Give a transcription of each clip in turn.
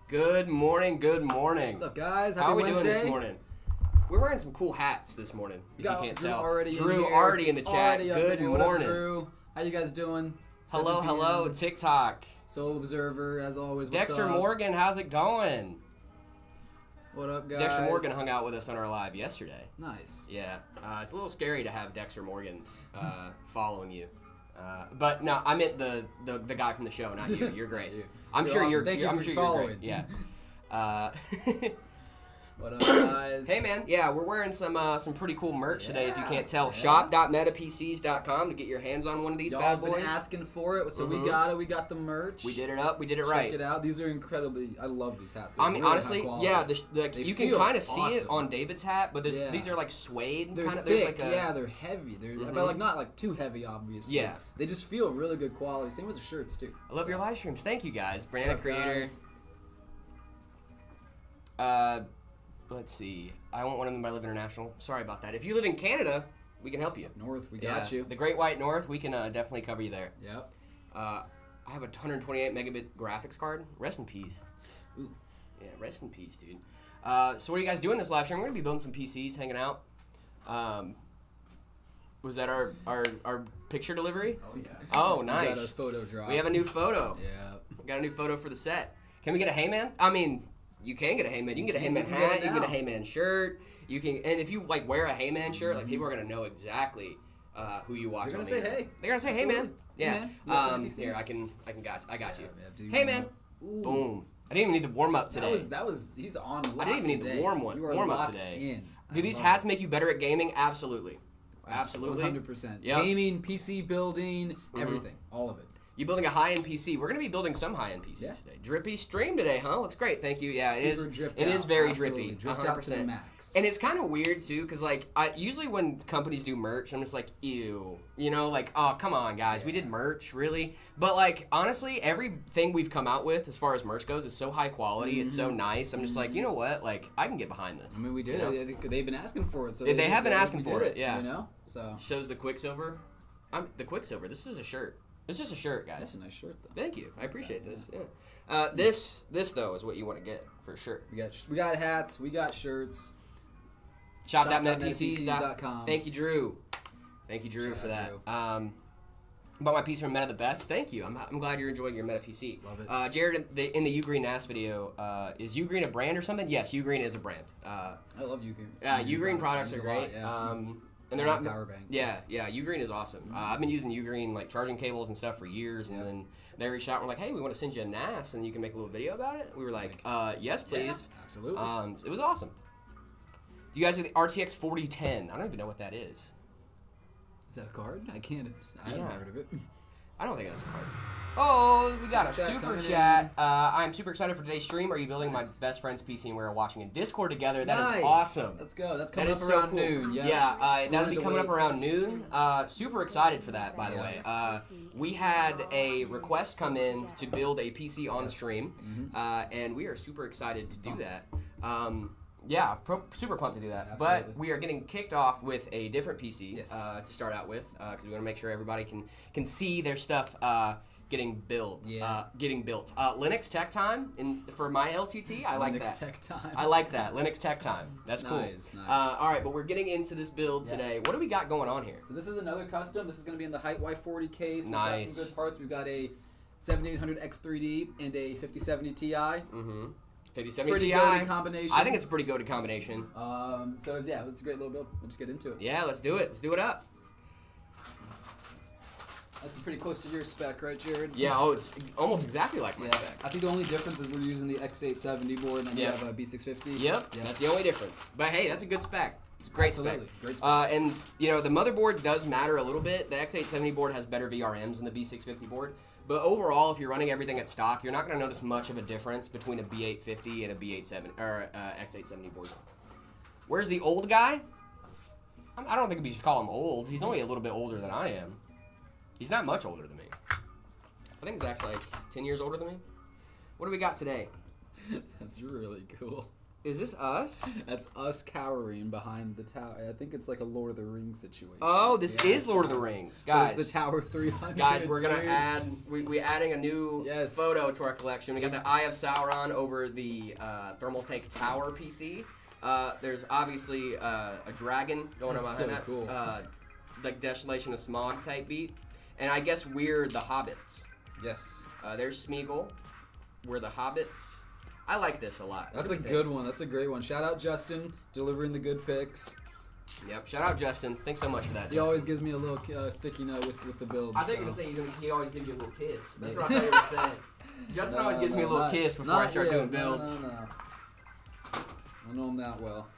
Good morning, good morning. What's up, guys? Happy How are we Wednesday. doing this morning? We're wearing some cool hats this morning, if you can't Drew tell. already Drew in already in the chat. Good What morning. up, Drew? How you guys doing? Hello, 7 p.m. hello, TikTok. Soul Observer, as always. What's Dexter up? Morgan, how's it going? What up, guys? Dexter Morgan hung out with us on our live yesterday. Nice. Yeah, it's a little scary to have Dexter Morgan following you. But no, I meant the guy from the show, not you. You're great. I'm You're sure awesome. you're. Thank you I'm for sure following. you're great. Yeah. What up, guys? Hey man, yeah, we're wearing some pretty cool merch today. If you can't tell, Yeah. shop.metapcs.com to get your hands on one of these Y'all bad have boys. been asking for it, so Mhm. we got it. We got the merch. We did it up. We did it Check right. it out. These are incredibly. I love these hats. They're I mean, really honestly, high quality. yeah, They you can feel kind of see it awesome. on David's hat, but Yeah. these are like suede. They're kind of. thick. There's like a, Yeah, they're heavy. They're Mhm. but like not like too heavy, obviously. Yeah. They just feel really good quality. Same with the shirts too. I love your live streams. Thank you guys. Banana What up, Creator. guys? Let's see. I won't want them by Live International. Sorry about that. If you live in Canada, we can help you. North, we got you. The Great White North, we can definitely cover you there. Yep. I have a 128 megabit graphics card. Rest in peace. Ooh. Yeah, rest in peace, dude. So what are you guys doing this live stream? We're gonna be building some PCs, hanging out. Was that our picture delivery? Oh yeah. Oh, We nice. got a photo drop. We have a new photo. Yeah. We got a new photo for the set. Can we get a Hey Man? I mean, you can get a Hey Man. You can get a Hey Man You can hat. get it You can get a now. Hey Man shirt. You can, and if you like wear a Hey Man shirt, like people are gonna know exactly who you watch. They're gonna on say the air. hey. They're gonna say Hey Man. Absolutely. Yeah. Hey, man. You like PCs? Here, I got you. Yeah, dude, Hey Man. Ooh. Boom. I didn't even need the warm up today. That was he's on lock I didn't even need today. the warm one. You are Warm up locked today. in. Do these love hats it. make you better at gaming? Absolutely. Absolutely. 100%. Yep. Gaming, PC building, everything. All of it. You building a high-end PC? We're gonna be building some high-end PCs Yeah. today. Drippy stream today, huh? Looks great. Thank you. Yeah, it is. Super dripped It out. is very Absolutely. drippy. Dripped out to the max. And it's kind of weird too, cause like usually when companies do merch, I'm just like, ew, you know, like, oh come on guys, we did merch, really? But like honestly, everything we've come out with as far as merch goes is so high quality, it's so nice. I'm just like, you know what, like I can get behind this. I mean, we did you know? it. They've been asking for it, so They just have been said, asking we for did it, yeah. You know, so Shows the Quicksilver. The Quicksilver. This is a shirt. It's just a shirt, guys. that's a nice shirt though. Thank you. I appreciate this. Yeah. This though is what you want to get for sure. We got hats. We got shirts. Shop.metapcs.com. Shop.metapcs.com. Thank you, Drew. Thank you, Drew, Shout for out, that. Drew. Bought my PC from Meta the Best. Thank you. I'm glad you're enjoying your Meta PC. Love it. Jared, in the Ugreen NAS video, is Ugreen a brand or something? Yes, Ugreen is a brand. I love Ugreen. Ugreen products are great. And they're not power bank. Yeah, Ugreen is awesome. I've been using Ugreen like charging cables and stuff for years, and then they reached out and were like, "Hey, we want to send you a NAS, and you can make a little video about it." We were like, "Yes, please." Yeah, absolutely. It was awesome. You guys have the RTX 4010. I don't even know what that is. Is that a card? I haven't heard of it. I don't think that's a card. Oh, we got a Super chat super coming chat. I'm super excited for today's stream. Are you building my best friend's PC and we're watching in Discord together? That is awesome. Let's go. That's coming That up is so around cool. noon. That'll be coming up around noon. Super excited for that, by the way. We had a request come in to build a PC on stream, and we are super excited to do that. Super pumped to do that. Absolutely. But we are getting kicked off with a different PC to start out with because we want to make sure everybody can see their stuff getting built. Linux Tech Time for my LTT. I like that. Linux Tech Time. I like that. Linux Tech Time. That's cool. Nice. All right, but we're getting into this build today. What do we got going on here? So this is another custom. This is going to be in the Height Y40 case. We've Nice. got some good parts. We've got a 7800 X3D and a 5070 Ti. 5070 Pretty Ti. goated combination. I think it's a pretty goated combination. It's a great little build. We'll just get into it. Yeah, let's do it. Let's do it up. That's pretty close to your spec, right, Jared? Yeah, it's almost exactly like my spec. I think the only difference is we're using the X870 board and then you have a B650. Yep, that's the only difference. But hey, that's a good spec. It's a great spec. Great spec. And, the motherboard does matter a little bit. The X870 board has better VRMs than the B650 board. But overall, if you're running everything at stock, you're not going to notice much of a difference between a B850 and a B870 or X870 board. Where's the old guy? I don't think we should call him old. He's only a little bit older than I am. He's not much older than me. I think Zach's like 10 years older than me. What do we got today? That's really cool. Is this us? That's us cowering behind the tower. I think it's like a Lord of the Rings situation. Oh, this is Lord of the Rings. Guys, there's the Tower 300. Guys, we're going to add, we're adding a new Yes. photo to our collection. We got the Eye of Sauron over the Thermaltake Tower PC. There's obviously a dragon going on behind that. Cool. Like Desolation of Smog type beat. And I guess we're the Hobbits. Yes. There's Smeagol. We're the Hobbits. I like this a lot. That's a good one. That's a great one. Shout out Justin, delivering the good picks. Yep. Shout out Justin. Thanks so much for that. He always gives me a little sticky note with the builds. I thought you were going to say he always gives you a little kiss. That's what I thought you were saying. Justin always gives me a little kiss before I start doing builds. No. I know him that well.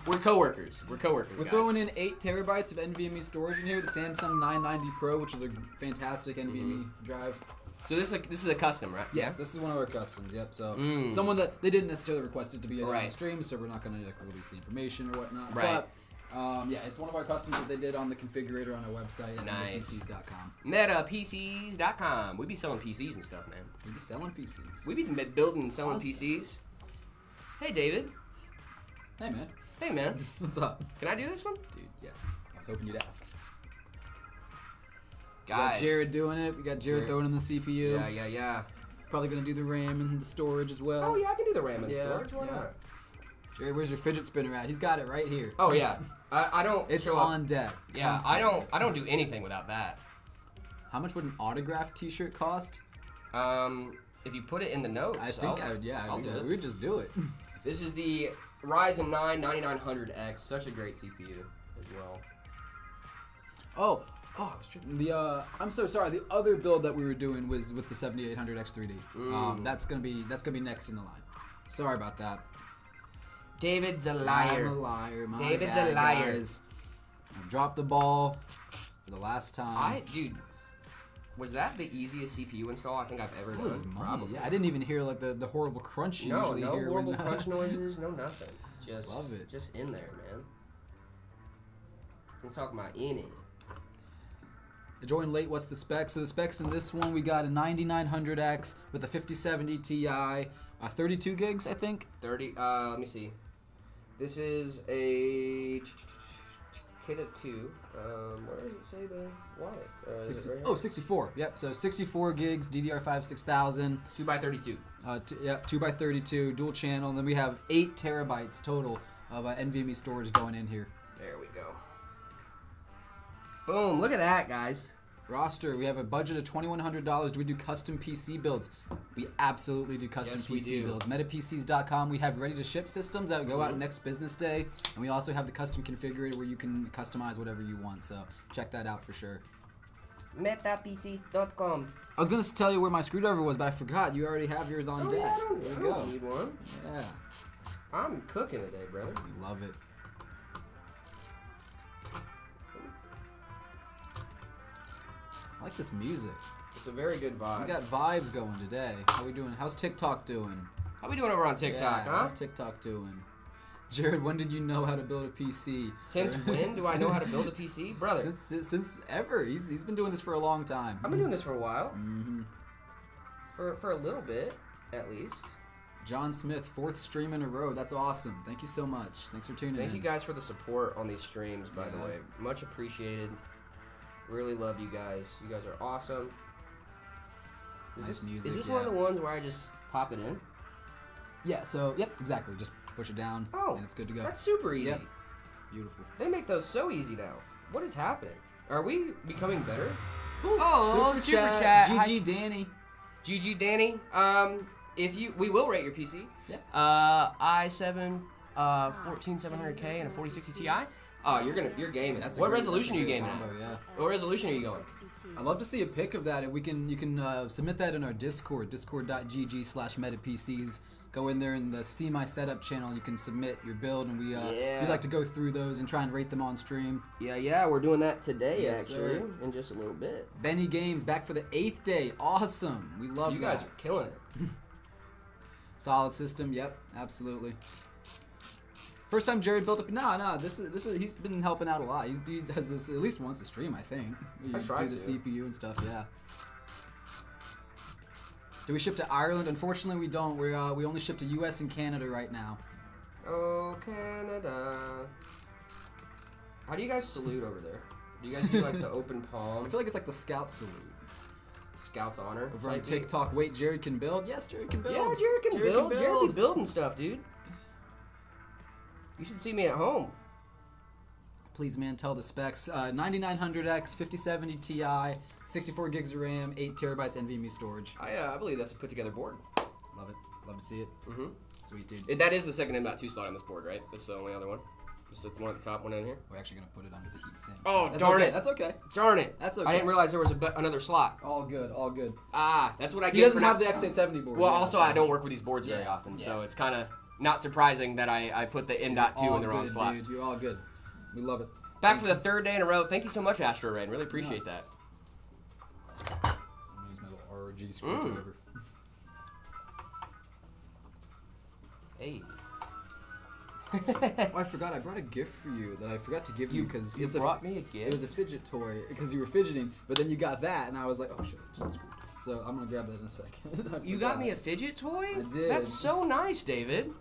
We're coworkers. We're We're throwing in 8 terabytes of NVMe storage in here. The Samsung 990 Pro, which is a fantastic NVMe drive. So this is a custom, right? Yes, this is one of our customs. Yep. So someone that they didn't necessarily request it to be on the stream, so we're not going to release the information or whatnot. Right. But it's one of our customs that they did on the configurator on our website at metapcs.com. Metapcs.com. We be selling PCs and stuff, man. We be selling PCs. We be building and selling PCs. Hey, David. Hey, man. Hey, man. What's up? Can I do this one? Dude, yes. I was hoping you'd ask. Guys. We got Jared doing it. We got Jared throwing in the CPU. Yeah. Probably going to do the RAM and the storage as well. Oh, yeah, I can do the RAM and storage. Why not? Jared, where's your fidget spinner at? He's got it right here. Oh, yeah. I don't... It's on deck. Yeah, I don't do anything without that. How much would an autographed t-shirt cost? If you put it in the notes, I think I would, I'll do it. We would just do it. This is the Ryzen 9 9900X. Such a great CPU as well. Oh, I was tripping. I'm so sorry. The other build that we were doing was with the 7800 X3D. That's gonna be next in the line. Sorry about that. David's a liar. I'm a liar. David's a liar. Guys. I dropped the ball for the last time. Dude, was that the easiest CPU install I think I've ever was done? Probably. Yeah, I didn't even hear like the horrible crunch you usually hear. No horrible crunch noises, no nothing. Just love it. Just in there, man. I'm talking about in it. Join late. What's the specs? So the specs in this one, we got a 9900X with a 5070 Ti, 32 gigs, I think. 30. Let me see. This is a kit of 2. Where does it say the why? 64. Yep. So 64 gigs, DDR5 6000. 2x32. 2x32 dual channel, and then we have 8 terabytes total of NVMe storage going in here. There we go. Boom! Look at that, guys. Roster, we have a budget of $2,100. Do we do custom PC builds? We absolutely do custom Yes, we PC do. builds. MetaPCs.com, we have ready-to-ship systems that go out next business day. And we also have the custom configurator where you can customize whatever you want. So check that out for sure. MetaPCs.com. I was going to tell you where my screwdriver was, but I forgot. You already have yours on deck. Yeah, I There don't, you I go. don't need one. Yeah, I'm cooking today, brother. we love it. I like this music. It's a very good We vibe. got vibes going today. How we doing? How's TikTok doing? How we doing over on TikTok, Yeah, huh? how's TikTok doing? Jared, when did you know how to build a PC? Since when do I know how to build a PC? Brother, Since ever. He's been doing this for a long time. I've been doing this for a while. Mm-hmm. For a little bit, at least. John Smith, 4th stream in a row. That's awesome. Thank you so much. Thanks for tuning in. Thank you guys for the support on these streams, by the Yeah. way. Much appreciated. Really love you guys. You guys are awesome. Nice music, is this yeah. one of the ones where I just pop it in? Yeah, so, yep, exactly. Just push it down, Oh, and it's good to go. That's super easy. Yep. Beautiful. They make those so easy now. What is happening? Are we becoming better? Super chat. GG Danny. GG Danny. We will rate your PC. Yeah. i7 14700K and a 4060 Ti. Oh, you're gaming. That's a What great- resolution are that's you a great gaming combo, at? yeah. What resolution are you going? I'd love to see a pic of that. And you can submit that in our Discord, discord.gg/metapcs. Go in there in the See My Setup channel. You can submit your build, and we like to go through those and try and rate them on stream. Yeah, we're doing that today, Yes, actually, sir. in just a little bit. Benny Games back for the 8th day. Awesome. We love You that. guys are killing it. Solid system. Yep, absolutely. First time Jared built up. No. This is he's been helping out a lot. He does this at least once a stream, I think. I try do the to. CPU and stuff. Yeah. Do we ship to Ireland? Unfortunately, we don't. We only ship to U.S. and Canada right now. Oh, Canada. How do you guys salute over there? Do you guys do like the open I palm, feel like it's like the Scout salute Scout's honor? over on type thing? TikTok. Wait, Jared can build. Yes, Jared can build. Yeah, Jared can build. Jared be building stuff, dude. You should see me at home. Please, man, tell the specs. 9900X, 5070 Ti, 64 gigs of RAM, 8 terabytes NVMe storage. I believe that's a put together board. Love it. Love to see it. Mm-hmm. Sweet, dude. That is the second M.2 slot on this board, right? That's the only other one. Just the one at the top, one in here. We're actually gonna put it under the heat sink. Oh, That's darn okay. it! That's okay. Darn it! That's okay. I didn't realize there was another slot. All good. All good. Ah, that's what I He get doesn't for have not- the X870 board. Well, yet, also so- I don't work with these boards very Yeah, often, so yeah. it's kind of not surprising that I put the M.2 All in the wrong good, slot. dude. You're all good. We love it. Back for the third day in a row. Thank you so much, Astro Rain. Really appreciate that. I'm gonna use my little ROG screwdriver. Hey. Oh, I forgot. I brought a gift for you that I forgot to give you because You brought me a gift? It was a fidget toy because you were fidgeting, but then you got that, and I was like, oh shit, it's unscrewed. So I'm gonna grab that in a second. I You got forgot. me a fidget toy? I did. That's so nice, David.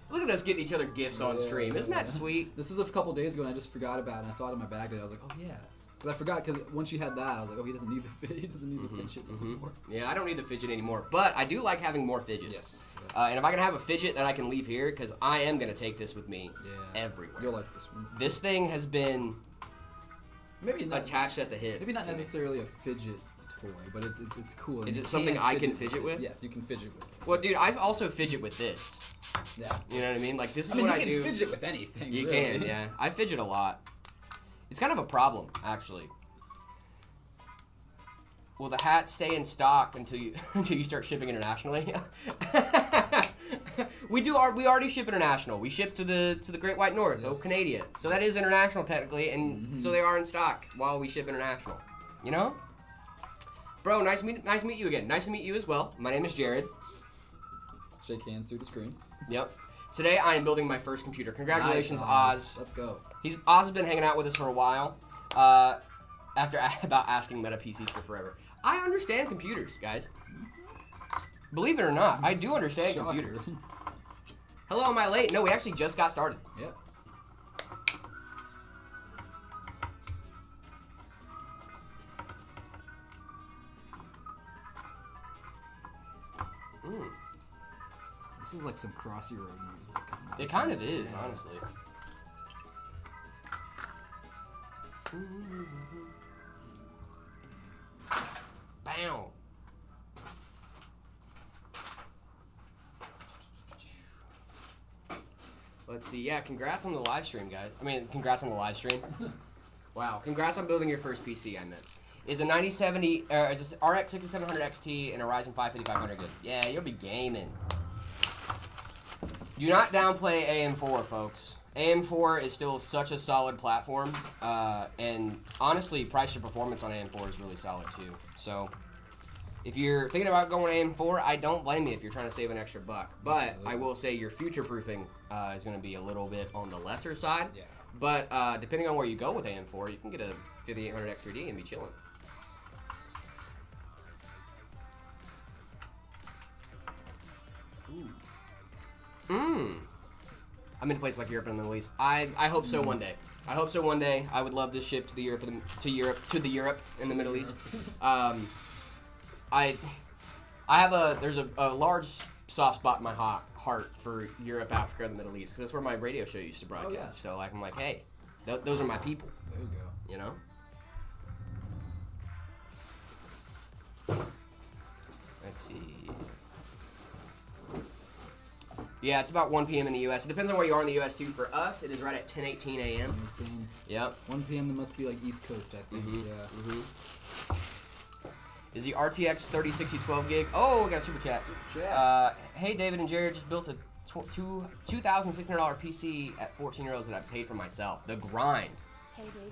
Look at us getting each other gifts on Yeah, stream. Isn't yeah. that sweet? This was a couple days ago, and I just forgot about it. And I saw it in my bag today. I was like, oh yeah, because I forgot. Because once you had that, I was like, oh, he doesn't need the he doesn't need the fidget anymore. Yeah, I don't need the fidget anymore, but I do like having more fidgets. Yes. And if I can have a fidget that I can leave here, because I am going to take this with me Yeah. everywhere. You'll like this one. This thing has been Maybe not. attached at the hip. Maybe not necessarily a fidget toy, but it's cool. Is You it something I can fidget with? Yes, you can fidget with it. Well, dude, I've also fidget with this. Yeah. You know what I mean? Like, this is I mean, what you I can do. fidget with anything. You really. can, yeah. I fidget a lot. It's kind of a problem, actually. Will the hats stay in stock until you start shipping internationally? we already ship international. We ship to the Great White North, Yes. Canada. So that is international technically, and so they are in stock while we ship international. You know? Bro, nice to meet you again. Nice to meet you as well. My name is Jared. Shake hands through the screen. Yep. Today I am building my first computer. Congratulations, Nice, Oz. Let's go. Oz has been hanging out with us for a while. After about asking Meta PCs for forever. I understand computers, guys. Believe it or not, I do understand Shocker. computers. Hello, am I late? No, we actually just got started. Yep. Mm. This is like some Crossy Road music. It kind of is, honestly. let's see. Yeah, congrats on the live stream, guys. I mean, congrats on the live stream. Wow, congrats on building your first PC, I meant. Is a 9070, is this RX 6700 XT and a Ryzen 5 5500 good? Yeah, you'll be gaming. Do not downplay AM4, folks. AM4 is still such a solid platform, and honestly, price to performance on AM4 is really solid too. So, if you're thinking about going AM4, I don't blame you if you're trying to save an extra buck. But Absolutely. I will say your future-proofing is going to be a little bit on the lesser side. Yeah. But depending on where you go with AM4, you can get a 5800 X3D and be chilling. I'm in places like Europe and the Middle East. I hope so one day. I hope so one day. I would love this ship to the Europe and the Middle East. I have there's a large soft spot in my heart for Europe, Africa, and the Middle East because that's where my radio show used to broadcast. Oh, yeah. So like I'm like, hey, those are my people. There you go. You know. Let's see. Yeah, it's about 1 p.m. in the U.S. It depends on where you are in the U.S. too. For us, it is right at 10:18 a.m. 18. Yep. 1 p.m. That must be like East Coast, I think. Mhm. Yeah. Is the RTX 3060 12 gig? Oh, we got a super chat. Chat. Hey, David and Jared just built a $2,600 PC at 14 euros that I paid for myself. The grind.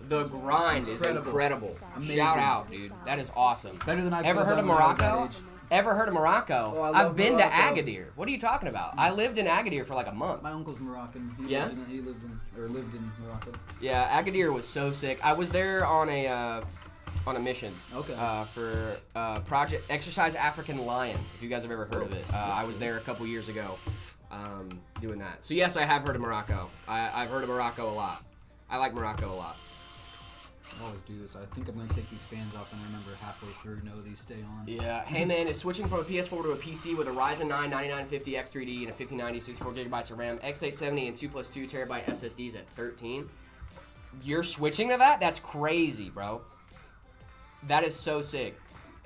The grind is incredible. Amazing. Shout out, dude. That is awesome. Better than I Ever could've heard of done when I was that Morocco? age. Ever heard of Morocco? Oh, I love I've been Morocco. to Agadir. What are you talking about? I lived in Agadir for like a month. My uncle's Moroccan. Yeah? Lived in Morocco. Yeah, Agadir was so sick. I was there on a mission. Okay. For Project Exercise African Lion. If you guys have ever heard of it, I was there a couple years ago, doing that. So yes, I have heard of Morocco. I've heard of Morocco a lot. I like Morocco a lot. I always do this. I think I'm going to take these fans off, and I remember halfway through, no, these stay on. Yeah. Hey man, it's switching from a PS4 to a PC with a Ryzen 9 9950 X3D and a 5090 64 gigabytes of RAM, X870 and 2 plus 2 terabyte SSDs at 13. You're switching to that? That's crazy, bro. That is so sick.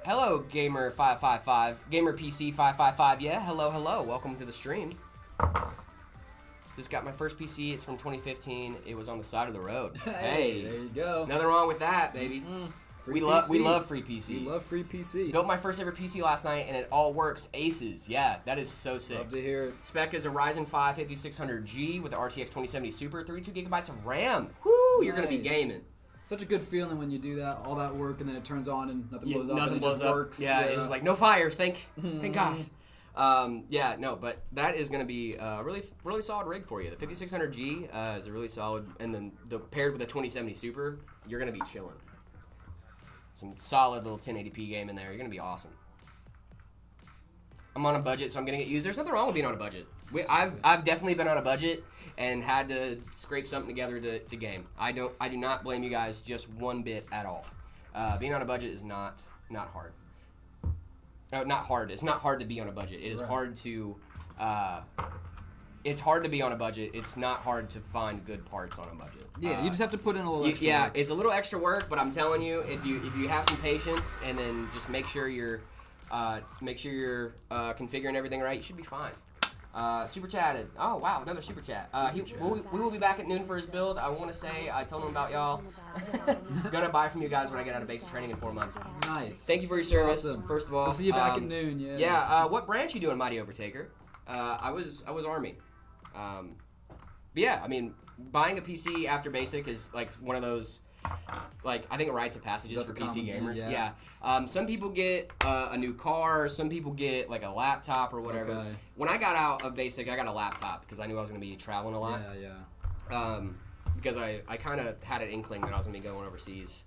Hello, Gamer555. Gamer PC555. Yeah, hello. Welcome to the stream. Just got my first PC. It's from 2015. It was on the side of the road. Hey, there you go. nothing wrong with that, baby. We love free PCs. We love free PC. Built my first ever PC last night, and it all works. Aces. Yeah, that is so sick. Love to hear it. Spec is a Ryzen 5 5600G with the RTX 2070 Super, 32 gigabytes of RAM. Woo! You're gonna be Nice. gaming. Such a good feeling when you do that, all that work, and then it turns on and nothing blows up. Nothing and it blows just up. works. Yeah, it's just like no fires. Thank gosh. Yeah, no, but that is going to be a really solid rig for you. The 5600G is a really solid, and then paired with the 2070 Super, you're going to be chilling. Some solid little 1080p game in there. You're going to be awesome. I'm on a budget, so I'm going to get used. There's nothing wrong with being on a budget. I've definitely been on a budget and had to scrape something together to game. I do not blame you guys just one bit at all. Being on a budget is not hard. No, not hard. It's not hard to be on a budget. It is hard to. It's hard to be on a budget. It's not hard to find good parts on a budget. Yeah, you just have to put in a little extra work. It's a little extra work, but I'm telling you, if you have some patience and then just make sure you're configuring everything right, you should be fine. Super chatted. Oh wow, another super chat. We will be back at noon for his build. I want to say I told him about y'all. Gonna buy from you guys when I get out of basic training in 4 months. Nice. Thank you for your service. Awesome. First of all, We'll see you back at noon. Yeah. Yeah. What branch you doing, Mighty Overtaker? I was Army. But yeah, I mean, buying a PC after basic is like one of those. Like, I think it rites of passages for PC gamers. Yeah. Some people get a new car. Some people get like a laptop or whatever. Okay. When I got out of basic, I got a laptop because I knew I was going to be traveling a lot. Yeah. Because I kind of had an inkling that I was going to be going overseas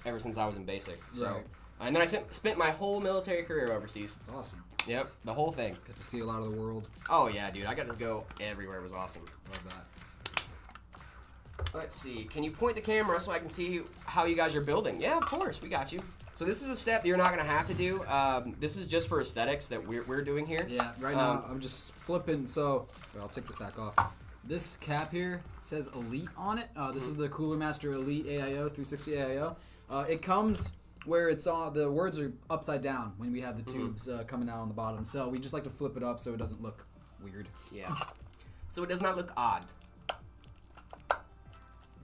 ever since I was in basic. So, Right. And then I spent my whole military career overseas. It's awesome. Yep, the whole thing. Got to see a lot of the world. Oh yeah, dude, I got to go everywhere. It was awesome. Love that. Let's see. Can you point the camera so I can see how you guys are building? Yeah, of course. We got you. So this is a step you're not going to have to do. This is just for aesthetics that we're doing here. Yeah, right now I'm just flipping. So I'll take this back off. This cap here says Elite on it. This is the Cooler Master Elite AIO 360 AIO. It comes where it's on. The words are upside down when we have the tubes coming out on the bottom. So we just like to flip it up so it doesn't look weird. Yeah. so it does not look odd.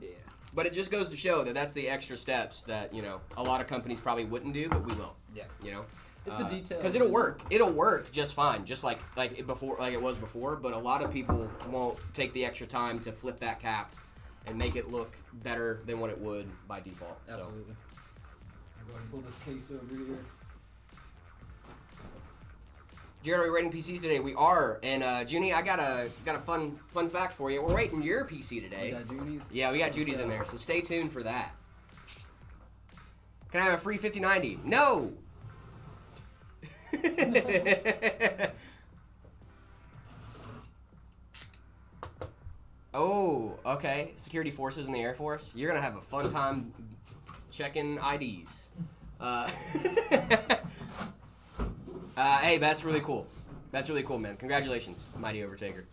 Yeah. But it just goes to show that that's the extra steps that, you know, a lot of companies probably wouldn't do, but we will. Yeah. You know? It's the details. Because it'll work. It'll work just fine, just like it was before. But a lot of people won't take the extra time to flip that cap and make it look better than what it would by default. Absolutely. I'm going to pull this case over here. Jared, are we rating PCs today? We are. And Junie, I got a fun fact for you. We're rating your PC today. We got Judy's? Yeah, we got Judy's in there, so stay tuned for that. Can I have a free 5090? No. Oh, okay. Security forces in the Air Force. You're gonna have a fun time checking IDs. Hey, that's really cool. That's really cool, man. Congratulations, Mighty Overtaker.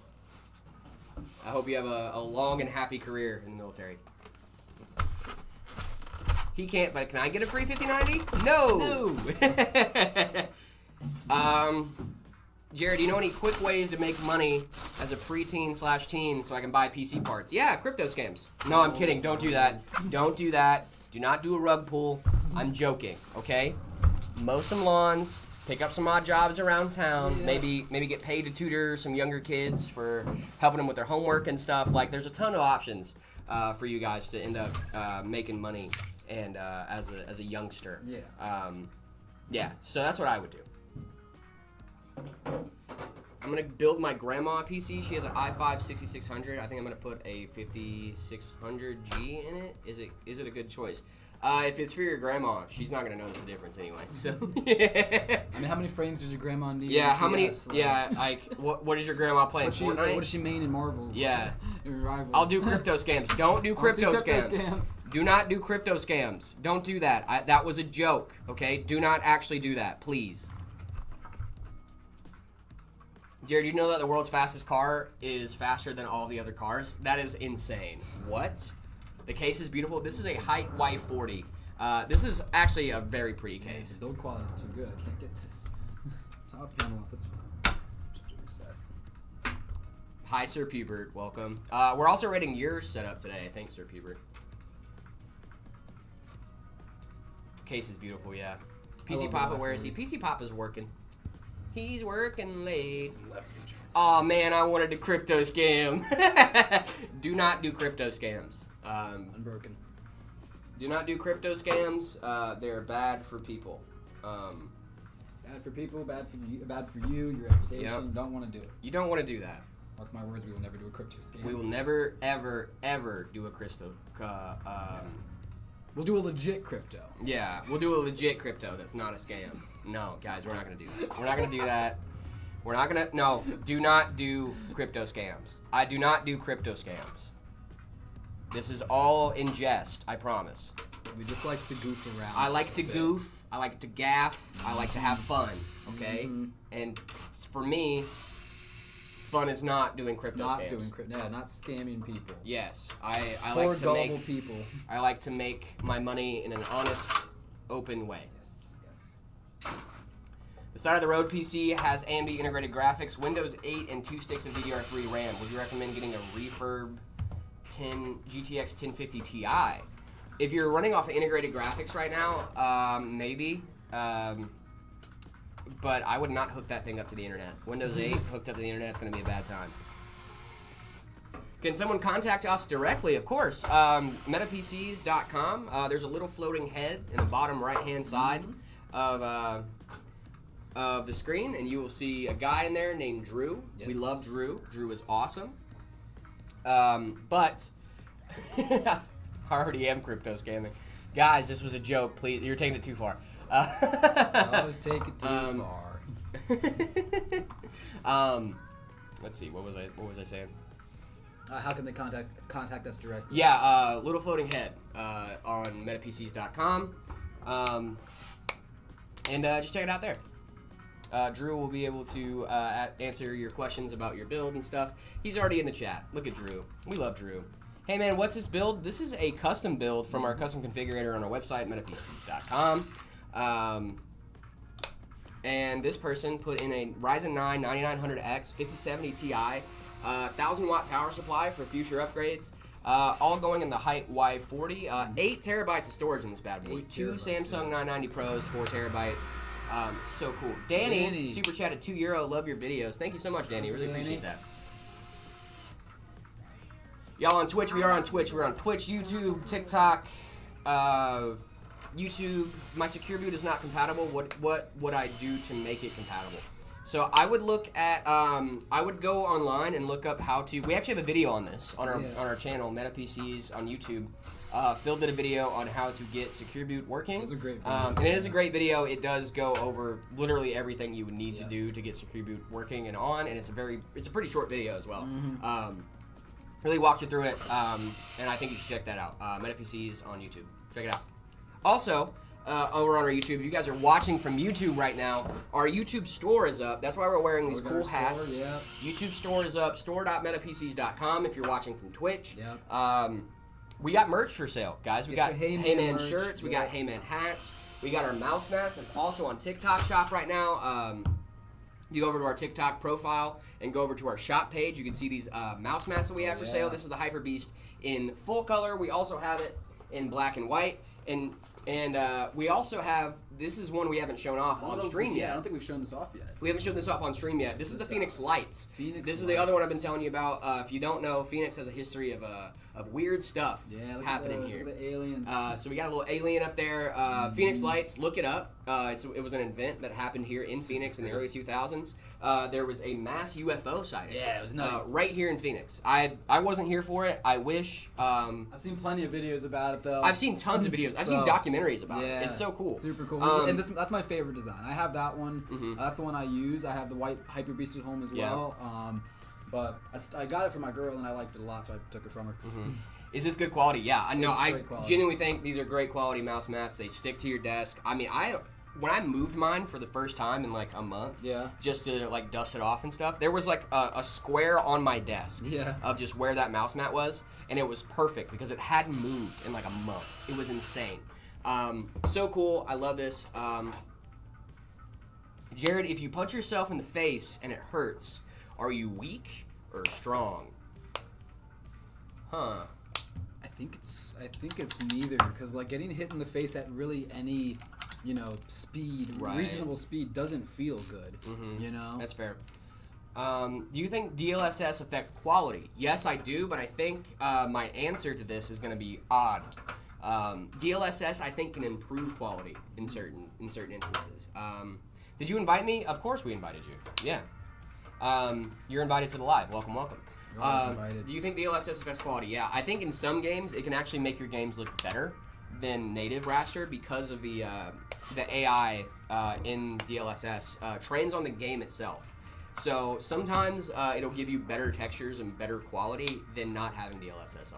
I hope you have a long and happy career in the military. He can't, but can I get a free 5090? No! Jared, do you know any quick ways to make money as a preteen/teen so I can buy PC parts? Yeah, crypto scams. No, I'm kidding. Don't do that. Don't do that. Do not do a rug pull. I'm joking, okay? Mow some lawns. Pick up some odd jobs around town. Yeah. Maybe get paid to tutor some younger kids for helping them with their homework and stuff. Like, there's a ton of options for you guys to end up making money and as a youngster. Yeah. Yeah. So that's what I would do. I'm gonna build my grandma a PC. She has an i5 6600. I think I'm gonna put a 5600G in it. Is it a good choice? If it's for your grandma, she's not gonna notice the difference anyway. So. I mean, how many frames does your grandma need? Yeah. How many? CS? Like, Yeah. Like, what is your grandma playing? Fortnite? What does she main in Marvel? Yeah. In Rivals? I'll do crypto scams. Don't do crypto scams. scams. Do not do crypto scams. Don't do that. That was a joke. Okay. Do not actually do that, please. Jared, you know that the world's fastest car is faster than all the other cars? That is insane. What? The case is beautiful. This is a height Y40. This is actually a very pretty case. The build quality is too good. I can't get this top panel off. That's fine. Just reset. Hi, Sir Pubert. Welcome. We're also rating your setup today. Thanks, Sir Pubert. Case is beautiful, yeah. PC Papa, where is he? PC Papa's working. He's working late. Oh man, I wanted a crypto scam. Do not do crypto scams. Unbroken. Do not do crypto scams. They're bad for people. Bad for people, bad for you, your reputation. Yep. Don't want to do it. You don't want to do that. Mark my words, we will never do a crypto scam. We will never, ever, ever do a crypto. We'll do a legit crypto. Yeah, we'll do a legit crypto that's not a scam. No, guys, we're not going to do that. We're not going to do that. We're not going to... No, do not do crypto scams. I do not do crypto scams. This is all in jest, I promise. We just like to goof around. I like to goof. I like to gaff. I like to have fun, okay? Mm-hmm. And for me, fun is not doing crypto not scams. doing crypto. Yeah, not scamming people. Yes, I Poor like to gullible make... people. I like to make my money in an honest, open way. Yes. The side of the road PC has AMD integrated graphics, Windows 8, and 2 sticks of DDR3 RAM. Would you recommend getting a refurb GTX 1050 Ti? If you're running off of integrated graphics right now, maybe. But I would not hook that thing up to the internet. Windows 8 hooked up to the internet, it's going to be a bad time. Can someone contact us directly? Of course. MetaPCs.com. There's a little floating head in the bottom right-hand side of the screen, and you will see a guy in there named Drew. Yes. We love Drew. Drew is awesome. But I already am crypto scamming. Guys, this was a joke. Please, you're taking it too far. Always take it too far. Let's see. What was I saying? How can they contact us directly? Yeah, little floating head on metapcs.com. And just check it out there. Drew will be able to answer your questions about your build and stuff. He's already in the chat. Look at Drew. We love Drew. Hey man, what's this build? This is a custom build from our custom configurator on our website, metapcs.com. And this person put in a Ryzen 9 9900X 5070 Ti 1,000-watt power supply for future upgrades. All going in the height Y40. 8 terabytes of storage in this bad boy. 2 Samsung 990 Pros, 4 terabytes. So cool. Danny super chatted €2. Love your videos. Thank you so much, Danny. Really appreciate that. Y'all on Twitch? We are on Twitch. We're on Twitch, YouTube, TikTok, YouTube. My secure boot is not compatible. What would I do to make it compatible? So I would look at, I would go online and look up how to. We actually have a video on this on our channel, Meta PCs on YouTube. Phil did a video on how to get secure boot working. It's a great video. And it is a great video. It does go over literally everything you would need to do to get secure boot working and on, and it's a pretty short video as well. Really walked you through it, and I think you should check that out. Meta PCs on YouTube. Check it out. Also, over on our YouTube, if you guys are watching from YouTube right now, our YouTube store is up. That's why we're wearing these cool hats. YouTube store is up, store.metapcs.com if you're watching from Twitch. We got merch for sale, guys. We got Heyman shirts, we got Heyman hats, we got our mouse mats. It's also on TikTok shop right now. You go over to our TikTok profile and go over to our shop page. You can see these mouse mats that we have for sale. This is the Hyper Beast in full color. We also have it in black and white. And we also have, this is one we haven't shown off on stream yet. I don't think we've shown this off yet. We haven't shown this off on stream yet. This is the Phoenix Lights. This is the other one I've been telling you about. If you don't know, Phoenix has a history of weird stuff happening here. Look at the aliens. So we got a little alien up there. Phoenix Lights, look it up. It was an event that happened here in Phoenix in the early 2000s. There was a mass UFO sighting. Yeah, it was nuts. Right here in Phoenix. I wasn't here for it. I wish. I've seen plenty of videos about it, though. I've seen tons of videos. I've seen documentaries about it. It's so cool. Super cool. And that's my favorite design. I have that one. That's the one I use. I have the white Hyper Beast at home as well. But I got it for my girl, and I liked it a lot, so I took it from her. Is this good quality? Yeah, I know. I quality. Genuinely think these are great quality mouse mats. They stick to your desk. I mean, when I moved mine for the first time in like a month, just to like dust it off and stuff, there was like a square on my desk of just where that mouse mat was, and it was perfect because it hadn't moved in like a month. It was insane. So cool. I love this. Jared, if you punch yourself in the face and it hurts, are you weak or strong? Huh. I think it's neither, because like getting hit in the face at really any, speed, reasonable speed doesn't feel good. That's fair. Do you think DLSS affects quality? Yes, I do, but I think my answer to this is going to be odd. DLSS, I think, can improve quality in certain instances. Did you invite me? Of course we invited you. Yeah. You're invited to the live. Welcome, welcome. Do you think DLSS affects quality? Yeah, I think in some games it can actually make your games look better than native raster because of the AI in DLSS trains on the game itself. So sometimes it'll give you better textures and better quality than not having DLSS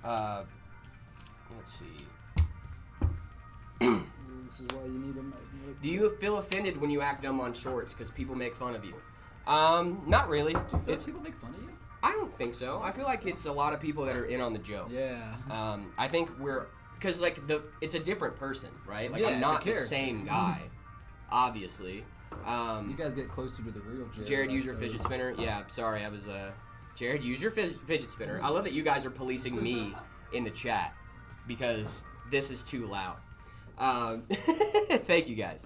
on. Let's see. This is why you need a magnetic. Do you feel offended when you act dumb on shorts because people make fun of you? Not really. Do you feel like people make fun of you? I don't think so. I feel like it's a lot of people that are in on the joke. Yeah. I think because like it's a different person, right? Like I'm not the same guy, obviously. You guys get closer to the real Jared. Jared, use your fidget spinner. Yeah, sorry, I was Jared, use your fidget spinner. I love that you guys are policing me in the chat because this is too loud. Thank you guys.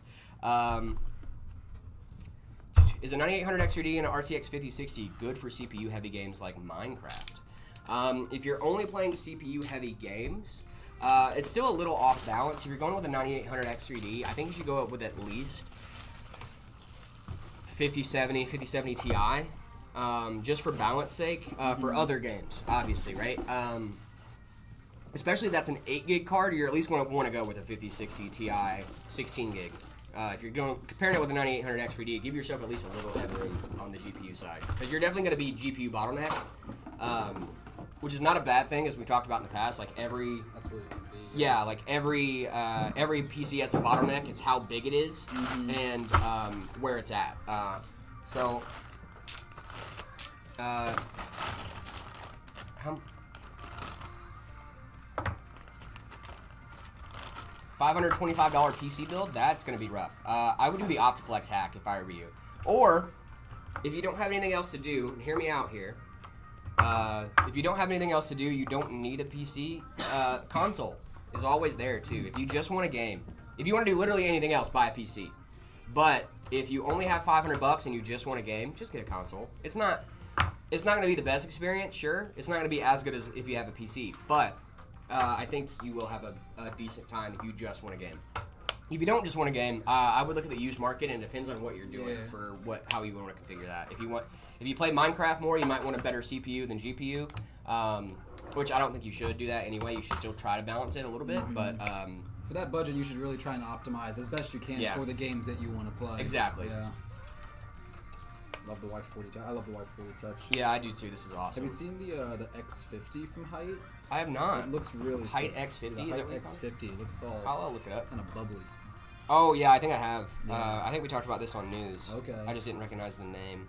Is a 9800 XRD and an RTX 5060 good for CPU heavy games like Minecraft? If you're only playing CPU heavy games, it's still a little off balance. If you're going with a 9800 X3D, I think you should go up with at least 5070 Ti, just for balance sake, for other games, obviously, right? Especially if that's an 8 gig card, you're at least going to want to go with a 5060 Ti 16 gig. If you're comparing it with a 9800 X3D, give yourself at least a little headroom on the GPU side, because you're definitely going to be GPU bottlenecked, which is not a bad thing, as we talked about in the past. Like that's where you can be. Yeah, like every PC has a bottleneck. It's how big it is and where it's at. $525 PC build, that's going to be rough. I would do the Optiplex hack if I were you. Or if you don't have anything else to do, and hear me out here. If you don't have anything else to do, you don't need a PC. Console is always there too. If you just want a game, if you want to do literally anything else, buy a PC. But if you only have $500 and you just want a game, just get a console. It's not going to be the best experience, sure. It's not going to be as good as if you have a PC, but I think you will have a decent time if you just want a game. If you don't just want a game, I would look at the used market, and it depends on what you're doing for how you want to configure that. If you play Minecraft more, you might want a better CPU than GPU, which I don't think you should do that anyway. You should still try to balance it a little bit, but for that budget, you should really try and optimize as best you can for the games that you want to play. Exactly. Yeah. Love the Y40 touch. I love the Y40 touch. Yeah, I do too. This is awesome. Have you seen the X50 from Height? I have not. It looks really Height sick. X50? The Is Height that what X50. It looks all I'll look it up. kind of bubbly. Oh, yeah, I think I have. Yeah. I think we talked about this on news. Okay. I just didn't recognize the name.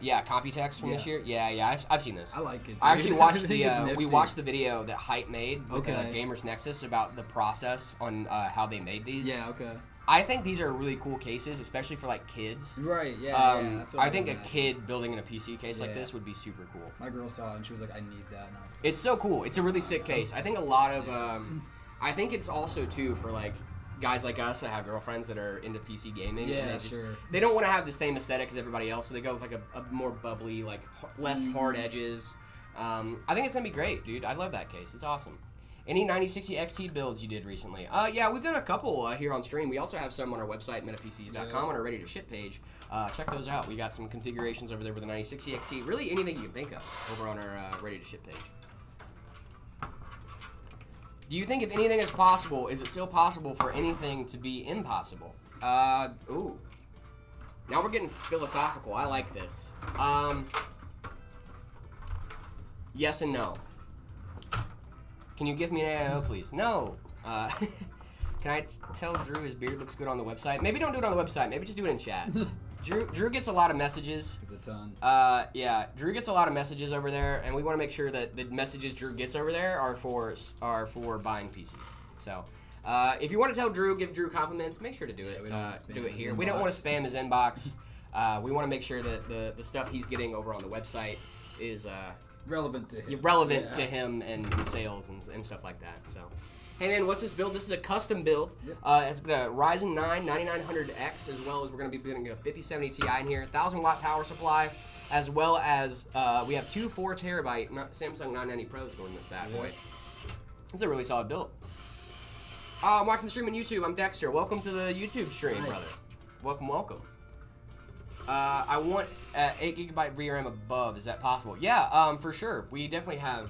Yeah, Computex from this year. Yeah, I've seen this. I like it. I actually watched the. we watched the video that Height made with Okay. Gamers Nexus about the process on how they made these. Yeah. Okay. I think these are really cool cases, especially for like kids. Right. Yeah. That's what I think a looking at. kid building in a PC case like Yeah. this would be super cool. My girl saw it and she was like, "I need that." And I was like, It's so cool. It's a really sick case. I think a lot of I think it's also too for like guys like us that have girlfriends that are into PC gaming. Yeah, and sure. They don't want to have the same aesthetic as everybody else, so they go with like a more bubbly, like less hard edges. I think it's gonna be great, dude. I love that case. It's awesome. Any 9060 XT builds you did recently? Yeah, we've done a couple here on stream. We also have some on our website, metapcs.com, on our ready to ship page. Check those out. We got some configurations over there with the 9060 XT. Really anything you can think of over on our ready to ship page. Do you think if anything is possible, is it still possible for anything to be impossible? Ooh. Now we're getting philosophical. I like this. Yes and no. Can you give me an AIO, please? No. Can I tell Drew his beard looks good on the website? Maybe don't do it on the website. Maybe just do it in chat. Drew gets a lot of messages. It's a ton. Yeah, Drew gets a lot of messages over there, and we want to make sure that the messages Drew gets over there are for buying PCs. So, if you want to tell Drew, give Drew compliments, make sure to do it. we don't wanna spam do it his here. inbox. We don't want to spam his inbox. We want to make sure that the stuff he's getting over on the website is Relevant to him. relevant to him and sales and stuff like that. So, hey man, what's this build? This is a custom build. Yep. It's got a Ryzen 9 9900X, as well as we're going to be putting a 5070 Ti in here, 1000 watt power supply, as well as we have two 4 terabyte Samsung 990 Pros going in this bad boy. It's a really solid build. I'm watching the stream on YouTube. I'm Dexter. Welcome to the YouTube stream, Nice. brother. Welcome. I want 8 gigabyte VRAM above. Is that possible? Yeah, for sure. We definitely have.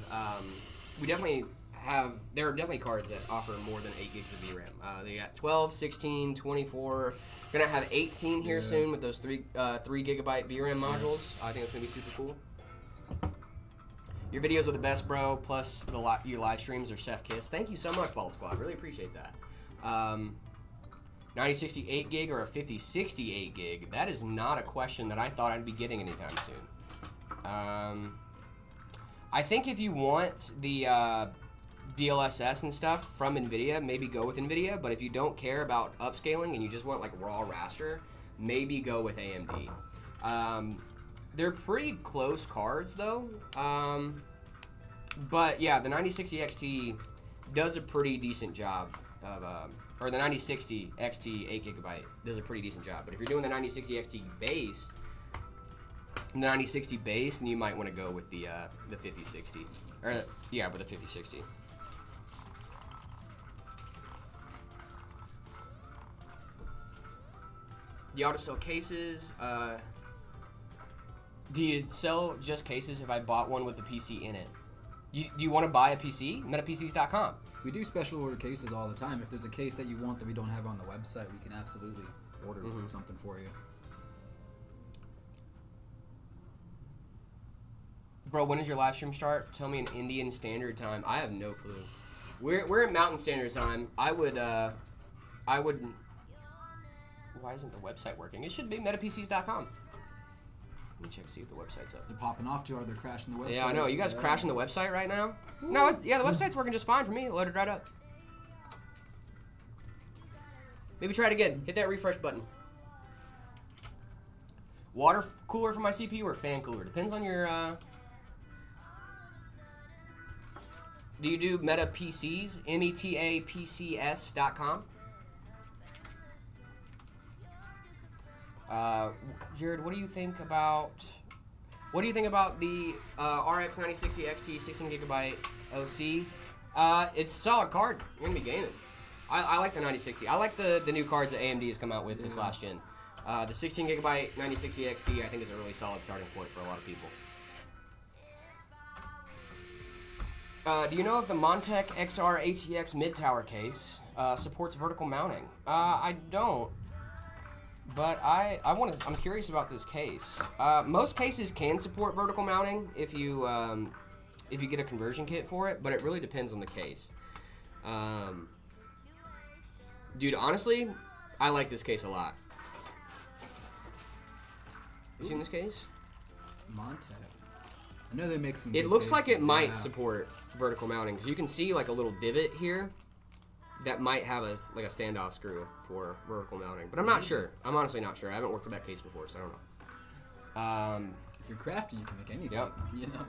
There are definitely cards that offer more than 8 gigs of VRAM. They got 12, 16, 24. Gonna have 18 here soon with those 3 gigabyte VRAM modules. I think it's gonna be super cool. Your videos are the best, bro. Plus your live streams are chef kiss. Thank you so much, Bald Squad. Really appreciate that. 9060 8 gig or a 5060 8 gig? That is not a question that I thought I'd be getting anytime soon. I think if you want the DLSS and stuff from NVIDIA, maybe go with NVIDIA. But if you don't care about upscaling and you just want like raw raster, maybe go with AMD. They're pretty close cards though. But yeah, the 9060 XT does a pretty decent job of, or the 9060 XT 8 gigabyte does a pretty decent job. But if you're doing the 9060 XT base, the 9060 base, then you might want to go with the 5060, or yeah, with the 5060. Do you auto sell cases? Do you sell just cases if I bought one with the PC in it? Do you want to buy a PC? MetaPCs.com. We do special order cases all the time. If there's a case that you want that we don't have on the website, we can absolutely order something for you. Bro, when does your live stream start? Tell me an Indian Standard Time. I have no clue. We're at Mountain Standard Time. I would. Why isn't the website working? It should be MetaPCs.com. Let me check, see if the website's up. They're popping off too hard. They're crashing the website. Yeah, I know. You guys crashing the website right now? No, the website's working just fine for me. It loaded right up. Maybe try it again. Hit that refresh button. Water cooler for my CPU or fan cooler? Depends on your. Do you do Meta PCs? metapcs.com. Jared, what do you think about the RX 9060 XT 16GB OC? It's a solid card. You're gonna be gaming. I like the 9060. I like the new cards that AMD has come out with this last gen. The 16GB 9060 XT I think is a really solid starting point for a lot of people. Do you know if the Montech XR ATX mid-tower case supports vertical mounting? I don't, but I'm curious about this case. Most cases can support vertical mounting if you get a conversion kit for it, but it really depends on the case. Dude, honestly, I like this case a lot. You seen this case? Montech. I know they make some. It looks like it cases, might yeah. support vertical mounting because you can see like a little divot here that might have a standoff screw for vertical mounting, but I'm not sure. I'm honestly not sure. I haven't worked with that case before, so I don't know. If you're crafty, you can make anything. Yep. You know,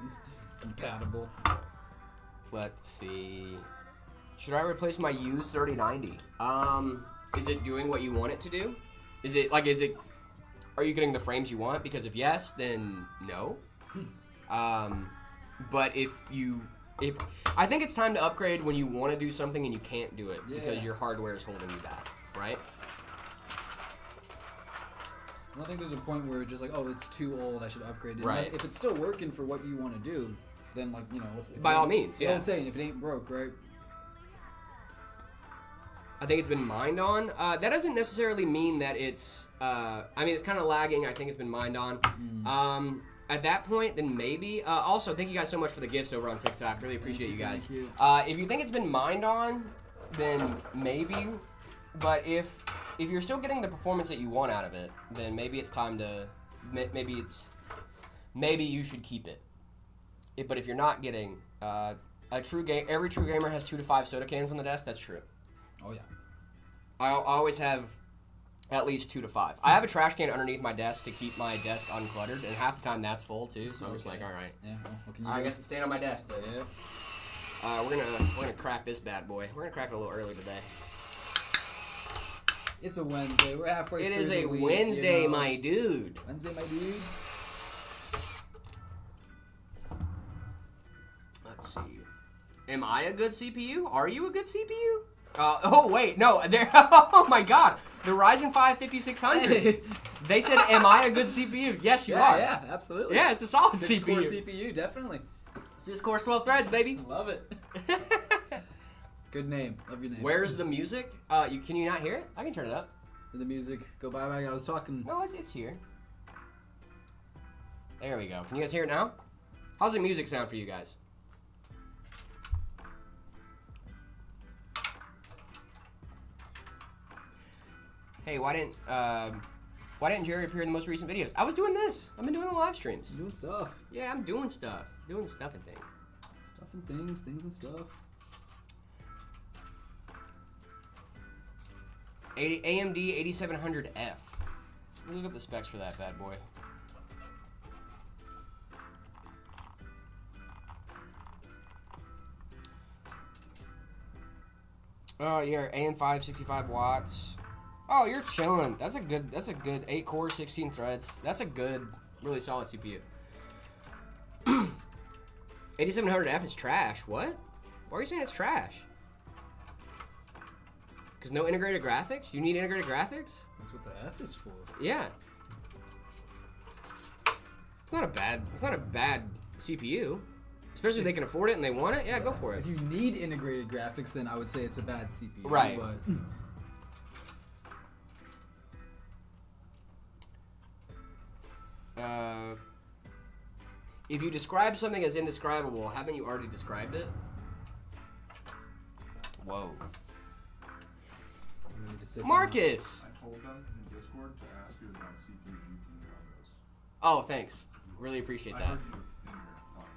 compatible. Let's see. Should I replace my used 3090? Is it doing what you want it to do? Are you getting the frames you want? Because if yes, then no. But if I think it's time to upgrade when you want to do something and you can't do it because your hardware is holding you back, right? I don't think there's a point where it's just like, oh, it's too old, I should upgrade it. Right. If it's still working for what you want to do, then like, what's the By all means, You know what I'm saying? If it ain't broke, right? I think it's been mined on. That doesn't necessarily mean that it's. It's kind of lagging. I think it's been mined on. At that point, then maybe. Also, thank you guys so much for the gifts over on TikTok. Really appreciate you guys. Thank you. If you think it's been mined on, then maybe. But if you're still getting the performance that you want out of it, then maybe it's time to. Maybe you should keep it. But if you're not getting every true gamer has 2 to 5 soda cans on the desk. That's true. Oh yeah. I always have at least 2 to 5. I have a trash can underneath my desk to keep my desk uncluttered, and half the time that's full too. So I'm just like, all right. Yeah. Well, what can you I do? guess it's staying on my desk. But Yeah. we're gonna crack this bad boy. We're gonna crack it a little early today. It's a Wednesday. We're halfway It through is the a week, Wednesday, my dude. Wednesday, my dude. Let's see. Am I a good CPU? Are you a good CPU? Oh wait, no. Oh my God, the Ryzen 5 5600. They said, "Am I a good CPU?" Yes, you are. Yeah, absolutely. Yeah, it's a solid 6-core CPU. CPU, definitely. 6 cores, 12 threads, baby. Love it. Good name. Love your name. Where's the music? Can you not hear it? I can turn it up. the music? Go bye bye. I was talking. No, it's here. There we go. Can you guys hear it now? How's the music sound for you guys? Hey, why didn't Jerry appear in the most recent videos? I was doing this. I've been doing the live streams. Doing stuff. Yeah, I'm doing stuff. Doing stuff and things. Stuff and things, things and stuff. AMD 8700F. Let me look up the specs for that bad boy. Oh, yeah, AM5, 65 watts. Oh, you're chilling. That's a good 8 core, 16 threads. That's a good, really solid CPU. 8700F is trash. What? Why are you saying it's trash? Because no integrated graphics? You need integrated graphics? That's what the F is for. Yeah. It's not a bad CPU. Especially if they can afford it and they want it. Yeah, go for it. If you need integrated graphics, then I would say it's a bad CPU. Right. But if you describe something as indescribable, haven't you already described it? Whoa. we need to sit Marcus! I told them in Discord to ask you about CPU GPU combos. Oh, thanks. Really appreciate I that. heard you in here talking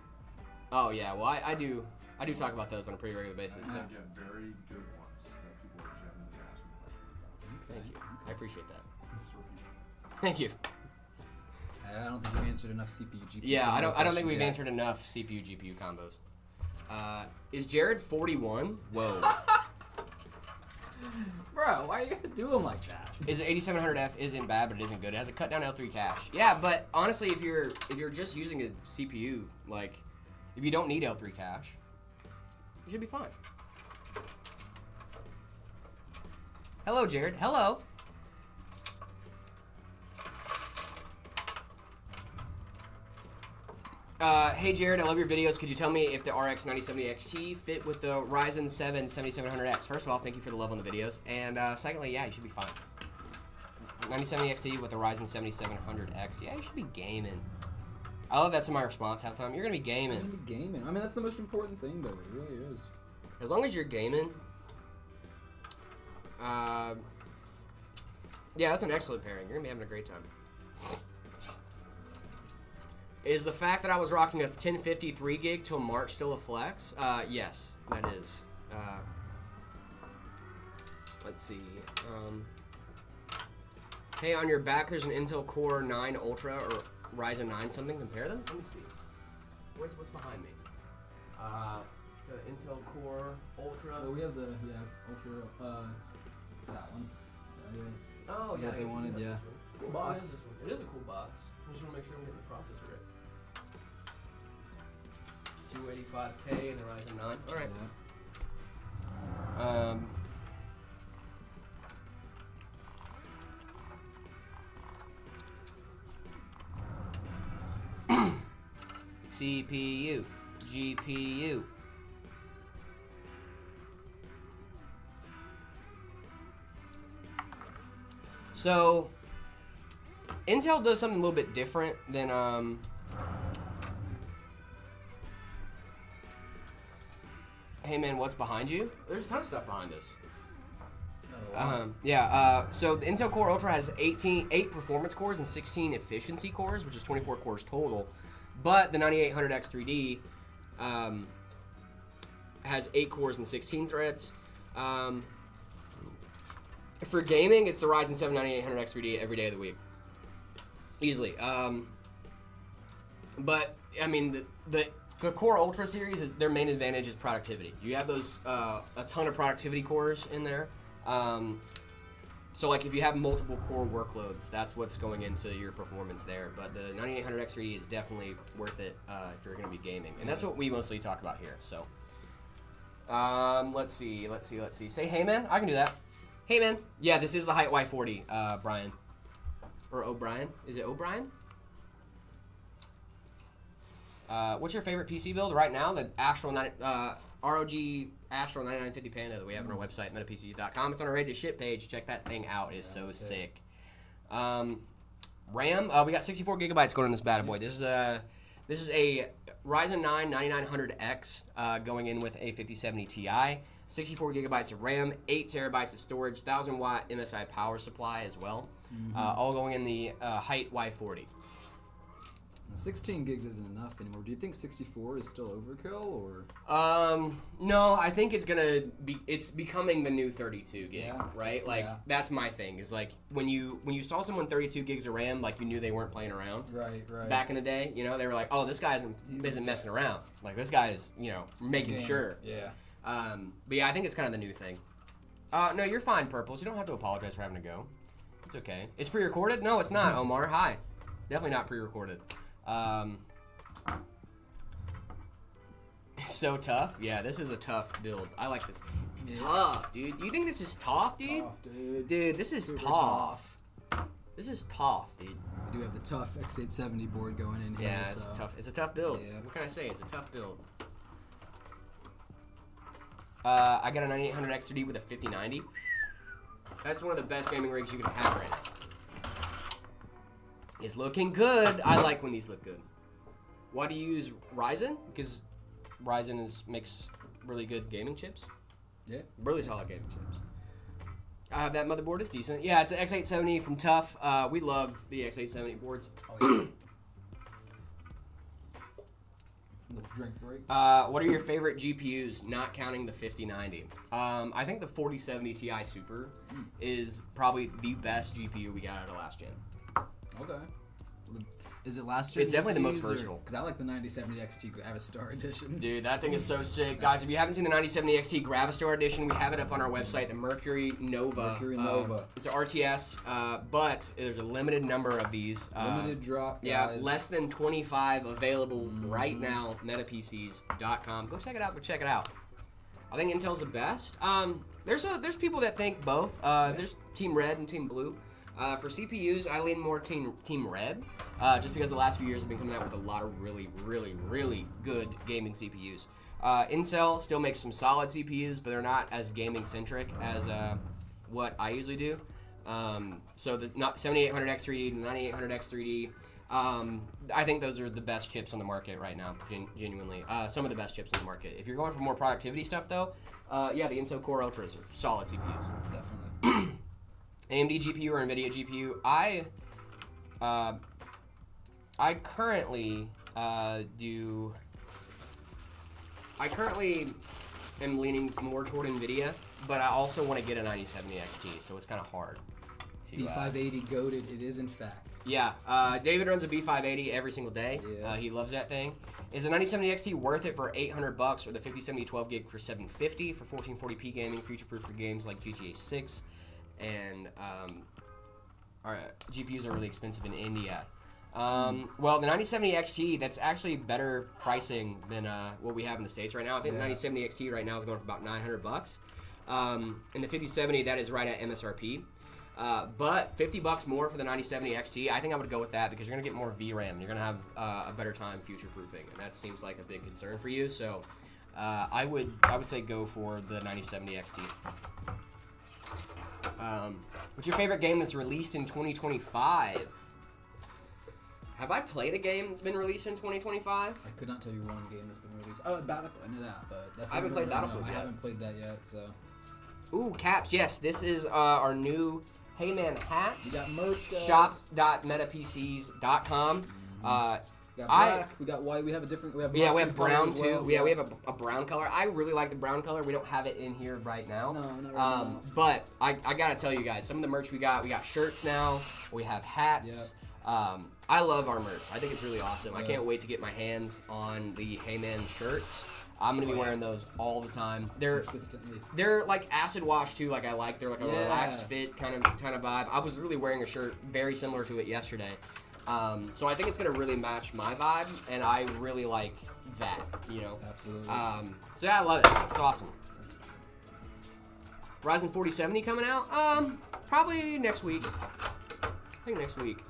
Oh yeah, well I do talk about those on a pretty regular basis. about So it. And I get very good ones that people are genuinely asking questions about. thank you. I appreciate that. It's repeated. Thank you. I don't think you answered enough CPU GPU. Yeah, I don't think questions we've yet. answered enough CPU GPU combos. Is Jared 41? Whoa. Bro, why are you gonna do him like that? Is 8700F isn't bad, but it isn't good. It has a cut down L3 cache. Yeah, but honestly, if you're just using a CPU, like if you don't need L3 cache, you should be fine. Hello, Jared. Hello. Hey Jared, I love your videos. Could you tell me if the RX 9070 XT fit with the Ryzen 7 7700X? First of all, thank you for the love on the videos. And secondly, yeah, you should be fine. 9070 XT with the Ryzen 7700X. Yeah, you should be gaming. I love that's in my response half the time. You're going to be gaming. I'm gonna be gaming. I mean, that's the most important thing, though. It really is. As long as you're gaming. Yeah, that's an excellent pairing. You're going to be having a great time. Is the fact that I was rocking a 1050 3 gig till March still a flex? Yes, that is. Let's see. Hey, on your back there's an Intel Core 9 Ultra or Ryzen 9 something. Compare them? Let me see. What's behind me? The Intel Core Ultra. Oh, we have the Ultra. That one. That is. Oh, That's what they wanted, yeah. Cool Box. box. Is this one? It is a cool box. I just want to make sure I'm getting the processor right. 285K and the Ryzen 9. All right. Yeah. CPU, GPU. So, Intel does something a little bit different than Hey man, what's behind you? There's a ton of stuff behind us. So the Intel Core Ultra has 8 performance cores and 16 efficiency cores, which is 24 cores total. But the 9800X 3D has 8 cores and 16 threads. For gaming, it's the Ryzen 7 9800X 3D every day of the week. Easily. But, I mean, the Core Ultra series, their main advantage is productivity. You have those, a ton of productivity cores in there. So, like, if you have multiple core workloads, that's what's going into your performance there. But the 9800X 3D is definitely worth it if you're going to be gaming. And that's what we mostly talk about here, so. Let's see. Say, hey, man. I can do that. Hey, man. Yeah, this is the Height Y40, Brian. Or O'Brien. Is it O'Brien? What's your favorite PC build right now? The ROG Astro 9950 Panda that we have on our website, metapcs.com. It's on our ready to ship page. Check that thing out. It's so sick. RAM, we got 64 gigabytes going in this bad boy. This is a Ryzen 9 9900X going in with a 5070 Ti. 64 gigabytes of RAM, 8 terabytes of storage, 1000 watt MSI power supply as well. All going in the Height Y40. 16 gigs isn't enough anymore. Do you think 64 is still overkill, or? No, I think it's becoming the new 32 gig, Yeah, right? Like that's my thing. Is like when you saw someone 32 gigs of RAM, like you knew they weren't playing around. Right. Back in the day, you know, they were like, oh, this guy isn't messing around. Like this guy is, you know, making sure. Yeah. But yeah, I think it's kind of the new thing. No, you're fine, Purples. You don't have to apologize for having to go. It's okay. It's pre-recorded? No, it's not, Omar. Hi. Definitely not pre-recorded. So tough. Yeah, this is a tough build. I like this. Yeah. Tough, dude. You think this is tough, dude? Tough, dude. Dude, this is Super tough. This is tough, dude. We do have the tough X870 board going in here. Yeah, it's tough. It's a tough build. Yeah. What can I say? It's a tough build. I got a 9800X 3D with a 5090. That's one of the best gaming rigs you can have right now. It's looking good. I like when these look good. Why do you use Ryzen? Because Ryzen makes really good gaming chips. Yeah. Really solid gaming chips. I have that motherboard. It's decent. Yeah, it's an X870 from Tough. We love the X870 boards. Oh, yeah. Little drink break. What are your favorite GPUs, not counting the 5090? I think the 4070 Ti Super is probably the best GPU we got out of last gen. Okay. Is it last gen? It's definitely the most versatile. Because I like the 9070 XT Gravistar edition. Dude, that thing is so sick. Guys, if you haven't seen the 9070 XT Gravistar edition, we have it up on our website, the Mercury Nova. Mercury Nova. It's an RTS, but there's a limited number of these. Limited drop, guys. Yeah, less than 25 available right now, metapcs.com. Go check it out. Go check it out. I think Intel's the best. There's people that think both. There's Team Red and Team Blue. For CPUs, I lean more Team Red, just because the last few years have been coming out with a lot of really, really, really good gaming CPUs. Intel still makes some solid CPUs, but they're not as gaming-centric as what I usually do. So the 7800X3D and the 9800X3D, I think those are the best chips on the market right now, genuinely. Some of the best chips on the market. If you're going for more productivity stuff, though, yeah, the Intel Core Ultras are solid CPUs. Definitely. AMD GPU or NVIDIA GPU. I currently am leaning more toward NVIDIA, but I also want to get a 9070 XT, so it's kind of hard. B580 goated, it is in fact. Yeah, David runs a B580 every single day. Yeah. He loves that thing. Is the 9070 XT worth it for $800 or the 5070 12 gig for $750 for 1440p gaming, future-proof for games like GTA 6? And our GPUs are really expensive in India. Well, the 9070 XT, that's actually better pricing than what we have in the States right now. I think the 9070 XT right now is going for about $900. And the 5070, that is right at MSRP. But $50 more for the 9070 XT, I think I would go with that because you're going to get more VRAM. You're going to have a better time future-proofing, and that seems like a big concern for you. So I would say go for the 9070 XT. What's your favorite game that's released in 2025? Have I played a game that's been released in 2025? I could not tell you one game that's been released. Oh, Battlefield. I knew that, but that's. I haven't played Battlefield yet. I haven't played that yet, so. Ooh, caps. Yes, this is our new Heyman hats. We got merch, guys. Shop.metapcs.com. We got black, we got white, we have a different, we have we have brown as too. well. Yeah, we have a brown color. I really like the brown color. We don't have it in here right now. No, not right now. But I gotta tell you guys, some of the merch we got shirts now. We have hats. I love our merch. I think it's really awesome. I can't wait to get my hands on the Heyman shirts. I'm gonna be wearing those all the time. Consistently. They're like acid wash too. Like I like. They're like a relaxed fit kind of vibe. I was really wearing a shirt very similar to it yesterday. So I think it's gonna really match my vibe, and I really like that. You know. Absolutely. So yeah, I love it. It's awesome. Ryzen 4070 coming out? Probably next week. I think next week.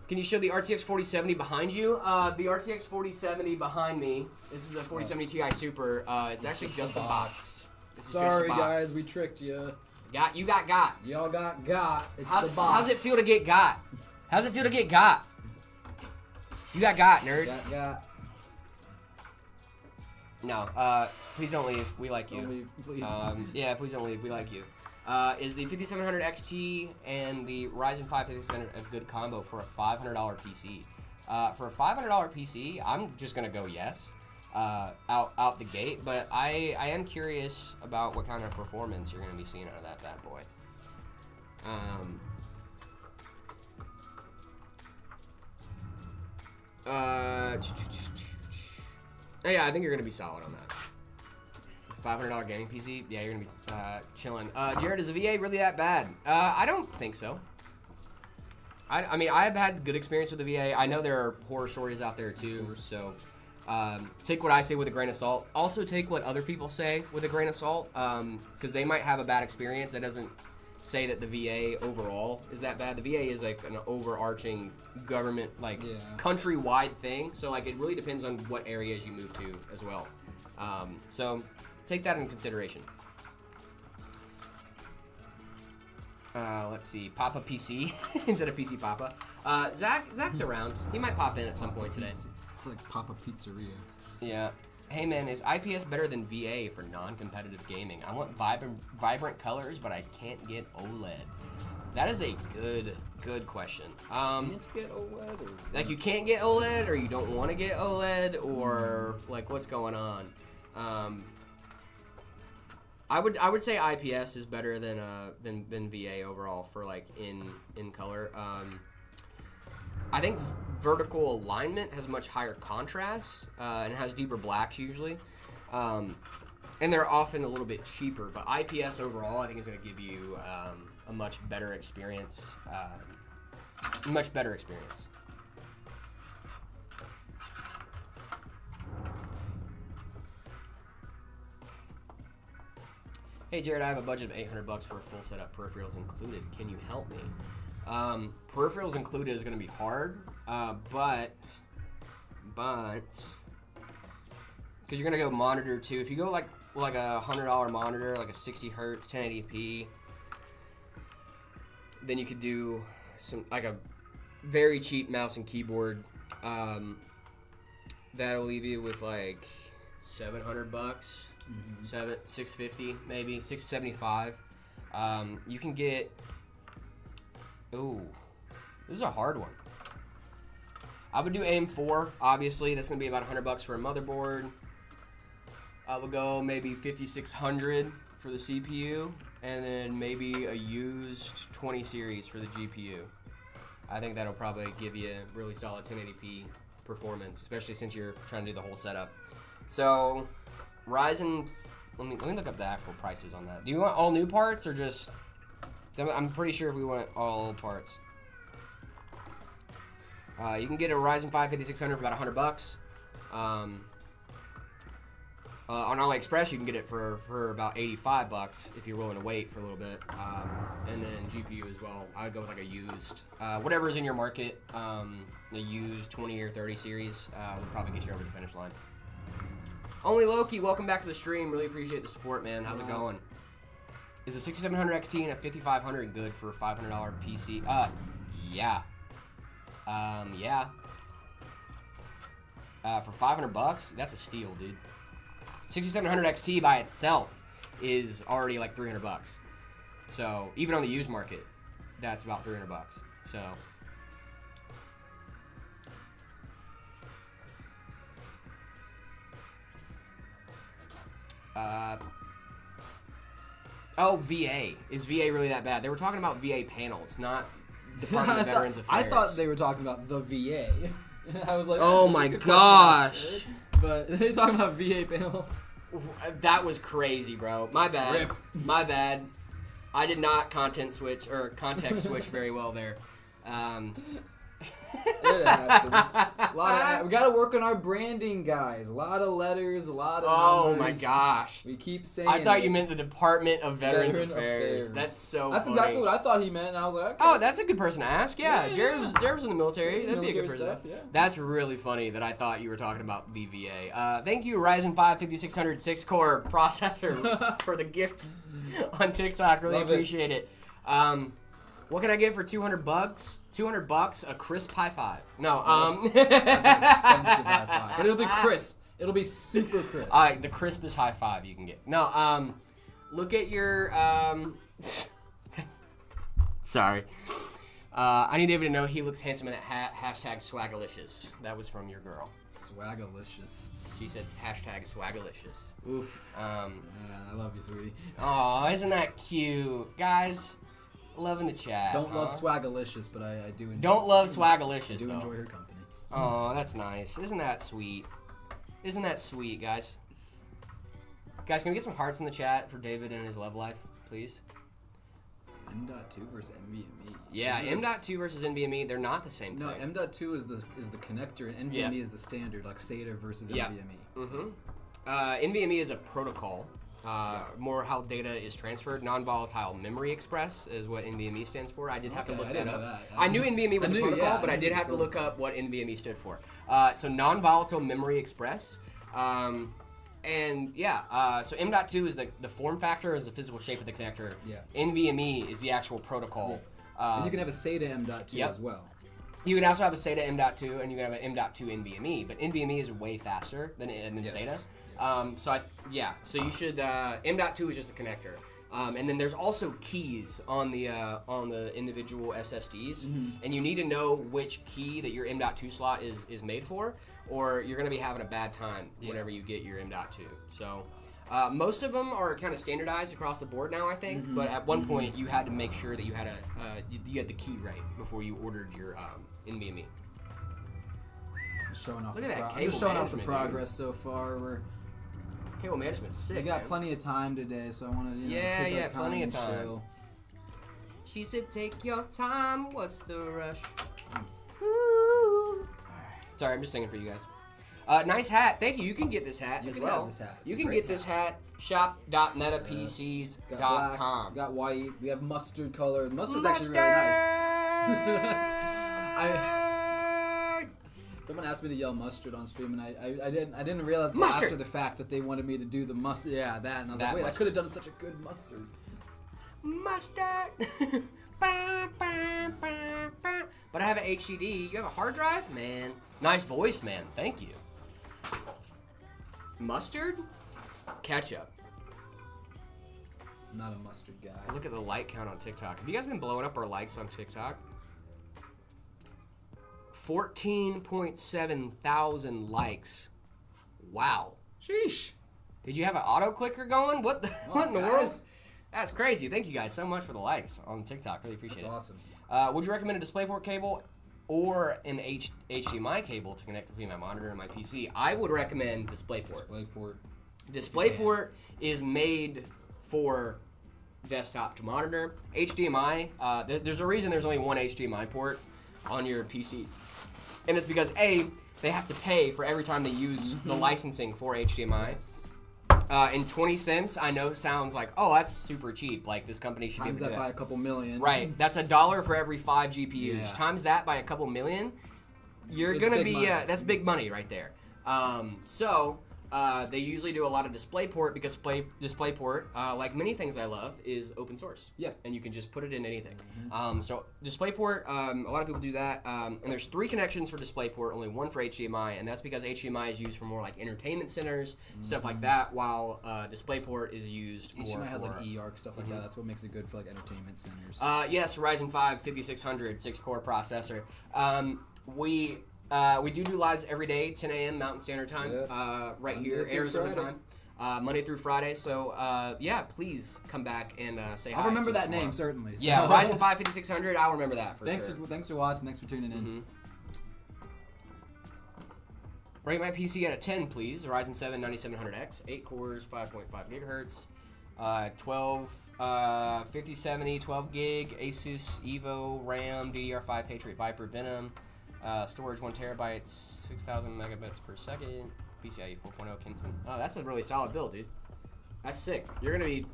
Can you show the RTX 4070 behind you? The RTX 4070 behind me. This is the 4070 Ti Super. It's actually just a box. This is Sorry, just a box. guys, we tricked you. You got. Y'all got. It's the box. How's it feel to get got? How's it feel to get got? You got, nerd. Got. No, please don't leave. We like you. Don't leave, please. Yeah, please don't leave. We like you. Is the 5700 XT and the Ryzen 5 5700 a good combo for a $500 PC? For a $500 PC, I'm just gonna go yes, out the gate. But I am curious about what kind of performance you're gonna be seeing out of that bad boy. Yeah, I think you're gonna be solid on that. $500 gaming PC, yeah, you're gonna be chilling. Jared, is the VA really that bad? I don't think so. I mean, I've had good experience with the VA. I know there are horror stories out there too, so take what I say with a grain of salt. Also take what other people say with a grain of salt, because they might have a bad experience. That doesn't say that the VA overall is that bad. The VA is like an overarching government, like countrywide thing. So like it really depends on what areas you move to as well. So take that into consideration. Let's see, Papa PC instead of PC Papa. Zach's around. He might pop in at some point today. It's like Papa Pizzeria. Yeah. Hey man, is IPS better than VA for non-competitive gaming? I want vibrant colors, but I can't get OLED. That is a good question. Can't get OLED? Or like you can't get OLED, or you don't want to get OLED, or like what's going on? I would say IPS is better than VA overall for like in color. I think vertical alignment has much higher contrast and has deeper blacks usually. And they're often a little bit cheaper, but IPS overall I think is going to give you a much better experience. Hey Jared, I have a budget of $800 for a full setup, peripherals included. Can you help me? Peripherals included is going to be hard, but because you're going to go monitor too. If you go like a $100 monitor, like a 60 hertz, 1080p, then you could do some like a very cheap mouse and keyboard. That'll leave you with like $700. Mm-hmm. $650 maybe, $675. You can get. Ooh, this is a hard one. I would do AM4. Obviously, that's gonna be about $100 for a motherboard. I would go maybe $5,600 for the CPU, and then maybe a used 20 series for the GPU. I think that'll probably give you a really solid 1080p performance, especially since you're trying to do the whole setup. So. Ryzen, let me look up the actual prices on that. Do you want all new parts or just? I'm pretty sure if we want all old parts. You can get a Ryzen 5 5600 for about $100. On AliExpress, you can get it for about $85 if you're willing to wait for a little bit. And then GPU as well. I would go with like a used, whatever's in your market. A used 20 or 30 series would probably get you over the finish line. Only Loki, welcome back to the stream. Really appreciate the support, man. How's it going? Is a 6700 XT and a 5500 good for a $500 PC? Yeah. Yeah. For $500, that's a steal, dude. 6700 XT by itself is already like $300. So even on the used market, that's about $300. So. VA. Is VA really that bad? They were talking about VA panels, not Department of Veterans Affairs. I thought they were talking about the VA. I was like, oh my gosh. But they're talking about VA panels. That was crazy, bro. My bad. Rip. My bad. I did not context switch very well there. It happens. We gotta work on our branding, guys. A lot of letters, a lot of numbers. My gosh. We keep saying I thought you meant the Department of Veterans Affairs. That's so That's funny. exactly what I thought he meant, and I was like, okay. Oh, that's a good person to ask. Yeah, Yeah. Jared was in the military. That'd be a good person. Stuff, yeah. That's really funny that I thought you were talking about the VA. Thank you, Ryzen 5 5600 6-core processor for the gift on TikTok. Really appreciate it. What can I get for $200? $200, a crisp high five. No, That's an expensive high five. But it'll be crisp. It'll be super crisp. The crispest high five you can get. No, look at your, sorry. I need David to know he looks handsome in that hashtag swagalicious. That was from your girl. Swagalicious. She said hashtag swagalicious. Oof. I love you, sweetie. Aw, isn't that cute? Guys, loving the chat. Don't love swagalicious, but I do enjoy. Don't love swagalicious, I do though. enjoy her company. Oh, that's nice. Isn't that sweet? Isn't that sweet, guys? Guys, can we get some hearts in the chat for David and his love life, please? M.2 versus NVMe. Yeah, M.2 versus NVMe, they're not the same thing. No, M.2 is the connector, and NVMe is the standard, like SATA versus NVMe. Mm-hmm. So. NVMe is a protocol. More how data is transferred. Non-volatile memory express is what NVMe stands for. I did have to look that up. I knew NVMe was a protocol, but I did have to look up what NVMe stood for. So non-volatile memory express. And yeah, so M.2 is the form factor, is the physical shape of the connector. Yeah. NVMe is the actual protocol. Yeah. And you can have a SATA M.2 as well. You can also have a SATA M.2, and you can have an M.2 NVMe, but NVMe is way faster than SATA. So you should M.2 is just a connector, and then there's also keys on the individual SSDs, and you need to know which key that your M.2 slot is made for, or you're gonna be having a bad time whenever you get your M.2. So Most of them are kind of standardized across the board now, I think. But at one point, you had to make sure that you had you had the key right before you ordered your NVMe. Just showing off Look at that I'm just cable showing off the management, progress so far. Cable management's sick. We got man. plenty of time today, so I want to Yeah, take yeah, our time plenty of and time. chill. She said, "Take your time. What's the rush?" Sorry, I'm just singing for you guys. Nice hat. Thank you. You can get this hat You as can well. have this hat. It's You a can great get this hat. Shop.metapcs.com. We got white. We have mustard color. Mustard's actually really nice. Someone asked me to yell mustard on stream, and I didn't realize until Mustard! after the fact that they wanted me to do the mustard. Yeah, that. And I was like, wait, I could have done such a good mustard. Mustard. But I have an HDD. You have a hard drive? Man. Nice voice, man. Thank you. Mustard? Ketchup. I'm not a mustard guy. Look at the like count on TikTok. Have you guys been blowing up our likes on TikTok? 14.7 thousand likes. Wow. Sheesh. Did you have an auto clicker going? What in the guys. world? That's crazy. Thank you guys so much for the likes on TikTok. Really appreciate That's it. awesome. Would you recommend a DisplayPort cable or an HDMI cable to connect between my monitor and my PC? I would recommend DisplayPort. DisplayPort. DisplayPort is made for desktop to monitor. HDMI, there's a reason there's only one HDMI port on your PC. And it's because, A, they have to pay for every time they use the licensing for HDMI. And 20 cents, I know sounds like, oh, that's super cheap. Like, this company should Times be able to that do by a couple million. Right. That's $1 for every 5 GPUs. Yeah. Times that by a couple million, you're It's going to big be, money. that's big money right there. They usually do a lot of DisplayPort because DisplayPort, like many things I love, is open source. Yeah. And you can just put it in anything. So DisplayPort, a lot of people do that. And there's 3 connections for DisplayPort, only 1 for HDMI, and that's because HDMI is used for more like entertainment centers, stuff like that, while DisplayPort is used more HDMI has for... like eARC stuff like that. That's what makes it good for like entertainment centers. Yes, Ryzen 5 5600 6-core processor. We do lives every day, 10 a.m. Mountain Standard Time, right Monday here, through Arizona Friday. time, Monday through Friday. So yeah, please come back and say hi. I'll remember to us that name tomorrow. certainly. So. Yeah, Ryzen 5 5600. I'll remember that for Thanks sure. for watching. Thanks for tuning in. Rate my PC at a 10, please. Ryzen 7 9700X, 8 cores, 5.5 gigahertz, 5070, 12 gig, Asus Evo RAM, DDR5 Patriot Viper Venom, storage 1 terabyte, 6,000 megabits per second, PCIe 4.0 Kingston. Oh, that's a really solid build, dude. That's sick. You're gonna be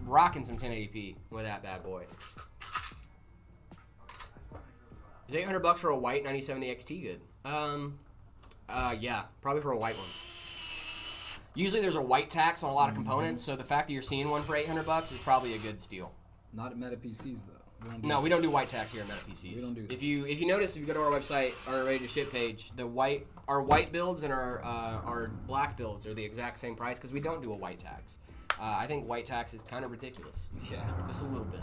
rocking some 1080p with that bad boy. Is $800 for a white 9070 XT good? Yeah, probably for a white one. Usually there's a white tax on a lot of components, so the fact that you're seeing one for $800 is probably a good steal. Not at Meta PCs though. We don't do white tax here at Meta PCs. We don't do that. If you notice, if you go to our website, our ready to ship page, our white builds and our black builds are the exact same price because we don't do a white tax. I think white tax is kind of ridiculous. Yeah. Just a little bit.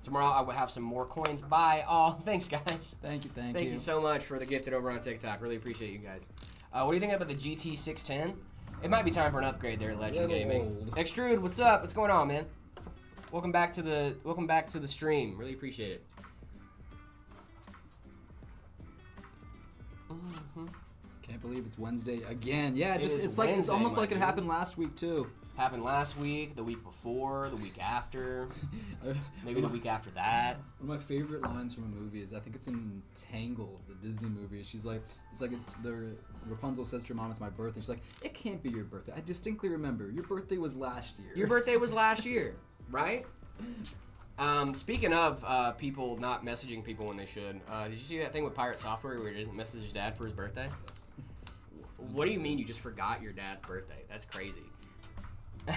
Tomorrow I will have some more coins. Bye. Oh, thanks guys. Thank you. Thank you so much for the gifted over on TikTok. Really appreciate you guys. What do you think about the GT 610? It might be time for an upgrade there at Legend Little Gaming. old. Extrude, what's up? What's going on, man? Welcome back to the stream. Really appreciate it. Can't believe it's Wednesday again. Yeah, It is it's Wednesday, almost my like it dude. happened last week too. Happened last week, the week before, the week after, maybe the week after that. One of my favorite lines from a movie is, I think it's in Tangled, the Disney movie. She's like, Rapunzel says to her mom, "It's my birthday." She's like, "It can't be your birthday. I distinctly remember. Your birthday was last year." Your birthday was last year, right? Speaking of people not messaging people when they should, did you see that thing with Pirate Software where he didn't message his dad for his birthday? What do you mean you just forgot your dad's birthday? That's crazy.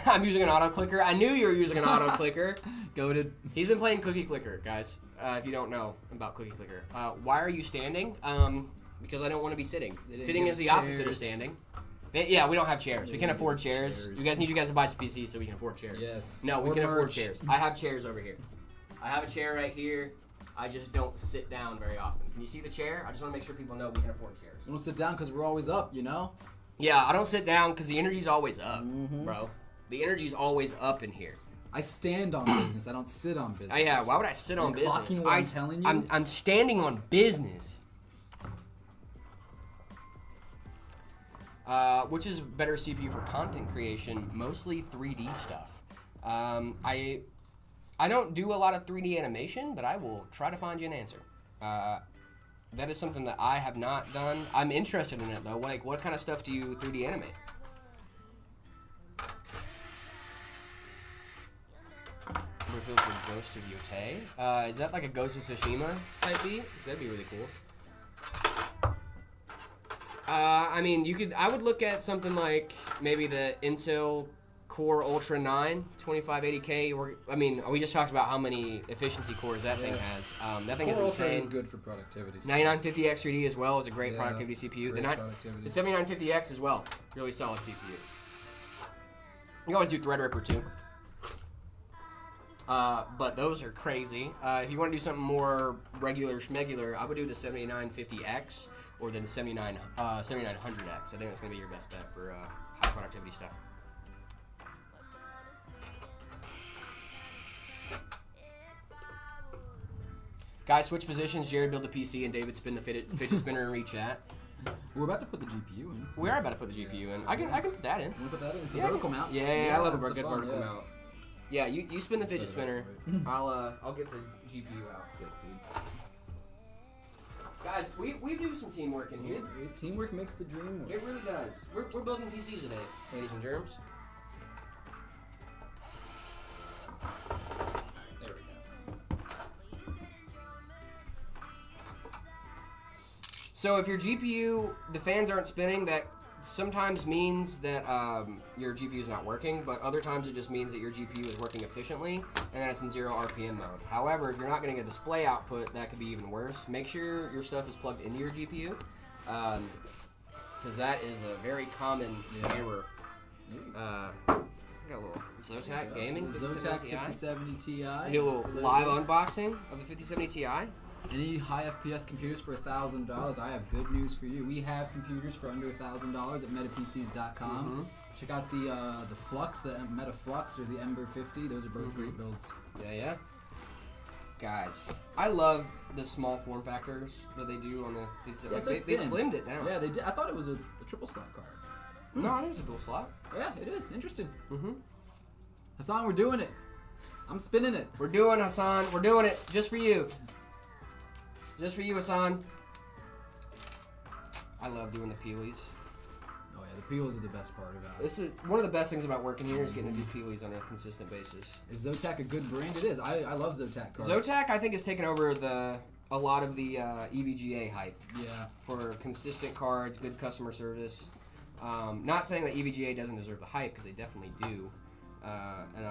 I'm using an auto clicker. I knew you were using an auto clicker. Goated. He's been playing Cookie Clicker, guys. If you don't know about Cookie Clicker, why are you standing? Because I don't want to be sitting. Sitting is the opposite of chairs. standing. Yeah, we don't have chairs. Yeah, We can't we afford need chairs. chairs. You guys need you guys to buy some PCs so we can afford chairs. Yes. No, we Or can afford merch. chairs. I have chairs over here. I have a chair right here. I just don't sit down very often. Can you see the chair? I just want to make sure people know we can afford chairs. We don't sit down because we're always up, you know? Yeah, I don't sit down because the energy's always up, Mm-hmm. bro. The energy's always up in here. I stand on business. I don't sit on business. Yeah, why would I sit on You're business? clocking what I'm telling you? I'm standing on business. Which is better CPU for content creation? Mostly 3D stuff. I don't do a lot of 3D animation, but I will try to find you an answer. That is something that I have not done. I'm interested in it though. What kind of stuff do you 3D animate? Reveals the Ghost of Yotei. Is that like a Ghost of Tsushima type beat? That'd be really cool. I mean, I would look at something like maybe the Intel Core Ultra 9 2580K. We just talked about how many efficiency cores that thing has. That thing Core is Ultra insane. is good for productivity. 9950X 3D as well is a great Yeah, productivity CPU. great The productivity. 7950X as well, really solid CPU. You can always do Threadripper too. But those are crazy. If you want to do something more regular schmegular, I would do the 7950X or the 7900X. I think that's going to be your best bet for high productivity stuff. Guys, switch positions. Jared build the PC and David spin the fidget spinner and rechat. We're about to put the GPU in. We are about to put the GPU in. I can put that in. Want to put that in? It's the Yeah, vertical mount. Yeah, I love a it's good fun, vertical yeah. mount. Yeah, you spin the fidget Set it spinner. up, I'll get the GPU out. Sick, dude. Guys, we do some teamwork in here. Teamwork makes the dream work. It really does. We're building PCs today, ladies and germs. There we go. So if your GPU, the fans aren't spinning, that sometimes means that your GPU is not working, but other times it just means that your GPU is working efficiently and that it's in 0 RPM mode. However, if you're not getting a display output, that could be even worse. Make sure your stuff is plugged into your GPU, because that is a very common error. Got a little Zotac Gaming. The Zotac 5070 5070 Ti. Ti. Do a little live unboxing of the 5070 Ti. Any high FPS computers for $1,000? I have good news for you. We have computers for under $1,000 at metapcs.com. Check out the Flux, the Meta Flux, or the Ember 50. Those are both great builds. Yeah. Guys, I love the small form factors that they do on the. Yeah, it's they like thin. slimmed it down. Yeah, they did. I thought it was a triple slot card. No, it is a dual slot. Yeah, it is. Interesting. Mm-hmm. Hassan, we're doing it. I'm spinning it. We're doing Hassan. We're doing it just for you. Just for you, Hassan. I love doing the peelies. Oh yeah, the peels are the best part about it. This is one of the best things about working here is getting to do peelies on a consistent basis. Is Zotac a good brand? It is. I love Zotac cards. Zotac, I think, has taken over a lot of the EVGA hype. Yeah. For consistent cards, good customer service. Not saying that EVGA doesn't deserve the hype, because they definitely do. And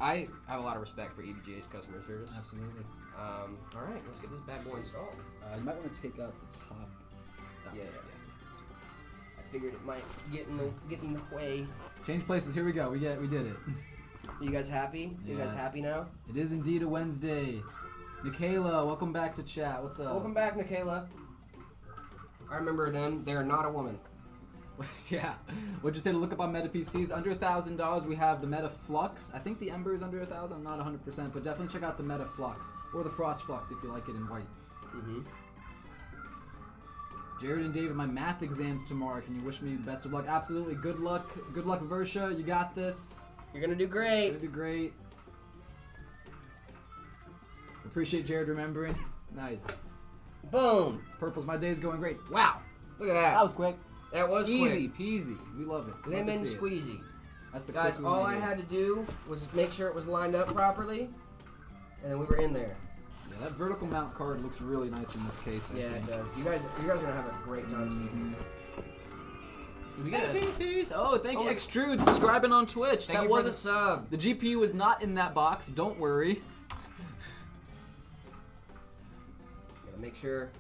I have a lot of respect for EVGA's customer service. Absolutely. All right, let's get this bad boy installed. You might want to take out the top. Yeah. I figured it might get in the way. Change places. Here we go. We did it. You guys happy? You guys Yes. happy now? It is indeed a Wednesday. Michaela, welcome back to chat. What's up? Welcome back, Michaela. I remember them. They're not a woman. Yeah. What'd you say to look up on Meta PCs? Under $1,000, we have the Meta Flux. I think the Ember is under 1,000. I'm not 100%, but definitely check out the Meta Flux or the Frost Flux if you like it in white. Mm-hmm. Jared and David, my math exams tomorrow. Can you wish me the best of luck? Absolutely. Good luck. Good luck, Versha. You got this. You're gonna do great. You're gonna do great. Appreciate Jared remembering. Nice. Boom. Purple's my day's going great. Wow. Look at that. That was quick. That was Easy quick. peasy. We love it. Love to Lemon see it. squeezy. That's the Guys, quick all one I we do. had to do was make sure it was lined up properly, and then we were in there. Yeah, that vertical mount card looks really nice in this case. I Yeah, think. it does. You guys are gonna have a great time seeing it. Did we get a PCs. Oh, thank you, Oh, Extrude, subscribing on Twitch. Thank that you was for the sub. The GPU was not in that box. Don't worry. Gotta make sure.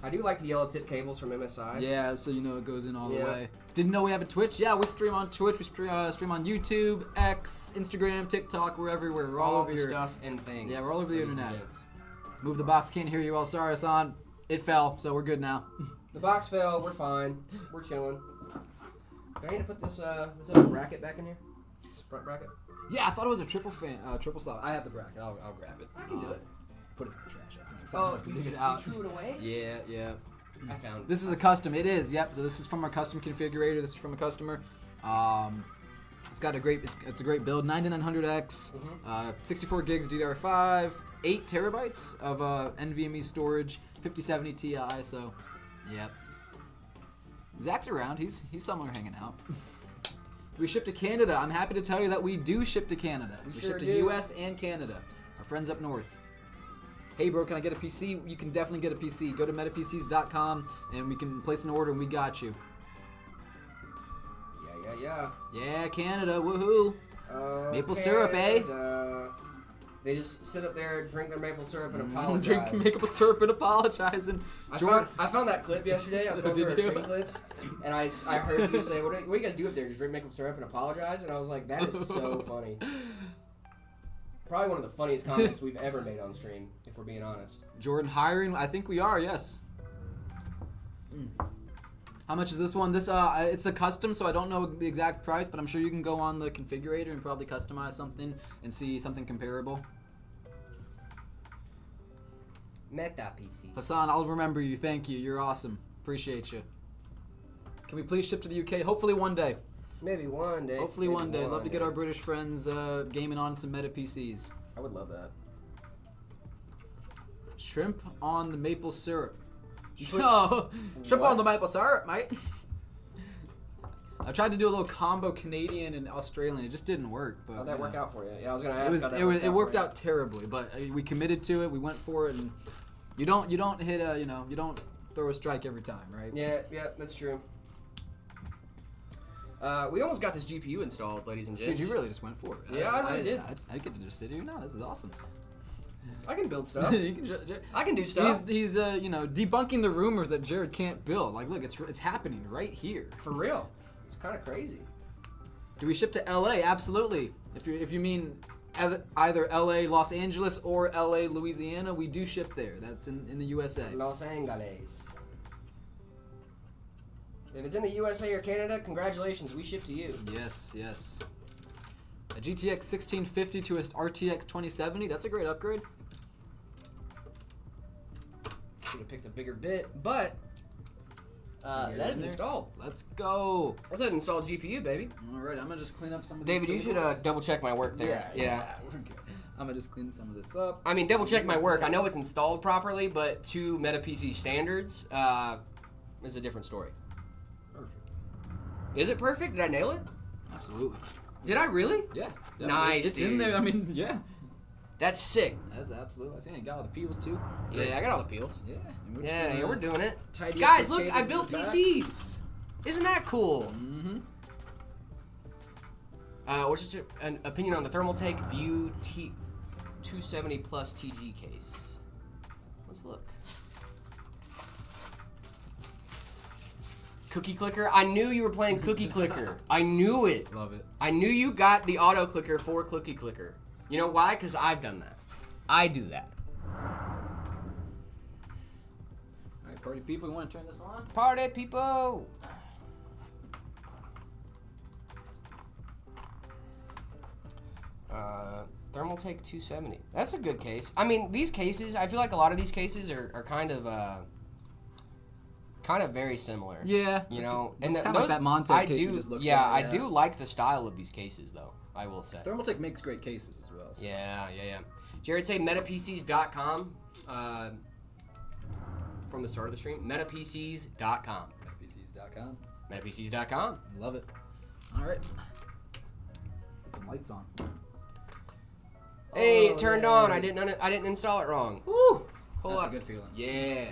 I do like the yellow tip cables from MSI. Yeah, so you know it goes in all the Yeah. way. Didn't know we have a Twitch? Yeah, we stream on Twitch. We stream on YouTube, X, Instagram, TikTok. We're everywhere. We're all all over the here. stuff and things. Yeah, we're all over the ladies and internet. gents. Move the box. Can't hear you well. Sorry, Hassan. It fell, so we're good now. The box fell. We're fine. We're chilling. Do I need to put this other bracket back in here? This front bracket? Yeah, I thought it was a triple slot. I have the bracket. I'll grab it. I can do it. Put it in the trash. I think. Oh, to you dig it out. threw it away? Yeah. I found it. This is a custom. It is. Yep. So this is from our custom configurator. This is from a customer. It's got a great. It's a great build. 9900X, 64 gigs DDR5, 8 terabytes of NVMe storage, 5070 Ti. So, yep. Zach's around. He's somewhere hanging out. We ship to Canada. I'm happy to tell you that we do ship to Canada. We sure ship to do. US and Canada. Our friends up north. Hey bro, can I get a PC? You can definitely get a PC. Go to metapcs.com and we can place an order and we got you. Yeah. Yeah, Canada, woohoo. Maple syrup, eh? They just sit up there, drink their maple syrup, and apologize. Drink maple syrup and apologize. And I found that clip yesterday. I was going through our stream clips, and I heard you say, what do you guys do up there? Just drink maple syrup and apologize? And I was like, that is so funny. Probably one of the funniest comments we've ever made on stream, if we're being honest. Jordan hiring, I think we are, yes. How much is this one? This it's a custom, so I don't know the exact price, but I'm sure you can go on the configurator and probably customize something and see something comparable. Meta PC. Hassan, I'll remember you. Thank you. You're awesome. Appreciate you. Can we please ship to the UK? Hopefully one day. Maybe one day. Hopefully one day. Love to get our British friends gaming on some Meta PCs. I would love that. Shrimp on the maple syrup. Put- Shrimp What? on the maple syrup, mate. I tried to do a little combo Canadian and Australian. It just didn't work. But How'd that work out for you? Yeah, I was gonna ask. It was. how that It worked for you. out terribly, but we committed to it. We went for it, and you don't hit a you don't throw a strike every time, right? Yeah, that's true. We almost got this GPU installed, ladies and gents. Dude, you really just went for it. Yeah, I really did. I get to just sit here now. This is awesome. I can build stuff. You can I can do stuff. He's debunking the rumors that Jared can't build. Like, look, it's happening right here. For real. It's kind of crazy. Do we ship to LA? Absolutely. If you mean either LA, Los Angeles, or LA, Louisiana, we do ship there. That's in the USA. Los Angeles. If it's in the USA or Canada, congratulations, we ship to you. Yes. A GTX 1650 to a RTX 2070. That's a great upgrade. Should have picked a bigger bit, but that is installed. Let's go. That's an installed GPU, baby. All right, I'm gonna just clean up some of these David, you should double check my work there. Yeah. We're good. I'm gonna just clean some of this up. I mean, double check my work. I know it's installed properly, but to Meta PC standards is a different story. Perfect. Is it perfect? Did I nail it? Absolutely. Did I really? Yeah. Nice, It's in dude. there. I mean, yeah. That's sick. That's absolutely. I think I got all the peels too. Yeah, I got all the peels. Yeah. and Yeah, gonna we're doing it. tidy up Guys, the look, cables I in built the back. PCs. Isn't that cool? Mm-hmm. What's your an opinion on the Thermaltake View T270 Plus TG case? Let's look. Cookie Clicker. I knew you were playing Cookie Clicker. I knew it. Love it. I knew you got the auto clicker for Cookie Clicker. You know why? Because I've done that. I do that. All right, party people, you want to turn this on? Party people. Thermaltake 270. That's a good case. I mean, these cases, I feel like a lot of these cases are kind of very similar. Yeah. You know, It's and kind of like that Montauk case we just looked at. I do like the style of these cases, though. I will say. Thermaltake makes great cases as well. So. Yeah. Jared, say metapcs.com from the start of the stream. Metapcs.com. Metapcs.com. Metapcs.com. Love it. All right. Let's get some lights on. Hey, Oh, it turned yeah. on. I didn't install it wrong. Woo! Hold That's up. a good feeling. Yeah.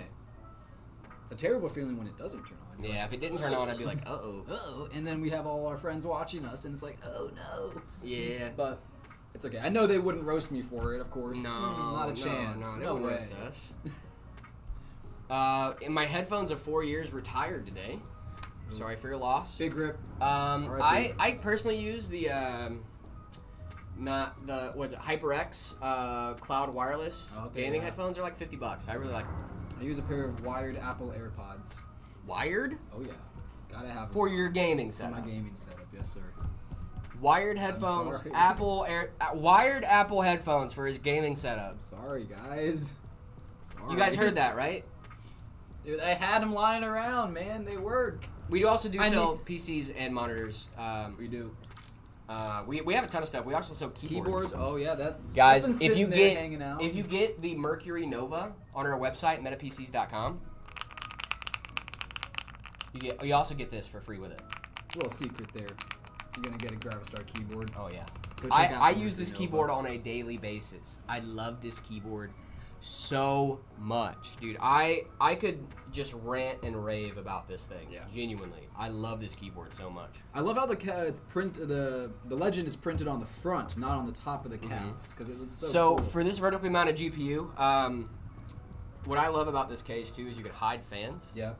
It's a terrible feeling when it doesn't turn on. You're Yeah, like, if it didn't turn on, I'd be like, uh-oh. uh-oh. And then we have all our friends watching us, and it's like, oh no. Yeah. But it's okay. I know they wouldn't roast me for it, of course. No, Not a chance. No, they No wouldn't way. roast us. And my headphones of 4 years retired today. Sorry for your loss. Big rip. I personally use the HyperX Cloud Wireless Okay, gaming yeah. headphones. Are like $50. I really like them. I use a pair of wired Apple AirPods. Wired Oh yeah, gotta have them for your gaming for my setup. gaming setup. Yes, sir. Wired headphones, sorry. wired Apple headphones for his gaming setup. Sorry, guys. Sorry. You guys heard that, right? Dude, I had them lying around, man. They work. We do also I sell PCs and monitors. We do. We have a ton of stuff. We also sell keyboards. Oh yeah, that. Guys, that's been if you sitting there get hanging out. if you get the Mercury Nova on our website metapcs.com, you also get this for free with it. a little secret there, you're gonna get a Gravistar keyboard. Oh yeah. Go check out I the use this Mercury keyboard Nova. on a daily basis. I love this keyboard so much, dude. I could just rant and rave about this thing. Yeah. Genuinely, I love this keyboard so much. I love how it's the legend is printed on the front, not on the top of the caps, because it looks so. So cool. for this vertically mounted GPU, what I love about this case too is you could hide fans. Yeah,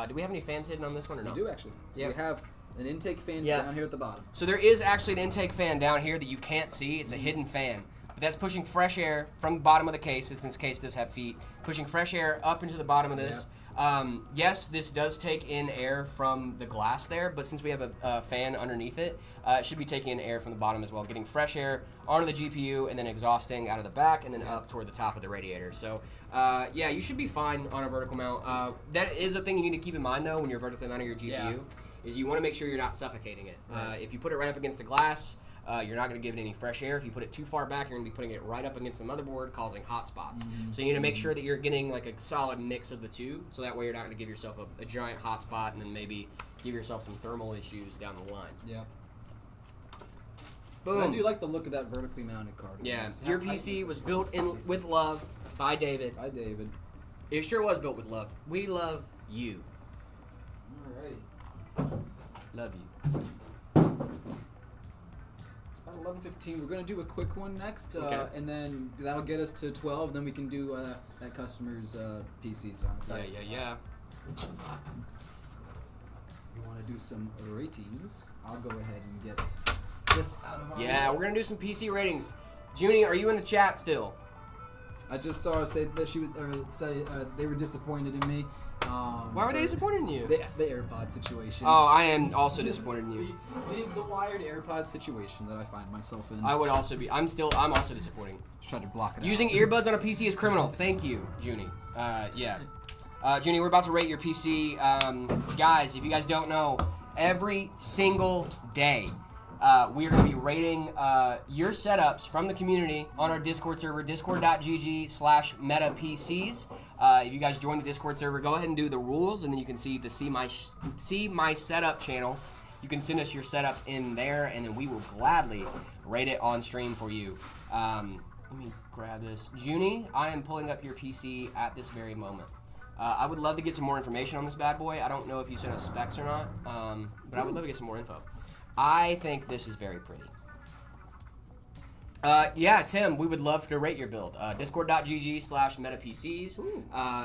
Do we have any fans hidden on this one or we no? do actually. So Yeah. we have an intake fan Yeah. down here at the bottom. So there is actually an intake fan down here that you can't see. It's a hidden fan. But that's pushing fresh air from the bottom of the case, since this case does have feet, pushing fresh air up into the bottom of this. Yes, this does take in air from the glass there, but since we have a fan underneath it, it should be taking in air from the bottom as well, getting fresh air onto the GPU and then exhausting out of the back and then up toward the top of the radiator. So, yeah, you should be fine on a vertical mount. That is a thing you need to keep in mind, though, when you're vertically mounting your GPU, is you want to make sure you're not suffocating it. Right. If you put it right up against the glass, you're not going to give it any fresh air. If you put it too far back, you're going to be putting it right up against the motherboard, causing hot spots. So you need to make sure that you're getting like a solid mix of the two, so that way you're not going to give yourself a giant hot spot and then maybe give yourself some thermal issues down the line. Yeah. Boom. I do like the look of that vertically mounted card. Yeah, It's your how- PC was built with love by David. Hi, David. It sure was built with love. We love you. Alrighty. Love you. It's about 11:15. We're gonna do a quick one next, Okay. and then that'll get us to 12. Then we can do that customer's PC. So I'm excited. Yeah. You want to do some ratings? I'll go ahead and get this out of our Yeah, way. we're going to do some PC ratings. Junie, are you in the chat still? I just saw her say that she was, say they were disappointed in me. Why were they disappointed in you? The AirPod situation. Oh, I am also disappointed in you. The wired AirPod situation that I find myself in. I would also be. I'm also disappointed. Just tried to block it Using out. earbuds on a PC is criminal. Thank you, Junie. Yeah. Junie, we're about to rate your PC. Guys, if you guys don't know, every single day, we are going to be rating your setups from the community on our Discord server, discord.gg/metapcs. If you guys join the Discord server, go ahead and do the rules, and then you can see the See My Setup channel. You can send us your setup in there, and then we will gladly rate it on stream for you. Let me grab this. Junie, I am pulling up your PC at this very moment. I would love to get some more information on this bad boy. I don't know if you sent us specs or not, but I would love to get some more info. I think this is very pretty. Yeah, Tim, we would love to rate your build. Discord.gg/metapcs,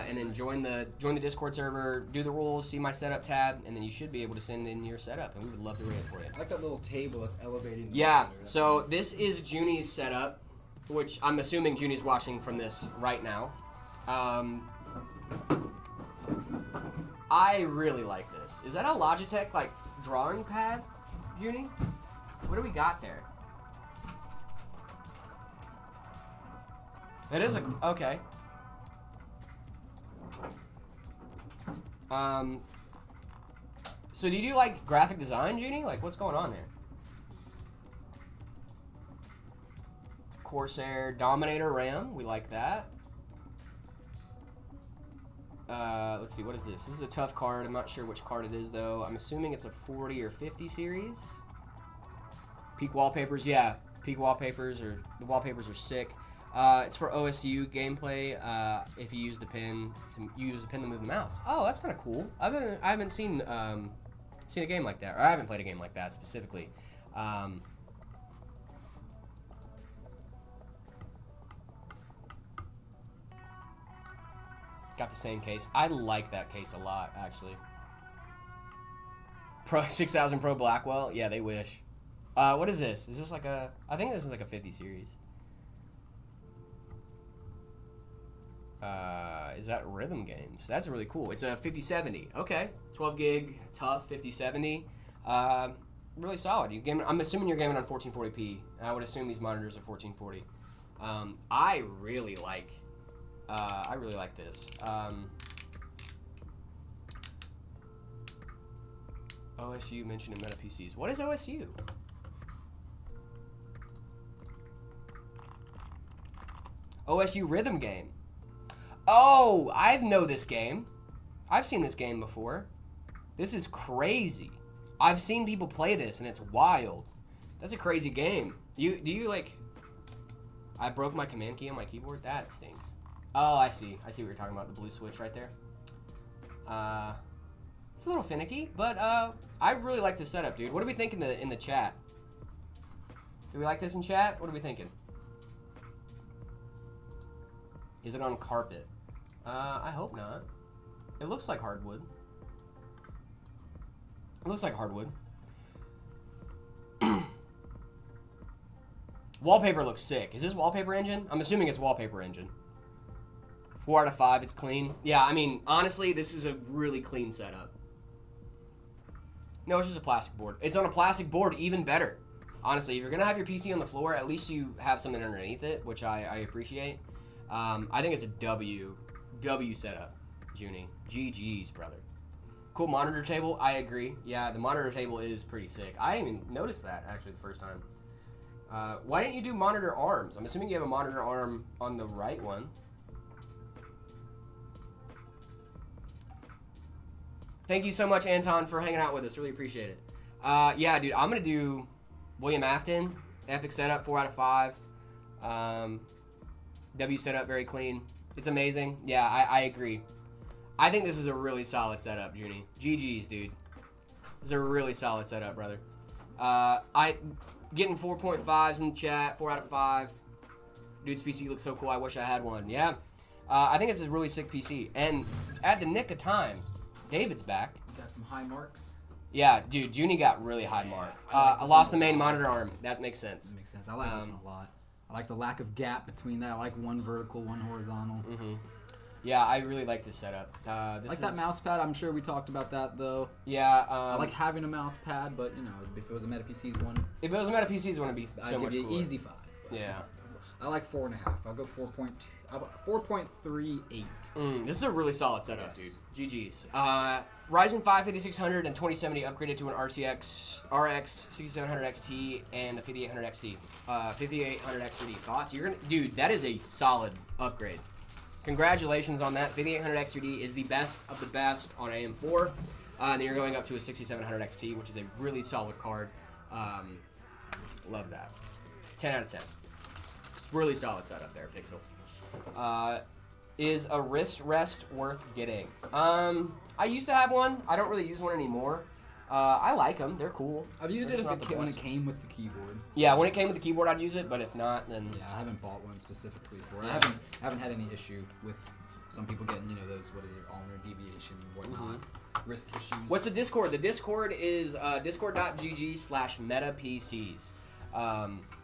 and then join the Discord server, do the rules, see my setup tab, and then you should be able to send in your setup, and we would love to rate it for you. I like that little table that's elevating. the Yeah, monitor. That's so nice. this is Junie's setup, which I'm assuming Junie's watching from this right now. I really like this. Is that a Logitech like drawing pad, Junie? What do we got there? It is a okay. So do you do like graphic design, Junie? Like what's going on there? Corsair Dominator RAM, we like that. Let's see, what is this? This is a tough card. I'm not sure which card it is though. I'm assuming it's a 40 or 50 series. Peak wallpapers, yeah. Peak wallpapers, or the wallpapers are sick. It's for OSU gameplay. If you use the pin to move the mouse. Oh, that's kind of cool. I haven't seen a game like that, or I haven't played a game like that specifically. Got the same case. I like that case a lot, actually. Pro 6000 Pro Blackwell. Yeah, they wish. What is this? Is this like a? I think this is like a 50 series. Is that Rhythm Games? That's really cool. It's a 5070. Okay, 12 gig, tough 5070. Really solid. I'm assuming you're gaming on 1440p. I would assume these monitors are 1440. I really like this. OSU mentioned in Meta PCs. What is OSU? OSU Rhythm Game. Oh, I know this game. I've seen this game before. This is crazy. I've seen people play this, and it's wild. That's a crazy game. Do you like... I broke my command key on my keyboard? That stinks. Oh, I see. I see what you're talking about. The blue switch right there. It's a little finicky, but I really like this setup, dude. What do we think in the chat? Do we like this in chat? What are we thinking? Is it on carpet? I hope not. It looks like hardwood. It looks like hardwood. Wallpaper looks sick. Is this Wallpaper Engine? I'm assuming it's Wallpaper Engine. 4 out of 5. It's clean. Yeah, I mean, honestly, this is a really clean setup. No, it's just a plastic board. It's on a plastic board, even better. Honestly, if you're going to have your PC on the floor, at least you have something underneath it, which I appreciate. I think it's a W setup, Junie. GG's, brother. Cool monitor table. I agree. Yeah, the monitor table is pretty sick. I didn't even notice that, actually, the first time. Why didn't you do monitor arms? I'm assuming you have a monitor arm on the right one. Thank you so much, Anton, for hanging out with us. Really appreciate it. Yeah, dude, I'm going to do William Afton. Epic setup, 4 out of 5. W setup, very clean. It's amazing. Yeah, I agree. I think this is a really solid setup, Junie. GG's, dude. This is a really solid setup, brother. Getting 4.5s in the chat, 4 out of 5. Dude's PC looks so cool. I wish I had one. Yeah. I think it's a really sick PC. And at the nick of time, David's back. Got some high marks. Yeah, dude, Junie got really high mark. I I lost the main monitor arm. That makes sense. That makes sense. I like this one a lot. I like the lack of gap between that. I like one vertical, one horizontal. Mm-hmm. Yeah, I really like this setup. I like that mouse pad. I'm sure we talked about that, though. Yeah. I like having a mouse pad, but, you know, if it was a Meta PC's one... If it was a Meta PC's one, it'd be so much I'd give you cooler. easy 5. Yeah. I like 4.5. I'll go 4.2. 4.38. This is a really solid setup, Yes. dude. GG's. Ryzen 5 5600 and 2070 upgraded to an RX 6700 XT and a 5800 XT. 5800 XT. Thoughts? Dude, that is a solid upgrade. Congratulations on that. 5800 XT is the best of the best on AM4. And then you're going up to a 6700 XT, which is a really solid card. Love that. 10 out of 10. It's really solid setup there, Pixel. Is a wrist rest worth getting? I used to have one. I don't really use one anymore. I like them. They're cool. I've used They're it just not the when it best. came with the keyboard. Yeah, when it came with the keyboard, I'd use it. But if not, then Yeah, I haven't bought one specifically for it. Yeah. I haven't had any issue with some people getting, you know, those, what is it, ulnar deviation and whatnot. Wrist issues. What's the Discord? The Discord is discord.gg/metapcs.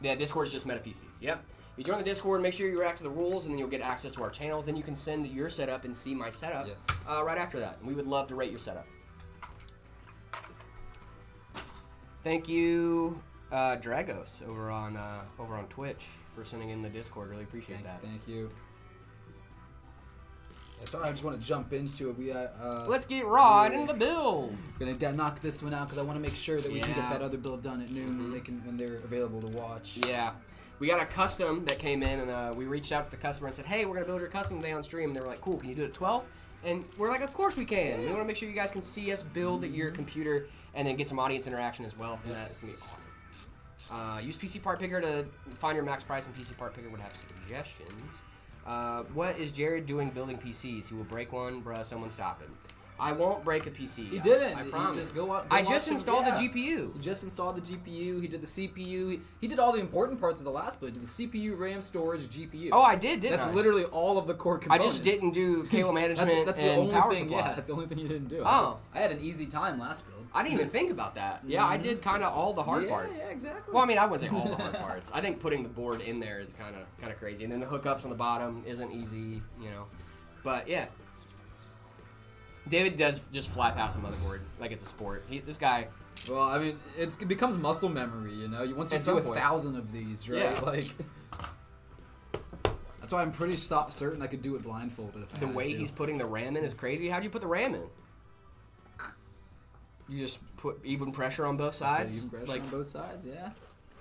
Yeah, Discord is just metapcs. Yep. You join the Discord, make sure you react to the rules, and then you'll get access to our channels. Then you can send your setup and see my setup Yes. right after that. And we would love to rate your setup. Thank you, Dragos, over on Twitch for sending in the Discord. Really appreciate that. Thank you. Yeah, sorry, I just want to jump into it. We Let's get right into the build. gonna knock this one out because I want to make sure that we can get Yeah. that other build done at noon when they're available to watch. Yeah. We got a custom that came in, and we reached out to the customer and said, hey, we're going to build your custom today on stream. And they were like, cool, can you do it at 12? And we're like, of course we can. We want to make sure you guys can see us build your computer and then get some audience interaction as well from that. It's going to be awesome. Use PC Part Picker to find your max price, and PC Part Picker would have suggestions. What is Jared doing building PCs? He will break one, bruh, someone stop him. I won't break a PC. He guys. didn't. I He promise. just go out- go I watch just him- installed yeah. the GPU. He just installed the GPU. He did the CPU. He did all the important parts of the last build. He did the CPU, RAM, storage, GPU. Oh, I did, didn't That's I? literally all of the core I components. just didn't do cable management that's the and only power thing. supply. Yeah, that's the only thing you didn't do. Oh. I had an easy time last build. I didn't even think about that. Yeah, I did kind of all the hard parts. Yeah, exactly. Well, I mean, I wouldn't say all the hard parts. I think putting the board in there is kind of crazy, and then the hookups on the bottom isn't easy, But yeah, David does just fly past the motherboard like it's a sport. This guy. Well, I mean, it becomes muscle memory, Once you At do some 1,000 of these, right? Yeah. Like, that's why I'm pretty certain I could do it blindfolded if I The had way to. he's putting the RAM in is crazy. How'd you put the RAM in? You just put even pressure on both sides? Even pressure on both sides, yeah.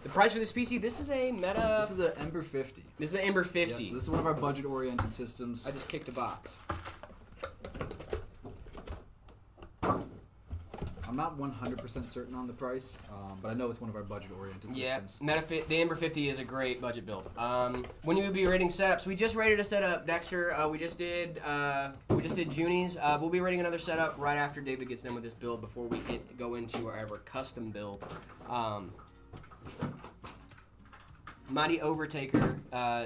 The price for this PC, this is a Meta... This is an Ember 50. This is an Ember 50. Yep, so this is one of our budget-oriented systems. I just kicked a box. I'm not 100% certain on the price, but I know it's one of our budget-oriented Yeah, systems. the Ember 50 is a great budget build. When you would be rating setups, we just rated a setup, Dexter. We just did Junie's. We'll be rating another setup right after David gets done with this build before we go into our custom build. Mighty Overtaker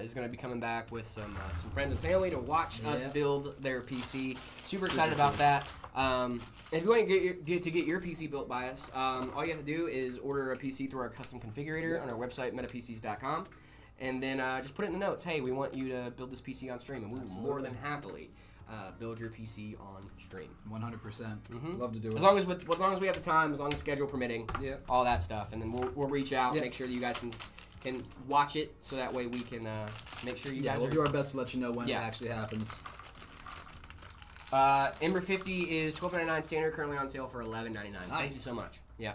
is going to be coming back with some friends and family to watch us build their PC. Super excited about that. If you want to get your PC built by us, all you have to do is order a PC through our custom configurator on our website, metapcs.com, and then just put it in the notes. Hey, we want you to build this PC on stream, and we will more than happily build your PC on stream. 100%. Love to do it. As long as we have the time, as long as schedule permitting, all that stuff, and then we'll reach out, make sure that you guys can watch it, so that way we can make sure you guys. We'll do our best to let you know when it actually happens. Ember 50 is $12.99 standard, currently on sale for $11.99. Nice. Thank you so much. Yeah.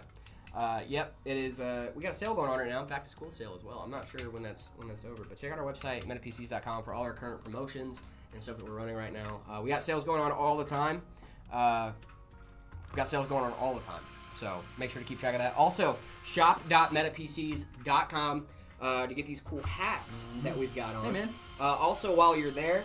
Yep, it is. We got a sale going on right now, back to school sale as well. I'm not sure when that's over, but check out our website, metapcs.com, for all our current promotions and stuff that we're running right now. We got sales going on all the time. So make sure to keep track of that. Also, shop.metapcs.com to get these cool hats that we've got on. Hey, man. Also, while you're there,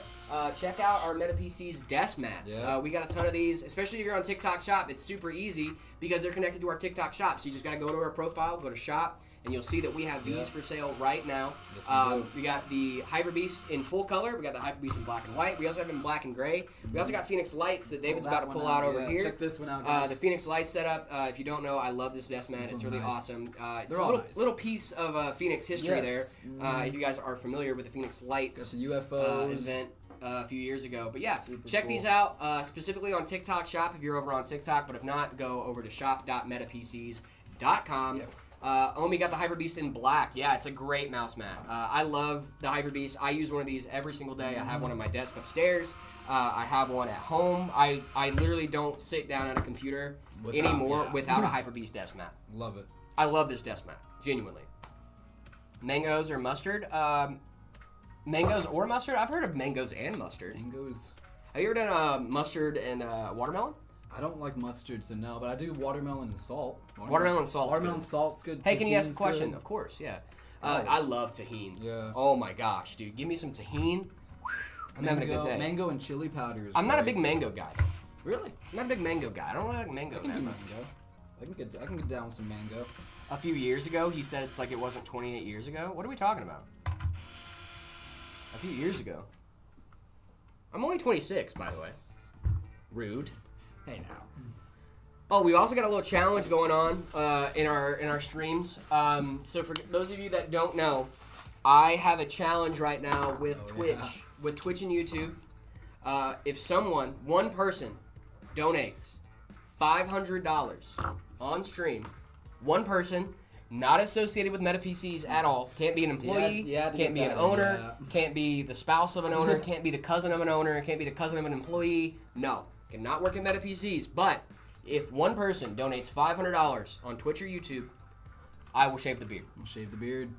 check out our MetaPC's desk mats. Yeah. We got a ton of these, especially if you're on TikTok Shop. It's super easy because they're connected to our TikTok Shop. So you just got to go to our profile, go to Shop, and you'll see that we have these for sale right now. Yes, we got the Hyper Beast in full color. We got the Hyper Beast in black and white. We also have it in black and gray. We also got Phoenix Lights that David's about to pull out over here. Check this one out, guys. The Phoenix Lights setup. If you don't know, I love this desk mat. It's really awesome. It's They're a all little piece of Phoenix history there. Yes. If you guys are familiar with the Phoenix Lights Got the UFOs. event a few years ago. But yeah, check cool. these out specifically on TikTok Shop if you're over on TikTok. But if not, go over to shop.metapcs.com. Yep. Omi got the Hyper Beast in black. Yeah, it's a great mouse mat. I love the Hyper Beast. I use one of these every single day. I have one on my desk upstairs. I have one at home. I literally don't sit down at a computer anymore without a Hyper Beast desk mat. Love it. I love this desk mat, genuinely. Mangoes or mustard? Mangoes or mustard? I've heard of mangoes and mustard. Mangoes. Have you ever done mustard and watermelon? I don't like mustard, so no, but I do watermelon and salt. Watermelon salt's Watermelon good. salt's good. Hey, can you ask a Tahini's question? good. Of course, yeah. Nice. I love tahini. Yeah. Oh my gosh, dude. Give me some tahini. I'm having a good day. Mango and chili powder is I'm not a great. big mango guy. Really? I'm not a big mango guy. I don't really like mango I can that do much. mango. I can get down with some mango. A few years ago, he said it's like it wasn't 28 years ago. What are we talking about? A few years ago. I'm only 26, by the way. Rude. Hey now. Oh, we also got a little challenge going on in our streams. So for those of you that don't know, I have a challenge right now with Twitch, with Twitch and YouTube. If one person, donates $500 on stream, one person, not associated with MetaPCs at all, can't be an employee, can't be an owner, can't be the spouse of an owner, can't be the cousin of an owner, can't be the cousin of an employee. No, cannot work at MetaPCs, but if one person donates $500 on Twitch or YouTube, I will shave the beard. I'll shave the beard.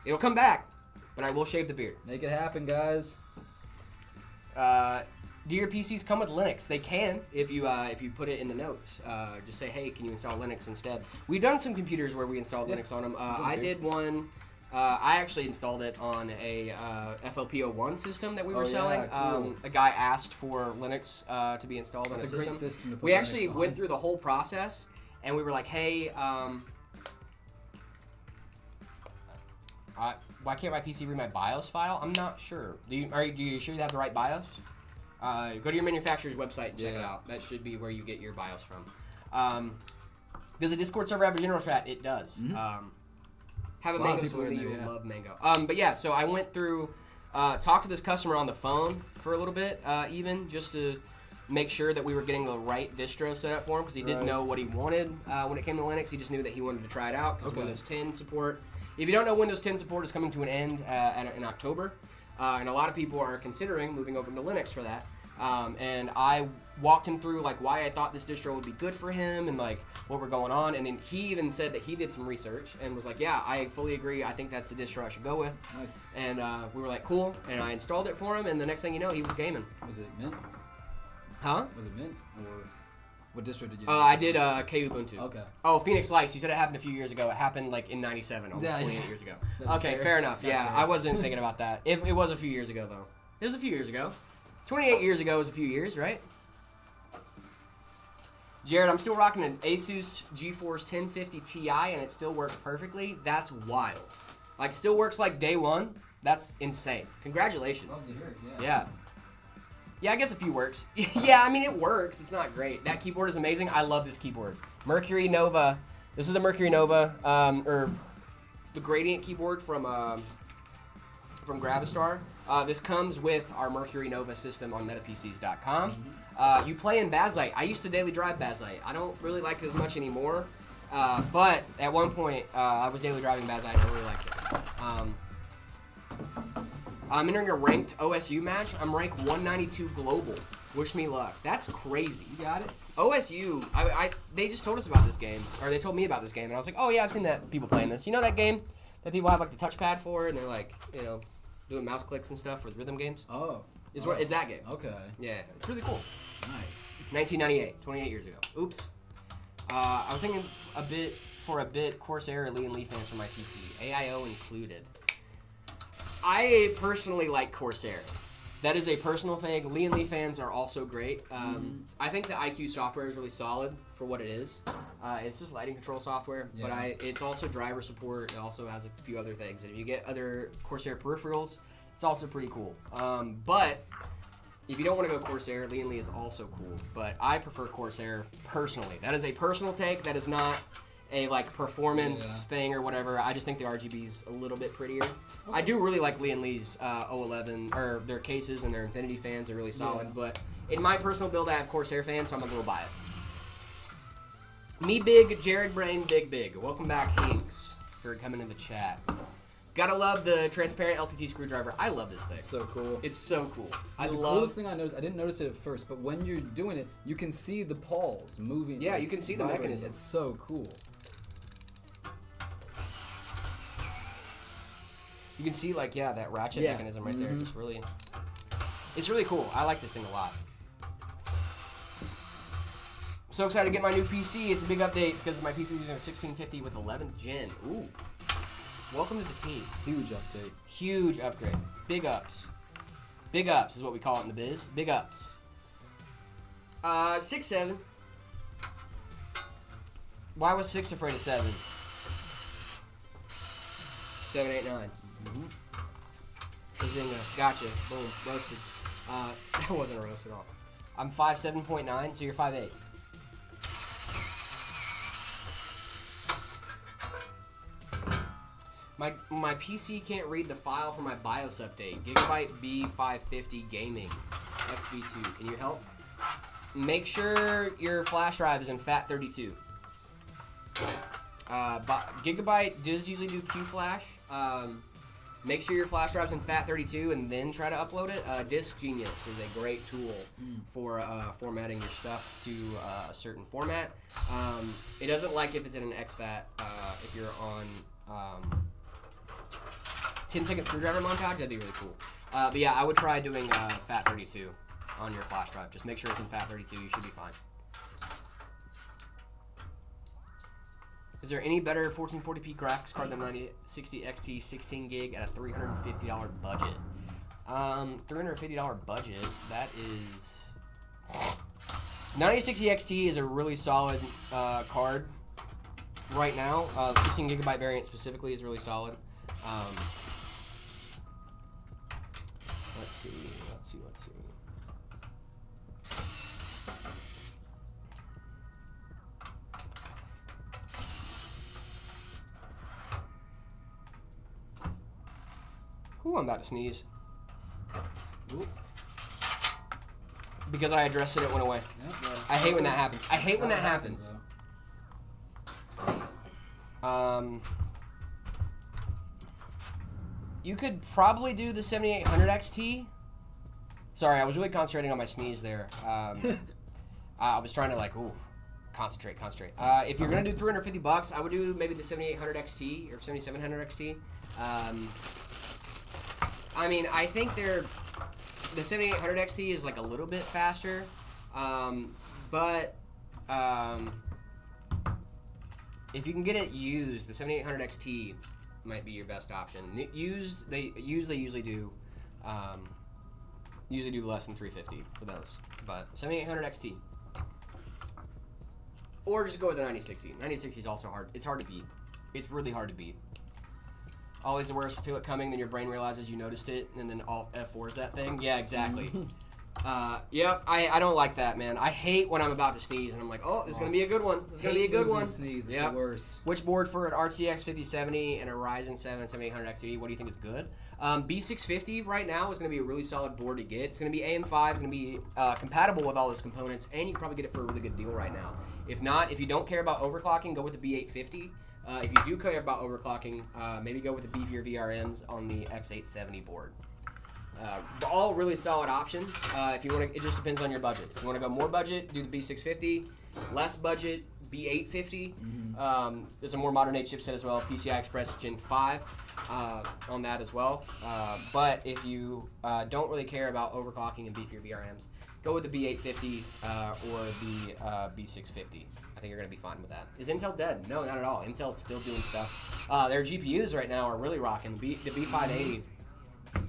It'll come back, but I will shave the beard. Make it happen, guys. Do your PCs come with Linux? They can if you put it in the notes. Just say, hey, can you install Linux instead? We've done some computers where we installed Linux on them. I did one. I actually installed it on a FLP01 system that we were selling. Cool. A guy asked for Linux to be installed on a system. Great system to put We Linux actually on. went through the whole process, and we were like, hey, why can't my PC read my BIOS file? I'm not sure. Do you sure you have the right BIOS? Go to your manufacturer's website and check it out. That should be where you get your BIOS from. Does the Discord server have a general chat? It does. Mhm. Have a lot of mango people are in smoothie. there, You will yeah. love mango. But yeah, so I went through, talked to this customer on the phone for a little bit, even just to make sure that we were getting the right distro set up for him because he didn't Right. know what he wanted when it came to Linux. He just knew that he wanted to try it out because Okay. Windows 10 support. If you don't know, Windows 10 support is coming to an end in October, and a lot of people are considering moving over to Linux for that. And I walked him through like why I thought this distro would be good for him and like what we're going on. And then he even said that he did some research and was like, yeah, I fully agree. I think that's the distro I should go with. Nice. And we were like, cool. And I installed it for him. And the next thing you know, he was gaming. Was it Mint? Huh? Was it Mint? Or what distro did you? I did K Ubuntu. Okay. Oh, Phoenix Lights. You said it happened a few years ago. It happened like in '97, almost Yeah, 28 yeah. years ago. That's Okay, fair. fair enough. That's Yeah, fair. I wasn't thinking about that. It was a few years ago though. It was a few years ago. 28 years ago was a few years, right? Jared, I'm still rocking an Asus GeForce 1050 Ti and it still works perfectly. That's wild. Like, still works like day one. That's insane. Congratulations. Love to hear it, yeah. Yeah. Yeah, I guess a few works. Yeah, I mean, it works. It's not great. That keyboard is amazing. I love this keyboard. Mercury Nova. This is the Mercury Nova, or the Gradient keyboard from Gravistar. This comes with our Mercury Nova system on metapcs.com. You play in Bazzite. I used to daily drive Bazzite. I don't really like it as much anymore, but at one point I was daily driving Bazzite and I really liked it. I'm entering a ranked OSU match. I'm ranked 192 global. Wish me luck. That's crazy. You got it? OSU, they just told us about this game, or they told me about this game, and I was like, oh yeah, I've seen that people playing this. You know that game that people have like the touchpad for, and they're like, you know, doing mouse clicks and stuff with rhythm games? Oh. It's that game. Okay. Yeah, it's really cool. Nice. 1998, 28 years ago. Oops. I was thinking a bit Corsair or Lee and Lee fans for my PC, AIO included. I personally like Corsair. That is a personal thing. Lee and Lee fans are also great. I think the IQ software is really solid for what it is. It's just lighting control software, but Yeah. it's also driver support. It also has a few other things. And if you get other Corsair peripherals, it's also pretty cool. But if you don't want to go Corsair, Lee and Lee is also cool. But I prefer Corsair personally. That is a personal take. That is not a like performance thing or whatever. I just think the RGB's a little bit prettier. I do really like Lee and Lee's 011 or their cases and their Infinity fans are really solid. Yeah. But in my personal build, I have Corsair fans, so I'm a little biased. Me big, Jared Brain big. Welcome back, Hinks, for coming in the chat. Gotta love the transparent LTT screwdriver. I love this thing. It's so cool. It's so cool. I the love. coolest thing I noticed, I didn't notice it at first, but when you're doing it, you can see the pawls moving. Yeah, like, you can see the vibrating. mechanism. It's so cool. You can see like that ratchet Yeah. mechanism right there. It's really cool. I like this thing a lot. So excited to get my new PC. It's a big update because my PC is using a 1650 with 11th gen. Ooh. Welcome to the team. Huge update. Huge upgrade. Big ups. Big ups is what we call it in the biz. Big ups. 6-7. Why was 6 afraid of 7? 7, 8, 9. Bazinga. Gotcha. Boom. Roasted. That wasn't a roast at all. I'm 5'7.9, so you're 5'8. My PC can't read the file for my BIOS update. Gigabyte B550 Gaming XB2. Can you help? Make sure your flash drive is in FAT32. Gigabyte does usually do QFlash. Make sure your flash drive's in FAT32 and then try to upload it. Disk Genius is a great tool for formatting your stuff to a certain format. It doesn't like if it's in an exFAT. If you're on 10-second screwdriver montage, that'd be really cool. But yeah, I would try doing FAT32 on your flash drive. Just make sure it's in FAT32. You should be fine. Is there any better 1440p graphics card than 9060 XT 16 gig at a $350 budget? $350 budget. That is 9060 XT is a really solid card right now. 16 gigabyte variant specifically is really solid. Let's see. Ooh, I'm about to sneeze. Ooh. Because I addressed it, it went away. Yep, I hate when that happens. I hate when that happens. You could probably do the 7800 XT. Sorry, I was really concentrating on my sneeze there. I was trying to like, concentrate. If you're gonna do $350, I would do maybe the 7800 XT or 7700 XT. I mean, I think the 7800 XT is like a little bit faster, but if you can get it used, the 7800 XT might be your best option. Used, they usually do less than 350 for those, but 7800 XT. Or just go with the 9060. 9060 is also hard. It's hard to beat. It's really hard to beat. Always the worst. Feel it coming, then your brain realizes you noticed it, and then Alt F4 is that thing. Yeah, exactly. Yep. I don't like that, man. I hate when I'm about to sneeze and I'm like, oh, this is gonna be a good one. This is gonna be a good one. Sneeze is the worst. Which board for an RTX 5070 and a Ryzen 7 7800 XT? What do you think is good? B650 right now is gonna be a really solid board to get. It's gonna be AM5, gonna be compatible with all those components, and you can probably get it for a really good deal right now. If not, if you don't care about overclocking, go with the B850. If you do care about overclocking, maybe go with the beefier VRMs on the X870 board. All really solid options. If you want to, it just depends on your budget. If you want to go more budget, do the B650. Less budget, B850. There's a more modern age chipset as well, PCI Express Gen 5 on that as well. But if you don't really care about overclocking and beefier VRMs, go with the B850 or the B650. I think you're going to be fine with that. Is Intel dead? No, not at all. Intel's still doing stuff. Their GPUs right now are really rocking. The B580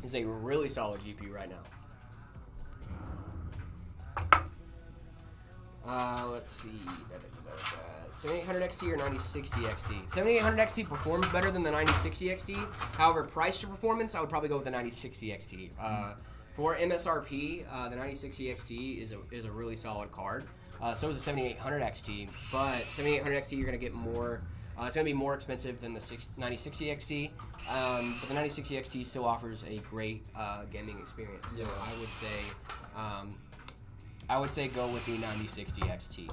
is a really solid GPU right now. Let's see. 7800 XT or 9060 XT? 7800 XT performs better than the 9060 XT. However, price to performance, I would probably go with the 9060 XT. For MSRP, the 9060 XT is a really solid card. So is the 7800 XT, but 7800 XT you're going to get more. It's going to be more expensive than the 9060 XT, but the 9060 XT still offers a great gaming experience. So I would say go with the 9060 XT.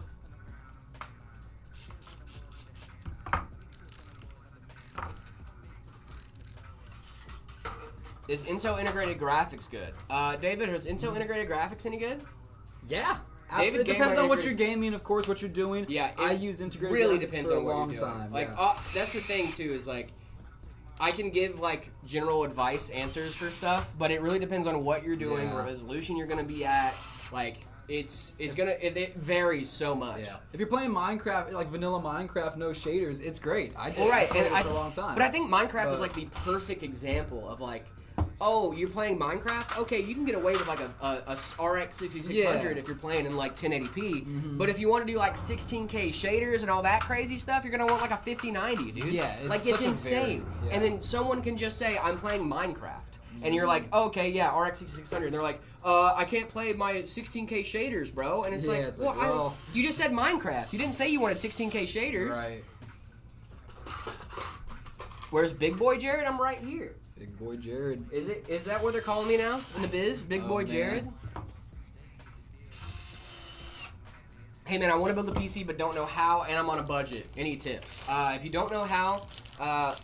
Is Intel integrated graphics good? David, is Intel integrated graphics any good? Yeah. David, it depends on what you're gaming, of course, what you're doing. Yeah, I use integrated really graphics depends for on a what long you're doing. time. Like, yeah. That's the thing too. Is like, I can give like general advice answers for stuff, but it really depends on what you're doing, what resolution you're gonna be at. Like, it varies so much. Yeah. If you're playing Minecraft, like vanilla Minecraft, no shaders, it's great. I did it for a long time. But I think Minecraft is like the perfect example of like, oh, you're playing Minecraft? Okay, you can get away with like a RX 6600 if you're playing in like 1080p. But if you want to do like 16K shaders and all that crazy stuff, you're gonna want like a 5090, dude. Yeah, it's insane. And then someone can just say, I'm playing Minecraft. And you're like, oh, okay, yeah, RX 6600. And they're like, I can't play my 16K shaders, bro. And it's you just said Minecraft. You didn't say you wanted 16K shaders. Right. Where's Big Boy Jared? I'm right here. Big Boy Jared. Is that what they're calling me now in the biz? Big Boy Jared? Hey man, I want to build a PC but don't know how, and I'm on a budget. Any tips? If you don't know how,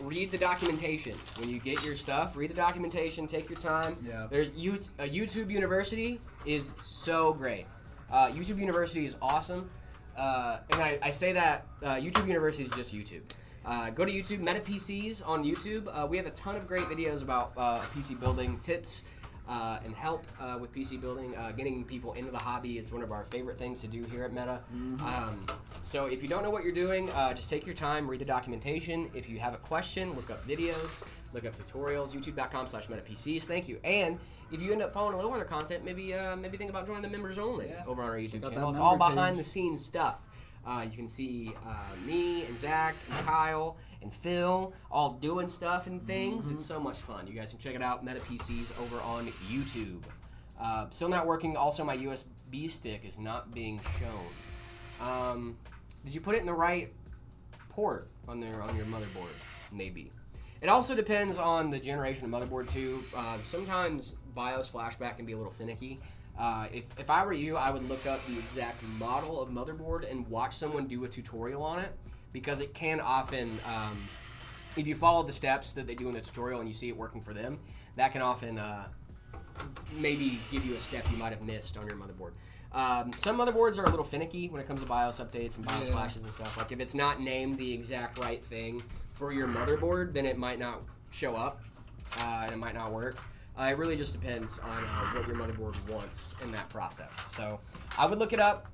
read the documentation. When you get your stuff, read the documentation, take your time. Yeah. There's YouTube University is so great. YouTube University is awesome. And I say that YouTube University is just YouTube. Go to YouTube, Meta PCs on YouTube. We have a ton of great videos about PC building tips and help with PC building. Getting people into the hobby is one of our favorite things to do here at Meta. So if you don't know what you're doing, just take your time, read the documentation. If you have a question, look up videos, look up tutorials, youtube.com/metapcs. Thank you. And if you end up following a little other content, maybe think about joining the members only over on our YouTube channel. It's all behind the scenes stuff. You can see me and Zach and Kyle and Phil all doing stuff and things. It's so much fun. You guys can check it out, Meta PCs over on YouTube. Still not working. Also, my USB stick is not being shown. Did you put it in the right port on your motherboard? Maybe. It also depends on the generation of motherboard too. Sometimes BIOS flashback can be a little finicky. If I were you, I would look up the exact model of motherboard and watch someone do a tutorial on it, because it can often, if you follow the steps that they do in the tutorial and you see it working for them, that can often maybe give you a step you might have missed on your motherboard. Some motherboards are a little finicky when it comes to BIOS updates and BIOS flashes and stuff. Like if it's not named the exact right thing for your motherboard, then it might not show up and it might not work. It really just depends on what your motherboard wants in that process. So I would look it up,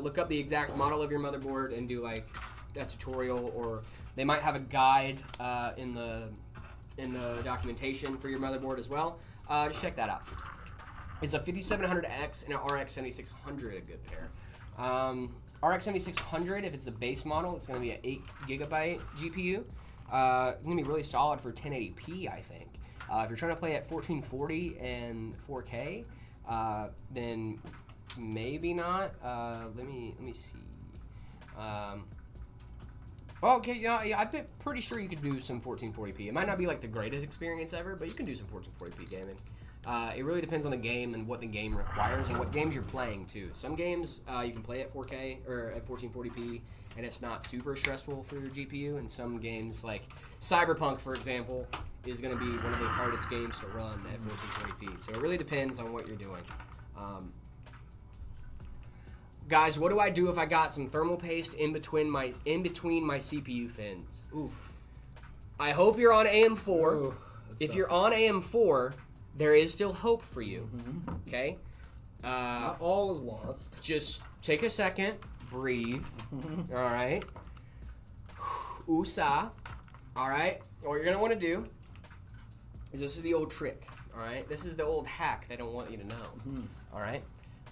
look up the exact model of your motherboard and do like a tutorial, or they might have a guide in the documentation for your motherboard as well. Just check that out. Is a 5700X and an RX 7600 a good pair? RX 7600, if it's the base model, it's going to be an 8 gigabyte GPU. It's going to be really solid for 1080p, I think. If you're trying to play at 1440 and 4K, then maybe not. Let me see. Okay, yeah, I'm pretty sure you could do some 1440p. It might not be like the greatest experience ever, but you can do some 1440p gaming. It really depends on the game and what the game requires and what games you're playing too. Some games you can play at 4K or at 1440p and it's not super stressful for your GPU, and some games like Cyberpunk, for example, is going to be one of the hardest games to run at 1440p. So it really depends on what you're doing. Guys, what do I do if I got some thermal paste in between my CPU fins? Oof. I hope you're on AM4. Ooh, if you're on AM4, there is still hope for you. Okay? Not all is lost. Just take a second, breathe. All right? Usa. All right? What you're going to want to do is, this is the old trick. All right? This is the old hack they don't want you to know. All right?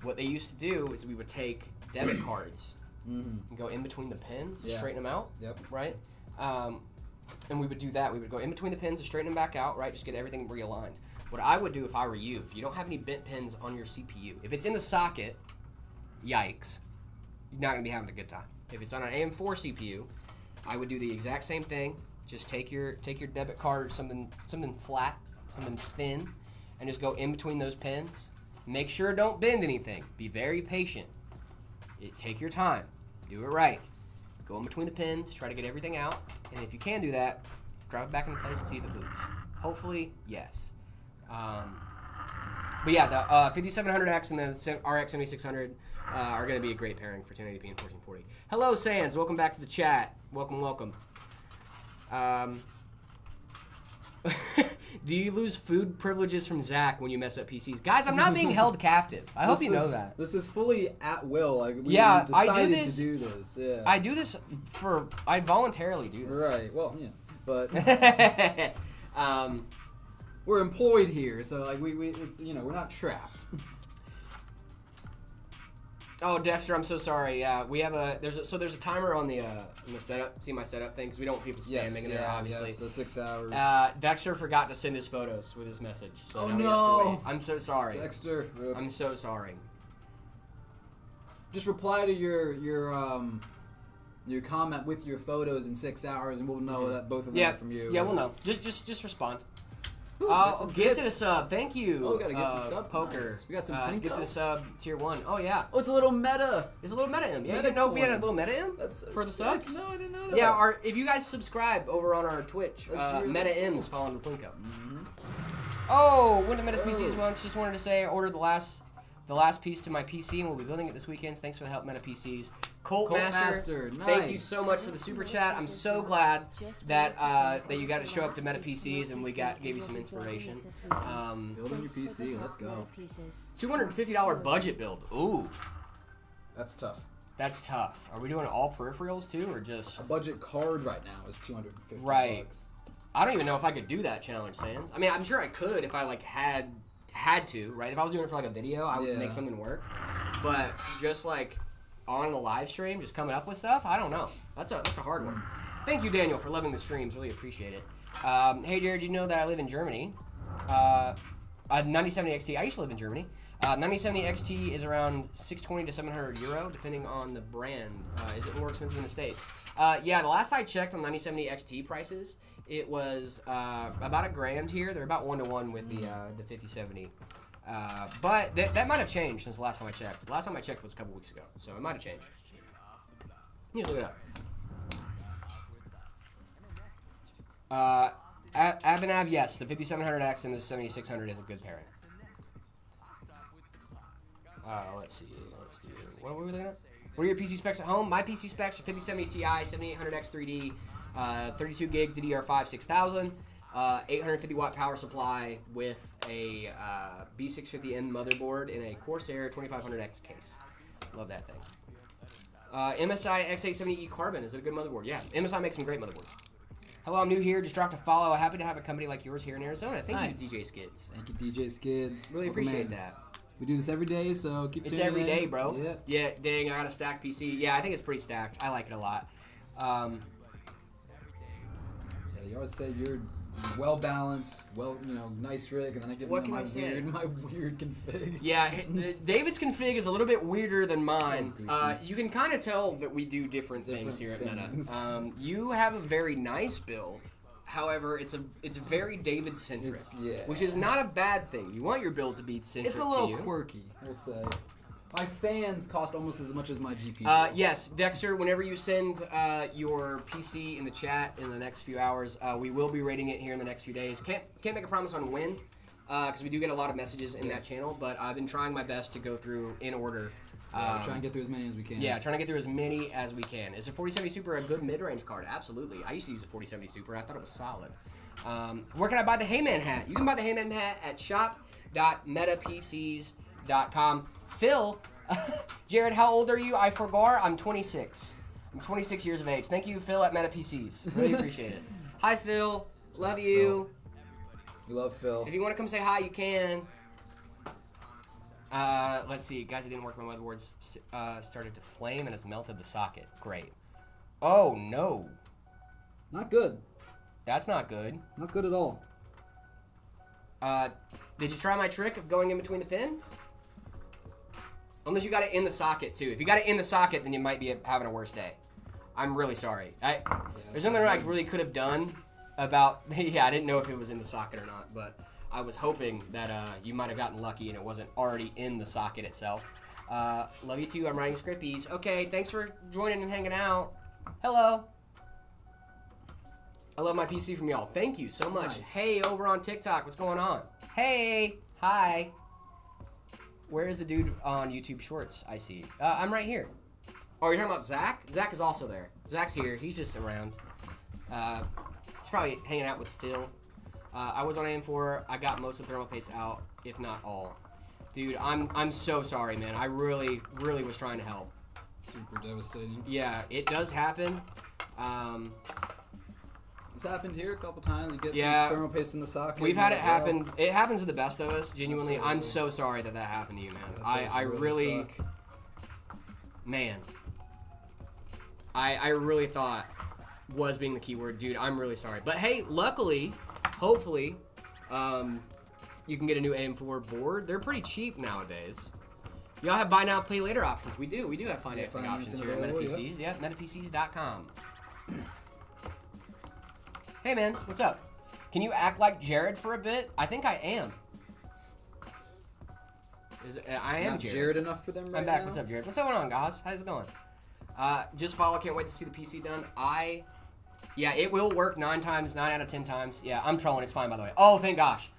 What they used to do is we would take debit cards and go in between the pins to straighten them out. Yep. Right? And we would do that. We would go in between the pins to straighten them back out, right? Just get everything realigned. What I would do if I were you, if you don't have any bent pins on your CPU, if it's in the socket, yikes, you're not going to be having a good time. If it's on an AM4 CPU, I would do the exact same thing. Just take your debit card, something flat, something thin, and just go in between those pins. Make sure don't bend anything. Be very patient. Take your time. Do it right. Go in between the pins. Try to get everything out. And if you can do that, drop it back into place and see if it boots. Hopefully, yes. But yeah, the 5700X and the RX 7600 are going to be a great pairing for 1080p and 1440. Hello, Sans. Welcome back to the chat. Welcome. Do you lose food privileges from Zach when you mess up PCs? Guys, I'm not being held captive. I hope you know that. This is fully at will. Like, we I decided do this. to do this. Yeah. I do this I voluntarily do this. Right. Well, yeah. But we're employed here, so like it's, we're not trapped. Oh, Dexter, I'm so sorry. Yeah, we have there's a timer on the setup. See my setup thing, because we don't want people spamming in there, obviously. Yeah, so 6 hours. Dexter forgot to send his photos with his message. So Oh, now he has to no. wait. I'm so sorry. Dexter. I'm so sorry. Just reply to your comment with your photos in 6 hours, and we'll know that both of them are from you. Yeah, we'll know. Just respond. Ooh, that's a Gift to the sub. Thank you. Oh, we got a gift to the sub. Poker. Nice. We got some Let's get to the sub tier 1. Oh yeah. Oh, it's a little meta. It's a little meta imp. Yeah, Meta you know we had a coin. little meta imp That's for the sick. subs. No, I didn't know that. Yeah, if you guys subscribe over on our Twitch, That's really Meta cool. M's following the Plinko. Oh, went to Meta PCs once. Just wanted to say I ordered the last piece to my PC, and we'll be building it this weekend. Thanks for the help, Meta PCs. Colt Master, thank you nice. so much for the super chat. I'm so glad that you got to show up to Meta PCs and we gave you some inspiration. Building your PC, let's go. $250 budget build. Ooh, That's tough. that's tough. Are we doing all peripherals too, or just? A budget card right now is $250. Right. I don't even know if I could do that challenge, Sans. I mean, I'm sure I could if I like had to, right? If I was doing it for like a video, I would make something work. But just like on the live stream, just coming up with stuff, I don't know. That's a hard one. Thank you, Daniel, for loving the streams. Really appreciate it. Hey, Jared, you know that I live in Germany? 9070 XT. I used to live in Germany. 9070 XT is around 620 to 700 euro, depending on the brand. Is it more expensive in the States? Yeah, the last I checked on 9070 XT prices, it was about $1,000 here. They're about 1-to-1 with the 5070. But that might have changed since the last time I checked. The last time I checked was a couple weeks ago, so it might have changed. Yeah, look it up. Abhinav, yes, the 5700X and the 7600 is a good pairing. Let's see. What were we looking at? What are your PC specs at home? My PC specs are 5070 Ti, 7800X 3D, 32 gigs DDR5 6000, 850 watt power supply with a B650N motherboard in a Corsair 2500X case. Love that thing. MSI X870E Carbon, is it a good motherboard? Yeah, MSI makes some great motherboards. Hello, I'm new here. Just dropped a follow. Happy to have a company like yours here in Arizona. Thank you, DJ Skids. Thank you, DJ Skids. Really appreciate that. We do this every day, so keep tuning in. It's every day, bro. Yeah. Yeah, dang, I got a stacked PC. Yeah, I think it's pretty stacked. I like it a lot. Yeah, you always say you're well balanced, nice rig, and then I give What them can I say? my weird config. Yeah, David's config is a little bit weirder than mine. Oh, You can kind of tell that we do different things here at Meta. You have a very nice build. However, it's very David-centric, which is not a bad thing. You want your build to be centric It's a little to you. quirky, we'll say. My fans cost almost as much as my GPU. Yes, Dexter, whenever you send your PC in the chat in the next few hours, we will be rating it here in the next few days. Can't make a promise on when, because we do get a lot of messages in that channel, but I've been trying my best to go through in order. We're trying to get through as many as we can. Yeah, trying to get through as many as we can. Is the 4070 Super a good mid-range card? Absolutely. I used to use a 4070 Super. I thought it was solid. Where can I buy the Heyman hat? You can buy the Heyman hat at shop.metapcs.com. Phil, Jared, how old are you? I forgot. I'm 26. I'm 26 years of age. Thank you, Phil, at MetaPCs. Really appreciate it. Hi, Phil. Love you. We love Phil. If you want to come say hi, you can. Let's see. Guys, it didn't work. My motherboard started to flame and it's melted the socket. Great. Oh, no. Not good. That's not good. Not good at all. Did you try my trick of going in between the pins? Unless you got it in the socket, too. If you got it in the socket, then you might be having a worse day. I'm really sorry. There's nothing I really could have done about... Yeah, I didn't know if it was in the socket or not, but I was hoping that you might have gotten lucky and it wasn't already in the socket itself. Love you, too. I'm writing scrippies. Okay, thanks for joining and hanging out. Hello. I love my PC from y'all. Thank you so much. Nice. Hey, over on TikTok, what's going on? Hey. Hi. Where is the dude on YouTube Shorts I see? I'm right here. Oh, you're talking about Zach? Zach is also there. Zach's here. He's just around. He's probably hanging out with Phil. I was on AM4. I got most of the thermal paste out, if not all. Dude, I'm so sorry, man. I really, really was trying to help. Super devastating. Yeah, it does happen. It's happened here a couple times. You get Yeah. some thermal paste in the socket. We've had it happen. It happens to the best of us. Genuinely, Absolutely. I'm so sorry that happened to you, man. That does I really, suck. man. I really thought was being the keyword, dude. I'm really sorry. But hey, luckily, hopefully, you can get a new AM4 board. They're pretty cheap nowadays. Y'all have buy now, pay later options. We do. We do have financing options here at MetaPCs. Yeah, MetaPCs.com. Hey, man. What's up? Can you act like Jared for a bit? I think I am. I am Not Jared. Jared enough for them right I'm back. now? What's up, Jared? What's going on, guys? How's it going? Just follow. Can't wait to see the PC done. Yeah, it will work 9 out of 10 times. Yeah, I'm trolling. It's fine, by the way. Oh, thank gosh.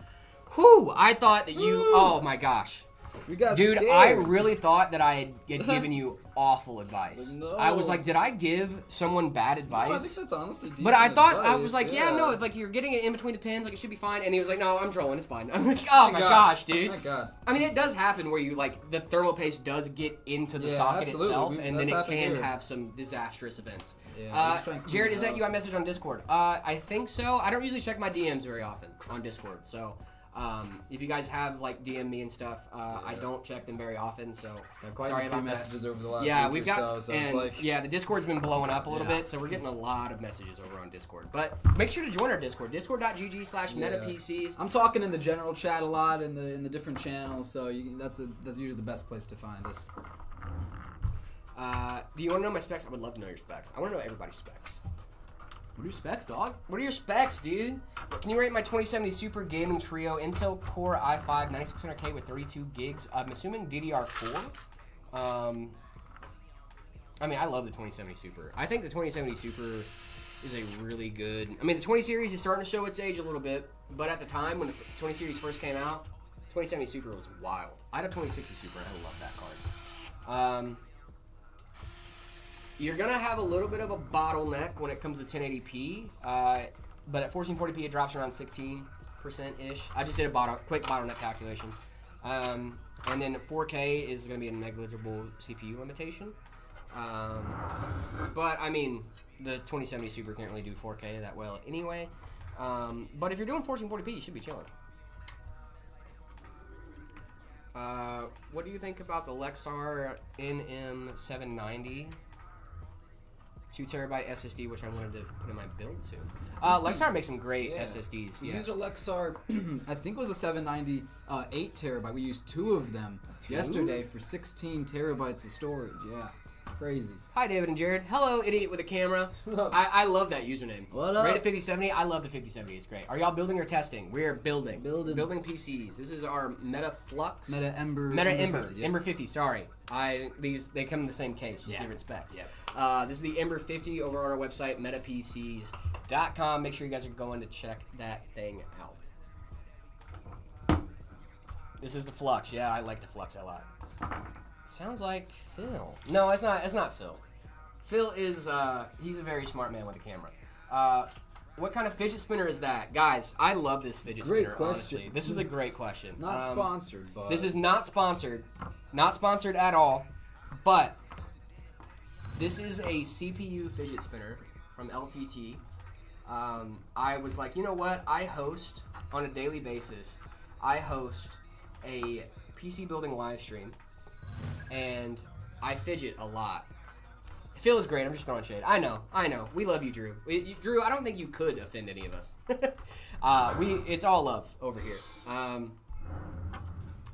Whew, I thought that you... Woo. Oh, my gosh. We got Dude, scared. I really thought that I had given you awful advice. No. I was like, did I give someone bad advice? No, I think that's honestly decent But I thought, I advice, was like, yeah, no, if like you're getting it in between the pins, like it should be fine. And he was like, no, I'm trolling, it's fine. I'm like, oh my gosh, dude. My God. I mean, it does happen where you like the thermal paste does get into the Yeah, socket absolutely. itself, and then That's it happened can here. have some disastrous events. Yeah, just try and clean Jared, it is that up. you? I messaged on Discord. I think so. I don't usually check my DMs very often on Discord, so if you guys have like DM me and stuff, I don't check them very often. So Got quite sorry a few about that. messages over the last Yeah, week we've or got, so and it's like, yeah, the Discord's been blowing up a little Yeah. bit, so we're getting a lot of messages over on Discord. But make sure to join our Discord, discord.gg/metapcs. I'm talking in the general chat a lot in the different channels, so that's usually the best place to find us. Do you want to know my specs? I would love to know your specs. I want to know everybody's specs. What are your specs, dog? What are your specs, dude? Can you rate my 2070 Super Gaming Trio Intel Core i5 9600K with 32 gigs? I'm assuming DDR4. I mean, I love the 2070 Super. I think the 2070 Super is a really good... I mean, the 20 series is starting to show its age a little bit, but at the time when the 20 series first came out, 2070 Super was wild. I had a 2060 Super, and I love that card. You're going to have a little bit of a bottleneck when it comes to 1080p, but at 1440p it drops around 16%-ish. I just did a quick bottleneck calculation. And then 4K is going to be a negligible CPU limitation. But, I mean, the 2070 Super can't really do 4K that well anyway. But if you're doing 1440p, you should be chilling. What do you think about the Lexar NM790? 2TB SSD, which I wanted to put in my build soon. Lexar makes some great SSDs. Yeah. These are Lexar, I think it was a 790 8TB. We used 2 of them yesterday for 16 terabytes of storage. Yeah, crazy. Hi, David and Jared. Hello, idiot with a camera. I love that username. What up? Rated 5070. I love the 5070. It's great. Are y'all building or testing? We're building. Building PCs. This is our Meta Flux. Meta Ember. Ember. 50, yeah. Ember 50. Sorry. They come in the same case. Just different specs. Yep. This is the Ember 50 over on our website, metapcs.com. Make sure you guys are going to check that thing out. This is the Flux. Yeah, I like the Flux a lot. Sounds like Phil. No, it's not. It's not Phil. Phil is he's a very smart man with a camera. What kind of fidget spinner is that, guys? I love this fidget Great spinner. question. Honestly, this is a great question. Not sponsored, but this is not sponsored. Not sponsored at all. But this is a CPU fidget spinner from LTT. I was like, you know what? I host on a daily basis. I host a PC building live stream. And I fidget a lot. Phil is great. I'm just throwing shade. I know. We love you, Drew. Drew, I don't think you could offend any of us. It's all love over here.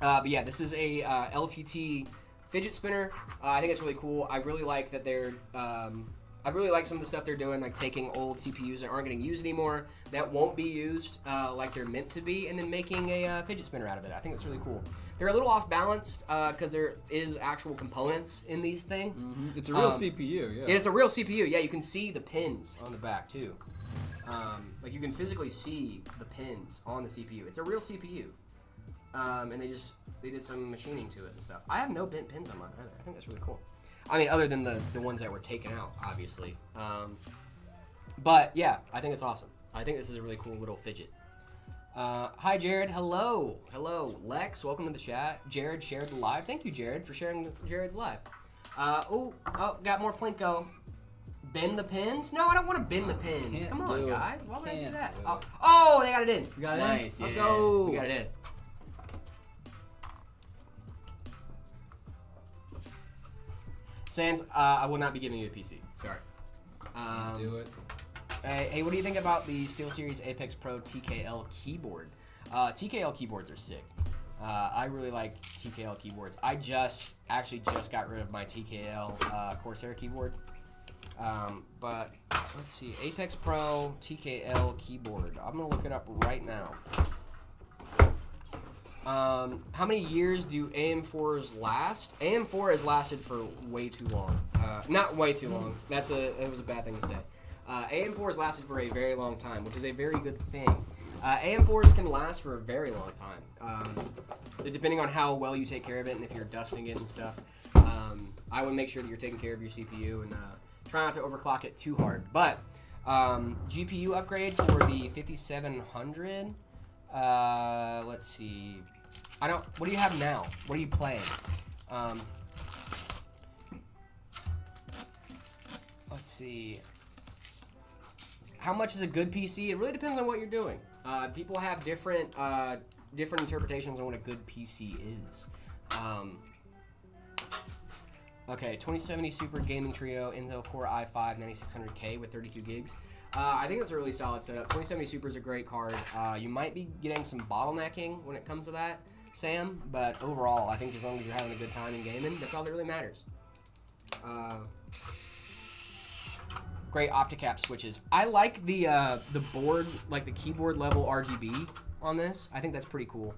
But yeah, this is a LTT fidget spinner. I think it's really cool. I really like that they're. I really like some of the stuff they're doing, like taking old CPUs that aren't getting used anymore, that won't be used like they're meant to be, and then making a fidget spinner out of it. I think it's really cool. They're a little off balanced because there is actual components in these things. Mm-hmm. It's a real CPU, yeah. It's a real CPU. Yeah, you can see the pins on the back too. Like you can physically see the pins on the CPU. It's a real CPU. And they did some machining to it and stuff. I have no bent pins on mine either. I think that's really cool. I mean, other than the ones that were taken out, obviously. But yeah, I think it's awesome. I think this is a really cool little fidget. Hi, Jared. Hello. Lex, welcome to the chat. Jared shared the live. Thank you, Jared, for sharing Jared's live. Got more Plinko. Bend the pins? No, I don't want to bend the pins. Can't Come on, do it. guys. Why would I do Can't that? do it. Oh, they got it in. We got it Nice. in? Let's Yeah, go. We got it in. Sans, I will not be giving you a PC. Sorry. Do it. Hey, what do you think about the SteelSeries Apex Pro TKL keyboard? TKL keyboards are sick. I really like TKL keyboards. I just got rid of my TKL Corsair keyboard. But let's see, Apex Pro TKL keyboard. I'm gonna look it up right now. How many years do AM4s last? AM4 has lasted for way too long. Not way too long. It was a bad thing to say. AM4 has lasted for a very long time, which is a very good thing. AM4s can last for a very long time, depending on how well you take care of it and if you're dusting it and stuff. I would make sure that you're taking care of your CPU and try not to overclock it too hard. But GPU upgrade for the 5700. Let's see. What do you have now? What are you playing? Let's see. How much is a good PC? It really depends on what you're doing. People have different interpretations on what a good PC is. Okay, 2070 Super Gaming Trio, Intel Core i5 9600K with 32 gigs. I think that's a really solid setup. 2070 Super is a great card. You might be getting some bottlenecking when it comes to that, Sam, but overall, I think as long as you're having a good time in gaming, that's all that really matters. Great OptiCap switches. I like the board, like the keyboard level RGB on this. I think that's pretty cool.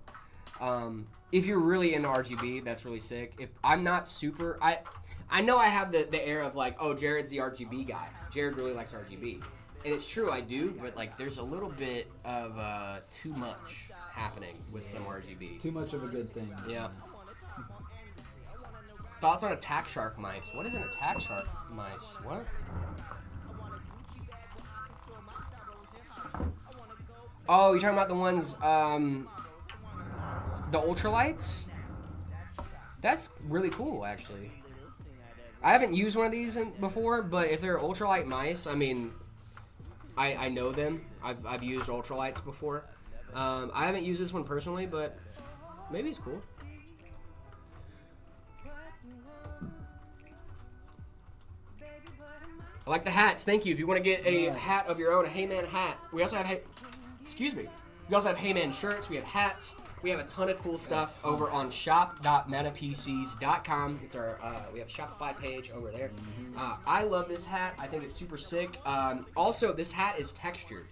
If you're really into RGB, that's really sick. If I'm not super, I know I have the air of like, oh, Jared's the RGB guy. Jared really likes RGB, and it's true, I do. But like, there's a little bit of too much happening with some RGB. Too much of a good thing. Yeah. Thoughts on Attack Shark mice? What is an Attack Shark mice? What? Oh, you're talking about the ones, the ultralights? That's really cool, actually. I haven't used one of these before, but if they're ultralight mice, I mean, I know them. I've used ultralights before. I haven't used this one personally, but maybe it's cool. I like the hats. Thank you. If you want to get a hat of your own, a Heyman hat. We also have excuse me. We also have Heyman shirts. We have hats. We have a ton of cool stuff over on shop.metapcs.com. It's our we have a Shopify page over there. I love this hat. I think it's super sick. Also, this hat is textured.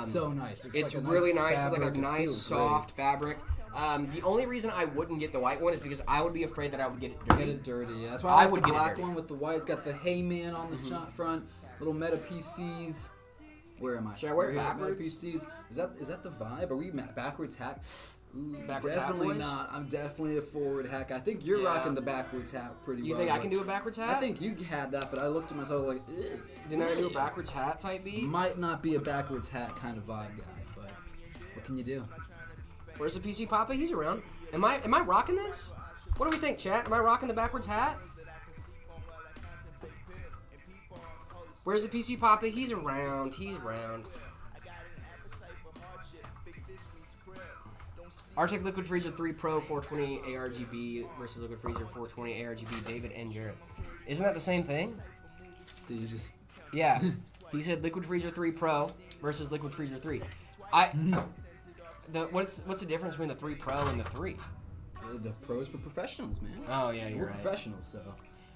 So nice. It's like really nice. It's like a nice soft fabric. The only reason I wouldn't get the white one is because I would be afraid that I would get it dirty. Get it dirty. Yeah. That's why I I would like the get it black dirty. one with the white. It's got the Heyman on the front. Little Meta PCs. Where am I? Should I wear it Right here, backwards? Meta PCs. Is that the vibe? Are we backwards hack? Ooh, Backwards hat, definitely boys? not. I'm definitely a forward hack. I think you're Yeah. rocking the backwards hat pretty well. You think I but can do a backwards hat? I think you had that, but I looked at myself like, eh. Didn't I do a backwards hat type beat? Might not be a backwards hat kind of vibe guy, but what can you do? Where's the PC Papa? He's around. Am I rocking this? What do we think, chat? Am I rocking the backwards hat? Where's the PC Papa? He's around. He's around. Arctic Liquid Freezer 3 Pro 420 ARGB versus Liquid Freezer 420 ARGB. David and Jared. Isn't that the same thing? Did you just? Yeah. He said Liquid Freezer 3 Pro versus Liquid Freezer 3. What's the difference between the 3 Pro and the 3? The pros for professionals, man. Oh yeah, We're you're right. professionals, so.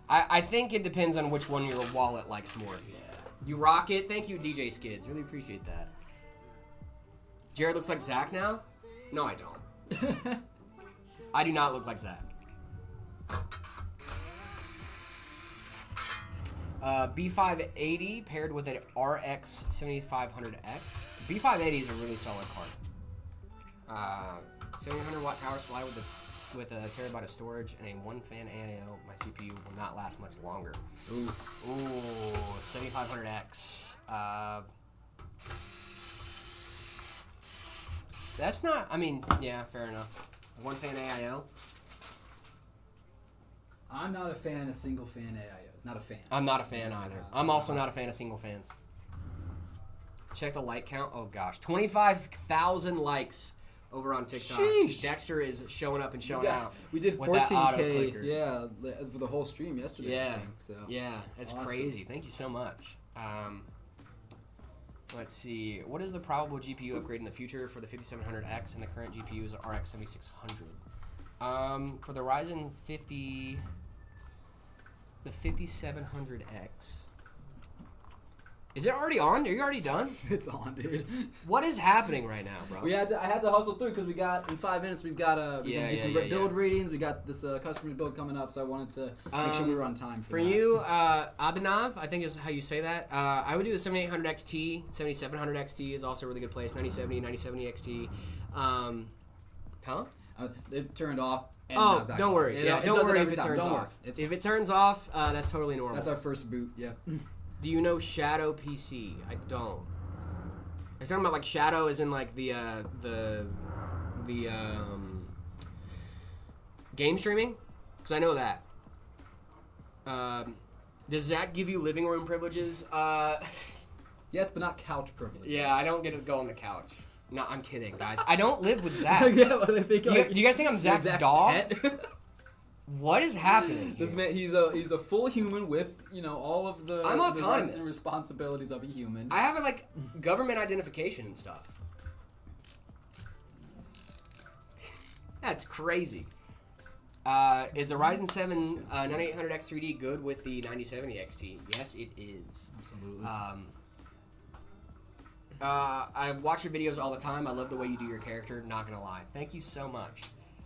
I think it depends on which one your wallet likes more. Yeah. You rock it. Thank you, DJ Skids. Really appreciate that. Jared looks like Zach now? No, I don't. I do not look like Zach. B580 paired with an RX 7500X. B580 is a really solid card. 700 watt power supply with a terabyte of storage and a 1-fan AIO. My CPU will not last much longer. Ooh, 7500X. That's not. I mean, yeah, fair enough. 1-fan AIO. I'm not a fan of single fan AIOs. Not a fan. I'm not a fan either. I'm also not a fan of single fans. Check the like count. Oh gosh, 25,000 likes over on TikTok. Sheesh. Dexter is showing up and showing out. We did with that 14K. auto-clicker. Yeah, for the whole stream yesterday. Yeah. I think, so. Yeah, that's Awesome. crazy. Thank you so much. Let's see. What is the probable GPU upgrade in the future for the 5700X and the current GPU is RX 7600? For the Ryzen 50, the 5700X. Is it already on? Are you already done? It's on, dude. What is happening right now, bro? I had to hustle through because we got in 5 minutes. We've got build ratings. We got this customer build coming up, so I wanted to make sure we were on time for that. you, Abhinav, I think is how you say that. I would do the 7800 XT. 7700 XT is also a really good place. 9070, 9070 XT. Huh? It turned off. And Oh, now it's back don't on. worry. It Don't does worry every if it time. turns Don't worry. off. If it turns off, that's totally normal. That's our first boot. Yeah. Do you know Shadow PC? I don't. Are you talking about like Shadow as in like the game streaming? Because I know that. Does Zach give you living room privileges? Yes, but not couch privileges. Yeah, I don't get to go on the couch. No, I'm kidding, guys. I don't live with Zach. Yeah, but I think Do you guys think I'm Zach's dog? pet? What is happening here? This man, he's a full human with all of the, I'm the autonomous. rights and responsibilities of a human. I have like government identification and stuff. That's crazy. Is the Ryzen 7 9800X3D good with the 9070 XT? Yes, it is. Absolutely. I watch your videos all the time. I love the way you do your character. Not gonna lie. Thank you so much.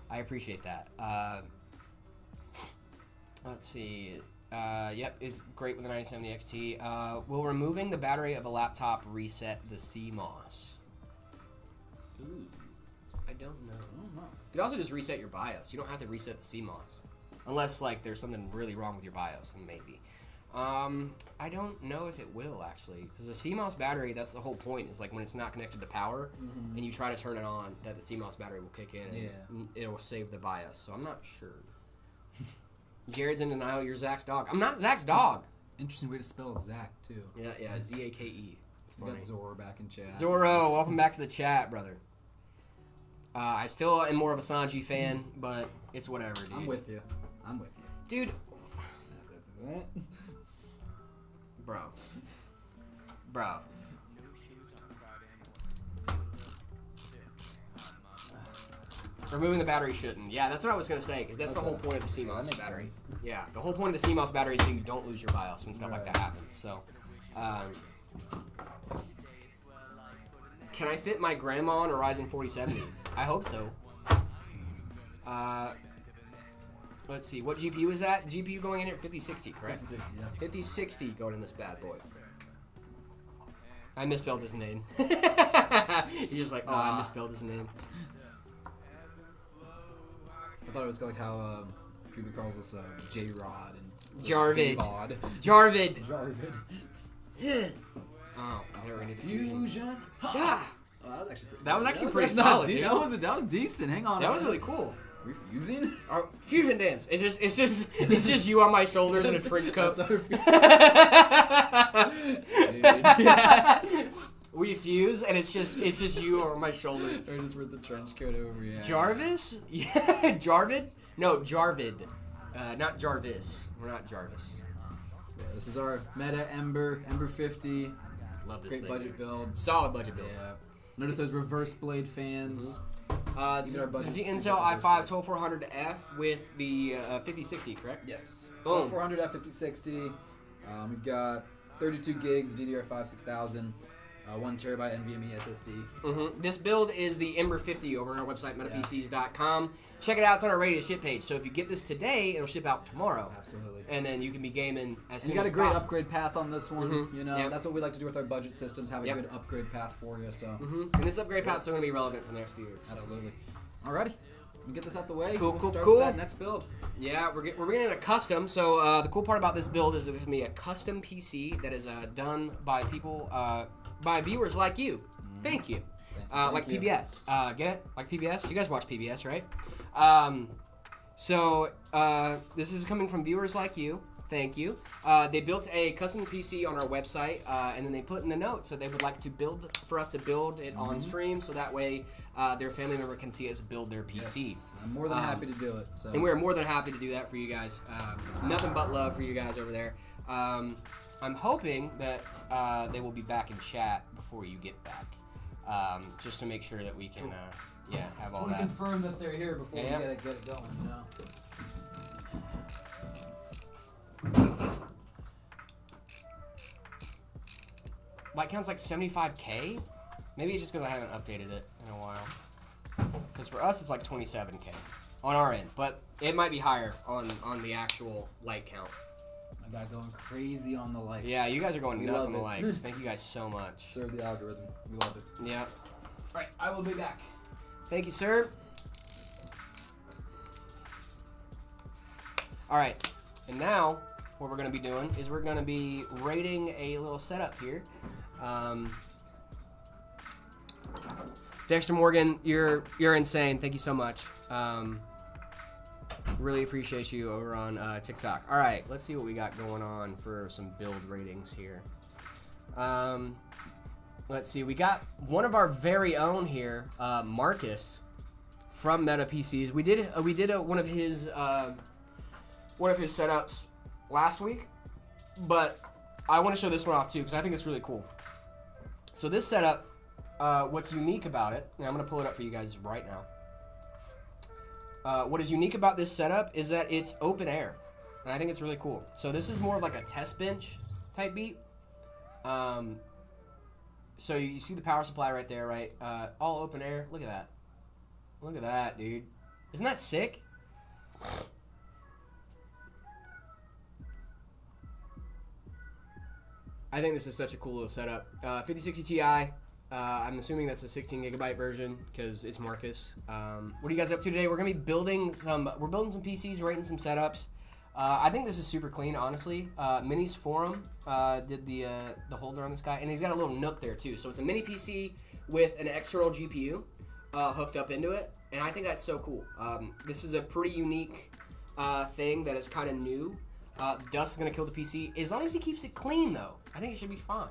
I appreciate that. Let's see. Yep, it's great with the 9070 XT. Will removing the battery of a laptop reset the CMOS? Ooh, I don't know. You could also just reset your BIOS. You don't have to reset the CMOS. Unless, like, there's something really wrong with your BIOS, then maybe. I don't know if it will, actually. Because the CMOS battery, that's the whole point, is like when it's not connected to power, and you try to turn it on, that the CMOS battery will kick in, and it'll save the BIOS. So I'm not sure. Jared's in denial, you're Zach's dog. I'm not Zach's dog. Interesting way to spell Zach, too. Yeah, Z-A-K-E. It's We funny. got Zoro back in chat. Zorro, welcome back to the chat, brother. I still am more of a Sanji fan, but it's whatever, dude. I'm with you. Dude. Bro. Removing the battery shouldn't. Yeah, that's what I was going to say, because that's the whole point of the CMOS battery. Sense. Yeah, the whole point of the CMOS battery is so you don't lose your BIOS when stuff like that happens. So, can I fit my grandma on a Ryzen 4070? I hope so. Let's see, what GPU is that? GPU going in at 5060, correct? 5060, yeah. 5060 going in this bad boy. I misspelled his name. He's just like, oh, I misspelled his name. I thought it was like how people calls us J-Rod and Jarvid. Vod. Jarvid. Jarvid. Oh, there we go. Fusion. Ah, Oh, that was actually pretty. that was good. actually That pretty not solid. deep. Dude. That was decent. Hang on. That was really cool. Refusing? Our fusion dance. It's just you on my shoulders in a trench coat. That's our Dude. We fuse, and it's just you on my shoulders. Or just with the trench coat over. Yeah. Jarvis? Yeah, Jarvid? No, Jarvid. Not Jarvis. We're not Jarvis. Yeah, this is our Meta Ember 50. Love this Great thing. budget build. Solid budget build. Yeah. Notice those reverse blade fans. It's our budget the to Intel get i5 12400F with the 5060, correct? Yes. Boom. 400 F5060. We've got 32 gigs DDR5 6000. 1 terabyte NVMe SSD. This build is the Ember 50 over on our website, metapcs.com. Check it out. It's on our ready to ship page. So if you get this today, it'll ship out tomorrow. Absolutely. And then you can be gaming as soon You got as a great possible. upgrade path on this one. You know, Yep. that's what we like to do with our budget systems. Have a Yep. good upgrade path for you. So And this upgrade path is still going to be relevant for the next few years. So. absolutely. Alrighty. Let me get this out the way. Cool, We'll cool, start cool. with that next build. Yeah, we're getting a custom. So the cool part about this build is it's going to be a custom PC that is done by people, by viewers like you. Thank you. Like you. PBS. Get it? Like PBS? You guys watch PBS, right? This is coming from viewers like you. Thank you. They built a custom PC on our website, and then they put in the notes that they would like to build for us to build it on stream, so that way their family member can see us build their PC. Yes. I'm more than happy to do it. So. And we're more than happy to do that for you guys. Nothing but love for you guys over there. I'm hoping that they will be back in chat before you get back, just to make sure that we can, have all we that. confirm that they're here before Yeah. we get it going. You know. Like count's like 75K. Maybe it's just because I haven't updated it in a while. Because for us it's like 27K on our end, but it might be higher on the actual like count. My guy going crazy on the likes. Yeah, you guys are going We nuts love on the it. likes. Thank you guys so much. Serve the algorithm. We love it. Yeah. Alright, I will be back. Thank you, sir. All right, and now what we're going to be doing is we're going to be rating a little setup here. Dexter Morgan, you're insane. Thank you so much. Really appreciate you over on TikTok. All right, let's see what we got going on for some build ratings here. Let's see, we got one of our very own here, Marcus from Meta PCs. We did one of his setups last week, but I want to show this one off too because I think it's really cool. So this setup, what's unique about it, and I'm gonna pull it up for you guys right now. What is unique about this setup is that it's open air, and I think it's really cool. So this is more of like a test bench type beat. So you see the power supply right there, right? All open air. Look at that. Look at that, dude. Isn't that sick? I think this is such a cool little setup. 5060 Ti. I'm assuming that's a 16 gigabyte version because it's Marcus. What are you guys up to today? We're gonna be building some. We're building some PCs, rating some setups. I think this is super clean, honestly. Mini's Forum did the holder on this guy, and he's got a little nook there too. So it's a mini PC with an external GPU hooked up into it, and I think that's so cool. This is a pretty unique thing that is kind of new. Dust is gonna kill the PC as long as he keeps it clean, though. I think it should be fine.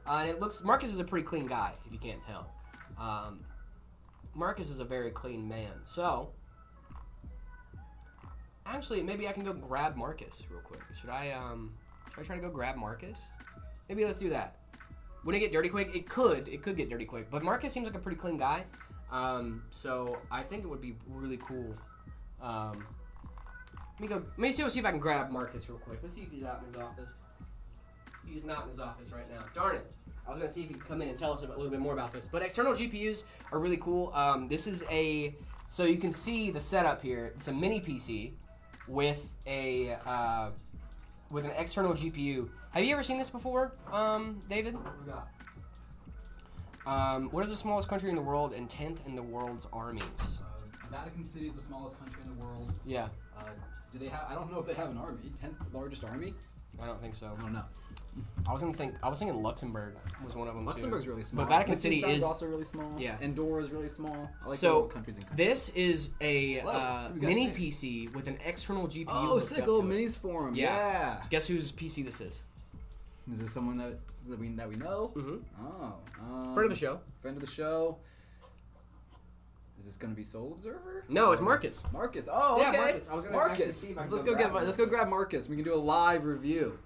And it looks Marcus is a pretty clean guy, if you can't tell. Marcus is a very clean man. So actually, maybe I can go grab Marcus real quick. Should I try to go grab Marcus? Maybe let's do that. Would it get dirty quick? It could get dirty quick. But Marcus seems like a pretty clean guy. So I think it would be really cool. Let me see if I can grab Marcus real quick. Let's see if he's out in his office. He's not in his office right now. Darn it. I was going to see if he could come in and tell us a little bit more about this. But external GPUs are really cool. This is so you can see the setup here. It's a mini PC with an external GPU. Have you ever seen this before, David? What we got? What is the smallest country in the world and 10th in the world's armies? Vatican City is the smallest country in the world. Yeah. Do they have? I don't know if they have an army. 10th largest army? I don't think so. I don't know. I was thinking Luxembourg was one of them. Luxembourg's too. really small. But Vatican City is also really small. Yeah. Andorra is really small. I like so. the little countries and countries. This is a mini there? PC with an external GPU. Oh, hooked sick! up Little to it. minis forum. Yeah. Yeah. Guess whose PC this is? Is this someone that we know? Mm-hmm. Oh. Friend of the show. Friend of the show. Is this gonna be Soul Observer? No, it's Marcus. Marcus. Oh, Yeah, okay. Marcus. I was gonna actually see if I could Let's go grab Marcus. We can do a live review.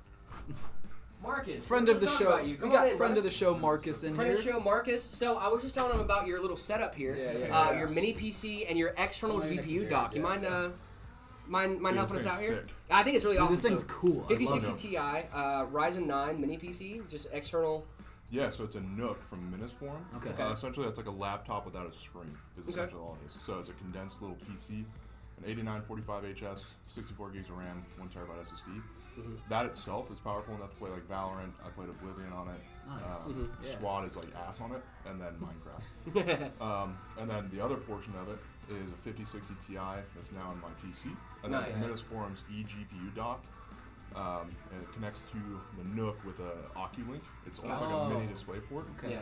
Marcus. Friend of the let's show. talk about you. We Come got on in, friend brother. of the show Marcus in Friend here. of the show, Marcus. So I was just telling him about your little setup here. Yeah. Your mini PC and your external Right next to GPU Jared, dock. You yeah, mind Dude, helping this us out thing's here? sick. I think it's really Dude, awesome. this thing's So, cool. I 5060 love Ti, Ryzen 9 mini PC, just external. Yeah, so it's a Nook from Minis Forum. Okay. Essentially, it's like a laptop without a screen. Is Okay. essentially all it is. So it's a condensed little PC, an 8945HS, 64 gigs of RAM, 1 terabyte SSD. Mhm. That itself is powerful enough to play like Valorant. I played Oblivion on it. Nice. Mhm. Squad is like ass on it, and then Minecraft. And then the other portion of it is a 5060 Ti that's now on my PC. And then it's Nice. Minis Forum's eGPU dock. And it connects to the Nook with a Oculink. It's almost like a mini display port. Okay.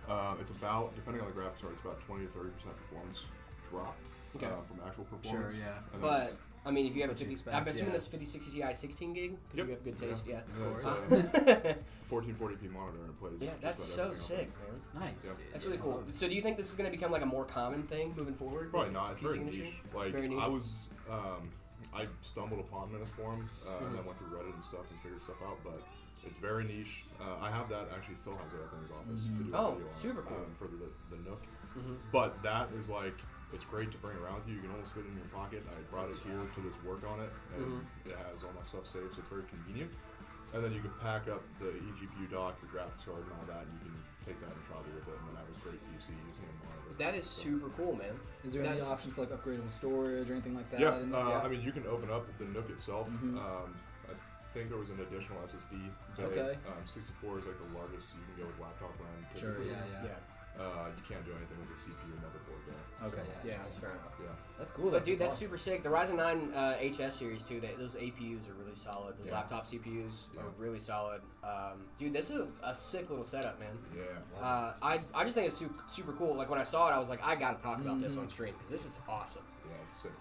Yeah. It's about, depending on the graphics card, it's about 20 to 30% performance drop Okay. From actual performance. Sure, yeah. And then But it's- I mean, if you have a what you 50, expect, I'm assuming yeah. this 5060 Ti 16 gig because Yep. you have good taste. Yeah. and then it's a 1440p monitor and it plays. Yeah, just that's about so everything sick, on it. man. Nice. Yeah. Dude. That's really cool. So do you think this is going to become like a more common thing moving forward? Probably with not. It's PC very industry? niche. Like Very niche. I was, I stumbled upon Minis Forum and Mhm. then went through Reddit and stuff and figured stuff out. But it's very niche. I have that actually. Phil has it up in his office to do a Oh, video on super cool. for the Nook. Mhm. But that is like, it's great to bring around with you. You can almost fit it in your pocket. I brought it here to just work on it, and it has all my stuff saved, so it's very convenient. And then you can pack up the eGPU dock, your graphics card, and all that, and you can take that and travel with it, and then have a great PC using a monitor. That is So- super cool, man. Is there any That's- option for like upgradable storage or anything like that? Yeah, in there? I mean, you can open up the Nook itself. Mhm. I think there was an additional SSD. Bay. Okay. 64 is like the largest you can go with laptop RAM. Sure. typically. Yeah. You can't do anything with the CPU or motherboard though. Okay. So, Yeah. Yeah, makes that's sense. fair enough. yeah. That's cool. But dude, that's awesome. super sick. The Ryzen 9 HS series too. Those APUs are really solid. Those Yeah. laptop CPUs Yeah. are really solid. Dude, this is a sick little setup, man. Yeah. I just think it's super cool. Like when I saw it, I was like, I gotta talk about this Mhm. on stream because this is awesome. Yeah, it's sick.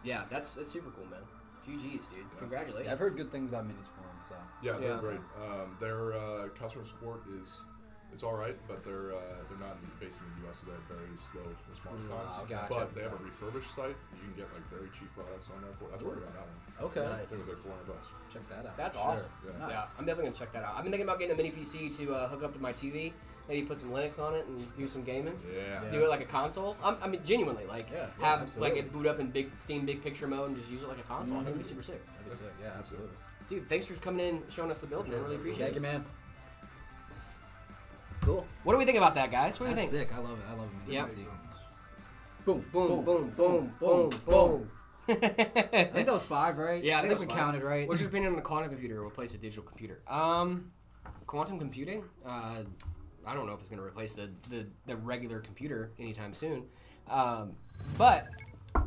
Yeah, that's super cool, man. GG's, dude. Congratulations. Yeah, I've heard good things about Minis Forum, so. Yeah, Yeah. they're great. Their customer support it's all right, but they're not based in the U.S., so they have very slow response times. gotcha. But they have a refurbished site. You can get like very cheap products on there. That's where I got that one. Okay. Nice. I think it was like $400. Check that out. That's Sure. awesome. Yeah. Yeah, Nice. I'm definitely gonna check that out. I've been thinking about getting a mini PC to hook up to my TV. maybe put some Linux on it and do some gaming. Yeah. Yeah. Do it like a console. I mean, genuinely, like Yeah, have absolutely. like it boot up in Steam Big Picture mode and just use it like a console. I think it'd be super sick. That'd be sick. Yeah, absolutely. Dude, thanks for coming in, showing us the build, man. Really appreciate Thank you, it. man. Cool. What do we think about that, guys? What do you That's think? sick. I love it. I love it. Yep. Boom, Boom, boom, boom, boom, boom. I think that was 5, right? Yeah, I think we it was counted right. What's your opinion on the quantum computer will replace a digital computer? Quantum computing? I don't know if it's going to replace the regular computer anytime soon. But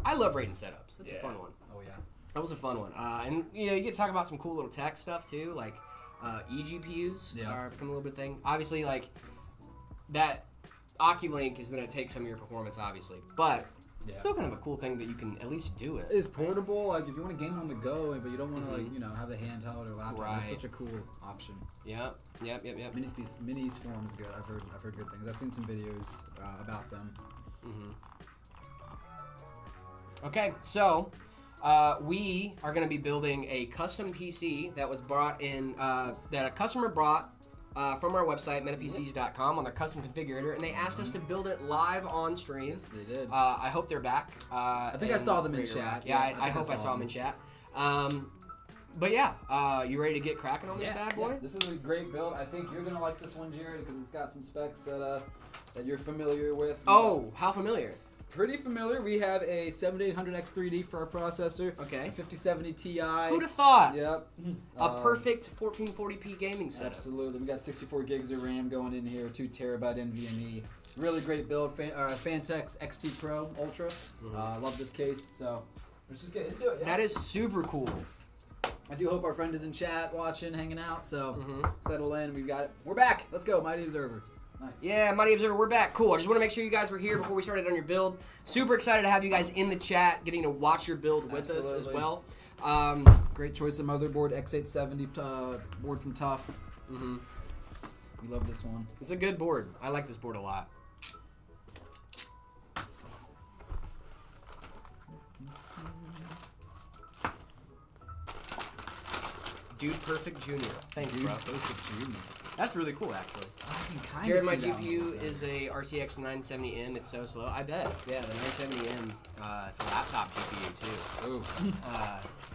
I love rating setups. That's a fun one. Oh yeah. That was a fun one. And you get to talk about some cool little tech stuff too, like eGPUs are becoming a little bit thing. Obviously, like that OcuLink is going to take some of your performance, obviously, but it's still kind of a cool thing that you can at least do it. It's portable. Like if you want to game on the go, but you don't want to have the handheld or laptop. Right. That's such a cool option. Yep. Minis form is good. I've heard good things. I've seen some videos about them. Okay, so we are going to be building a custom PC that was brought in, that a customer brought from our website, metapcs.com, on their custom configurator, and they asked us to build it live on stream. Yes, they did. I hope they're back. I think I saw them in ready to rock. chat. Yeah, Yeah, I hope I saw them in chat. But yeah, you ready to get cracking on this bad boy? Yeah. This is a great build. I think you're gonna like this one, Jared, because it's got some specs that you're familiar with. Oh, how familiar? Pretty familiar. We have a 7800X3D for our processor. Okay. A 5070 Ti. Who'd have thought? Yep. A perfect 1440p gaming setup. Absolutely. We got 64 gigs of RAM going in here, 2 terabyte NVMe. Really great build. Fantex XT Pro Ultra. Love this case. So let's just get into it. Yeah? That is super cool. I do hope our friend is in chat, watching, hanging out. So settle in. We've got it. We're back. Let's go, Mighty Observer. Nice. Yeah, Mighty Observer, we're back. Cool. I just want to make sure you guys were here before we started on your build. Super excited to have you guys in the chat, getting to watch your build with us as well. Great choice of motherboard, X870 board from Tough. We love this one. It's a good board. I like this board a lot. Dude Perfect Jr. Thanks, bro. Perfect Jr. That's really cool, actually. Jared, my GPU is a RTX 970M. It's so slow. I bet. Yeah, the 970M. It's a laptop GPU, too. Ooh.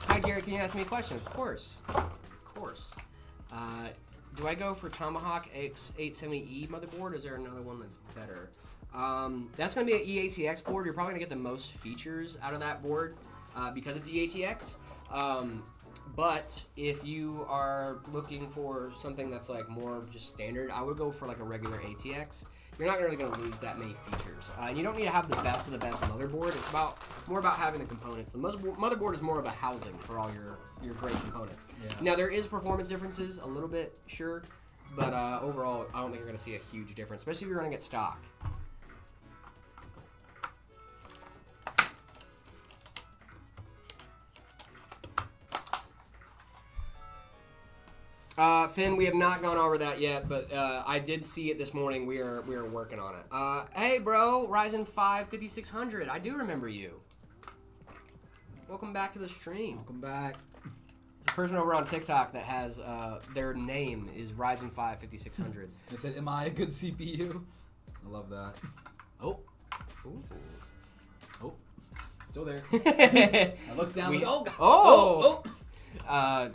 Hi, Jared. Can you ask me a question? Of course. Of course. Do I go for Tomahawk X870E motherboard, or is there another one that's better? That's going to be an EATX board. You're probably going to get the most features out of that board because it's EATX. But if you are looking for something that's like more just standard, I would go for like a regular ATX. You're not really going to lose that many features. And you don't need to have the best of the best motherboard. It's more about having the components. The motherboard is more of a housing for all your great components. Yeah. Now, there is performance differences a little bit, sure. But overall, I don't think you're going to see a huge difference, especially if you're running at stock. Finn, we have not gone over that yet, but I did see it this morning. We are working on it. Hey, bro, Ryzen 5 5600. I do remember you. Welcome back to the stream. Welcome back. The person over on TikTok that has their name is Ryzen 5 5600. They said, "Am I a good CPU?" I love that. Oh. Ooh. Oh. Still there. I looked down. Oh. God. Oh.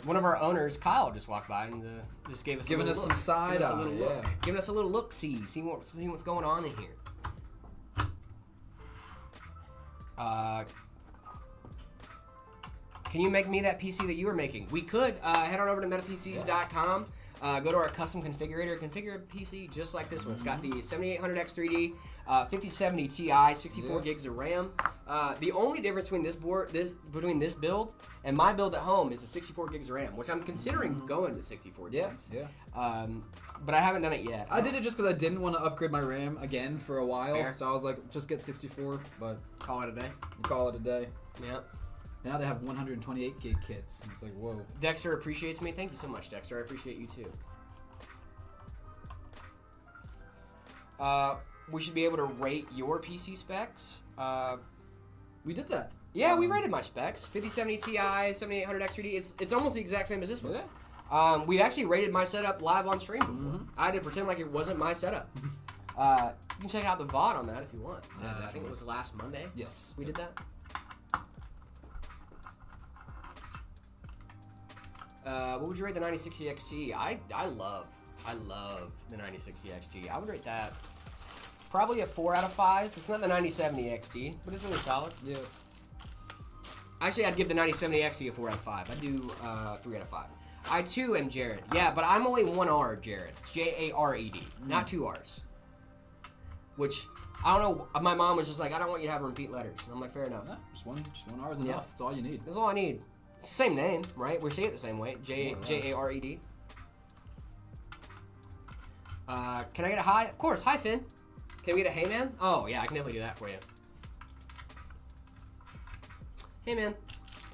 One of our owners, Kyle, just walked by and just gave us Giving a us little some look. side eye. Look. Giving us a little look-see, see what's going on in here. Can you make me that PC that you were making? We could. Head on over to metapcs.com. Go to our custom configurator. Configure a PC just like this one. It's got the 7800X3D, 5070 Ti, 64 gigs of RAM. The only difference between between this build and my build at home is the 64 gigs of RAM, which I'm considering going to 64 gigs. Yeah. But I haven't done it yet. I did it just because I didn't want to upgrade my RAM again for a while. Fair. So I was like, just get 64, but Call it a day. call it a day. Yep. And now they have 128 gig kits. It's like, whoa. Dexter appreciates me. Thank you so much, Dexter. I appreciate you too. We should be able to rate your PC specs. We did that. Yeah, we rated my specs. 5070 Ti, 7800X3D. It's almost the exact same as this one. Yeah. We actually rated my setup live on stream before. I had to pretend like it wasn't my setup. You can check out the VOD on that if you want. I think it was last Monday. Yes. We did that. What would you rate the 9060 XT? I love the 9060 XT. I would rate that probably a 4 out of 5. It's not the 9070 XT, but it's really solid. Yeah. Actually, I'd give the 9070 XT a 4 out of 5. I'd do 3 out of 5. I too am Jared. Yeah, but I'm only one R, Jared. It's Jared, not 2 R's. Which, I don't know, my mom was just like, I don't want you to have repeat letters. And I'm like, fair enough. Yeah, just one R is enough. That's all you need. That's all I need. It's the same name, right? We say it the same way. Jared. Can I get a hi? Of course. Hi, Finn. Can we get a hey, man? Oh, yeah, I can definitely do that for you. Hey, man.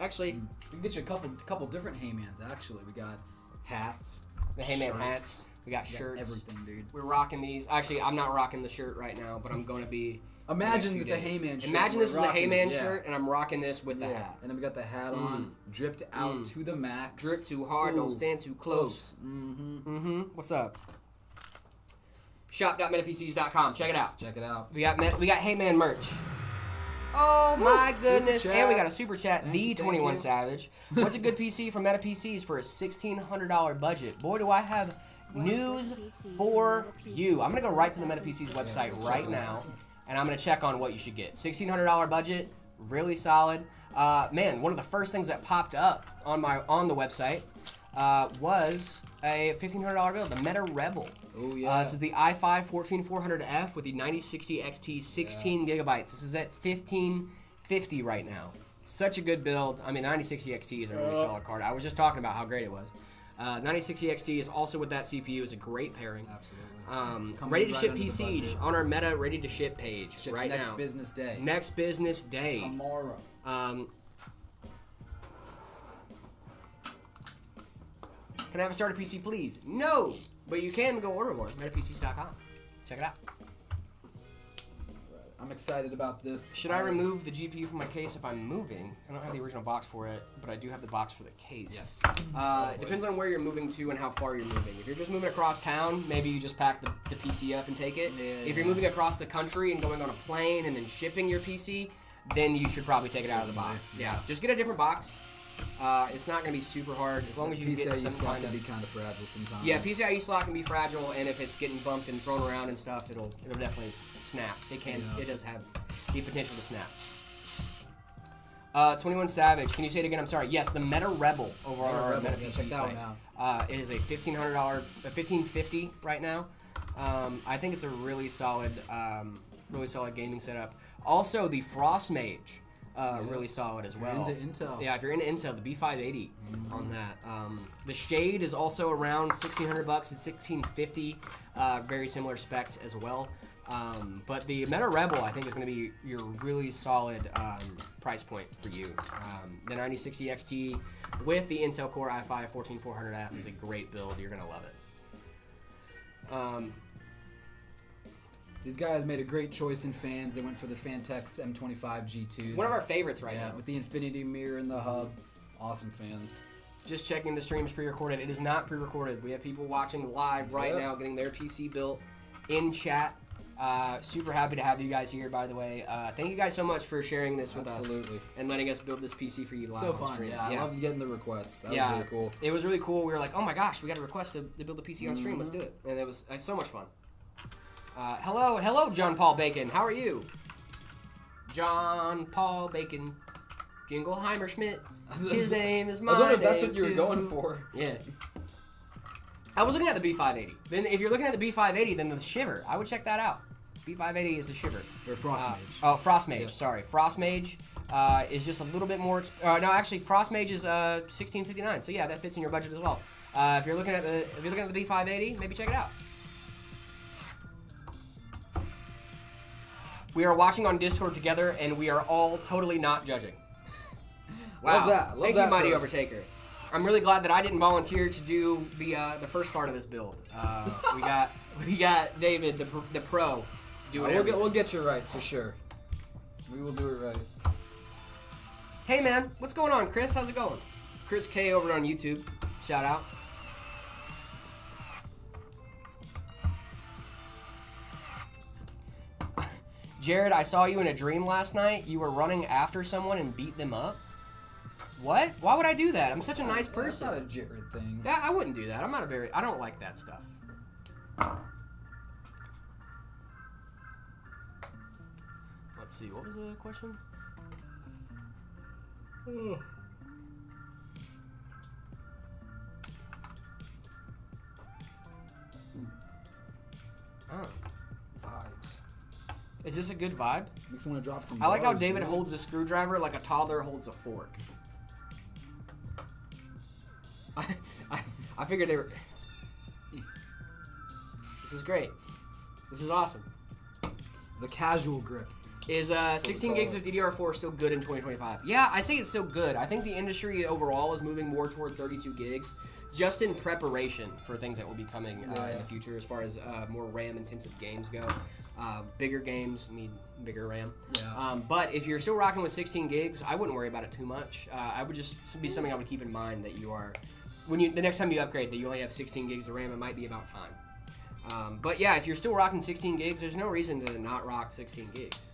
Actually, We can get you a couple different Heymans, actually. We got hats. the hey, man shirts. hats. We got shirts. Everything, dude. We're rocking these. Actually, I'm not rocking the shirt right now, but I'm going to be. Imagine it's a Heyman shirt. Imagine this is a rocking Heyman it, yeah. shirt, and I'm rocking this with the hat. And then we got the hat on, dripped out to the max. Drip too hard, don't stand too close. What's up? Shop.metapcs.com. Check it out. Check it out. We got Heyman merch. Oh my goodness! Super And we chat. got a super chat. Thank you, The thank 21 you. Savage. What's a good PC for Meta PCs for a $1,600 budget? Boy, do I have news for you. I'm gonna go right to the Meta PCs website right now, and I'm gonna check on what you should get. $1,600 budget, really solid. Man, one of the first things that popped up on the website was a $1,500 build, the Meta Rebel. Oh yeah. This is the i5 14400F with the 9060 XT 16 gigabytes. This is at 1550 right now. Such a good build. I mean, the 9060 XT is a really solid card. I was just talking about how great it was. 9060 XT is also with that CPU. Is a great pairing. Absolutely. Ready to right ship under the PCs budget. on our Meta ready to ship page Ships right next now. business day. Next business day. Tomorrow. Can I have a starter PC, please? No, but you can go order one. MetaPCs.com. Check it out. I'm excited about this. Should I remove the GPU from my case if I'm moving? I don't have the original box for it, but I do have the box for the case. Yes. It depends on where you're moving to and how far you're moving. If you're just moving across town, maybe you just pack the PC up and take it. If you're moving across the country and going on a plane and then shipping your PC, then you should probably take it out of the box. Yeah, just get a different box. It's not going to be super hard as long as you can get PCIe some slot kind can of... be kind of fragile sometimes. Yeah, PCIe slot can be fragile, and if it's getting bumped and thrown around and stuff, it'll definitely snap. It does have the potential to snap. 21 Savage, can you say it again? I'm sorry. Yes, the Meta Rebel over on our Meta PC check that one site. out. It is a $1,550 right now. I think it's a really solid gaming setup. Also, the Frost Mage. Really solid as well. Into Intel. Yeah, if you're into Intel, the B580 on that. The Shade is also around $1,600. It's $1,650. Very similar specs as well. But the Meta Rebel, I think, is going to be your really solid price point for you. The 9060 XT with the Intel Core i5 14400F is a great build. You're going to love it. These guys made a great choice in fans. They went for the Fantex M25 G2s. One of our favorites right now. With the infinity mirror in the hub. Awesome fans. Just checking the stream is pre-recorded. It is not pre-recorded. We have people watching live right now getting their PC built in chat. Super happy to have you guys here, by the way. Thank you guys so much for sharing this with us and letting us build this PC for you live So on fun. stream. Yeah, I loved getting the requests. That was really cool. It was really cool. We were like, oh my gosh, we got a request to build a PC on stream. Let's do it. And it was so much fun. Hello, John Paul Bacon. How are you? John Paul Bacon. Jingleheimer Schmidt. His name is my I was wondering if that's name what you were too. going for. Yeah. I was looking at the B580. Then if you're looking at the B580, then the Shiver. I would check that out. B580 is the Shiver. Or Frost Mage. Oh, Frost Mage. Yeah. Sorry. Frost Mage is just a little bit more... no, actually, Frost Mage is $1,659. So yeah, that fits in your budget as well. If you're looking at the B580, maybe check it out. We are watching on Discord together, and we are all totally not judging. Wow. Love that. Thank you, Mighty Overtaker. I'm really glad that I didn't volunteer to do the first part of this build. We got David, the pro, doing it. We'll get you right for sure. We will do it right. Hey man, what's going on, Chris? How's it going? Chris K over on YouTube. Shout out. Jared, I saw you in a dream last night. You were running after someone and beat them up. What? Why would I do that? I'm such a nice That's person. not a Jared thing. Yeah, I wouldn't do that. I don't like that stuff. Let's see. What was the question? Oh. Vibes. Is this a good vibe? Makes me want to drop some I like how bars, David dude. holds a screwdriver like a toddler holds a fork. I figured they were... This is great. This is awesome. It's a casual grip. Is 16 gigs of DDR4 still good in 2025? Yeah, I'd say it's still good. I think the industry overall is moving more toward 32 gigs, just in preparation for things that will be coming in the future as far as more RAM-intensive games go. Bigger games need bigger RAM. Yeah. But if you're still rocking with 16 gigs, I wouldn't worry about it too much. I would just be something I would keep in mind that you are, the next time you upgrade, that you only have 16 gigs of RAM. It might be about time. But yeah, if you're still rocking 16 gigs, there's no reason to not rock 16 gigs.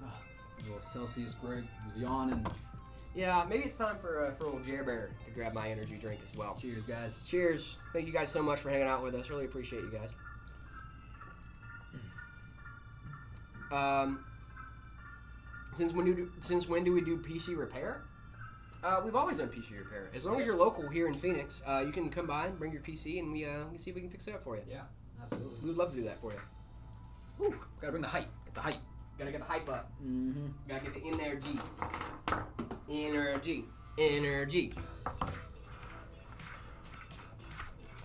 A little Celsius break. Was yawning. Yeah, maybe it's time for old Jer Bear to grab my energy drink as well. Cheers, guys. Cheers. Thank you guys so much for hanging out with us. Really appreciate you guys. Since when do we do PC repair? We've always done PC repair. As long as you're local here in Phoenix, you can come by and bring your PC, and we can see if we can fix it up for you. Yeah, absolutely. We would love to do that for you. Woo, gotta bring the hype. Get the hype. Gotta get the hype up. Mm-hmm. Gotta get the energy. Energy.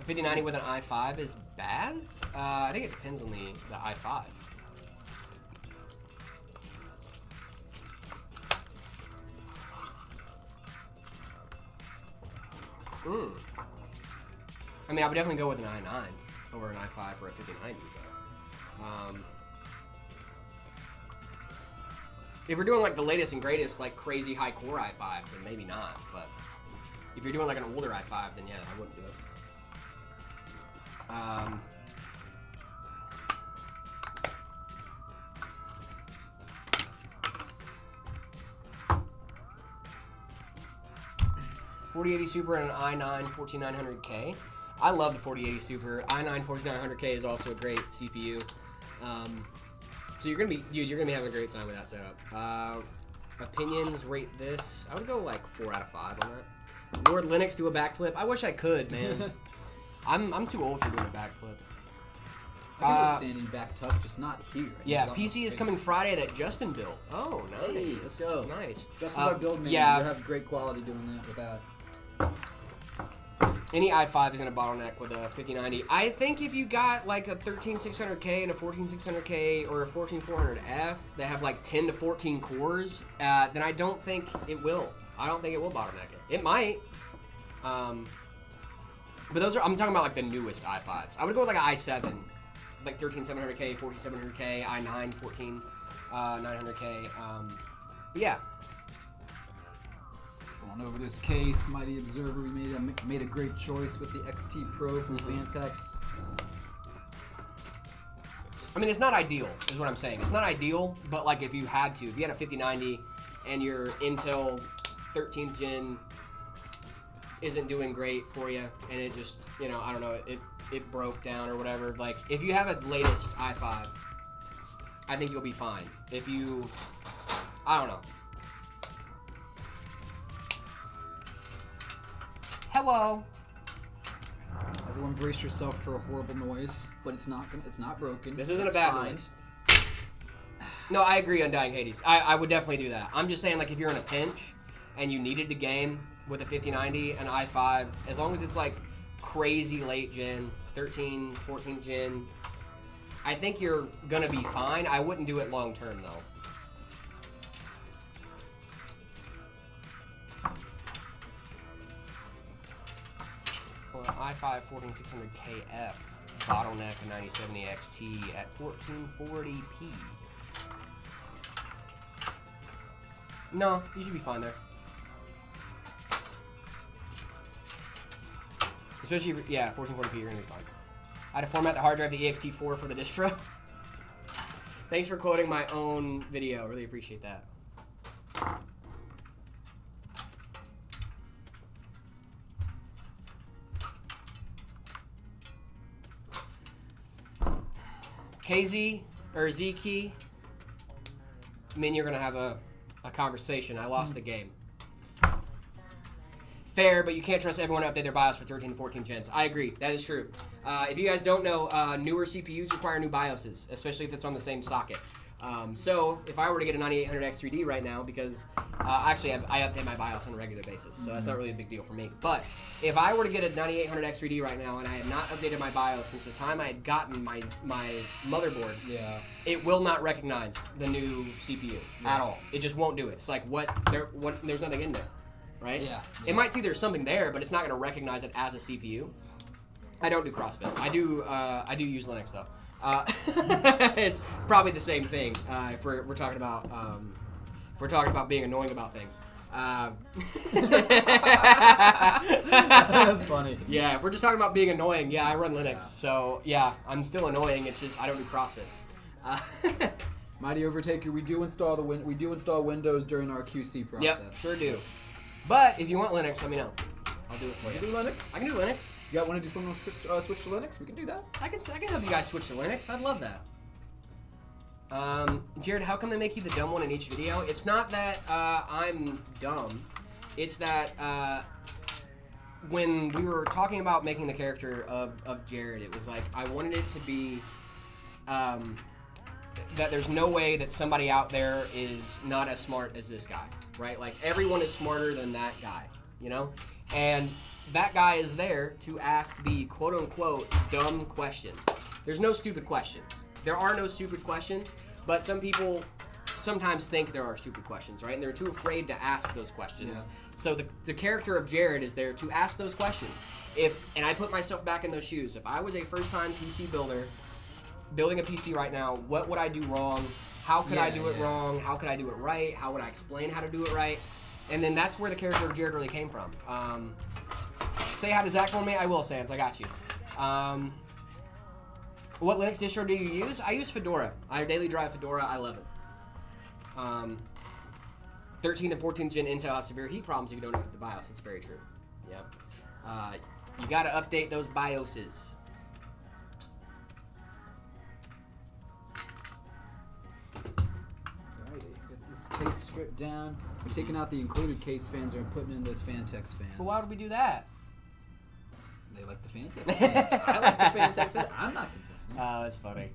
A 5090 with an i5 is bad? I think it depends on the i5. I mean, I would definitely go with an i9 over an i5 or a 5090, but if we're doing like the latest and greatest, like crazy high core i5s, then maybe not. But if you're doing like an older i5, then yeah, I wouldn't do it. 4080 Super and an i9 14900K. I love the 4080 Super. i9 14900K is also a great CPU. So you're gonna be having a great time with that setup. Opinions rate this. I would go like 4 out of 5 on that. Lord Linux do a backflip. I wish I could, man. I'm too old for doing a backflip. I can do a standing back tough, just not here. Yeah, PC is coming Friday that Justin built. Oh, nice. Hey, let's go. Nice. Justin's our build man. yeah. You have great quality doing that with that. Any i5 is going to bottleneck with a 5090. I think if you got like a 13600K and a 14600K or a 14400F that have like 10 to 14 cores, then I don't think it will. I don't think it will bottleneck it. It might. But those are, I'm talking about like the newest i5s. I would go with like an i7, like 13700K, 4700K, i9, 14900K. Yeah. Going over this case, Mighty Observer, we made a great choice with the XT Pro from Fantex. I mean, it's not ideal, is what I'm saying. It's not ideal, but like if you had to, if you had a 5090 and your Intel 13th gen isn't doing great for you, and it just, you know, I don't know, it broke down or whatever. Like, if you have a latest i5, I think you'll be fine. If you, I don't know. Hello. Everyone brace yourself for a horrible noise, but it's not broken. This isn't It's a bad fine. noise. No, I agree on Dying Hades. I would definitely do that. I'm just saying, like, if you're in a pinch and you needed to game with a 5090 and i5, as long as it's like crazy late gen, 13, 14th gen, I think you're gonna be fine. I wouldn't do it long term though. Well, i5 14600KF bottleneck a 9070 XT at 1440p. No, you should be fine there. Especially, yeah, 1440p, you're gonna be fine. I had to format the hard drive to ext4 for the distro. Thanks for quoting my own video. Really appreciate that. KZ or ZK, me and you're gonna have a conversation. I lost the game. Fair, but you can't trust everyone to update their BIOS for 13 and 14 gens. I agree. That is true. If you guys don't know, newer CPUs require new BIOSes, especially if it's on the same socket. So if I were to get a 9800X3D right now, because actually I update my BIOS on a regular basis, so that's not really a big deal for me. But if I were to get a 9800X3D right now and I have not updated my BIOS since the time I had gotten my motherboard, it will not recognize the new CPU at all. It just won't do it. It's like there's nothing in there, right? Yeah. It might see there's something there, but it's not going to recognize it as a CPU. I don't do CrossFit. I do use Linux though. It's probably the same thing if we're talking about being annoying about things. That's funny. Yeah, if we're just talking about being annoying, I run Linux, so yeah, I'm still annoying. It's just I don't do CrossFit. Mighty Overtaker, we do install Windows during our QC process. Yep, sure do. But if you want Linux, let me know. I'll do it for You you. do Linux? I can do Linux. You got one of these want to switch to Linux? We can do that. I can help you guys switch to Linux. I'd love that. Jared, how come they make you the dumb one in each video? It's not that I'm dumb. It's that when we were talking about making the character of Jared, it was like I wanted it to be that there's no way that somebody out there is not as smart as this guy, right? Like everyone is smarter than that guy, you know? And that guy is there to ask the quote-unquote dumb question. There's no stupid questions. There are no stupid questions, but some people sometimes think there are stupid questions, right? And they're too afraid to ask those questions. Yeah. So the character of Jared is there to ask those questions. And I put myself back in those shoes. If I was a first-time PC builder, building a PC right now, what would I do wrong? How could I do it wrong? How could I do it right? How would I explain how to do it right? And then that's where the character of Jared really came from. Say hi to Zach for me. I will, Sans. I got you. What Linux distro do you use? I use Fedora. I daily drive Fedora. I love it. 13th and 14th gen Intel has severe heat problems if you don't know the BIOS. It's very true. Yep. You got to update those BIOSes. Case stripped down. We're taking out the included case fans and we're putting in those Fantex fans. But why would we do that? They like the Fantex fans. I like the Fantex fans. I'm not complaining. Oh, that's funny.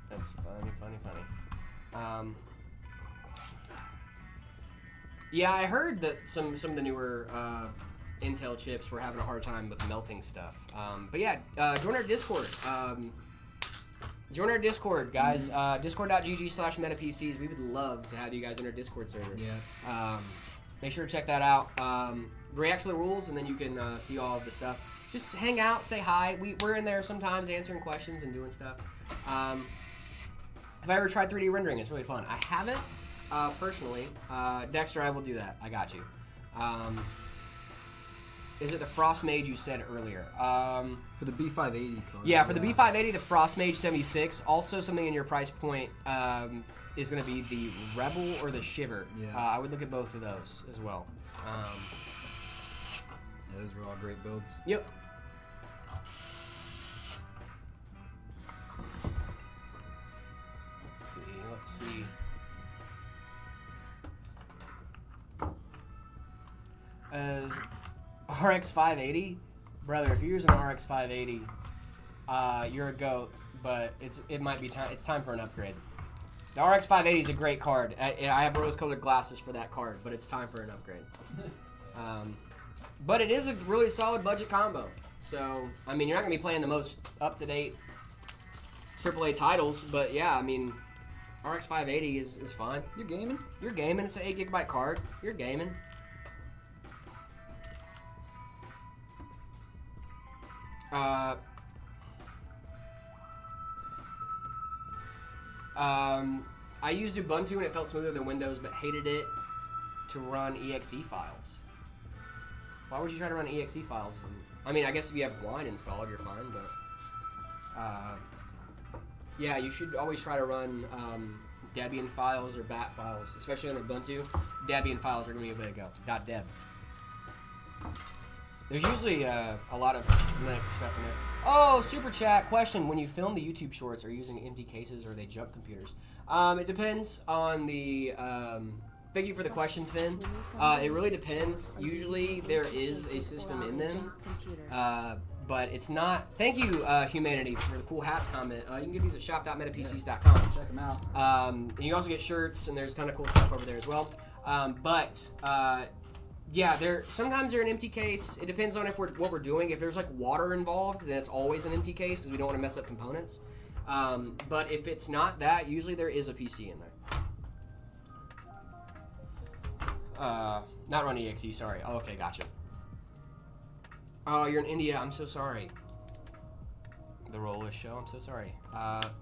That's funny. Yeah, I heard that some of the newer Intel chips were having a hard time with melting stuff. But yeah, join our Discord. Join our Discord, guys. Discord.gg/metapcs. We would love to have you guys in our Discord server. Yeah. Make sure to check that out. React to the rules, and then you can see all of the stuff. Just hang out, say hi. We're in there sometimes answering questions and doing stuff. Have I ever tried 3D rendering? It's really fun. I haven't, personally. Dexter, I will do that. I got you. Is it the Frost Mage you said earlier? For the B580 card. Yeah, for the B580, the Frost Mage 76. Also, something in your price point is going to be the Rebel or the Shiver. Yeah. I would look at both of those as well. Yeah, those were all great builds. Yep. Let's see. RX 580, brother. If you're using RX 580, you're a goat. But it might be time. It's time for an upgrade. The RX 580 is a great card. I have rose-colored glasses for that card, but it's time for an upgrade. But it is a really solid budget combo. So I mean, you're not gonna be playing the most up-to-date AAA titles, but yeah, I mean, RX 580 is fine. You're gaming? You're gaming. It's an 8 GB card. You're gaming. I used Ubuntu and it felt smoother than Windows, but hated it to run exe files. Why would you try to run exe files? I mean, I guess if you have Wine installed, you're fine, but Yeah, you should always try to run Debian files or bat files, especially on Ubuntu. Debian files are going to be a way to go. .deb. There's usually a lot of Linux stuff in there. Oh, super chat question. When you film the YouTube shorts, are you using empty cases or are they junk computers? It depends on the... thank you for the question, Finn. It really depends. Usually there is a system in them. But it's not... Thank you, Humanity, for the cool hats comment. You can get these at shop.metapcs.com. Check them out. And you can also get shirts, and there's a ton of cool stuff over there as well. Yeah, sometimes they're an empty case. It depends on what we're doing. If there's like water involved, then it's always an empty case because we don't want to mess up components. But if it's not that, usually there is a PC in there. Not run exe, sorry. Oh, okay, gotcha. Oh, you're in India. I'm so sorry. The Rollish show. I'm so sorry.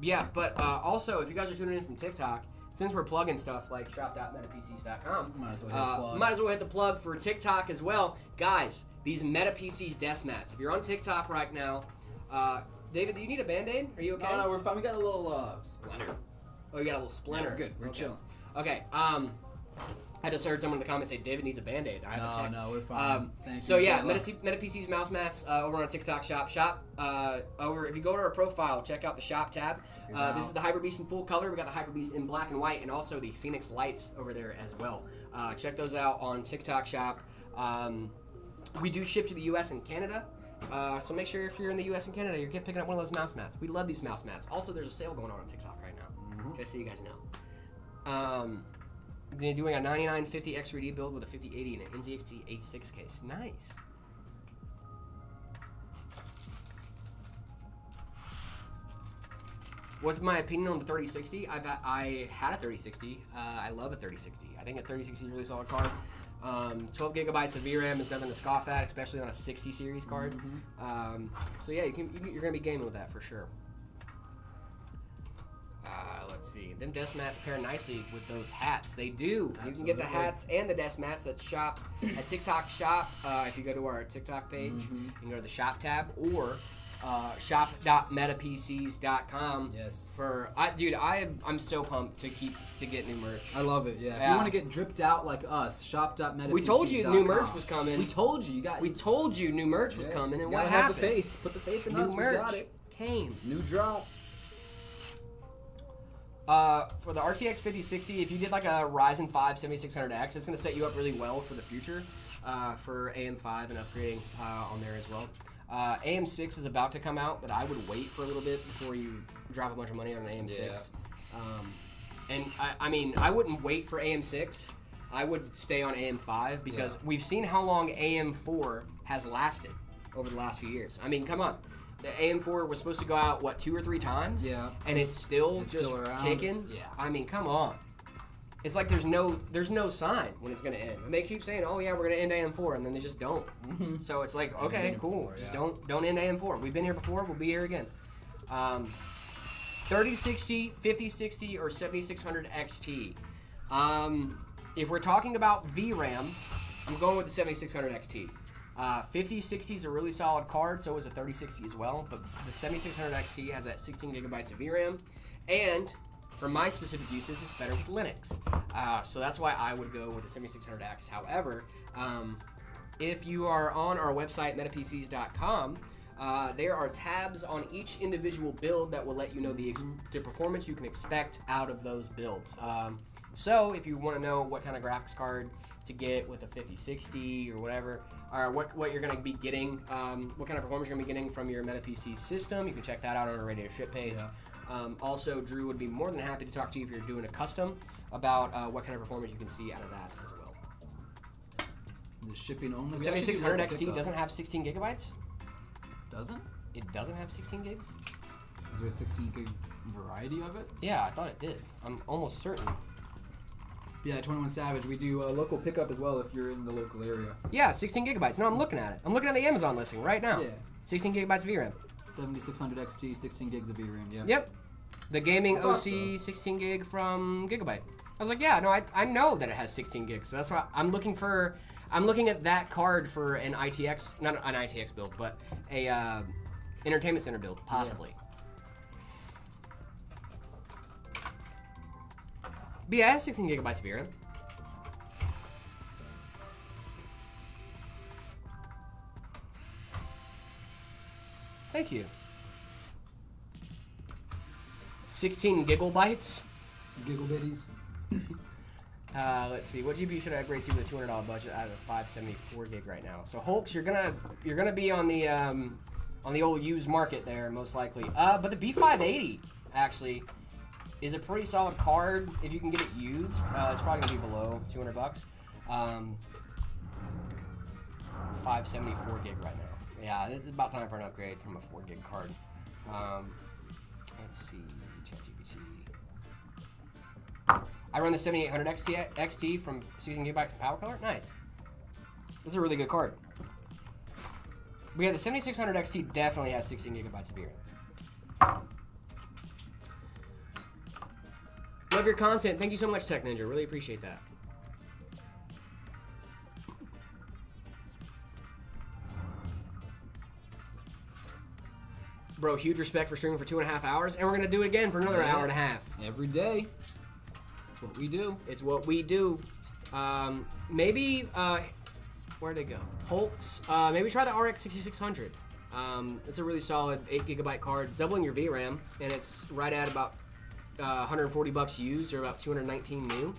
Yeah, but also, if you guys are tuning in from TikTok, since we're plugging stuff like shop.metapcs.com, might as well hit the plug for TikTok as well. Guys, these MetaPCs desk mats. If you're on TikTok right now, David, do you need a Band-Aid? Are you okay? No, we're fine. We got a little splinter. Oh, you got a little splinter. Yeah, we're good. We're chilling. Okay. I just heard someone in the comments say David needs a Band-Aid. I haven't checked. No, we're fine. Thank so you. yeah, MetaPC's mouse mats over on TikTok shop. If you go to our profile, check out the shop tab. This is the Hyper Beast in full color. We got the Hyper Beast in black and white, and also the Phoenix lights over there as well. Check those out on TikTok shop. We do ship to the U.S. and Canada. So make sure if you're in the U.S. and Canada, you're picking up one of those mouse mats. We love these mouse mats. Also, there's a sale going on TikTok right now. Just so you guys know. They're doing a 9950 X3D build with a 5080 and an NZXT H6 case. Nice. What's my opinion on the 3060? I had a 3060. I love a 3060. I think a 3060 is a really solid card. 12 gigabytes of VRAM is nothing to scoff at, especially on a 60 series card. So yeah, you're gonna be gaming with that for sure. Let's see. Them desk mats pair nicely with those hats. They do. Absolutely. You can get the hats and the desk mats at TikTok shop. If you go to our TikTok page, you can go to the shop tab or shop.metapcs.com. Yes. I'm so pumped to get new merch. I love it. Yeah. If you want to get dripped out like us, shop.metapcs.com. We told you new merch was coming. We told you. We told you new merch was coming, and what happened? Have the faith. Put the faith in us. New merch we got it. Came. New drop. For the RTX 5060, if you did like a Ryzen 5 7600X, it's going to set you up really well for the future for AM5 and upgrading on there as well. AM6 is about to come out, but I would wait for a little bit before you drop a bunch of money on an AM6. Yeah. And I mean, I wouldn't wait for AM6. I would stay on AM5 because we've seen how long AM4 has lasted over the last few years. I mean, come on. The AM4 was supposed to go out, 2 or 3 times? Yeah. And it's still kicking? Yeah. I mean, come on. It's like there's no sign when it's going to end. And they keep saying, oh, yeah, we're going to end AM4, and then they just don't. So it's like, okay, cool. Just don't end AM4. We've been here before. We'll be here again. 3060, 5060, or 7600 XT. If we're talking about VRAM, I'm going with the 7600 XT. 5060 is a really solid card, so is a 3060 as well, but the 7600 XT has that 16 gigabytes of VRAM, and for my specific uses, it's better with Linux. So that's why I would go with the 7600X. However, if you are on our website, metapcs.com, there are tabs on each individual build that will let you know the performance you can expect out of those builds. So if you want to know what kind of graphics card to get with a 5060 or whatever, or what you're going to be getting, what kind of performance you're going to be getting from your MetaPC system, you can check that out on our Radio Ship page. Yeah. Also, Drew would be more than happy to talk to you if you're doing a custom about what kind of performance you can see out of that as well. The shipping only. 7600 XT doesn't have 16 gigabytes? Doesn't? It doesn't have 16 gigs? Is there a 16 gig variety of it? Yeah, I thought it did. I'm almost certain. Yeah, 21 Savage. We do local pickup as well if you're in the local area. Yeah, 16 gigabytes. No, I'm looking at it. I'm looking at the Amazon listing right now. Yeah. 16 gigabytes of VRAM. 7600 XT, 16 gigs of VRAM, yeah. Yep. The gaming OC 16 gig from Gigabyte. I was like, yeah, no, I know that it has 16 gigs. So that's why I'm looking at that card for an ITX, not an ITX build, but a Entertainment Center build, possibly. But yeah, it has 16 gigabytes of VRAM. Thank you. 16 gigabytes. Giggle bitties. Let's see. What GPU should I upgrade to with a $200 budget? I have a 574 gig right now. So Hulks, you're gonna be on the old used market there most likely. But the B580 actually is a pretty solid card if you can get it used. It's probably gonna be below $200. 574 gig right now. Yeah, it's about time for an upgrade from a 4 gig card. Let's see. ChatGPT. I run the 7800 XT from 16 gigabyte power color. Nice. This is a really good card. But yeah, the 7600 XT definitely has 16 gigabytes of VRAM. Love your content. Thank you so much, Tech Ninja. Really appreciate that. Bro, huge respect for streaming for 2.5 hours, and we're gonna do it again for another hour and a half. Every day. That's what we do. It's what we do. Maybe, where'd they go? Hulks. Maybe try the RX 6600. It's a really solid 8 gigabyte card. It's doubling your VRAM, and it's right at about $140 used, or about 219 new.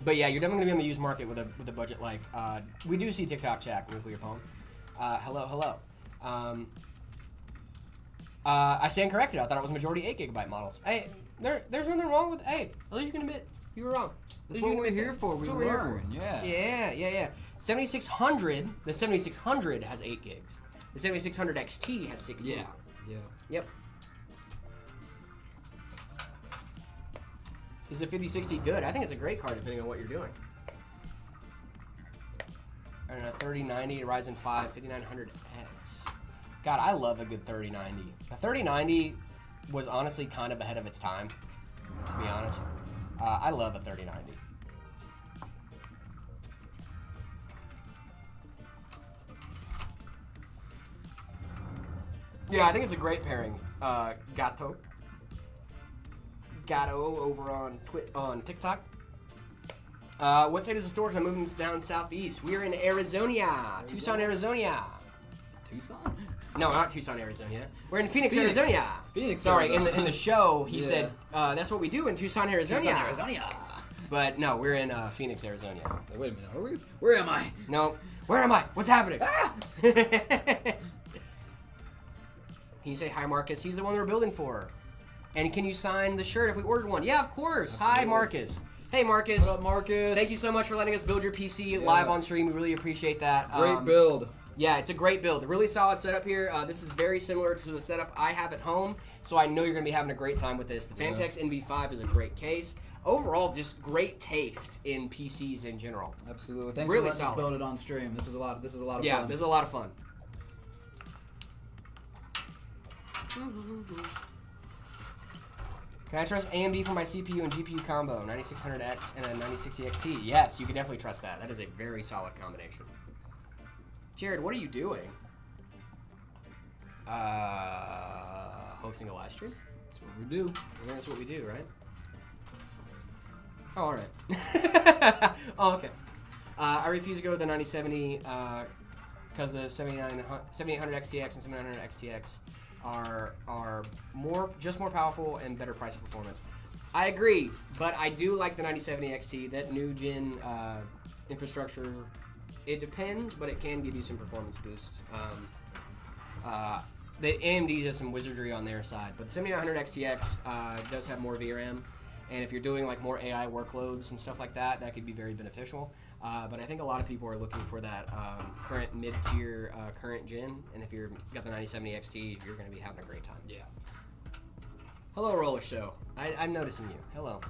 But yeah, you're definitely gonna be on the used market with a budget like. We do see TikTok chat, Nuclear Palm. Hello. I stand corrected. I thought it was majority 8 gigabyte models. Hey, there's nothing wrong with. Hey, at least you can admit you were wrong. That's what we're here for. We learn. Yeah. Yeah. 7600. The 7600 has 8 gigs. The 7600 XT has 16. Yeah. Yep. Is the 5060 good? I think it's a great card depending on what you're doing. And a 3090 Ryzen 5 5900X. God, I love a good 3090. The 3090 was honestly kind of ahead of its time, to be honest. I love a 3090. Yeah, I think it's a great pairing. Gato over on TikTok. What state is the store? Because I'm moving down southeast. We are in Arizona. Tucson, Arizona. Tucson? No, not Tucson, Arizona. We're in Phoenix, Arizona. Phoenix, Sorry, Arizona. in the show, he said, that's what we do in Tucson, Arizona. Tucson, Arizona. But no, we're in Phoenix, Arizona. Like, wait a minute, where am I? No, where am I? What's happening? Ah! Can you say hi, Marcus? He's the one we're building for. And can you sign the shirt if we ordered one? Yeah, of course. Absolutely. Hi, Marcus. Hey, Marcus. What up, Marcus? Thank you so much for letting us build your PC live on stream. We really appreciate that. Great build. Yeah, it's a great build. A really solid setup here. This is very similar to the setup I have at home, so I know you're going to be having a great time with this. The Fantex NV5 is a great case. Overall, just great taste in PCs in general. Absolutely. Thanks Really for letting us solid. build it on stream. This is a lot of fun. Yeah, this is a lot of fun. Can I trust AMD for my CPU and GPU combo? 9600X and a 9060 XT? Yes, you can definitely trust that. That is a very solid combination. Jared, what are you doing? Hosting a live stream? That's what we do. That's what we do, right? Oh, all right. Oh, okay. I refuse to go with the 9070 because the 7800 XTX and 7900 XTX are more powerful and better price and performance. I agree, but I do like the 9070 XT. That new gen infrastructure, it depends, but it can give you some performance boosts. The AMD does some wizardry on their side, but the 7900 XTX does have more VRAM, and if you're doing like more AI workloads and stuff like that, that could be very beneficial. But I think a lot of people are looking for that current mid-tier current gen, and if you've got the 9070 XT, you're going to be having a great time. Yeah. Hello, Roller Show. I'm noticing you. Hello.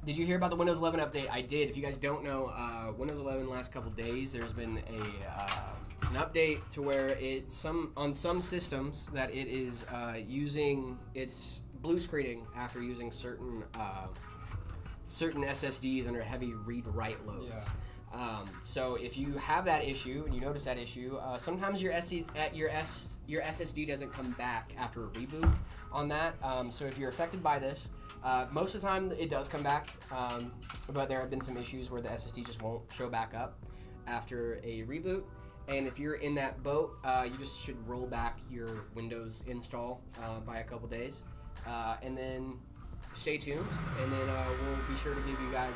Did you hear about the Windows 11 update? I did. If you guys don't know, Windows 11 last couple days, there's been an update to where on some systems that it is using its blue screening after using certain SSDs under heavy read-write loads. So if you have that issue and you notice that issue, sometimes your SSD doesn't come back after a reboot on that. So if you're affected by this, most of the time it does come back, but there have been some issues where the SSD just won't show back up after a reboot. And if you're in that boat, you just should roll back your Windows install by a couple days, and then stay tuned, and then we'll be sure to give you guys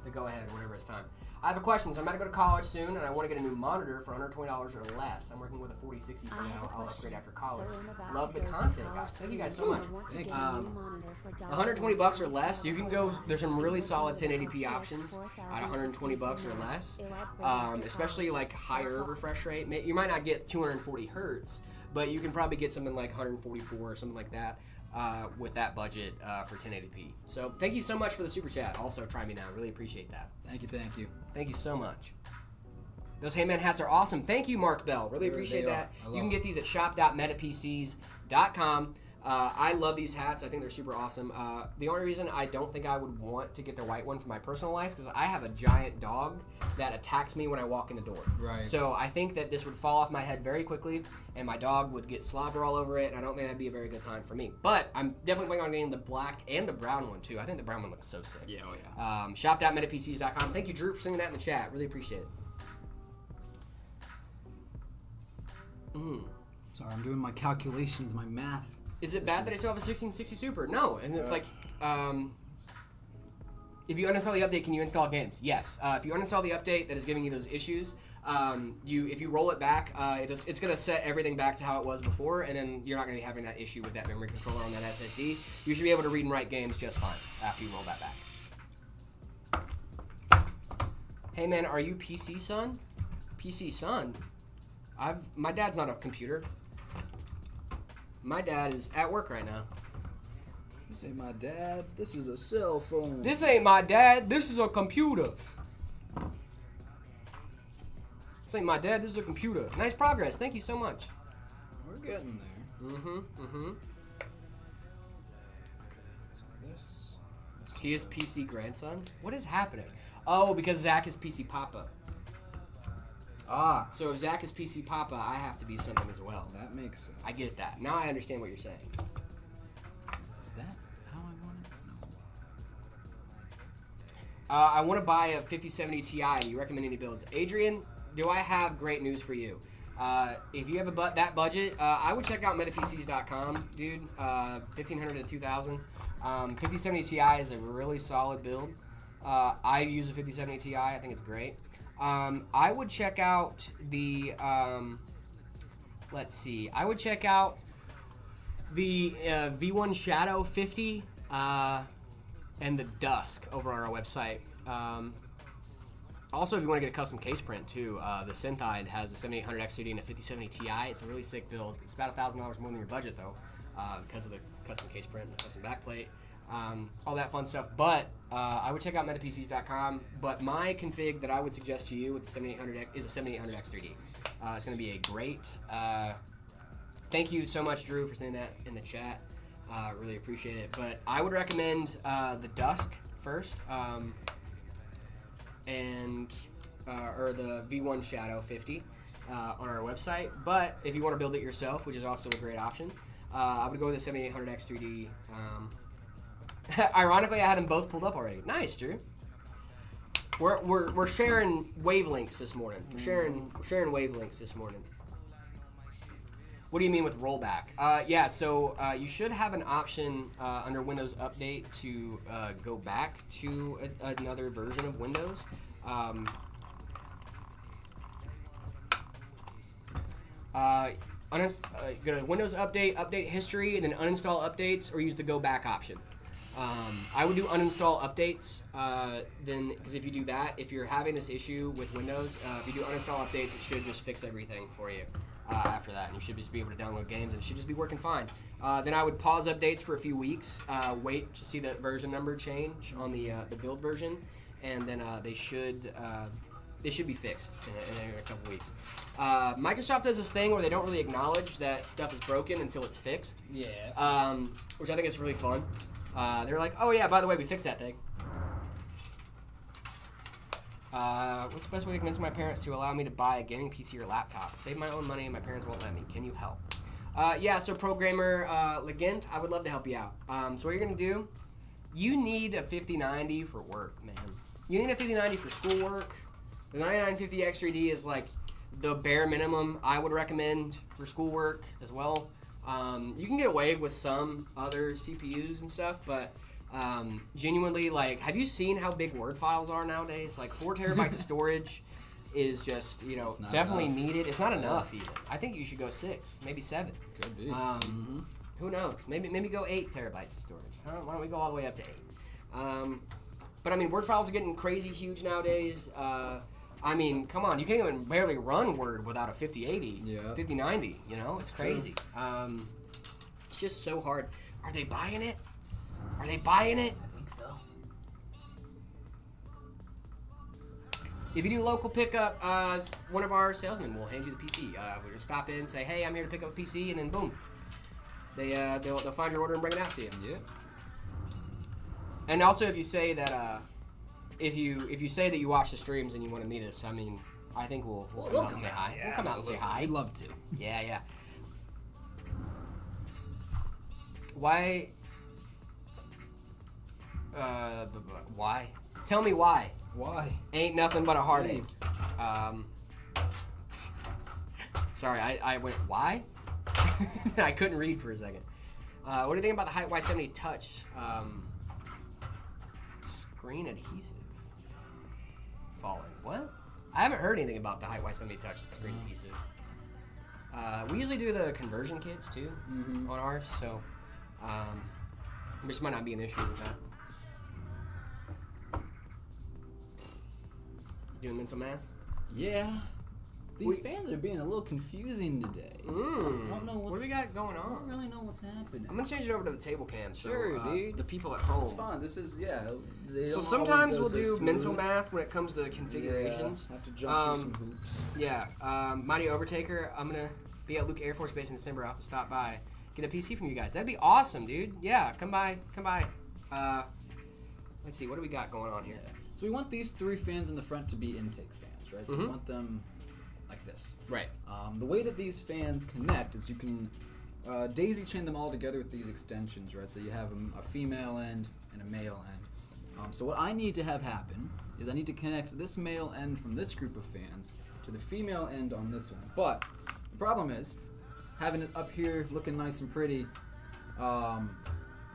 the go-ahead whenever it's time. I have a question. So I'm about to go to college soon, and I want to get a new monitor for $120 or less. I'm working with a 4060 for now. I'll upgrade after college. Love the content, guys. Thank you guys so much. Thank you. 120 bucks or less. You can go. There's some really solid 1080p options at 120 bucks or less. Especially like higher refresh rate. You might not get 240 hertz, but you can probably get something like 144 or something like that. With that budget for 1080p. So thank you so much for the super chat. Also, try me now. Really appreciate that. Thank you. Thank you. Thank you so much. Those Heyman hats are awesome. Thank you, Mark Bell. Really appreciate that. You can get these at shop.metapcs.com. I love these hats. I think they're super awesome. The only reason I don't think I would want to get the white one for my personal life is I have a giant dog that attacks me when I walk in the door. Right. So I think that this would fall off my head very quickly, and my dog would get slobber all over it, and I don't think that'd be a very good time for me. But I'm definitely planning on getting the black and the brown one, too. I think the brown one looks so sick. Yeah, oh yeah. Shop.metapcs.com. Thank you, Drew, for sending that in the chat. Really appreciate it. Sorry, I'm doing my calculations, my math. Is it bad that I still have a 1660 Super? No. And if you uninstall the update, can you install games? Yes. If you uninstall the update that is giving you those issues, if you roll it back, it's going to set everything back to how it was before, and then you're not going to be having that issue with that memory controller on that SSD. You should be able to read and write games just fine after you roll that back. Hey man, are you PC son? PC son? My dad's not a computer. My dad is at work right now. This ain't my dad. This is a cell phone. This ain't my dad. This is a computer. This ain't my dad. This is a computer. Nice progress. Thank you so much. We're getting there. He is PC grandson? What is happening? Oh, because Zach is PC papa. Ah. So if Zach is PC papa, I have to be something as well. That makes sense. I get that. Now I understand what you're saying. Is that how I want it? No. I want to buy a 5070 Ti. You recommend any builds? Adrian, do I have great news for you? If you have that budget, I would check out metapcs.com, dude. 1500 to 2000. 5070 Ti is a really solid build. I use a 5070 Ti. I think it's great. I would check out the, let's see. I would check out the V1 Shadow 50 and the Dusk over on our website. Also, if you want to get a custom case print too, the Synthide has a 7800X3D and a 5070 Ti. It's a really sick build. It's about $1,000 more than your budget though, because of the custom case print and the custom backplate. All that fun stuff, but I would check out metapcs.com. But my config that I would suggest to you with the 7800X is a 7800X3D. It's going to be a great. Thank you so much, Drew, for saying that in the chat. Really appreciate it. But I would recommend the Dusk first, or the V1 Shadow 50 on our website. But if you want to build it yourself, which is also a great option, I would go with the 7800X3D. Ironically, I had them both pulled up already. Nice, Drew. We're sharing wavelengths this morning. We're sharing wavelengths this morning. What do you mean with rollback? Yeah, so you should have an option under Windows Update to go back to another version of Windows. Go to Windows Update, Update History, and then uninstall updates, or use the Go Back option. I would do uninstall updates, then, because if you do that, if you're having this issue with Windows, if you do uninstall updates, it should just fix everything for you after that, and you should just be able to download games, and it should just be working fine. Then I would pause updates for a few weeks, wait to see the version number change on the build version, and then they should be fixed in a couple weeks. Microsoft does this thing where they don't really acknowledge that stuff is broken until it's fixed. Yeah. Which I think is really fun. They're like, oh yeah, by the way, we fixed that thing. What's the best way to convince my parents to allow me to buy a gaming PC or laptop? Save my own money and my parents won't let me. Can you help? Yeah, so programmer Legend, I would love to help you out. So what you're going to do, you need a 5090 for work, man. You need a 5090 for schoolwork. The 9950 X3D is like the bare minimum I would recommend for schoolwork as well. You can get away with some other CPUs and stuff, but genuinely, like, have you seen how big Word files are nowadays? Like 4 terabytes of storage is just, you know, definitely needed. It's not enough even. I think you should go 6, maybe 7. Could be. Who knows? Maybe go 8 terabytes of storage. Why don't we go all the way up to 8? But I mean, Word files are getting crazy huge nowadays. I mean, come on, you can't even barely run Word without a 5080, 5090, you know? It's crazy. It's just so hard. Are they buying it? Are they buying it? I think so. If you do local pickup, one of our salesmen will hand you the PC. We just stop in, say, hey, I'm here to pick up a PC, and then boom. They'll find your order and bring it out to you. Yeah. And also, if you say that, if you say that you watch the streams and you want to meet us, I mean, I think we'll come out and say hi. Yeah, we'll come out and say hi. I'd love to. Yeah. Why? Why? Tell me why. Why? Ain't nothing but a heartache. Sorry, I went, why? I couldn't read for a second. What do you think about the Height Y70 Touch? Screen adhesive. Falling. What? I haven't heard anything about the Height Y70 Touch, the screen adhesive. We usually do the conversion kits too on ours, so this might not be an issue with that. Doing mental math? Yeah. These fans are being a little confusing today. I don't know what do we got going I on? don't really know what's happening. I'm gonna change it over to the table cam. Sure, so, dude. The people at home. This is fun. This is, they So don't sometimes always we'll go so do mental smooth. math when it comes to configurations. Yeah, have to jump through some hoops. Yeah. Mighty Overtaker, I'm gonna be at Luke Air Force Base in December. I'll have to stop by, get a PC from you guys. That'd be awesome, dude. Yeah, come by. Let's see, what do we got going on here? Yeah. So we want these 3 fans in the front to be intake fans, right? So we want them like this. Right. The way that these fans connect is you can daisy chain them all together with these extensions, right? So you have a female end and a male end. So what I need to have happen is I need to connect this male end from this group of fans to the female end on this one. But the problem is, having it up here looking nice and pretty,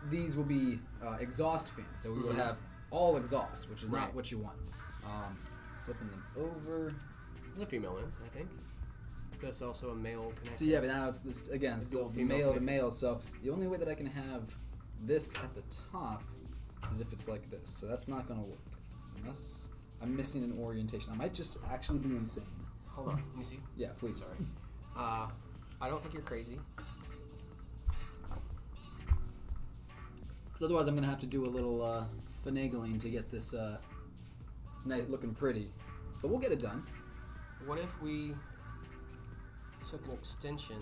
these will be exhaust fans. So we would have all exhaust, which is not what you want. Flipping them over. There's a female in, I think. That's also a male connector. So yeah, but now it's this again, still male to male. So the only way that I can have this at the top is if it's like this. So that's not gonna work unless I'm missing an orientation. I might just actually be insane. Hold on, let me see. Yeah, please. Sorry. I don't think you're crazy. Because otherwise, I'm gonna have to do a little finagling to get this nice looking pretty. But we'll get it done. What if we took an extension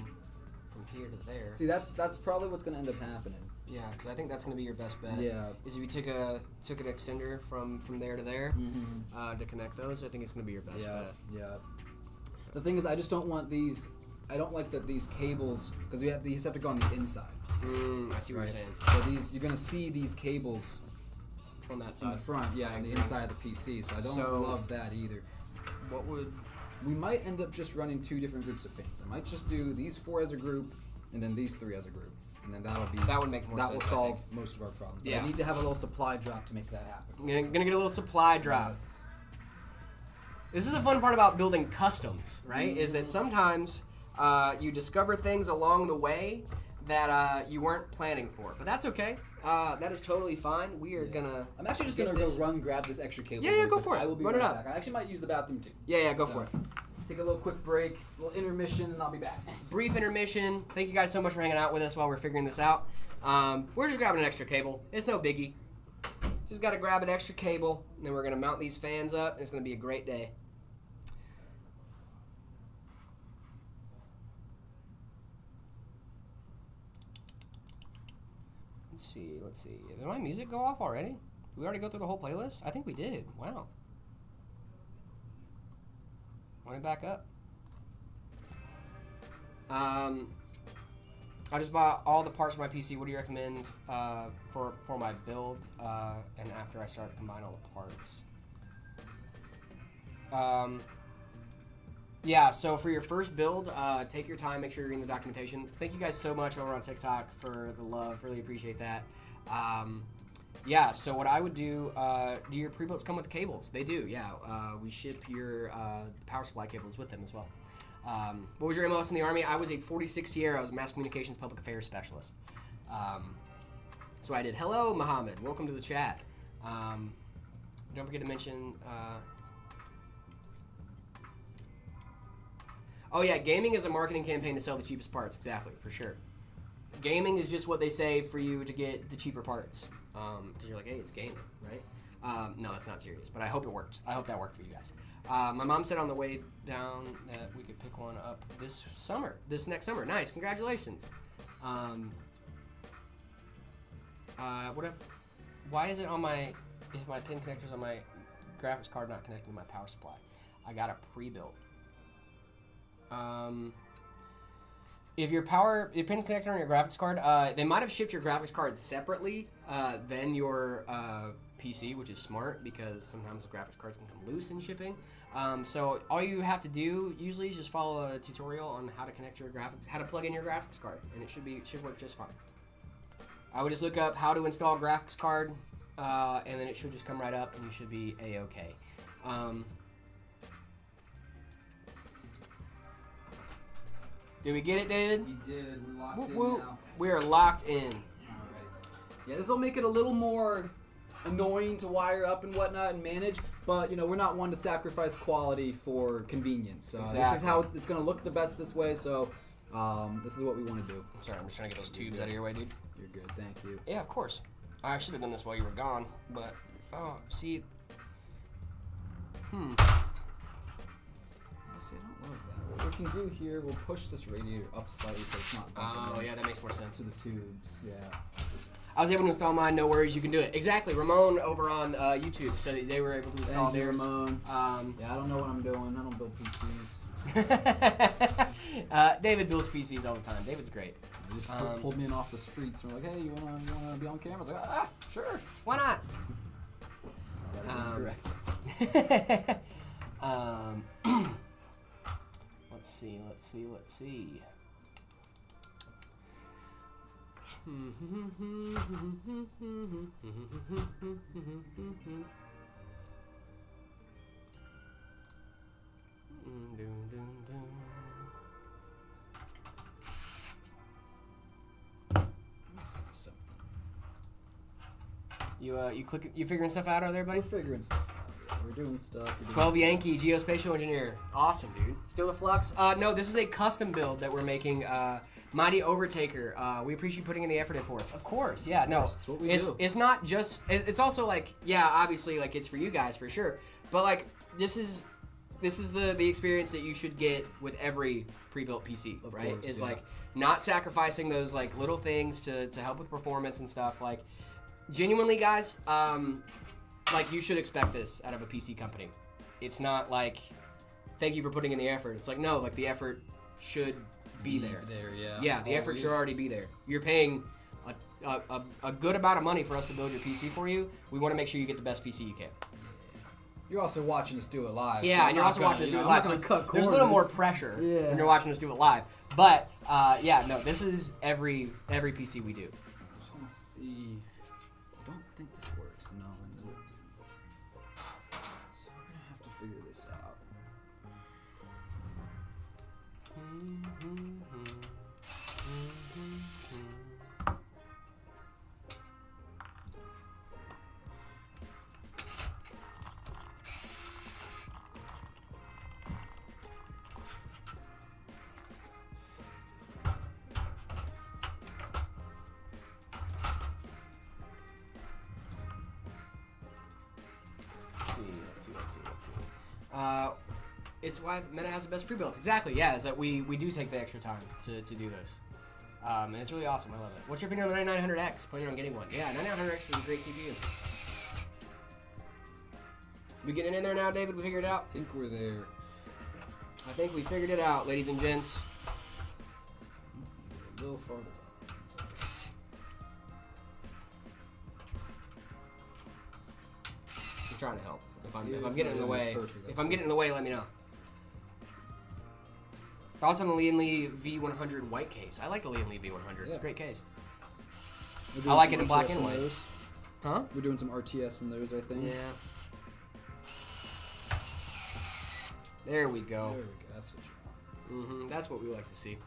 from here to there? See, that's probably what's gonna end up happening. Yeah, because I think that's gonna be your best bet. Yeah. Is if you took an extender from there to there to connect those. I think it's gonna be your best bet. Yeah. The thing is, I just don't want these. I don't like that these cables, because these have to go on the inside. I see what you're saying. So you're gonna see these cables On that in side. the front, on the inside of the PC. So I don't love that either. What would... We might end up just running 2 different groups of fans. I might just do these 4 as a group, and then these 3 as a group, and then that would make more sense. That will solve most of our problems. But I need to have a little supply drop to make that happen. I'm gonna get a little supply drop. Yes. This is the fun part about building customs, right? Is that sometimes you discover things along the way that you weren't planning for, but that's okay. That is totally fine. We are gonna. I'm actually just gonna go grab this extra cable. Yeah, go for it. I will be Run right it up. back. I actually might use the bathroom too. Yeah, go for it. Take a little quick break, a little intermission, and I'll be back. Brief intermission. Thank you guys so much for hanging out with us while we're figuring this out. We're just grabbing an extra cable. It's no biggie. Just gotta grab an extra cable, and then we're gonna mount these fans up, and it's gonna be a great day. Let's see. Did my music go off already? Did we already go through the whole playlist? I think we did. Wow. Let me back up. I just bought all the parts for my PC. What do you recommend for my build and after I start to combine all the parts? Yeah, so for your first build, take your time, make sure you're reading the documentation. Thank you guys so much over on TikTok for the love. Really appreciate that. Yeah, so what I would do your pre-builds come with cables? They do, yeah. We ship your power supply cables with them as well. What was your MOS in the Army? I was a 46 Sierra. I was a mass communications public affairs specialist. So I did. Hello, Mohammed. Welcome to the chat. Don't forget to mention... oh, yeah, gaming is a marketing campaign to sell the cheapest parts. Exactly, for sure. Gaming is just what they say for you to get the cheaper parts. Because you're like, hey, it's gaming, right? No, that's not serious, but I hope it worked. I hope that worked for you guys. My mom said on the way down that we could pick one up this next summer. Nice, congratulations. Why is it on if my pin connector's on my graphics card not connecting to my power supply? I got a pre-built. If your pin's connected on your graphics card, they might have shipped your graphics card separately than your PC, which is smart because sometimes the graphics cards can come loose in shipping. So all you have to do usually is just follow a tutorial on how to connect your how to plug in your graphics card, and it should work just fine. I would just look up how to install a graphics card, and then it should just come right up, and you should be a-okay. Did we get it, David? We did. We're locked in now. We are locked in. Yeah, this will make it a little more annoying to wire up and whatnot and manage, but we're not one to sacrifice quality for convenience. So exactly. This is how it's going to look the best this way. So this is what we want to do. Sorry, I'm just trying to get those tubes out of your way, dude. You're good. Thank you. Yeah, of course. I should have done this while you were gone, but see. See, I don't love that. What we can do here, we'll push this radiator up slightly so it's not bumping yeah, that makes more sense. to the tubes. Yeah. I was able to install mine. No worries, you can do it. Exactly. Ramon over on YouTube, so they were able to install theirs. Ramon. Yeah, I don't know what I'm doing. I don't build PCs. David builds PCs all the time. David's great. They just pulled me in off the streets. And we're like, hey, you wanna be on camera? I was like, sure. Why not? That is incorrect. Let's see. You figuring stuff out there, buddy? We're figuring stuff out. We're doing stuff. 12 Yankee geospatial engineer. Awesome, dude. Still the flux? No, this is a custom build that we're making. Mighty Overtaker. We appreciate you putting in the effort in for us. Of course, yeah. No, that's what we do. It's not just. It's also like, yeah, obviously, like it's for you guys for sure. But like, this is the experience that you should get with every pre-built PC, of right? Course, is yeah. like not sacrificing those like little things to help with performance and stuff. Like, genuinely, guys. Like, you should expect this out of a PC company. It's not like, thank you for putting in the effort. It's like, no, like, the effort should be there. Yeah, the effort should already be there. You're paying a good amount of money for us to build your PC for you. We want to make sure you get the best PC you can. You're also watching us do it live. Yeah, so and you're also watching us do it live. So there's a little more pressure when you're watching us do it live. But, yeah, no, this is every PC we do. I just want to see. I don't think this works. No. So we're going to have to figure this out. Let's see. It's why Meta has the best pre-builds. Exactly, yeah, is that we do take the extra time to do this. And it's really awesome. I love it. What's your opinion on the 9900X? Planning on getting one? Yeah, 9900X is a great CPU. We getting in there now, David? We figured it out? I think we're there. I think we figured it out, ladies and gents. A little farther. I'm trying to help. If I'm You're getting in the way, perfect. if I'm getting in the way, let me know. Thoughts on the Lian Li V100 white case? I like the Lian Li V100. It's a great case. I like it in black and white. Huh? We're doing some RTS in those, I think. Yeah. There we go. There we go. That's what you want. That's what we like to see.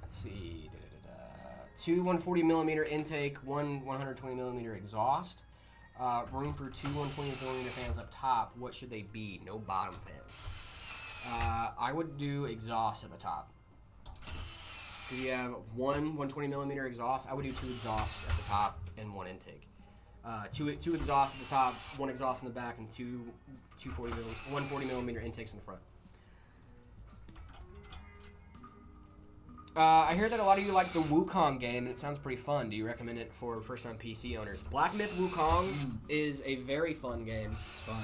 Let's see. Two 140mm intake, one 120mm exhaust. Room for two 120mm fans up top. What should they be? No bottom fans. I would do exhaust at the top. If you have one 120mm exhaust, I would do two exhausts at the top and one intake. Two exhausts at the top, one exhaust in the back, and two 140mm intakes in the front. I hear that a lot of you like the Wukong game, and it sounds pretty fun. Do you recommend it for first-time PC owners? Black Myth Wukong is a very fun game. Fun,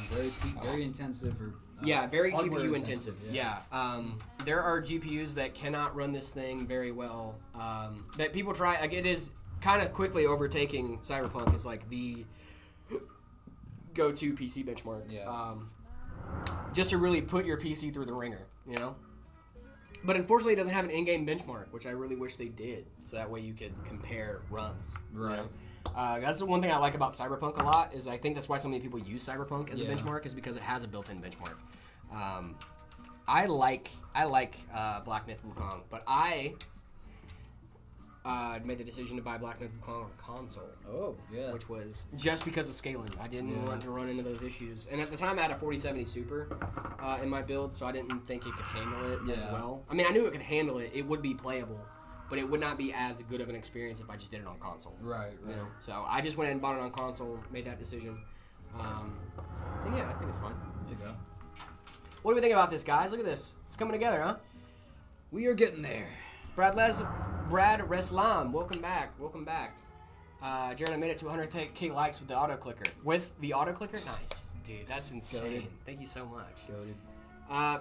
very intensive. Very hardware GPU intensive. Yeah. There are GPUs that cannot run this thing very well. That people try. Like, it is kind of quickly overtaking Cyberpunk as like the go-to PC benchmark. Yeah. Just to really put your PC through the ringer, you know. But unfortunately, it doesn't have an in-game benchmark, which I really wish they did, so that way you could compare runs. Right. You know? That's the one thing I like about Cyberpunk a lot, is I think that's why so many people use Cyberpunk as a benchmark, is because it has a built-in benchmark. I like Black Myth Wukong, but I made the decision to buy Black Myth Wukong on console. Oh, yeah. Which was just because of scaling. I didn't want to run into those issues. And at the time, I had a 4070 Super in my build, so I didn't think it could handle it as well. I mean, I knew it could handle it. It would be playable, but it would not be as good of an experience if I just did it on console. Right. You know? So I just went ahead and bought it on console, made that decision. And yeah, I think it's fine. There you go. What do we think about this, guys? Look at this. It's coming together, huh? We are getting there. Brad Reslam, welcome back. Jared, I made it to 100k likes with the auto clicker. With the auto clicker? Nice. Dude, that's insane. Goated. Thank you so much. Goated.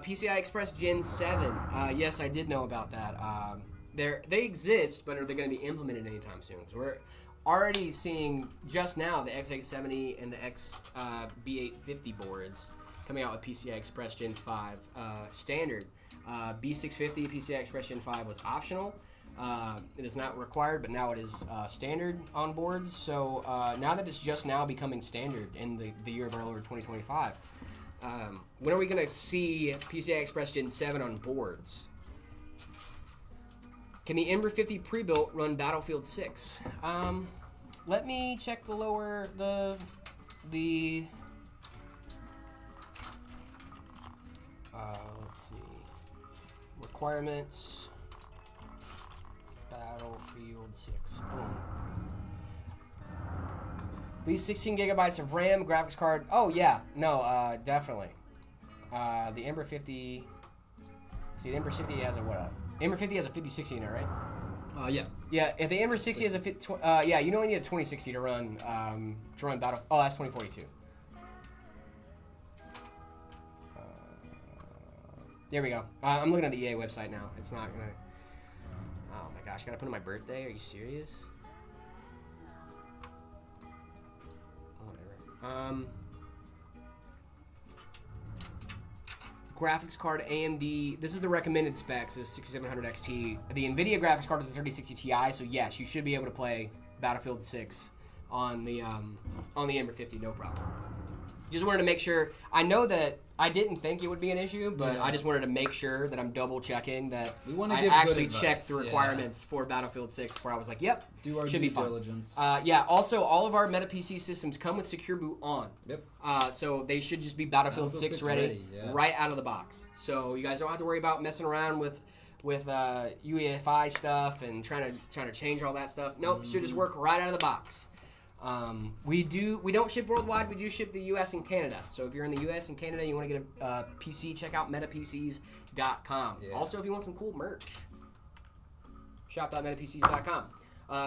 PCI Express Gen 7. Yes, I did know about that. They exist, but are they going to be implemented anytime soon? So we're already seeing just now the X870 and the B850 boards coming out with PCI Express Gen 5 standard. B650 PCI Express Gen 5 was optional. It is not required, but now it is standard on boards. So now that it's just now becoming standard in the year of our Lord 2025, when are we going to see PCI Express Gen 7 on boards? Can the Ember 50 pre-built run Battlefield 6? Let me check the let's see. Requirements. Battlefield 6. Boom. These 16 gigabytes of RAM, graphics card. Oh yeah, no, definitely. The Ember 50. See, the Ember 50 has a what? Ember 50 has a 5060 in it, right? Yeah. Yeah, if the Ember 60 has a yeah, you only need a 2060 to run Battle. Oh, that's 2042. There we go. I'm looking at the EA website now. It's not gonna. Oh my gosh, gotta put in my birthday. Are you serious? Whatever. Graphics card AMD. This is the recommended specs. Is 6700 XT. The NVIDIA graphics card is the 3060 Ti. So yes, you should be able to play Battlefield 6 on the Ember 50, no problem. Just wanted to make sure. I know that I didn't think it would be an issue, but I just wanted to make sure that I'm double checking that I actually checked the requirements for Battlefield 6 before I was like, yep, do our should due be fine. diligence. Yeah. Also, all of our Meta PC systems come with Secure Boot on. Yep. So they should just be Battlefield 6 ready right out of the box. So you guys don't have to worry about messing around with UEFI stuff and trying to change all that stuff. Nope, should just work right out of the box. We don't ship worldwide. We do ship the U.S. and Canada. So if you're in the U.S. and Canada, you want to get a PC, check out metapcs.com. Yeah. Also, if you want some cool merch, shop.metapcs.com.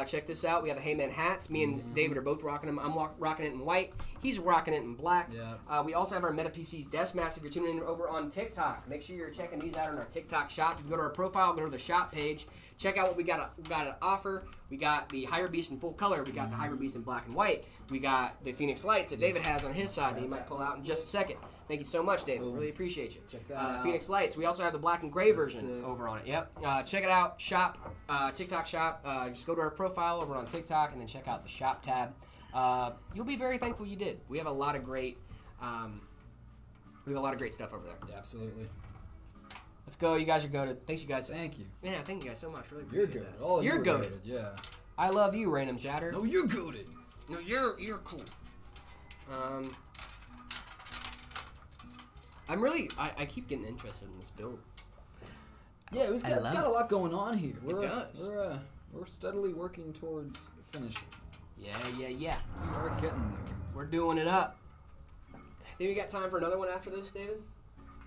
Check this out. We have the Heyman hats. Me and David are both rocking them. I'm rocking it in white. He's rocking it in black. Yeah. We also have our Meta PCs desk mats. If you're tuning in over on TikTok, make sure you're checking these out on our TikTok shop. You can go to our profile, go to the shop page, check out what we got to offer. We got the Hybrid Beast in full color. We got the Hybrid Beast in black and white. We got the Phoenix Lights that David has on his side that he might pull out in just a second. Thank you so much, David. Really appreciate you. Check that out. Phoenix Lights. We also have the black and gray version over on it. Yep. Check it out. Shop. TikTok shop. Just go to our profile over on TikTok and then check out the shop tab. You'll be very thankful you did. We have a lot of great. We have a lot of great stuff over there. Yeah, absolutely. Let's go. You guys are goated. Thanks, you guys. Thank you. Yeah, thank you guys so much. Really You're appreciate goated. that. Oh, you're goated. Yeah. I love you, Random Chatter. No, you're goated. No, you're cool. I'm really. I keep getting interested in this build. Yeah, it's got a lot going on here. It does. We're steadily working towards finishing. Yeah. We're getting there. We're doing it up. Think we got time for another one after this, David?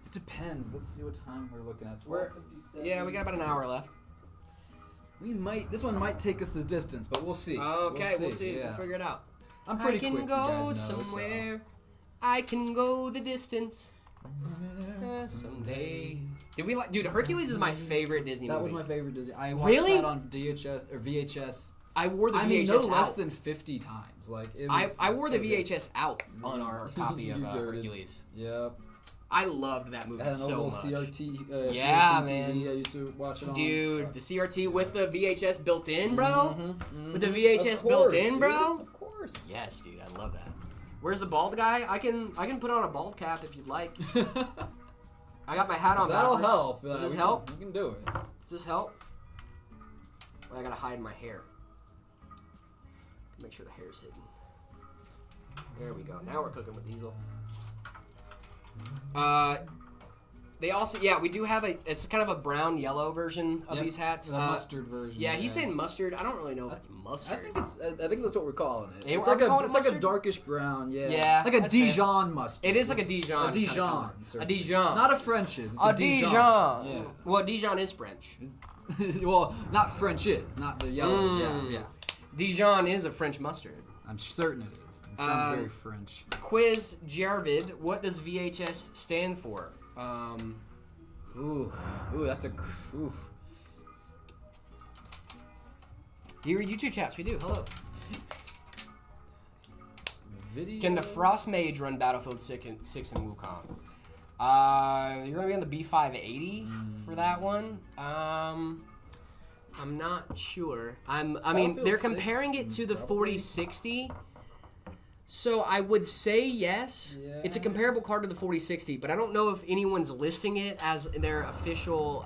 It depends. Let's see what time we're looking at. We're- 12:57. Yeah, we got about an hour left. We might. This one might take us this distance, but we'll see. Okay, we'll see. Yeah. We'll figure it out. I'm pretty I can quick. You go guys know, somewhere. I can go the distance. Someday. Did we like? Dude, Hercules is my favorite Disney That movie. was my favorite Disney. I watched Really? that on DHS or VHS. I wore the I VHS mean, no out. less than 50 times. Like it was I wore so the good. VHS out on our copy of You goated. Hercules. Yep. I loved that movie It had an so little much. CRT. Yeah, CRT man. TV I used to watch it on. Dude, the CRT with the VHS built in, bro? Mhm, With the mhm. VHS Of built course, in, dude. bro? Of course. Yes, dude, I love that. Where's the bald guy? I can put on a bald cap if you'd like. I got my hat on That'll backwards. help. Does this we help? You can do it. Does this help? Well, I gotta hide my hair. Make sure the hair's hidden. There we go. Now we're cooking with Diesel. They also, we do have it's kind of a brown yellow version of Yep, these hats. The mustard version. Yeah, he's saying mustard. I don't really know if it's mustard. I think that's what we're calling it. Yeah, It's we're like calling it it's like a mustard? darkish brown. Yeah. Yeah, Like a that's fair. Dijon mustard. It is like a Dijon. A Dijon. color. sir. A Dijon. Not a French's. It's A a Dijon. Yeah. Well, Dijon is French. Well, not French is. Not the yellow. Mm. Yeah. Dijon is a French mustard. I'm certain it is. It sounds very French. Quiz Jarvid, what does VHS stand for? Ooh, that's a. Ooh. Do you read YouTube chats? We do. Hello. Video. Can the Frost Mage run Battlefield 6 in Wukong? You're gonna be on the B580 for that one. I'm not sure. I mean, Battlefield they're 6 comparing it to the 4060. So I would say yes. Yeah. It's a comparable card to the 4060, but I don't know if anyone's listing it as their official.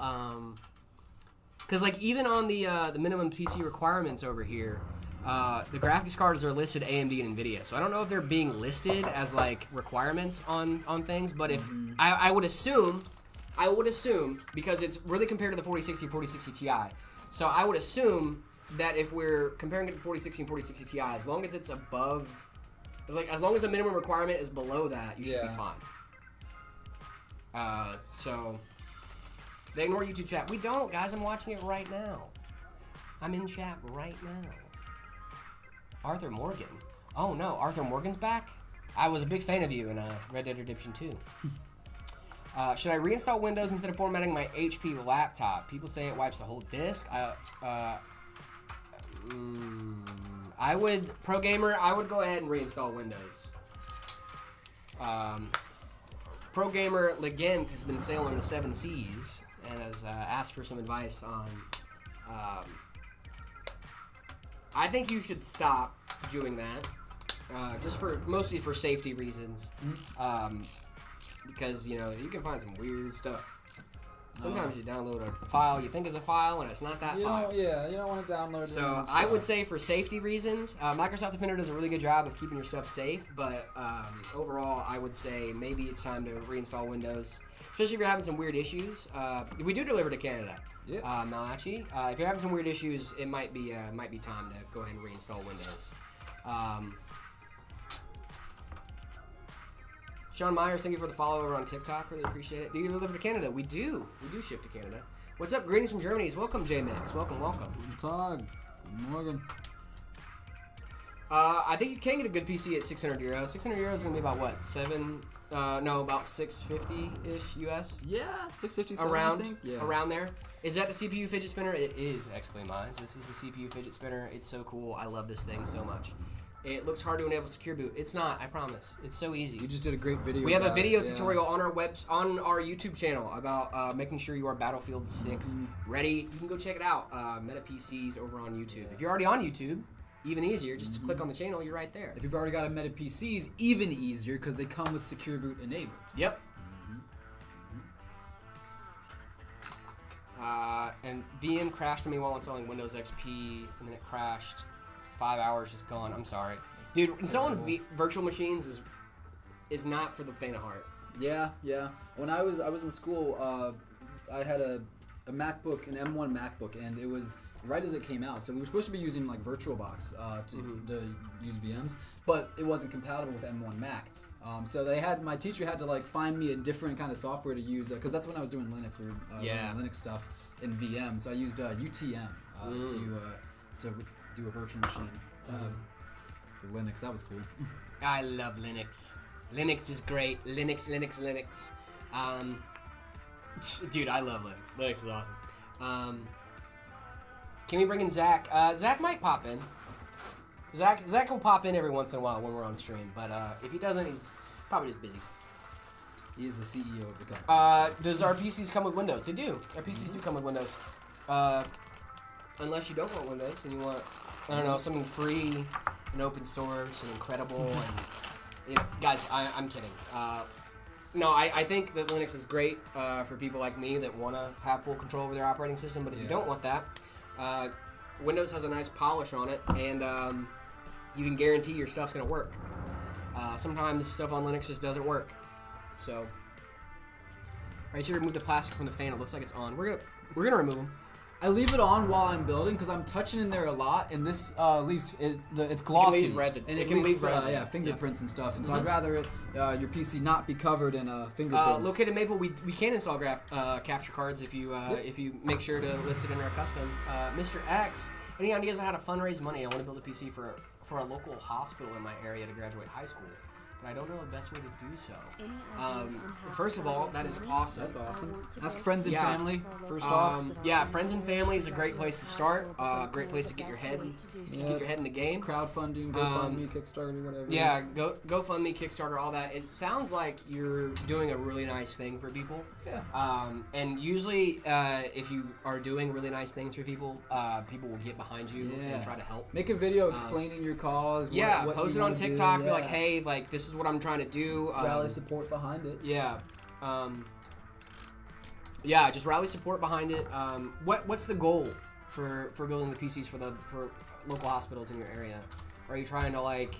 Because like even on the minimum PC requirements over here, the graphics cards are listed AMD and Nvidia. So I don't know if they're being listed as like requirements on things. But if I would assume because it's really compared to the 4060 Ti. So I would assume that if we're comparing it to 4060 and 4060 Ti, as long as it's above. Like, as long as the minimum requirement is below that, you should be fine. So, they ignore YouTube chat. We don't, guys. I'm watching it right now. I'm in chat right now. Arthur Morgan. Oh, no. Arthur Morgan's back? I was a big fan of you in Red Dead Redemption 2. Should I reinstall Windows instead of formatting my HP laptop? People say it wipes the whole disk. I would, Pro Gamer, I would go ahead and reinstall Windows. Pro Gamer Legend has been sailing the 7 seas and has asked for some advice on. I think you should stop doing that, mostly for safety reasons, because you can find some weird stuff. Sometimes you download a file you think is a file and it's not that file. You don't want to download it. So I would say for safety reasons, Microsoft Defender does a really good job of keeping your stuff safe, but overall I would say maybe it's time to reinstall Windows, especially if you're having some weird issues. We do deliver to Canada, Malachi. If you're having some weird issues, it might be time to go ahead and reinstall Windows. Sean Myers, thank you for the follow over on TikTok. Really appreciate it. Do you deliver to Canada? We do. We do ship to Canada. What's up? Greetings from Germany. Welcome, J-Max. Welcome. Tag. Morgan. I think you can get a good PC at 600 euros. 600 euros is gonna be about what? About 650-ish US. Yeah, 650. Around, I think. Yeah. around there. Is that the CPU fidget spinner? It is! Exclamation. This is the CPU fidget spinner. It's so cool. I love this thing so much. It looks hard to enable secure boot. It's not. I promise. It's so easy. You just did a great video. We have a video it, tutorial on our our YouTube channel about making sure you are Battlefield 6 ready. You can go check it out. Meta PCs over on YouTube. If you're already on YouTube, even easier. Just to click on the channel, you're right there. If you've already got a Meta PCs, even easier because they come with secure boot enabled. Yep. And VM crashed on me while installing Windows XP, and then it crashed. 5 hours just gone. I'm sorry, dude. Installing virtual machines is not for the faint of heart. Yeah. When I was in school, I had a MacBook, an M1 MacBook, and it was right as it came out. So we were supposed to be using like VirtualBox to use VMs, but it wasn't compatible with M1 Mac. So my teacher had to like find me a different kind of software to use because that's when I was doing Linux. We were running Linux stuff in VM. So I used UTM to do a virtual machine for Linux. That was cool. I love Linux. Linux is great. Linux. Dude, I love Linux. Linux is awesome. Can we bring in Zach? Zach might pop in. Zach will pop in every once in a while when we're on stream, but if he doesn't, he's probably just busy. He is the CEO of the company. Does our PCs come with Windows? They do. Our PCs do come with Windows. Unless you don't want Windows and you want, I don't know, something free and open source and incredible. And guys, I'm kidding. No, I think that Linux is great for people like me that want to have full control over their operating system. But if you don't want that, Windows has a nice polish on it, and you can guarantee your stuff's going to work. Sometimes stuff on Linux just doesn't work. So, right here, remove the plastic from the fan. It looks like it's on. We're gonna remove them. I leave it on while I'm building because I'm touching in there a lot, and this leaves it's glossy. It can leave resin. And it can leave fingerprints and stuff. And so I'd rather your PC not be covered in fingerprints. Located Maple, we can install capture cards if you make sure to list it in our custom. Mr. X, any ideas on how to fundraise money? I want to build a PC for a local hospital in my area to graduate high school, but I don't know the best way to do so. First of all, that is awesome. That's awesome. Ask friends and family first off. Yeah, friends and family is a great place to start. Great place to get your head in the game. Crowdfunding, GoFundMe, Kickstarter, whatever. Yeah, GoFundMe, Kickstarter, all that. It sounds like you're doing a really nice thing for people. Yeah. And usually, if you are doing really nice things for people, people will get behind you and try to help. Make a video explaining your cause. What post it on TikTok. Be like, hey, like this is what I'm trying to do. Rally support behind it. Yeah. Just rally support behind it. What's the goal for building the PCs for local hospitals in your area? Are you trying to like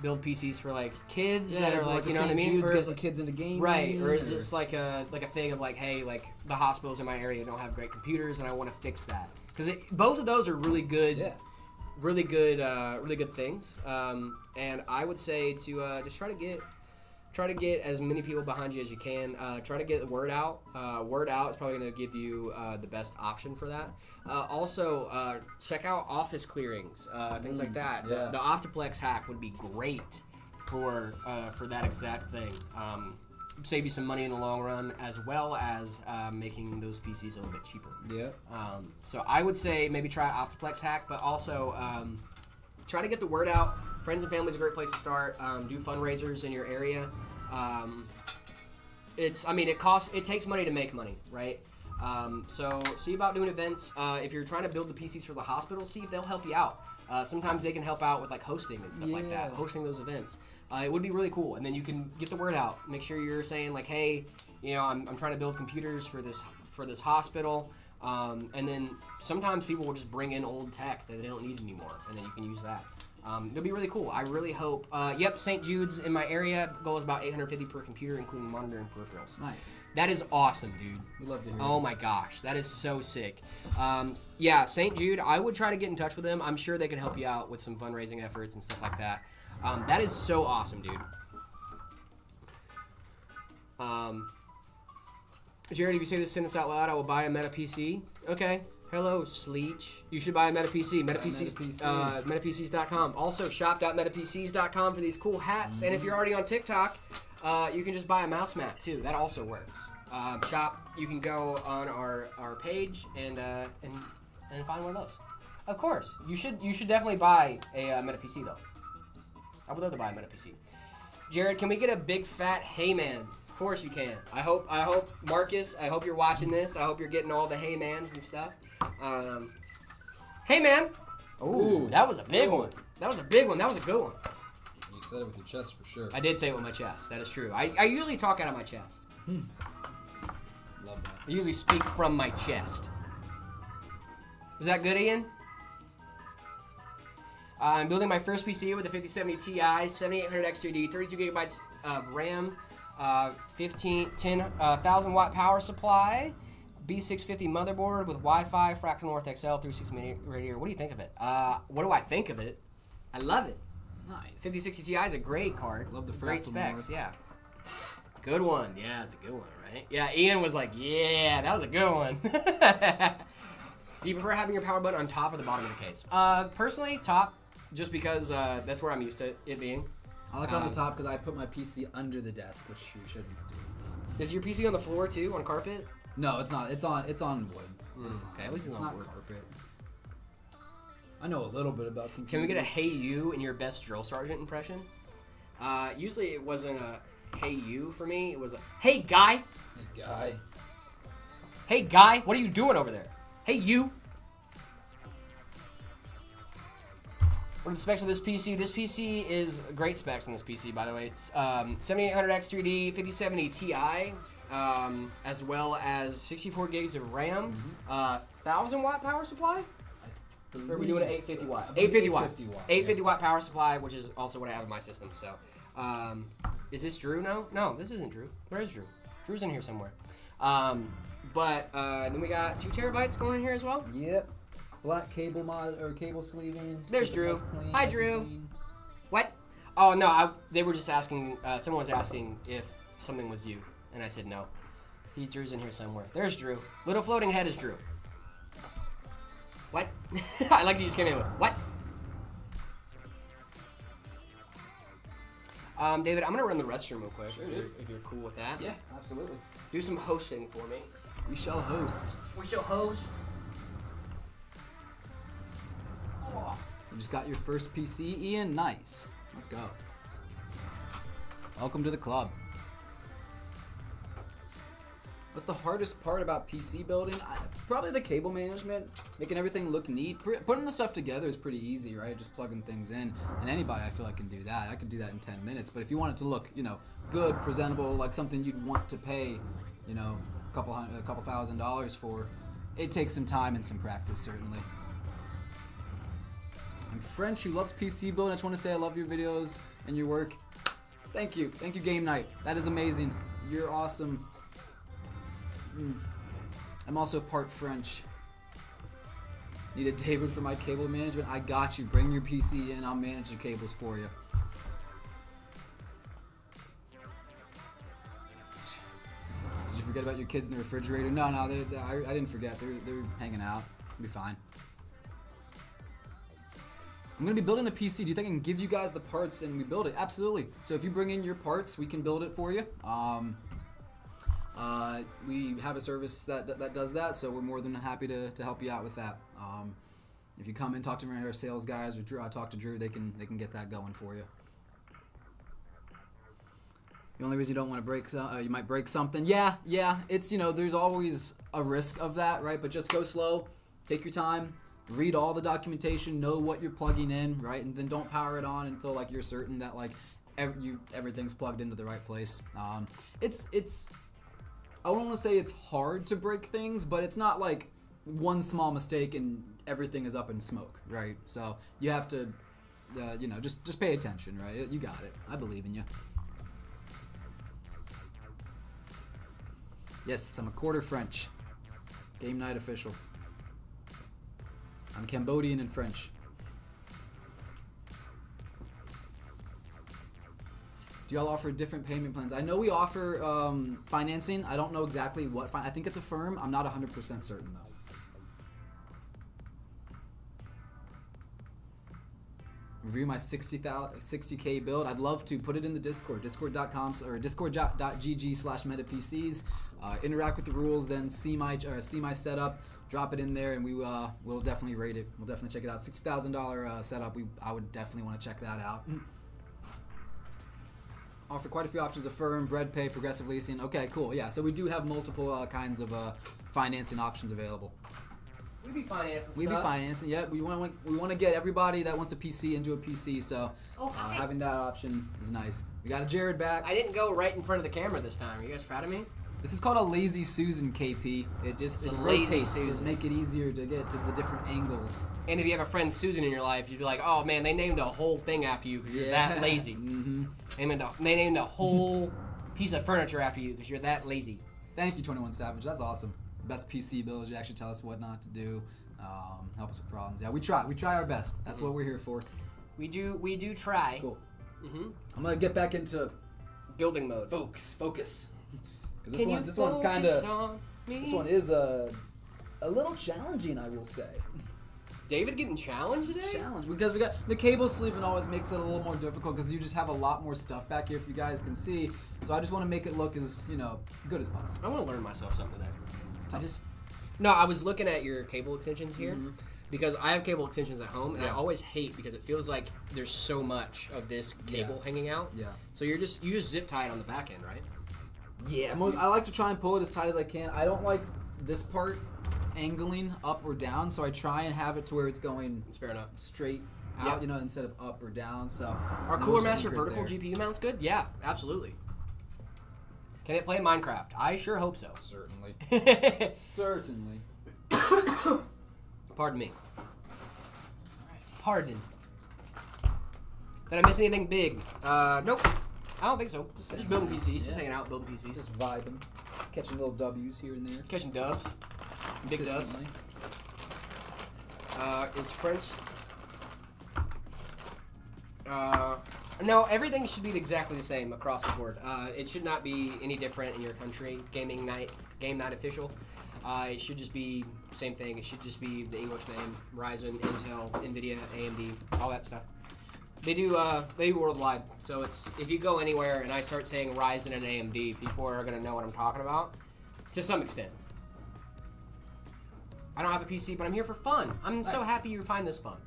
build PCs for like kids that are like, you know what I mean? Jude's getting kids into gaming, right? Or is this like a thing of like, hey, like the hospitals in my area don't have great computers, and I want to fix that? Because both of those are really good. Yeah. Really good things. And I would say to just try to get as many people behind you as you can. Try to get the word out. Word out is probably going to give you the best option for that. Also, check out office clearings, things like that. Yeah. The Optiplex hack would be great for that exact thing. Save you some money in the long run, as well as making those PCs a little bit cheaper. Yeah. So I would say maybe try Optiplex hack, but also try to get the word out. Friends and family is a great place to start. Do fundraisers in your area. It takes money to make money, right? So see about doing events. If you're trying to build the PCs for the hospital, see if they'll help you out. Sometimes they can help out with like hosting and stuff like that, hosting those events. It would be really cool, and then you can get the word out. Make sure you're saying like, hey, I'm trying to build computers for this hospital, and then sometimes people will just bring in old tech that they don't need anymore, and then you can use that. It'll be really cool. I really hope. St. Jude's in my area. Goal is about $850 per computer, including monitor and peripherals. Nice. That is awesome, dude. We love to hear. Oh my gosh, that is so sick. St. Jude. I would try to get in touch with them. I'm sure they can help you out with some fundraising efforts and stuff like that. That is so awesome, dude. Jared, if you say this sentence out loud, I will buy a Meta PC. Okay. Hello, Sleech. You should buy a MetaPC. MetaPC. MetaPCs.com. Also, shop.metapcs.com for these cool hats. And if you're already on TikTok, you can just buy a mouse mat too. That also works. Shop. You can go on our page and find one of those. Of course, you should definitely buy a MetaPC though. I would love to buy a MetaPC. Jared, can we get a big fat hey man? Of course you can. I hope Marcus. I hope you're watching this. I hope you're getting all the hey mans and stuff. Hey man. Ooh, that was a big one. That was a big one. That was a good one. You said it with your chest for sure. I did say it with my chest. That is true. I usually talk out of my chest. Love that. I usually speak from my chest. Was that good, Ian? I'm building my first PC with a 5070 Ti, 7800X3D, 32 gigabytes of RAM, 10,000 watt power supply, B650 motherboard with Wi-Fi, Fractal North XL, 360 radiator. What do you think of it? What do I think of it? I love it. Nice. 5060 Ti is a great card. Love the great Fractal specs. North. Yeah. Good one. Yeah, it's a good one, right? Yeah, Ian was like, yeah, that was a good one. Do you prefer having your power button on top or the bottom of the case? Personally, top, just because that's where I'm used to it being. I like it on the top because I put my PC under the desk, which you shouldn't do. Is your PC on the floor too, on carpet? No, it's not. It's on wood. Okay, at least it's not wood. carpet. I know a little bit about computers. Can we get a hey you in your best drill sergeant impression? Usually it wasn't a hey you for me. It was a hey guy. Hey guy. Hey guy, what are you doing over there? Hey you. What are the specs of this PC? This PC is great specs on this PC, by the way. It's 7800X3D, 5070 Ti, as well as 64 gigs of RAM, 1,000 watt power supply. Or are we doing an 850 watt? 850 watt. 850 watt power supply, which is also what I have in my system. So, is this Drew? No, this isn't Drew. Where is Drew? Drew's in here somewhere. But then we got 2 terabytes going in here as well. Yep. Black cable mod or cable sleeving. There's Keep it Drew. nice, clean, Hi, nice and Drew. clean. What? Oh no, they were just asking. Someone was asking if something was you, and I said no. Drew's in here somewhere. There's Drew. Little floating head is Drew. What? I like that you just came in with what? David, I'm gonna run the restroom real quick. Sure, if you're cool with that. Yeah, absolutely. Do some hosting for me. We shall host. We shall host. You just got your first PC, Ian? Nice. Let's go. Welcome to the club. What's the hardest part about PC building? Probably the cable management, making everything look neat. Putting the stuff together is pretty easy, right? Just plugging things in. And anybody, I feel like, can do that. I can do that in 10 minutes. But if you want it to look, good, presentable, like something you'd want to pay, a couple $1,000 for, it takes some time and some practice, certainly. I'm French, who loves PC building. I just want to say I love your videos and your work. Thank you. Thank you, Game Night. That is amazing. You're awesome. I'm also part French. Need a David for my cable management? I got you. Bring your PC in. I'll manage the cables for you. Did you forget about your kids in the refrigerator? No, I didn't forget. They're hanging out. It'll be fine. I'm going to be building a PC. Do you think I can give you guys the parts and we build it? Absolutely. So if you bring in your parts, we can build it for you. We have a service that does that, so we're more than happy to help you out with that. If you come in, talk to our sales guys, or Drew, talk to Drew, they can get that going for you. The only reason you don't want to you might break something. Yeah, it's, there's always a risk of that, right? But just go slow, take your time, read all the documentation, know what you're plugging in, right? And then don't power it on until you're certain that everything's plugged into the right place. It's I don't want to say it's hard to break things, but it's not like one small mistake and everything is up in smoke, right? So you have to, just pay attention, right? You got it. I believe in you. Yes, I'm a quarter French. Game Night official. I'm Cambodian and French. Do y'all offer different payment plans? I know we offer financing. I don't know exactly what. I think it's a firm. I'm not 100% certain though. review my 60K build, I'd love to put it in the Discord, discord.com or discord.gg/metapcs. Interact with the rules, then see my setup, drop it in there, and we'll definitely rate it. We'll definitely check it out. $60,000 setup. I would definitely want to check that out. Offer quite a few options of firm, bread pay, progressive leasing. Okay, cool. Yeah, so we do have multiple kinds of financing options available. We be financing We be financing. Yeah, we want to get everybody that wants a PC into a PC. So having that option is nice. We got a Jared back. I didn't go right in front of the camera this time. Are you guys proud of me? This is called a Lazy Susan KP. It rotates to make it easier to get to the different angles. And if you have a friend Susan in your life, you'd be like, oh man, they named a whole thing after you because you're that lazy. Mm-hmm. They named a whole piece of furniture after you because you're that lazy. Thank you, 21 Savage. That's awesome. Best PC builds. You actually tell us what not to do. Help us with problems. Yeah, we try. We try our best. That's what we're here for. We do try. Cool. Mm-hmm. I'm gonna get back into building mode. Focus. Because this one is a little challenging, I will say. David getting challenged today? Because we got the cable sleeving always makes it a little more difficult because you just have a lot more stuff back here if you guys can see. So I just want to make it look as good as possible. I want to learn myself something today. I was looking at your cable extensions here because I have cable extensions at home and I always hate because it feels like there's so much of this cable hanging out. Yeah. So you just zip tie it on the back end, right? Yeah. I like to try and pull it as tight as I can. I don't like this part angling up or down, so I try and have it to where it's going. It's fair enough. Straight out, instead of up or down. So our Cooler Master vertical GPU mount's good. Yeah, absolutely. Can it play Minecraft? I sure hope so. Certainly. Certainly. Pardon me. Pardon. Did I miss anything big? Nope. I don't think so. Just building PCs. Just hanging out, building PCs. Just vibing. Catching little W's here and there. Catching dubs. Big dubs. Is French... No, everything should be exactly the same across the board. It should not be any different in your country. Game night official. It should just be the same thing. It should just be the English name: Ryzen, Intel, Nvidia, AMD, all that stuff. They do worldwide. So it's if you go anywhere and I start saying Ryzen and AMD, people are gonna know what I'm talking about, to some extent. I don't have a PC, but I'm here for fun. I'm so happy you find this fun.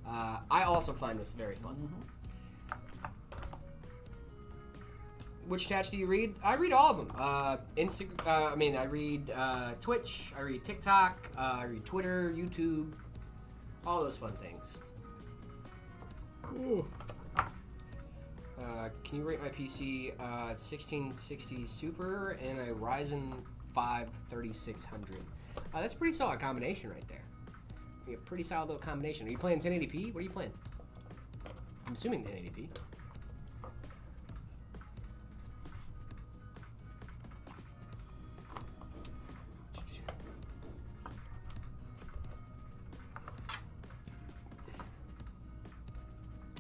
I also find this very fun. Which chats do you read? I read all of them. I read Twitch, I read TikTok, I read Twitter, YouTube, all those fun things. Can you rate my PC? 1660 Super and a Ryzen 5 3600. That's a pretty solid combination right there. A pretty solid little combination. Are you playing 1080p? What are you playing? I'm assuming 1080p.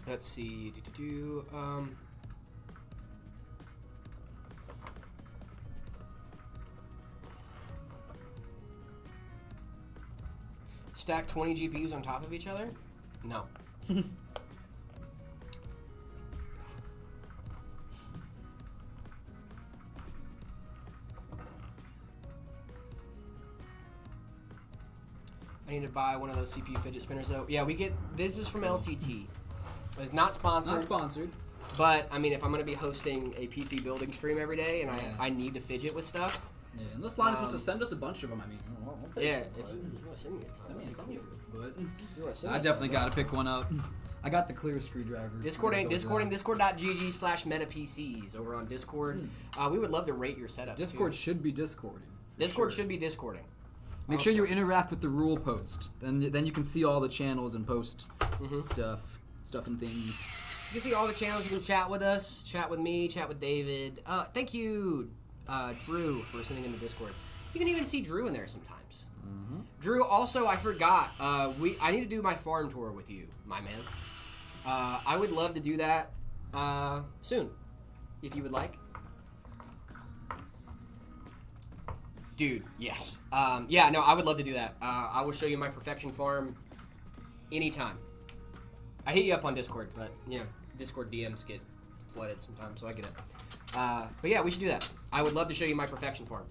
Let's see. Stack 20 GPUs on top of each other? No. I need to buy one of those CPU fidget spinners though. Yeah, this is from LTT. It's not sponsored. Not sponsored. But, I mean, if I'm going to be hosting a PC building stream every day and I need to fidget with stuff. Yeah, unless Linus wants to send us a bunch of them, I mean, we'll take yeah, it, if you want to send me a ton, but I definitely got to pick one up. I got the clear screwdriver. Discord.gg/metapcs over on Discord. We would love to rate your setup. Discord should be Discording. Discord should be Discording. Make sure you interact with the rule post. Then you can see all the channels and post stuff and things. You can see all the channels. You can chat with us, chat with me, chat with David. Thank you, Drew, for sending in the Discord. You can even see Drew in there sometimes. Drew, also, I forgot. I need to do my farm tour with you, my man. I would love to do that soon, if you would like. Dude, yes. I would love to do that. I will show you my perfection farm anytime. I hit you up on Discord, but Discord DMs get flooded sometimes, so I get it. But yeah, we should do that. I would love to show you my perfection farm.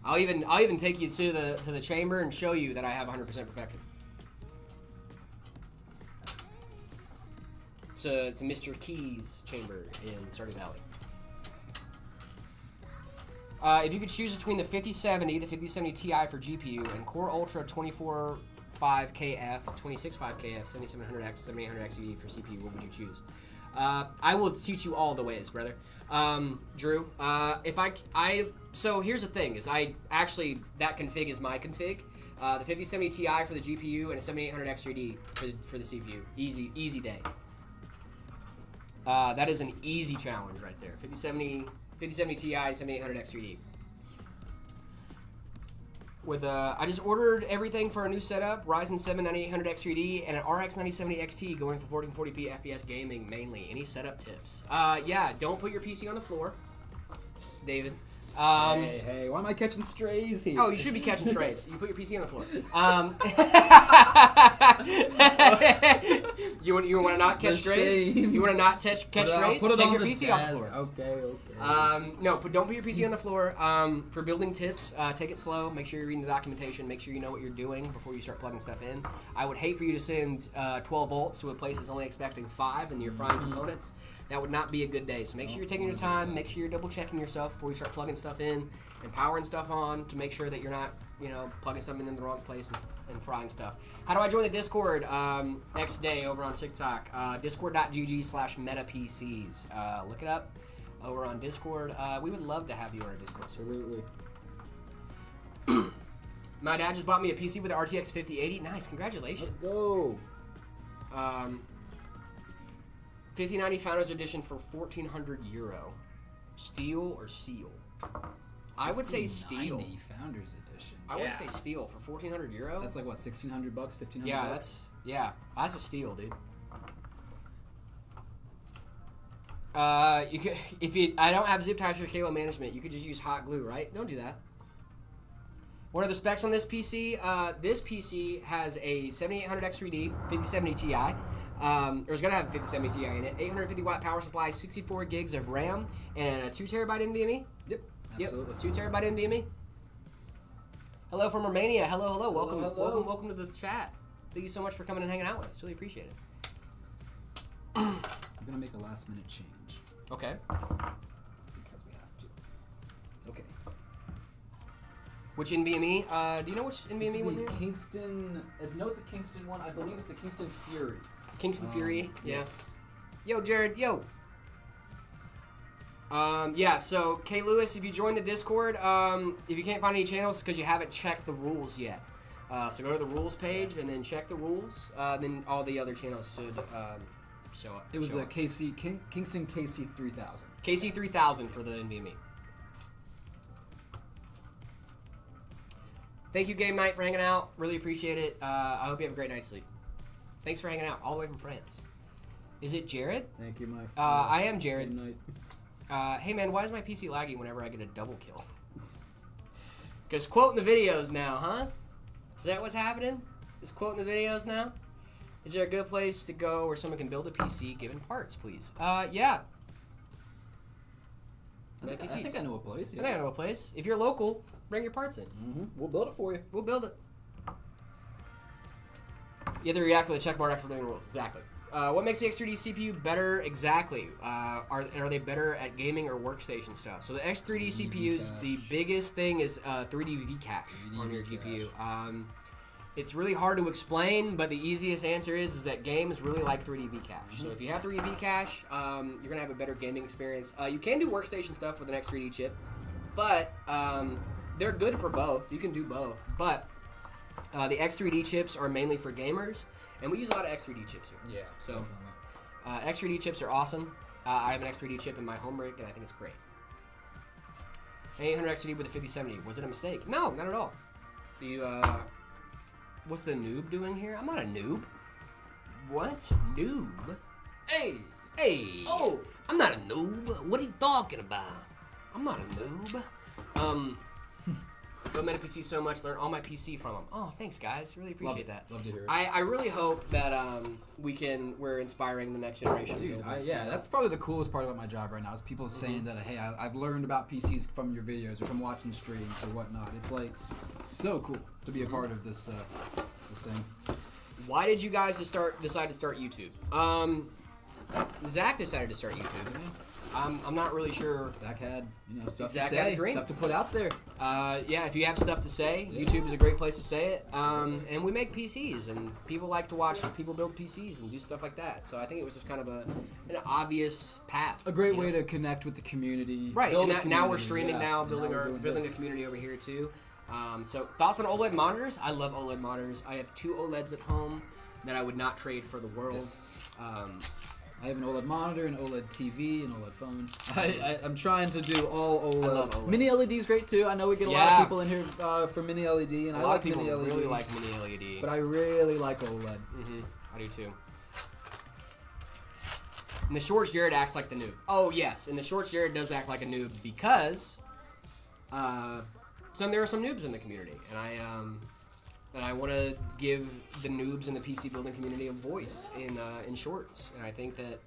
I'll even take you to the chamber and show you that I have 100% perfection. It's a Mr. Keys chamber in Stardew Valley. If you could choose between the 5070, the 5070 Ti for GPU, and Core Ultra 245KF, 265KF, 7700X, 7800XE for CPU, what would you choose? I will teach you all the ways, brother. Drew, so here's the thing: is that config is my config. The 5070 Ti for the GPU and a 7800X3D for the CPU. Easy day. That is an easy challenge right there. 5070 Ti, 7800X3D. I just ordered everything for a new setup: Ryzen 7 9800X3D and an RX 9070 XT going for 1440p FPS gaming mainly. Any setup tips? Yeah, don't put your PC on the floor, David. Hey, why am I catching strays here? Oh, you should be catching strays. You put your PC on the floor. You want to not catch strays? You want to not catch strays? Take your PC off the floor. Okay. No, but don't put your PC on the floor. For building tips, take it slow. Make sure you're reading the documentation. Make sure you know what you're doing before you start plugging stuff in. I would hate for you to send 12 volts to a place that's only expecting 5 and you're frying components. That would not be a good day. So make sure you're taking your time. Make sure you're double checking yourself before you start plugging stuff in and powering stuff on to make sure that you're not, plugging something in the wrong place and frying stuff. How do I join the Discord? Next day over on TikTok. Discord.gg/metapcs. Look it up over on Discord. We would love to have you on our Discord. Absolutely. My dad just bought me a PC with an RTX 5080. Nice, congratulations. Let's go. 5090 Founders Edition for €1,400. Steel or seal? I would say steel. Founders Edition. I would say steel for €1,400. That's like what, $1,600, $1,500? Yeah, that's a steal, dude. I don't have zip ties for cable management, you could just use hot glue, right? Don't do that. What are the specs on this PC? This PC has a 7800X3D, 5070 Ti. It's going to have a 5070 Ti in it. 850 watt power supply, 64 gigs of RAM, and a 2 terabyte NVMe. Yep, absolutely. 2 terabyte NVMe. Hello from Romania. Hello. Welcome to the chat. Thank you so much for coming and hanging out with us. Really appreciate it. I'm going to make a last minute change. Okay. Because we have to. It's okay. Which NVMe? Do you know which NVMe one here? Kingston. No, it's a Kingston one. I believe it's the Kingston Fury. Kingston Fury. Yes. Yo, Jared. Yo. Yeah. So, K. Lewis, if you join the Discord, if you can't find any channels, it's because you haven't checked the rules yet. So go to the rules page and then check the rules. Then all the other channels should show up. It was the Kingston KC3000. KC3000 for the NVMe. Thank you, Game Night, for hanging out. Really appreciate it. I hope you have a great night's sleep. Thanks for hanging out all the way from France. Is it Jared? Thank you, my friend. I am Jared. Game Night. Hey, man, why is my PC laggy whenever I get a double kill? Because quoting the videos now, huh? Is that what's happening? Just quoting the videos now? Is there a good place to go where someone can build a PC given parts, please? Yeah. I think I know a place. Yeah. I think I know a place. If you're local, bring your parts in. Mm-hmm. We'll build it for you. We'll build it. You have to react with a check mark after doing rules. Exactly. What makes the X3D CPU better exactly? Are they better at gaming or workstation stuff? So the X3D CPUs, the biggest thing is 3D V-cache on your GPU. It's really hard to explain, but the easiest answer is that games really like 3D V-cache. So if you have 3D V-cache, you're going to have a better gaming experience. You can do workstation stuff with an X3D chip, but they're good for both. You can do both. But the X3D chips are mainly for gamers, and we use a lot of X3D chips here. Yeah. So X3D chips are awesome. I have an X3D chip in my home rig, and I think it's great. 800 X3D with a 5070. Was it a mistake? No, not at all. Do you, what's the noob doing here? I'm not a noob. What? Noob? Hey! Oh! I'm not a noob. What are you talking about? I'm not a noob. Love Meta PC so much. Learn all my PC from them. Oh, thanks, guys. Really appreciate that. Love to hear it. I really hope that we're inspiring the next generation. Dude, of builders. yeah, that's probably the coolest part about my job right now is people saying that, hey, I've learned about PCs from your videos or from watching streams or whatnot. It's like so cool to be a part of this this thing. Why did you guys decide to start YouTube? Zach decided to start YouTube. I'm not really sure. Zach had, stuff Zach to had a say, dream. stuff to put out there. Yeah, if you have stuff to say, YouTube is a great place to say it. And we make PCs, and people like to watch people build PCs and do stuff like that. So I think it was just kind of an obvious path. A great way to connect with the community. Right, build and a now we're community, streaming yeah. now, And building we're doing a this. community over here too. So thoughts on OLED monitors? I love OLED monitors. I have 2 OLEDs at home that I would not trade for the world. Yes. I have an OLED monitor, an OLED TV, an OLED phone. I'm trying to do all OLED. I love OLEDs. Mini LED's great too. I know we get a lot of people in here for Mini LED, and A I lot like of people Mini LED. really like Mini LED. But I really like OLED. I do too. And the Shorts Jared acts like the noob. Oh yes, and the Shorts Jared does act like a noob because there are some noobs in the community, and I want to give the noobs in the PC building community a voice in Shorts, and I think that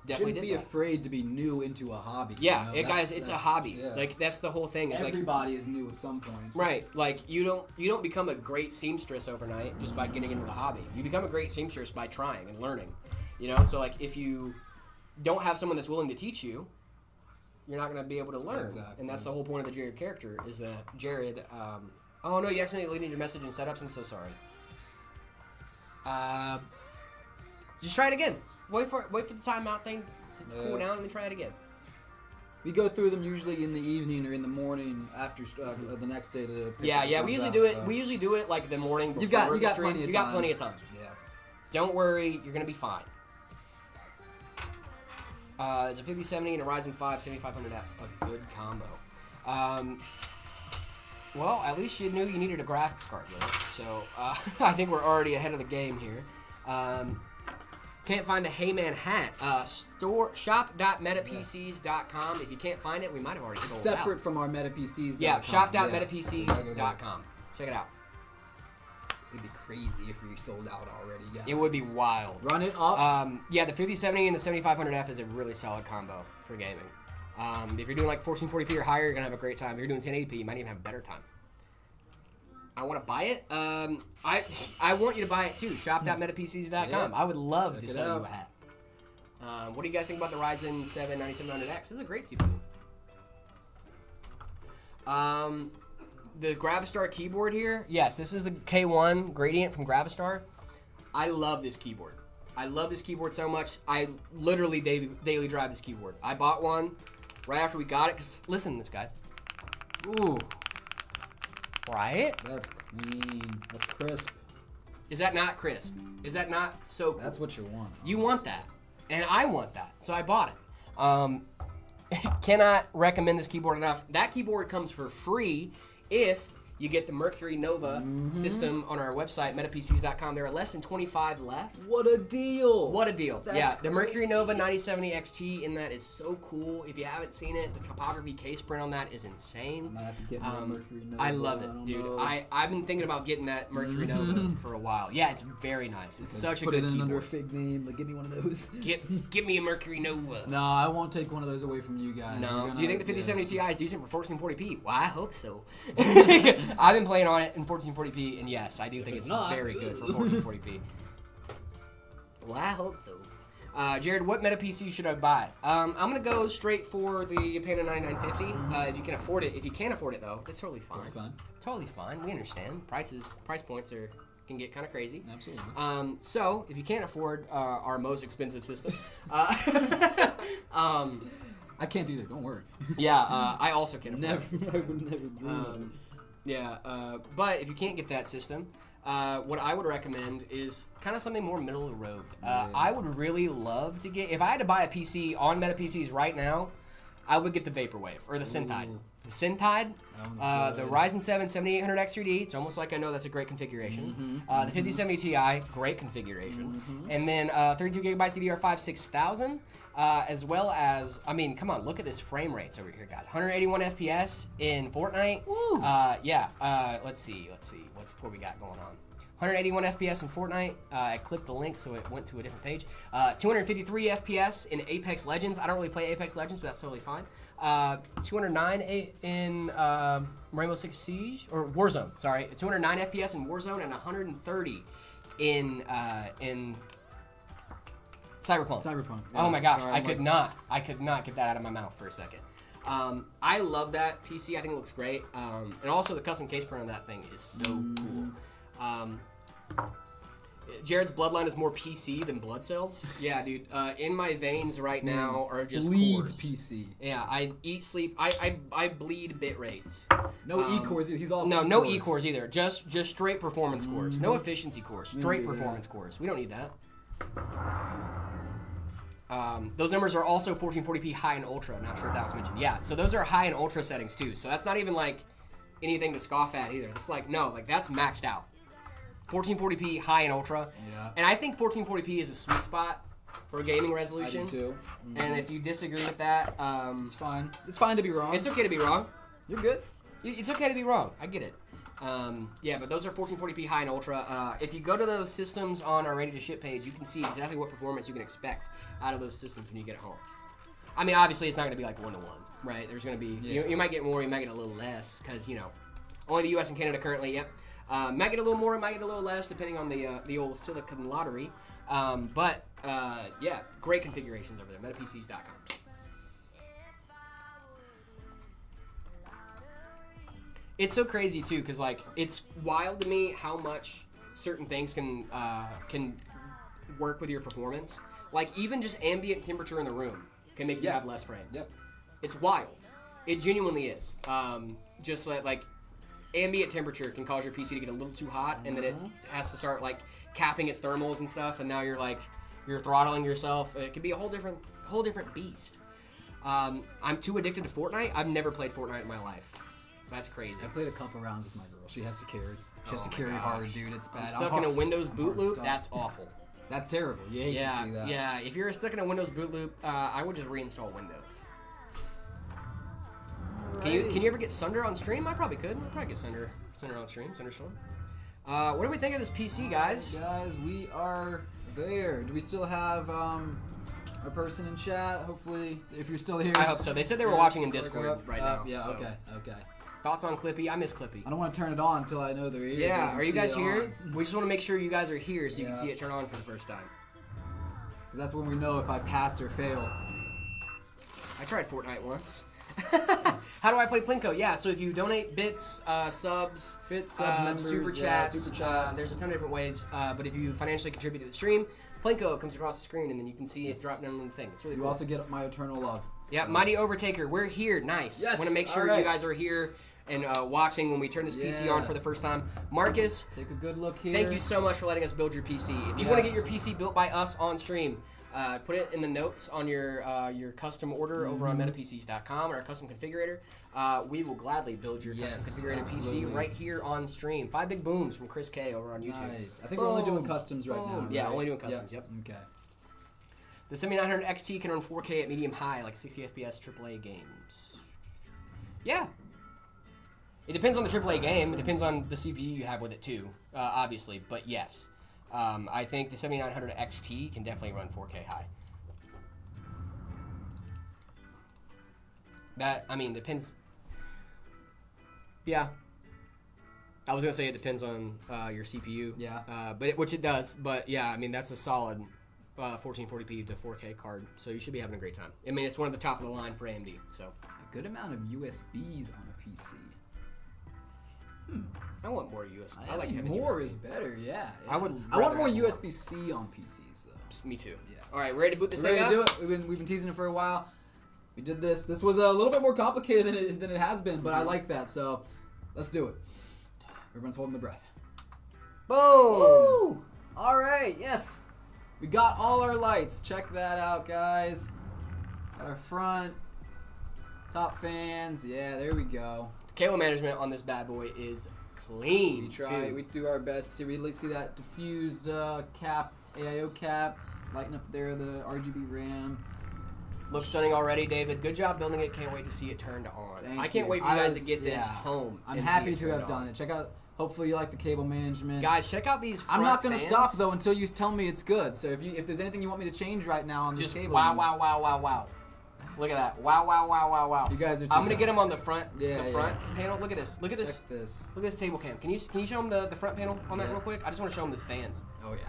definitely Shouldn't did be that. afraid to be new into a hobby. Yeah, you know? guys, it's a hobby. yeah. Like that's the whole thing. It's Everybody is new at some point. right. Like you don't become a great seamstress overnight just by getting into the hobby. You become a great seamstress by trying and learning. So like if you don't have someone that's willing to teach you, you're not going to be able to learn. Exactly. And that's the whole point of the Jared character is that Jared. Oh no, you accidentally deleted your message in setups. I'm so sorry. Just try it again. Wait for the timeout thing to cool down and then try it again. We go through them usually in the evening or in the morning after the next day to. pick Yeah, those we ones usually out, do it. so. We usually do it like the morning before You got the stream. plenty of You got time. plenty of time. Yeah. Don't worry, you're gonna be fine. It's a 5070 and a Ryzen 5 7500F, a good combo. Well, at least you knew you needed a graphics card, though. So I think we're already ahead of the game here. Can't find the Heyman hat. Shop.metapcs.com. If you can't find it, we might have already sold it out. Separate from our MetaPCs. Yeah, shop.metapcs.com. Check it out. It'd be crazy if we sold out already, guys. It would be wild. Run it up. Yeah, the 5070 and the 7500F is a really solid combo for gaming. If you're doing like 1440p or higher, you're going to have a great time. If you're doing 1080p, you might even have a better time. I want to buy it. I want you to buy it too. Shop.metapcs.com. Yeah. I would love Check to it sell you out. a hat. What do you guys think about the Ryzen 7 9700X? This is a great CPU. The Gravistar keyboard here. Yes, this is the K1 Gradient from Gravistar. I love this keyboard. I love this keyboard so much. I literally daily drive this keyboard. I bought one right after we got it. Cause listen to this, guys. Ooh, Right? that's clean. That's crisp. Is that not crisp? Is that not so cool? That's what you want. You want that. And I want that. So I bought it. Cannot recommend this keyboard enough. That keyboard comes for free if you get the Mercury Nova system on our website, metapcs.com. There are less than 25 left. What a deal! What a deal. That's yeah, the Mercury crazy. Nova 9070 XT in that is so cool. If you haven't seen it, the topography case print on that is insane. I might have to get my Mercury Nova. I love it, don't dude. know. I've been thinking about getting that Mercury Nova for a while. Yeah, it's very nice. It's such a put good it in keyboard. under a fake name. Like, give me one of those. Give me a Mercury Nova. No, I won't take one of those away from you guys. No. We're gonna- Do you think the yeah. 5070 Ti is decent for 1440p? Well, I hope so. I've been playing on it in 1440p, and yes, I do think it's not- very good for 1440p. Well, I hope so. Jared, what Meta PC should I buy? I'm gonna go straight for the Panda 9950 if you can afford it. If you can't afford it though, it's totally fine. Totally fine. Totally fine. We understand. Price points can get kind of crazy. Absolutely. So if you can't afford our most expensive system, I can't either. Don't worry. yeah, I also can't afford Never. it. I would never dream. But if you can't get that system, what I would recommend is kind of something more middle of the road. I would really love to get, if I had to buy a PC on Meta PCs right now, I would get the Vaporwave or the Synthide. the Syntide, That the one's good. Ryzen 7 7800X3D. It's almost like I know that's a great configuration. The 5070 Ti, great configuration. And then 32 gigabytes DDR5 6000, as well as, I mean, come on, look at this frame rates over here, guys. 181 FPS in Fortnite. Woo. Let's see. What we got going on? 181 FPS in Fortnite. I clicked the link, so it went to a different page. 253 FPS in Apex Legends. I don't really play Apex Legends, but that's totally fine. 209 in Rainbow Six Siege or Warzone. Sorry, 209 FPS in Warzone and 130 in Cyberpunk. Cyberpunk. Oh my gosh, Sorry, I could not get that out of my mouth for a second. I love that PC. I think it looks great. And also the custom case print on that thing is so cool. Jared's bloodline is more PC than blood cells. Yeah, dude. In my veins right now are just bleeds cores. PC. Yeah, I eat, sleep. I bleed bit rates. No E cores. He's all No E cores either. Just straight performance cores. No efficiency cores. Straight performance cores. We don't need that. Those numbers are also 1440p high and ultra. Not sure if that was mentioned. Yeah, so those are high and ultra settings too. So that's not even like anything to scoff at either. It's like no, like that's maxed out. 1440p high and ultra. Yeah. And I think 1440p is a sweet spot for gaming resolution. I do too. And if you disagree with that, It's fine. It's fine to be wrong. it's okay to be wrong. You're good. It's okay to be wrong. I get it. Yeah, but those are 1440p high and ultra. If you go to those systems on our ready to ship page, you can see exactly what performance you can expect out of those systems when you get it home. I mean, obviously, it's not going to be like 1-to-1, right? There's going to be, you might get more, you might get a little less, because, only the US and Canada currently, yep. Might get a little more, might get a little less, depending on the old silicon lottery. Yeah, great configurations over there, metapcs.com. It's so crazy too, because like it's wild to me how much certain things can work with your performance. Like even just ambient temperature in the room can make you have less frames. Yep. It's wild. It genuinely is. Just like ambient temperature can cause your PC to get a little too hot, and then it has to start like capping its thermals and stuff, and now you're throttling yourself. It could be a whole different beast. I'm too addicted to Fortnite. I've never played Fortnite in my life. That's crazy. I played a couple rounds with my girl. She has to carry. She has to my carry gosh. hard, dude. It's bad. I'm stuck in a Windows boot loop. stuck. That's awful. That's terrible. You hate to see that. Yeah. If you're stuck in a Windows boot loop, I would just reinstall Windows. Can you ever get Sunder on stream? I probably could. I'd probably get Sunder on stream. Sunderstorm. What do we think of this PC, guys? Guys, we are there. Do we still have our person in chat? Hopefully, if you're still here. I hope so. They said they were watching in let's Discord work it up. right now. Yeah. so. Okay. Thoughts on Clippy? I miss Clippy. I don't want to turn it on until I know they're here. Yeah, so I can are you see guys it here? on. We just want to make sure you guys are here so you can Yeah. see it turn on for the first time. Because that's when we know if I pass or fail. I tried Fortnite once. How do I play Plinko? Yeah, so if you donate bits, subs, members, super yeah, chats, super chats. there's a ton of different ways. But if you financially contribute to the stream, Plinko comes across the screen and then you can see it drop down on the thing. It's really You cool. also get my eternal love. Yeah, Mighty Overtaker, we're here. Nice. Yes, Want to make sure all right. you guys are here and watching when we turn this PC on for the first time. Marcus, Take a good look here. thank you so much for letting us build your PC. If you want to get your PC built by us on stream, put it in the notes on your custom order over on metapcs.com or our custom configurator. We will gladly build your custom configurated absolutely. PC right here on stream. 5 big booms from Chris K over on YouTube. Nice. I think we're only doing customs right now. Yeah, right? only doing customs, yep. Okay. The 7900 XT can run 4K at medium high, like 60 FPS AAA games. Yeah. It depends on the AAA game. It depends on the CPU you have with it too, obviously. But yes, I think the 7900 XT can definitely run 4K high. Depends. Yeah. I was gonna say it depends on your CPU. Yeah. Which it does. But yeah, I mean that's a solid 1440p to 4K card, so you should be having a great time. I mean, it's one of the top of the line for AMD. So A good amount of USBs on a PC. I want more USB. I like having more USB. is better. Yeah. I would I want rather more have more. USB-C on PCs though. Me too. Yeah. All right, ready to boot this We're thing ready up? to do it. We've been teasing it for a while. We did this. This was a little bit more complicated than it has been, but I like that. So let's do it. Everyone's holding the breath. Boom! Woo! All right. Yes. We got all our lights. Check that out, guys. Got our front. Top fans. Yeah, there we go. Cable management on this bad boy is clean. We try. too. We do our best to really see that diffused cap, AIO cap, lighten up there the RGB RAM. Looks stunning already, David. Good job building it. Can't wait to see it turned on. Thank I can't you. wait for you guys to get this home. I'm and happy see to it have turned done on. it. Check out. Hopefully you like the cable management. Guys, check out these. I'm not going gonna stop though until you tell me it's good. So if there's anything you want me to change right now on this Just cable, wow, wow, wow, wow, wow. Look at that. Wow, wow, wow, wow, wow. You guys are. I'm gonna get them on the front. Yeah, the front panel. Look at this. Look at this. Check this. Look at this table cam. Can you show them the front panel on that Yeah. real quick? I just want to show them these fans. Oh yeah.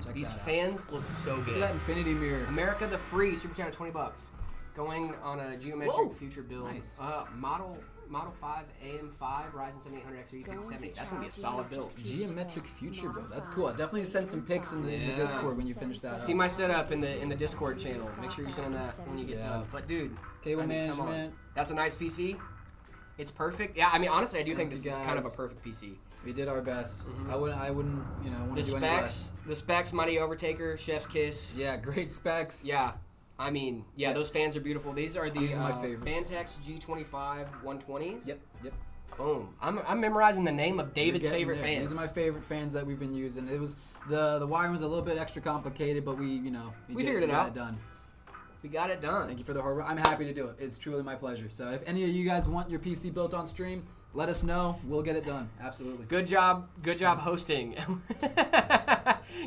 Check These that out. fans look so Look good. at that infinity mirror. America the Free Super Chat at $20. Going on a geometric Whoa. future build. Nice. Model 5 AM5 Ryzen 7800X 5070. That's gonna be a solid build. Geometric future build. That's cool. I definitely send some pics in the Yeah. Discord when you finish that. See up. my setup in the Discord channel. Make sure you send them that when you get Yeah. done. But dude, Cable I mean, come on. management. That's a nice PC. It's perfect. Yeah, I mean honestly, I do think Thank this you, is kind of a guys. perfect PC. We did our best. Mhm. I wouldn't, want The to do any less. specs, Mighty Overtaker, Chef's Kiss. Yeah, great specs. Yeah. I mean, yeah, Yep. those fans are beautiful. These are the These are my favorite. Fantex G25 120s. Yep. Boom. I'm memorizing the name of David's You're getting favorite there. fans. These are my favorite fans that we've been using. It was the wiring was a little bit extra complicated, but we figured it got out. it done. We got it done. Thank you for the hard work. I'm happy to do it. It's truly my pleasure. So if any of you guys want your PC built on stream, let us know. We'll get it done. Absolutely. Good job hosting.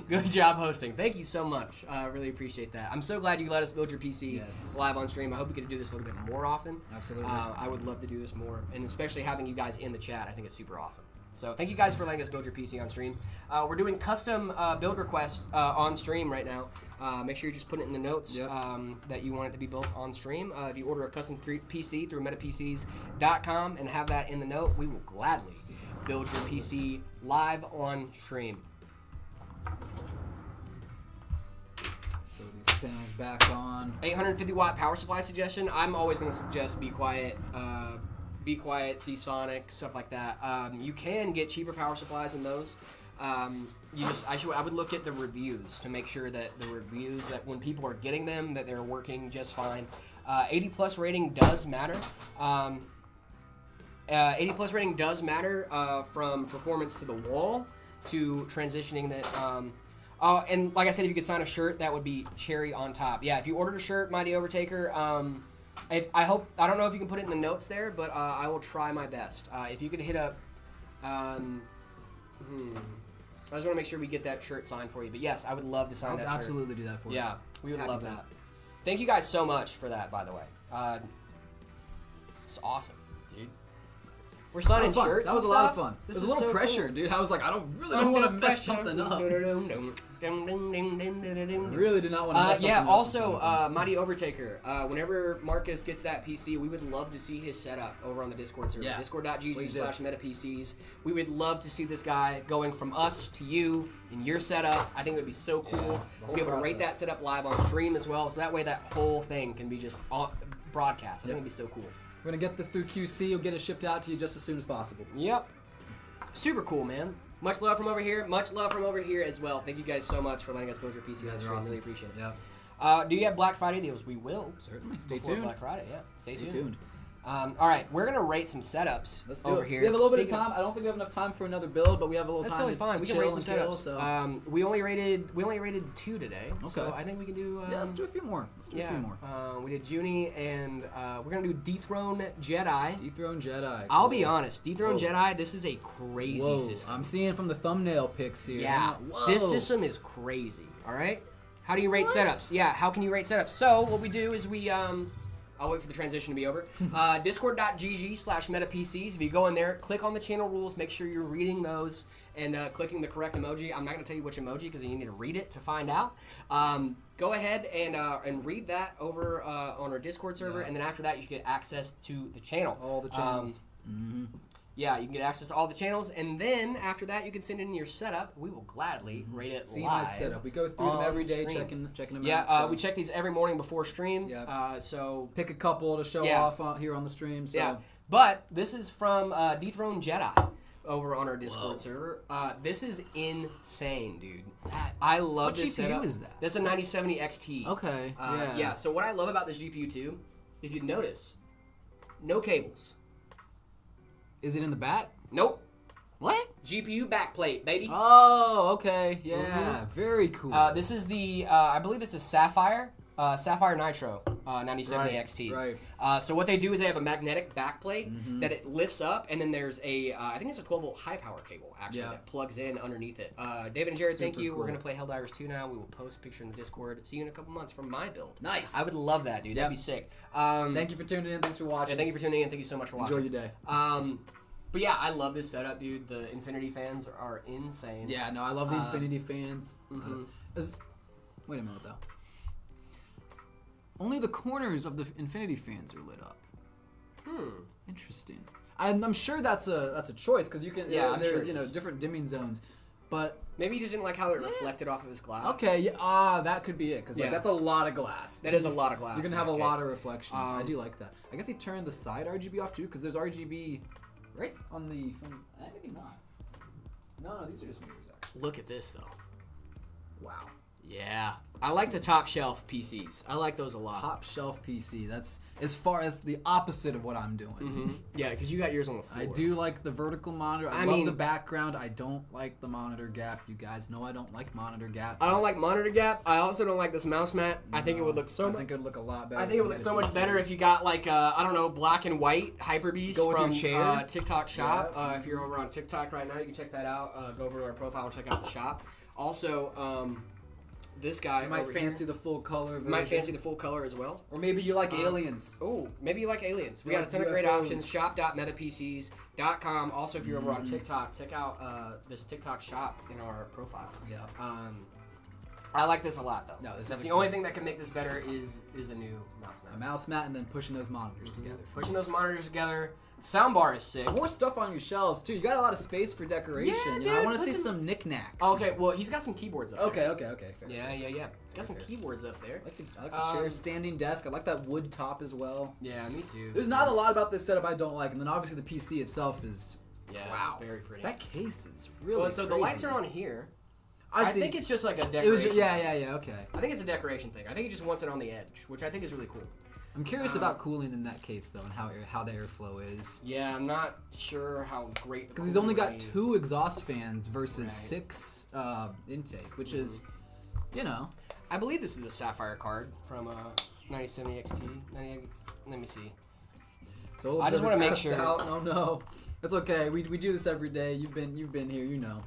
Good job hosting. Thank you so much. I really appreciate that. I'm so glad you let us build your PC Yes. live on stream. I hope we get to do this a little bit more often. Absolutely. I would love to do this more, and especially having you guys in the chat. I think it's super awesome. So thank you guys for letting us build your PC on stream. We're doing custom build requests on stream right now. Make sure you just put it in the notes Yep. that you want it to be built on stream. If you order a custom PC through metapcs.com and have that in the note, we will gladly build your PC live on stream. Throw these panels back on. 850 watt power supply suggestion. I'm always going to suggest Be Quiet, Seasonic, stuff like that. You can get cheaper power supplies than those. I would look at the reviews to make sure that the reviews that when people are getting them that they're working just fine. 80 plus rating does matter. 80 plus rating does matter from performance to the wall to transitioning that. And like I said, if you could sign a shirt, that would be cherry on top. Yeah, if you ordered a shirt, Mighty Overtaker, I don't know if you can put it in the notes there, but I will try my best. If you could hit up, I just want to make sure we get that shirt signed for you. But yes, I would love to sign I'll that shirt. absolutely do that for you. Yeah, we would Happy love to. that. Thank you guys so much for that, by the way. It's awesome, dude. We're That signing was fun. shirts. That was a and lot of stuff. fun. This There's a is little so pressure, cool. dude. I was like, I don't want to mess something up. I really did not want to mess something Yeah, up. also, Mighty Overtaker, whenever Marcus gets that PC, we would love to see his setup over on the Discord server, Yeah. discord.gg/metapcs. We would love to see this guy going from us to you in your setup. I think it would be so cool to be able to rate that setup live on stream as well, so that way that whole thing can be just broadcast. I think it'd be so cool. We're going to get this through QC. We'll get it shipped out to you just as soon as possible. Yep. Super cool, man. Much love from over here. Much love from over here as well. Thank you guys so much for letting us build your PC. You guys on are stream. awesome. Really appreciate it. Yeah. Do you have Black Friday deals? We will. Certainly. Stay Before tuned. Black Friday, yeah. Stay tuned. tuned. All right, we're gonna rate some setups. Let's do over it. here. We have a little bit of Speaking time. I don't think we have enough time for another build, but we have a little That's time totally fine. to We can chill rate some and kill. setups. So We only rated 2 today. So Okay. I think we can do. yeah, let's do a few more. Let's do a few more. We did Junie, and we're gonna do Dethrone Jedi. Dethrone Jedi. I'll Cool. be honest, Dethrone Whoa. Jedi. This is a crazy Whoa. system. I'm seeing from the thumbnail pics here. Yeah, Whoa. this system is crazy. All right, how do you rate setups? Yeah, how can you rate setups? So what we do is we I'll wait for the transition to be over. Discord.gg/metapcs. If you go in there, click on the channel rules, make sure you're reading those and clicking the correct emoji. I'm not going to tell you which emoji because you need to read it to find out. Go ahead and read that over on our Discord server, Yeah. and then after that, you should get access to the channel. All the channels. Yeah, you can get access to all the channels, and then after that, you can send in your setup. We will gladly rate it See live. my setup. We go through them on every day, stream. checking them Yeah, out. So we check these every morning before stream. Yeah. So pick a couple to show Yeah. off here on the stream. So yeah, but this is from Dethrone Jedi over on our Discord server. This is insane, dude. I love What this GPU setup. is that? That's a 9070 XT. Okay. Yeah. So what I love about this GPU too, if you notice, no cables. Is it in the back? Nope. What? GPU backplate, baby. Oh, okay. Yeah, very cool. This is the, I believe it's a Sapphire Nitro 9070 XT. Right. So what they do is they have a magnetic backplate that it lifts up, and then there's a, I think it's a 12-volt high-power cable, actually, that plugs in underneath it. David and Jared, thank you. Cool. We're going to play Helldivers 2 now. We will post a picture in the Discord. See you in a couple months from my build. Nice. I would love that, dude. Yep. That'd be sick. Thank you for tuning in. Thanks for watching. Yeah, thank you for tuning in. Thank you so much for watching. Enjoy your day. But yeah, I love this setup, dude. The Infinity fans are insane. Yeah, no, I love the Infinity fans. Wait a minute, though. Only the corners of the Infinity fans are lit up. Interesting. I'm sure that's a choice because you can. Yeah, I'm there's sure different dimming zones, but maybe he just didn't like how it reflected off of his glass. okay, yeah, that could be it because that's a lot of glass. That is a lot of glass. You're gonna have a lot of reflections. I do like that. I guess he turned the side RGB off too because there's RGB right on the. Maybe not. No, these are just mirrors actually. Look at this though. Wow. Yeah, I like the top shelf PCs. I like those a lot. Top shelf PC. That's as far as the opposite of what I'm doing. Yeah, because you got yours on the floor. I do like the vertical monitor. I love the background. I don't like the monitor gap. You guys know I don't like monitor gap. I don't like monitor gap. I also don't like this mouse mat. I think it would look I think it would look a lot better. I think it would look so much better if you got like I don't know, black and white Hyper Beast Go with from your chair. TikTok shop. If you're over on TikTok right now, you can check that out. Go over to our profile and check out the shop. Also, this guy might fancy the full color version. Might fancy the full color as well. Or maybe you like aliens. Oh, maybe you like aliens. We You got a like ton of great UFOs. options. Shop.metapcs.com. Also, if you're over on TikTok, check out this TikTok shop in our profile. Yeah. I like this a lot, though. No, that's the only thing that can make this better is a new mouse mat. A mouse mat and then pushing those monitors together. Pushing those monitors together. Soundbar is sick. More stuff on your shelves too. You got a lot of space for decoration. Yeah, you know, I dude, want to see listen- some knickknacks. Okay, well, he's got some keyboards up there. Okay. Fair. Yeah. Got some keyboards up there. I like the chair, standing desk. I like that wood top as well. Yeah, me too. There's not a lot about this setup I don't like, and then obviously the PC itself is. Yeah, wow, very pretty. That case is really. Well, so the crazy. lights are on here. I see. think it's just like a decoration. It was yeah. Okay. I think it's a decoration thing. I think he just wants it on the edge, which I think is really cool. I'm curious about cooling in that case though, and how the airflow is. Yeah, I'm not sure how great. Because he's only got 2 exhaust fans versus 6 intake, which is, you know. I believe this is a Sapphire card from 9070 XT. Let me see. So I just want to make sure. Out. No, that's okay. We do this every day. You've been here, you know.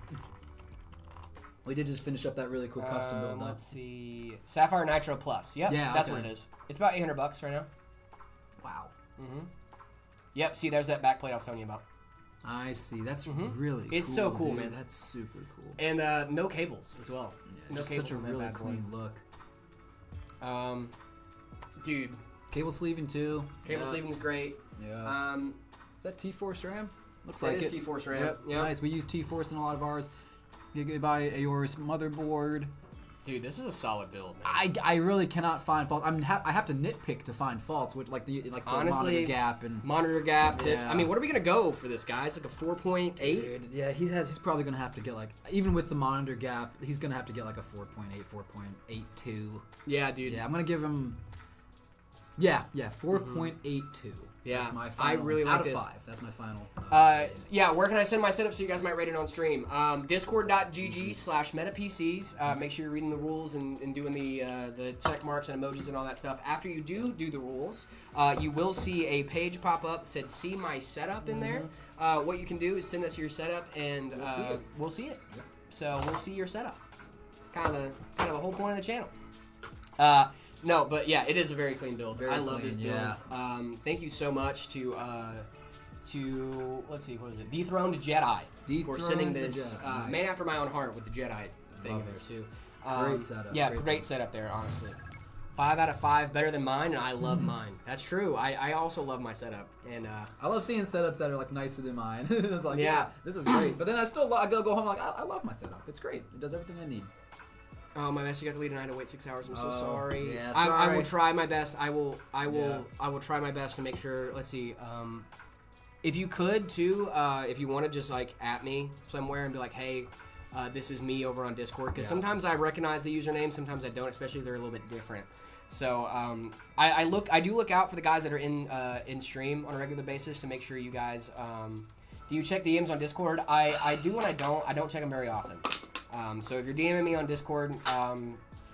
We did just finish up that really cool custom build. Though. Let's see, Sapphire Nitro Plus. Yep, Yeah, that's okay. what it is. It's about $800 right now. Wow. Yep. See, there's that backplate I was telling you about. I see. That's really. It's cool, so cool, dude. man. That's super cool. And no cables as well. Yeah, No just cables such a on that really bad boy. clean look. Dude, Cable sleeving too. cable sleeving's great. Yeah. Is that T-Force RAM? Looks That like is it. T-Force RAM. Yep. Yep. Nice. We use T-Force in a lot of ours. You can buy Aorus motherboard. Dude, this is a solid build, man. I really cannot find faults. I have to nitpick to find faults, which like the Honestly, monitor gap and monitor gap. This. Yeah. I mean, what are we gonna go for this, guys? Like a 4.8. Dude, yeah, he's probably gonna have to get like, even with the monitor gap, he's gonna have to get like a 4.8, 4.82. Yeah, dude. Yeah, I'm gonna give him. Yeah, 4.82. Yeah, that's my I final. really like out of this. 5. That's my final. Yeah, where can I send my setup so you guys might rate it on stream? Discord.gg/metapcs. Make sure you're reading the rules and doing the check marks and emojis and all that stuff. After you do the rules, you will see a page pop up that said "See My Setup" in there. What you can do is send us your setup and we'll see it. Yep. So we'll see your setup. Kind of the whole point of the channel. No, but yeah, it is a very clean build. Very I love this clean, build. yeah. Thank you so much to let's see, what is it? Dethroned Jedi for sending Dethroned this Jedi, nice. man after my own heart with the Jedi thing Love in there it. too. Great setup. Yeah, Great great build. setup there, honestly. 5 out of 5, better than mine, and I love mine. That's true. I also love my setup, and I love seeing setups that are like nicer than mine. It's like, Yeah. yeah, this is great. But then I still I go home like I love my setup. It's great. It does everything I need. oh, my message got deleted and I had to wait 6 hours. I'm so sorry. yeah, I sorry. will try my best. I will Yeah. try my best to make sure. Let's see. If you could too, if you want to just like at me somewhere and be like, hey, this is me over on Discord, because Yeah. sometimes I recognize the username, sometimes I don't, especially if they're a little bit different. So I do look out for the guys that are in stream on a regular basis to make sure you guys. Do you check DMs on Discord? I do and I don't. I don't check them very often. So if you're DMing me on Discord,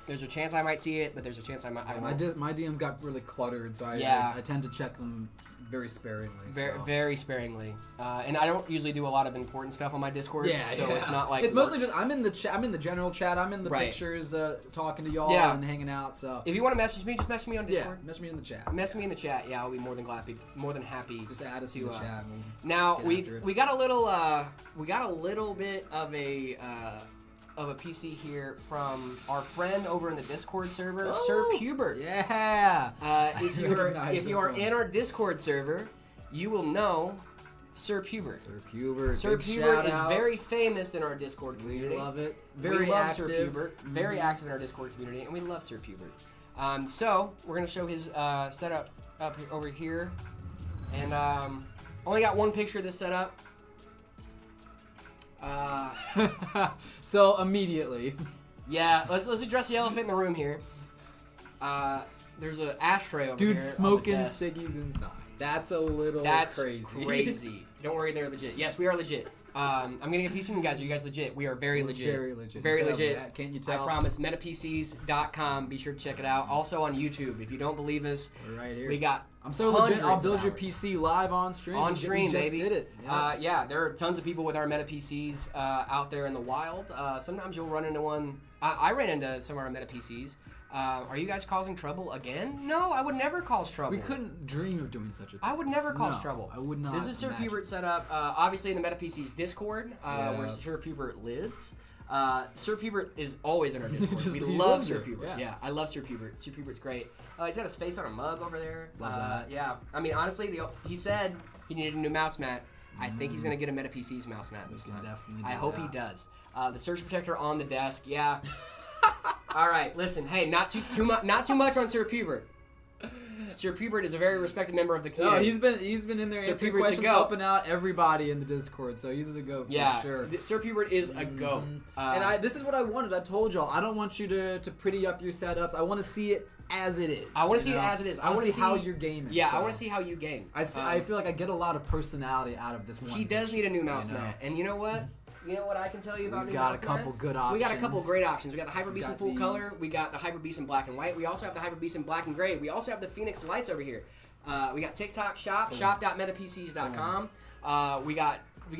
there's a chance I might see it, but there's a chance I won't. My DMs got really cluttered, so I tend to check them very sparingly. Very sparingly, and I don't usually do a lot of important stuff on my Discord. So it's not like it's mostly just I'm in the chat. I'm in the general chat. I'm in the pictures, talking to y'all and hanging out. So if you want to message me, just message me on Discord. Yeah, message me in the chat. Message me in the chat. Yeah, I'll be more than happy. Just add us to the chat. Now we got a little bit of a PC here from our friend over in the Discord server, Sir Pubert. Yeah. If you are in our Discord server, you will know Sir Pubert. Sir Pubert is very famous in our Discord community. We love it. We love Sir Pubert. Very active in our Discord community, and we love Sir Pubert. So we're gonna show his setup over here, and only got one picture of this setup. So immediately, yeah. Let's address the elephant in the room here. There's an ashtray over here. Dude smoking ciggies inside. That's a little crazy. Crazy. Don't worry, they're legit. Yes, we are legit. I'm gonna get a piece from you guys. Are you guys legit? We are very legit. Very legit. Very legit. Can't you tell? I promise. MetaPCs.com. Be sure to check it out. Also on YouTube. If you don't believe us, we're right here. We got. I'm so legit. I'll build your PC live on stream. On stream, we baby. Just did it. Yeah. There are tons of people with our Meta PCs out there in the wild. Sometimes you'll run into one. I ran into some of our Meta PCs. Are you guys causing trouble again? No, I would never cause trouble. We couldn't dream of doing such a thing. I would never cause trouble. I would not. This is Sir Pubert setup. Obviously in the MetaPC's Discord, where Sir Pubert lives. Sir Pubert is always in our Discord. We love Sir Pubert. Yeah, I love Sir Pubert. Sir Pubert's great. He's got his face on a mug over there. Love that. Yeah, I mean honestly, he said he needed a new mouse mat. I think he's gonna get a MetaPC's mouse mat this time. I hope he does. The surge protector on the desk. Yeah. All right, listen. Hey, not too much on Sir Pubert. Sir Pubert is a very respected member of the community. No, he's been in there answering questions, helping out everybody in the Discord. So he's the go for sure. Sir Pubert is a go. And this is what I wanted. I told y'all I don't want you to pretty up your setups. I want to see it as it is. I want to see it as it is. I want to see how you're gaming. Yeah, I want to see how you game. I feel like I get a lot of personality out of this one. He does need a new mouse mat, and you know what? You know what I can tell you about new mouse mats? We got a couple good options. We got a couple great options. We got the Hyper Beast in full color. We got the Hyper Beast in black and white. We also have the Hyper Beast in black and gray. We also have the Phoenix lights over here. We got TikTok shop, shop.metapcs.com.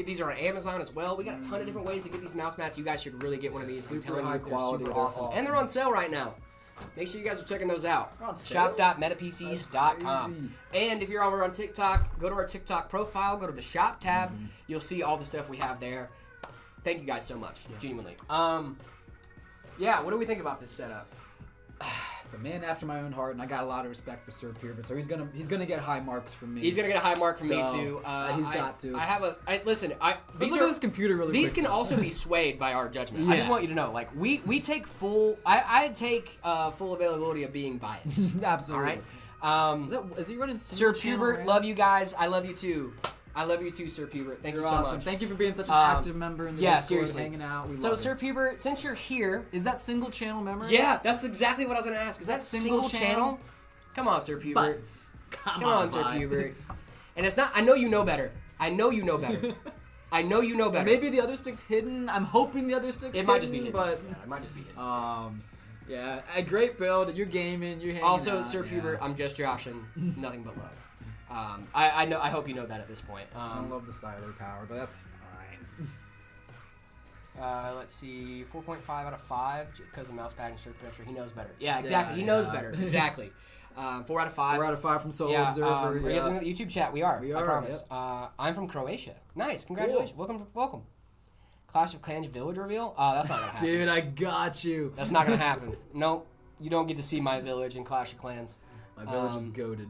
These are on Amazon as well. We got a ton of different ways to get these mouse mats. You guys should really get one of these. Super high quality. Super awesome. And they're on sale right now. Make sure you guys are checking those out. Shop.metapcs.com. And if you're over on TikTok, go to our TikTok profile, go to the shop tab. You'll see all the stuff we have there. Thank you guys so much, genuinely. Yeah, what do we think about this setup? It's a man after my own heart, and I got a lot of respect for Sir Pubert, so he's gonna get high marks from me. He's gonna get a high mark from me too. He's got to. Listen. Let's look at this computer really These quick. can also be swayed by our judgment. I just want you to know, like we take full. I take full availability of being biased. Absolutely. All right. Is he running Sir Pubert? Love you guys. I love you too. I love you too, Sir Pubert. Thank you so much. Thank you for being such an active member in the Discord, seriously. hanging out. So, Sir Pubert, since you're here... Is that single channel memory? Yeah, that's exactly what I was going to ask. Is that single channel? Come on, Sir Pubert. Come on, Sir Pubert. And it's not... I know you know better. I know you know better. Maybe the other stick's hidden. I'm hoping the other stick's hidden. It might just be hidden. But it might just be hidden. Yeah, a great build. You're gaming. You're hanging Also, out, Sir Pubert, I'm just joshing. Nothing but love. I know. I hope you know that at this point. I don't love the silo power, but that's fine. Let's see, 4.5 out of 5 because of mouse pad and surge protector. He knows better. Yeah, exactly. He knows better. Exactly. 4 out of 5. 4 out of 5 from Solo Observer. Are you guys looking at the YouTube chat? We are. We are. I promise. Yep. I'm from Croatia. Nice. Congratulations. Cool. Welcome. Clash of Clans village reveal? Oh, that's not gonna happen. Dude, I got you. That's not gonna happen. Nope. You don't get to see my village in Clash of Clans. My village is goated.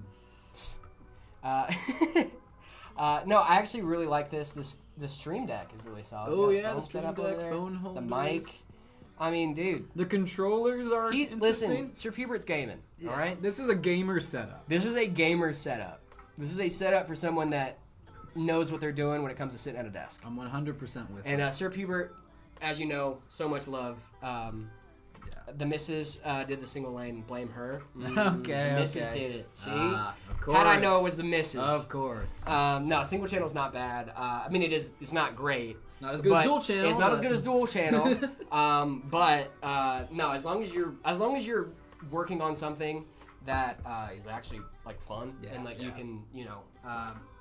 No, I actually really like this. The stream deck is really solid. Oh yeah, the stream deck, phone holders, the mic. I mean, dude, the controllers are interesting. Listen, Sir Pubert's gaming. Yeah. All right, this is a gamer setup. This is a gamer setup. This is a setup for someone that knows what they're doing when it comes to sitting at a desk. I'm 100% with. And Sir Pubert, as you know, so much love. The missus did the single lane. Blame her. Okay, Missus okay. did it. See? Of course. How'd I know it was the missus? Of course. No, single channel's not bad. I mean, it's not great. It's not as good as dual channel. It's not as good as dual channel. No, as long as you're working on something that is actually like fun and like you can,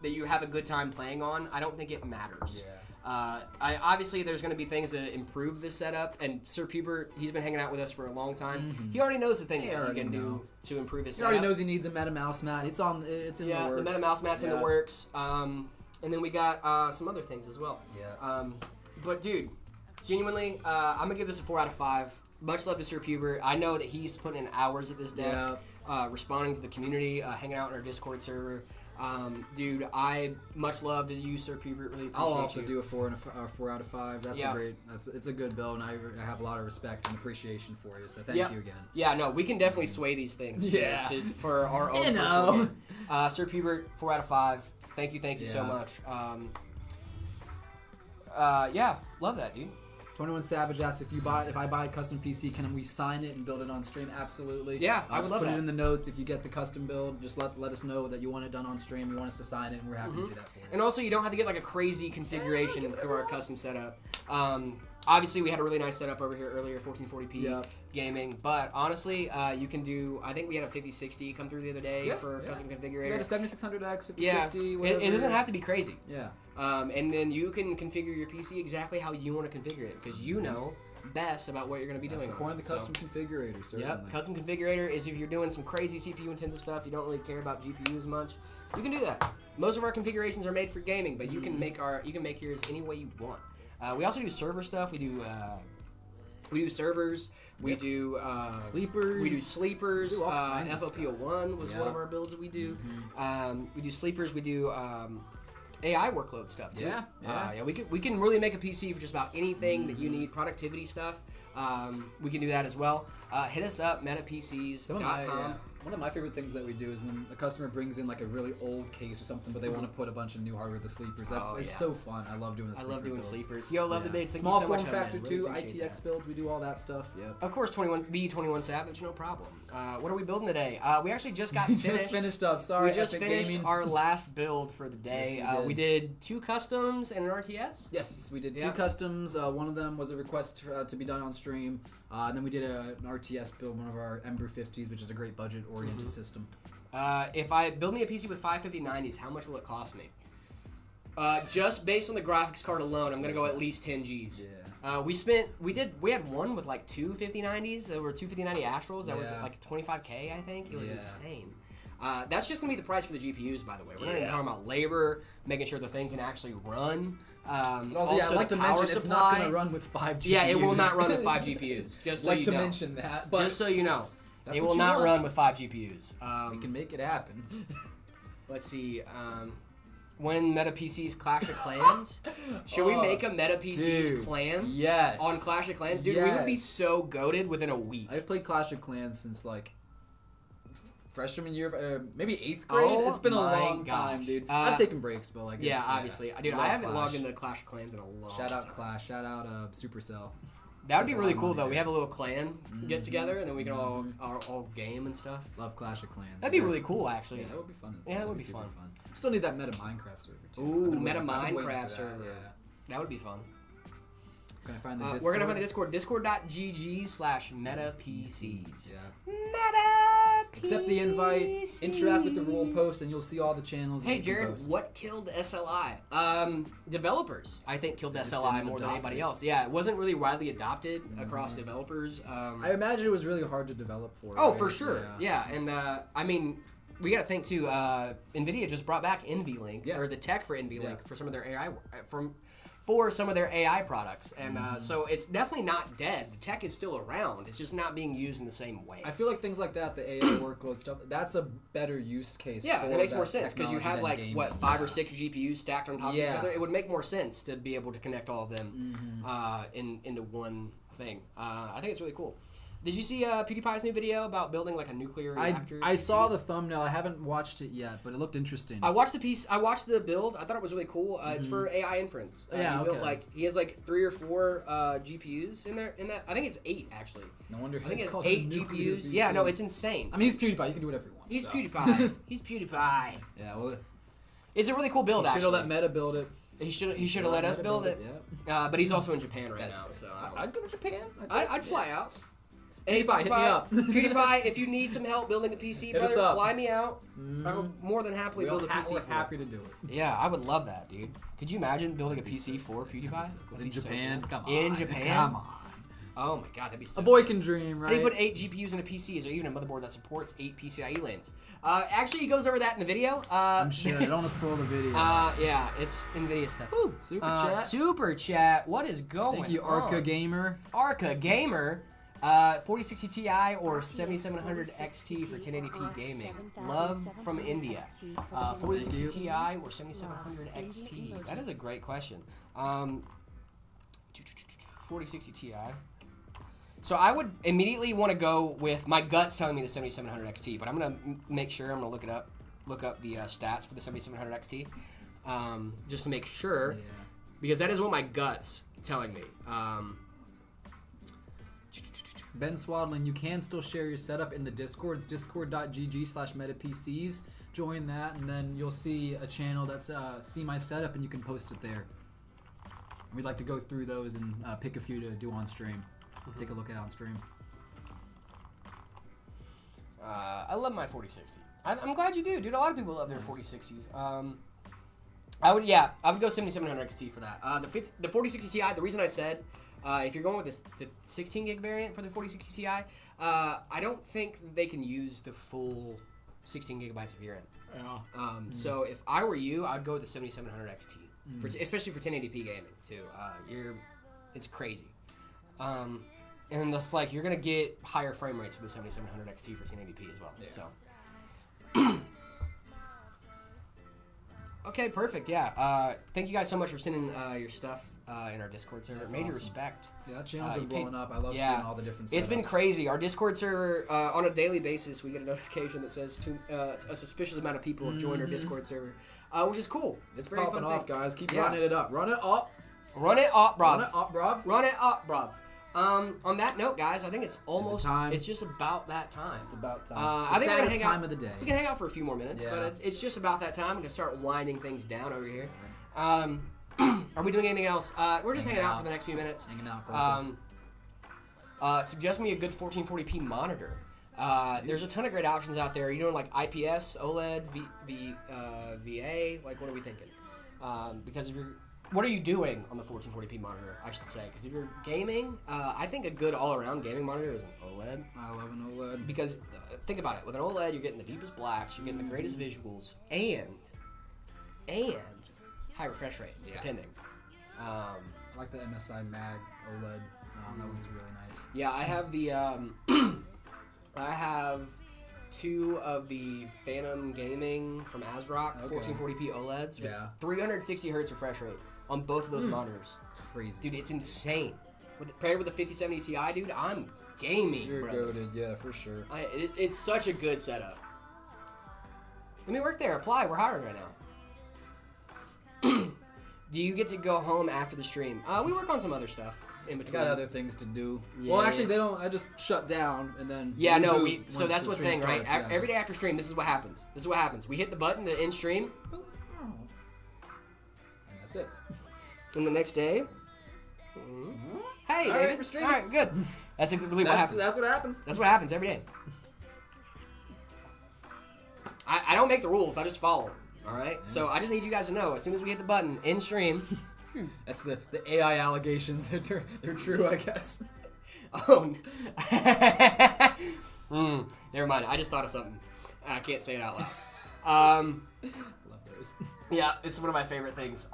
that you have a good time playing on, I don't think it matters. Yeah. Obviously there's going to be things to improve this setup, and Sir Pubert, he's been hanging out with us for a long time. Mm-hmm. He already knows the things that he can do to improve his He setup. already knows he needs a meta mouse mat. It's in the works. The meta mouse mat's in the works. And then we got some other things as well. Yeah. But dude, genuinely, I'm gonna give this a 4 out of 5. Much love to Sir Pubert. I know that he's putting in hours at this desk, responding to the community, hanging out in our Discord server. Dude, I much love to use Sir Pubert. Really appreciate I'll also you. do a 4 out of 5. That's it's a good build, and I have a lot of respect and appreciation for you. So thank you again. Yeah, no, we can definitely sway these things for our own. Sir Pubert, 4 out of 5. Thank you so much. Love that, dude. 21 Savage asks if I buy a custom PC, can we sign it and build it on stream? Absolutely. Yeah, I would just love put that. it in the notes. If you get the custom build, just let us know that you want it done on stream. You want us to sign it, and we're happy to do that for you. And also, you don't have to get like a crazy configuration through our custom setup. Obviously, we had a really nice setup over here earlier, 1440p gaming. But honestly, you can do. I think we had a 5060 come through the other day for custom configurator. We had a 7600X, 5060. Yeah, it doesn't have to be crazy. Yeah. And then you can configure your PC exactly how you want to configure it, because you know best about what you're going to be doing. That's the point of the custom configurator, certainly. Yep, custom configurator is if you're doing some crazy CPU intensive stuff, you don't really care about GPUs much, you can do that. Most of our configurations are made for gaming, but you can make yours any way you want. We also do server stuff. We do servers. We do sleepers. We do sleepers. We do all kinds of FLP01 was one of our builds that we do. We do sleepers. We do AI workload stuff too. Yeah. We can really make a PC for just about anything that you need. Productivity stuff. We can do that as well. Hit us up, metapcs.com. One of my favorite things that we do is when a customer brings in like a really old case or something, but they want to put a bunch of new hardware with the sleepers. It's so fun. I love doing the sleeper builds. Sleepers. Yo, love the bids. Thank Small you so much. form factor really too. appreciate ITX builds. We do all that stuff. Yep. Of course, 21 Savage, no problem. What are we building today? We actually just got finished. Just finished up. Sorry, we just Epic finished Gaming. our last build for the day. Yes, we did 2 customs and an RTS. Yes, we did 2 customs. One of them was a request to be done on stream. And then we did an RTS build, one of our Ember 50s, which is a great budget-oriented system. If I build me a PC with 55090s, how much will it cost me? Just based on the graphics card alone, I'm gonna go at least 10 G's. Yeah. We had one with like 2 5090s. There were 2 5090 Astrals. That was like 25K, I think. It was insane. That's just gonna be the price for the GPUs, by the way. We're not even talking about labor, making sure the thing can actually run. Also, I'd like to mention it's not going to run with 5 GPUs. Yeah, it will not run with 5 GPUs. Just so you know. mention that. But just so you know, it will not run with 5 GPUs. We can make it happen. Let's see. When Meta PCs Clash of Clans, should we make a Meta PCs clan? Yes. On Clash of Clans, dude, we would be so goated within a week. I've played Clash of Clans since like freshman year, maybe 8th grade. It's been a long time, dude. I've taken breaks, but like obviously, dude. I haven't logged into Clash of Clans in a long time. Shout out Clash. Shout out Supercell. That would be really cool, though. We have a little clan get together, and then we can all game and stuff. Love Clash of Clans. That'd be really cool, actually. Yeah, that would be fun. Yeah, that would be super fun. We still need that Meta Minecraft server too. Ooh, Meta Minecraft server. Yeah. That would be fun. Can I find the Discord? We're gonna find the Discord. Discord.gg/metapcs. Yeah. Meta. Accept the invite. Interact with the rule post, and you'll see all the channels. Hey, Jared, what killed SLI? Developers, I think, killed SLI more than anybody else. Yeah, it wasn't really widely adopted across developers. I imagine it was really hard to develop for. Oh, right? for sure. Yeah, and I mean, we got to think too. NVIDIA just brought back NVLink or the tech for NVLink for some of their AI for some of their AI products, and so it's definitely not dead. The tech is still around. It's just not being used in the same way. I feel like things like that, the AI workload stuff, that's a better use case. Yeah, for it makes that more sense because you have like gaming. 5 or 6 GPUs stacked on top of each other. It would make more sense to be able to connect all of them into one thing. I think it's really cool. Did you see PewDiePie's new video about building like a nuclear reactor? I saw the thumbnail. I haven't watched it yet, but it looked interesting. I watched the piece. I watched the build. I thought it was really cool. It's for AI inference. Yeah, he built, he has like 3 or 4 GPUs in there. In that, I think it's 8 actually. No wonder. I think it's called 8 nuclear GPUs. PC. Yeah, no, it's insane. I mean, he's PewDiePie. You can do whatever he wants. He's so. PewDiePie. He's PewDiePie. Yeah, well, It's a really cool build. should Actually, have let Meta build it. he should have let us build it. Yeah. But he's also in Japan right That's now, fair. so I'd go to Japan. I'd fly out. PewDiePie, hit me up. PewDiePie, if you need some help building a PC, Hit us brother, up. fly me out. I will more than happily build a PC. We're for happy you. to do it. Yeah, I would love that, dude. Could you imagine building a That'd be PC so for sick. PewDiePie? In That'd be so Japan, cool. come on. In Japan? Come on. Oh my god, that'd be so A boy sick. can dream, How do right? you put 8 GPUs in a PC? Is there even a motherboard that supports 8 PCIe lanes? Actually, he goes over that in the video. I'm sure. I don't want to spoil the video. Yeah, it's NVIDIA stuff. Ooh, super chat. Super chat. What is going on? Thank you, Arca Gamer. Arca Gamer. 4060 Ti or 7700 XT for 1080p gaming. Love from India. 4060 Ti or 7700 XT. That is a great question. 4060 Ti. So I would immediately want to go with, my gut's telling me the 7700 XT, but I'm gonna make sure. I'm gonna look it up. Look up the stats for the 7700 XT, just to make sure, Yeah. because that is what my gut's telling me. Ben Swadlin, you can still share your setup in the Discord. It's discord.gg/metapcs. Join that, and then you'll see a channel that's see my setup, and you can post it there. We'd like to go through those and pick a few to do on stream. Take a look at it on stream. I love my 4060. I'm glad you do, dude. A lot of people love their 4060s. I would go 7700 XT for that. The 4060 Ti. The reason I said if you're going with the 16 gig variant for the 4060 Ti, I don't think they can use the full 16 gigabytes of VRAM. Yeah. So if I were you, I'd go with the 7700 XT, especially for 1080p gaming too. It's crazy. And that's like you're gonna get higher frame rates with the 7700 XT for 1080p as well. Yeah. So. Okay, perfect. Yeah. Thank you guys so much for sending your stuff in our Discord server. That's Major awesome. respect. Yeah, that channel's You been paid- blowing up. I love yeah. seeing all the different It's been setups. crazy. Our Discord server, on a daily basis, we get a notification that says a suspicious amount of people have joined our Discord server, which is cool. It's a very popping fun off, thing. guys. Keep Yeah. running it up. Run it up. Run it up, bruv. Run it up, bruv. Run it up, bruv. On that note, guys, I think it's almost time? It's just about that time. Just about time. I The think we're gonna saddest hang time out. of the day. We can hang out for a few more minutes, Yeah. but it's just about that time. I'm gonna start winding things down over here. Are we doing anything else? We're just hanging out for the next few minutes. Hanging out, purpose. Suggest me a good 1440p monitor. There's a ton of great options out there. You're doing like IPS, OLED, VA. Like, what are we thinking? Because if you're, what are you doing on the 1440p monitor? I should say, because if you're gaming, I think a good all-around gaming monitor is an OLED. I love an OLED. Because think about it, with an OLED, you're getting the deepest blacks, you're getting the greatest visuals, and high refresh rate, depending. I like the MSI Mag OLED. That one's really nice. Yeah, I have the I have 2 of the Phantom Gaming from ASRock 1440p OLEDs with 360 hertz refresh rate on both of those monitors. Crazy. Dude, it's insane. Paired with the 5070 Ti, dude, I'm gaming, You're bro. goated, yeah, for sure. It's such a good setup. Let me work there. Apply. We're hiring right now. Do you get to go home after the stream? We work on some other stuff in I between. got other things to do. Yeah. Well, actually, they don't. I just shut down and then. Yeah, no, reboot so once that's the what stream thing, right? starts, yeah. Every day after stream, this is what happens. We hit the button to end stream, And that's it. and the next day, hey, All right, David. we're streaming. All right, good. That's exactly what happens. That's what happens. That's what happens every day. I don't make the rules. I just follow them. All right. So I just need you guys to know, as soon as we hit the button, end stream. That's the AI allegations. They're true, I guess. Oh. Never mind. I just thought of something. I can't say it out loud. Love those. Yeah, it's one of my favorite things.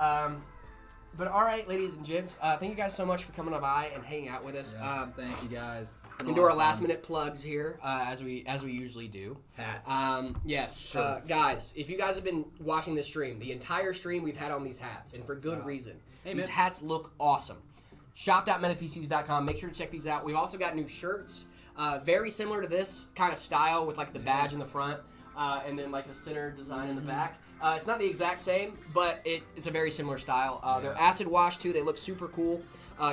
But all right, ladies and gents, thank you guys so much for coming by and hanging out with us. Yes, thank you guys. Been a Into lot our of last fun. minute plugs here, as we usually do. Hats. Yes, Shirts. guys, if you guys have been watching this stream, the entire stream we've had on these hats, and for good reason. Hey, These man. hats look awesome. shop.metapcs.com. Make sure to check these out. We've also got new shirts, very similar to this kind of style with like the badge in the front and then like a center design in the back. It's not the exact same, but it's a very similar style. They're acid wash too. They look super cool.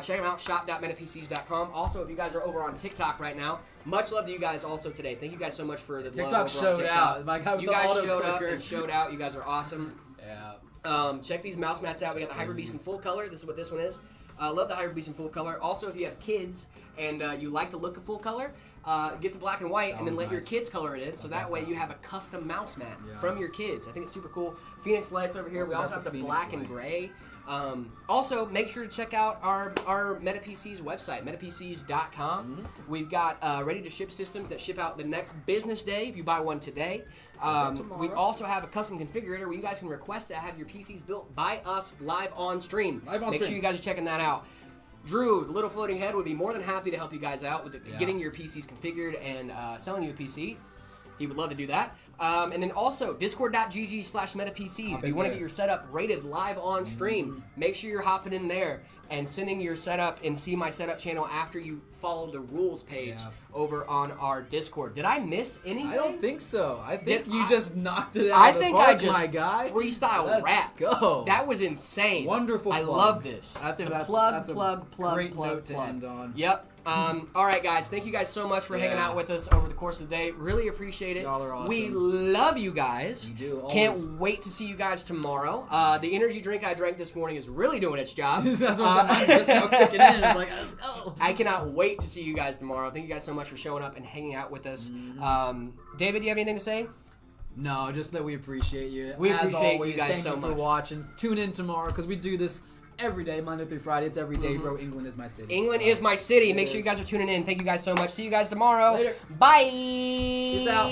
Check them out, shop.metapcs.com. Also, if you guys are over on TikTok right now, much love to you guys also today. Thank you guys so much for the TikTok love over on showed TikTok. out. Like, how You the guys auto showed up clicker. and showed out. You guys are awesome. Yeah. Check these mouse mats out. We got the Hyper Beast in full color. This is what this one is. Love the Hyper Beast in full color. Also, if you have kids and you like the look of full color, get the black and white and then let your nice. kids color it in. So that way you have a custom mouse mat Yeah. from your kids. I think it's super cool. Phoenix lights over here. Also We also got have the the Phoenix black and lights. gray. Also, make sure to check out our MetaPC's website, metapcs.com. We've got ready-to-ship systems that ship out the next business day if you buy one today. We also have a custom configurator where you guys can request to have your PCs built by us live on stream. Make sure you guys are checking that out. Drew, the little floating head, would be more than happy to help you guys out with getting your PCs configured and selling you a PC. He would love to do that. And then also, discord.gg/metapcs. If you want to get your setup rated live on stream, make sure you're hopping in there and sending your setup and see my setup channel after you follow the rules page over on our Discord. Did I miss anything? I don't think so. I think Did you I- just knocked it out I of the think park, I just my guy. freestyle Let's rapped. go. That was insane. Wonderful I plugs. love this. I think The that's a plug, great plug, note to plug. end on. Yep. All right, guys. Thank you guys so much for hanging out with us over the course of the day. Really appreciate it. Y'all are awesome. We love you guys. We do, Can't always. wait to see you guys tomorrow. The energy drink I drank this morning is really doing its job. That's what I'm just now kicking in. It's like, let's go. I cannot wait to see you guys tomorrow. Thank you guys so much for showing up and hanging out with us. David, do you have anything to say? No, just that we appreciate you. We As appreciate you always, guys thank so you much. for watching. Tune in tomorrow because we do this every day, Monday through Friday. It's every day, bro. England is my city. England So, is my city. it Make sure you is. guys are tuning in. Thank you guys so much. See you guys tomorrow. Later. Bye. Peace out.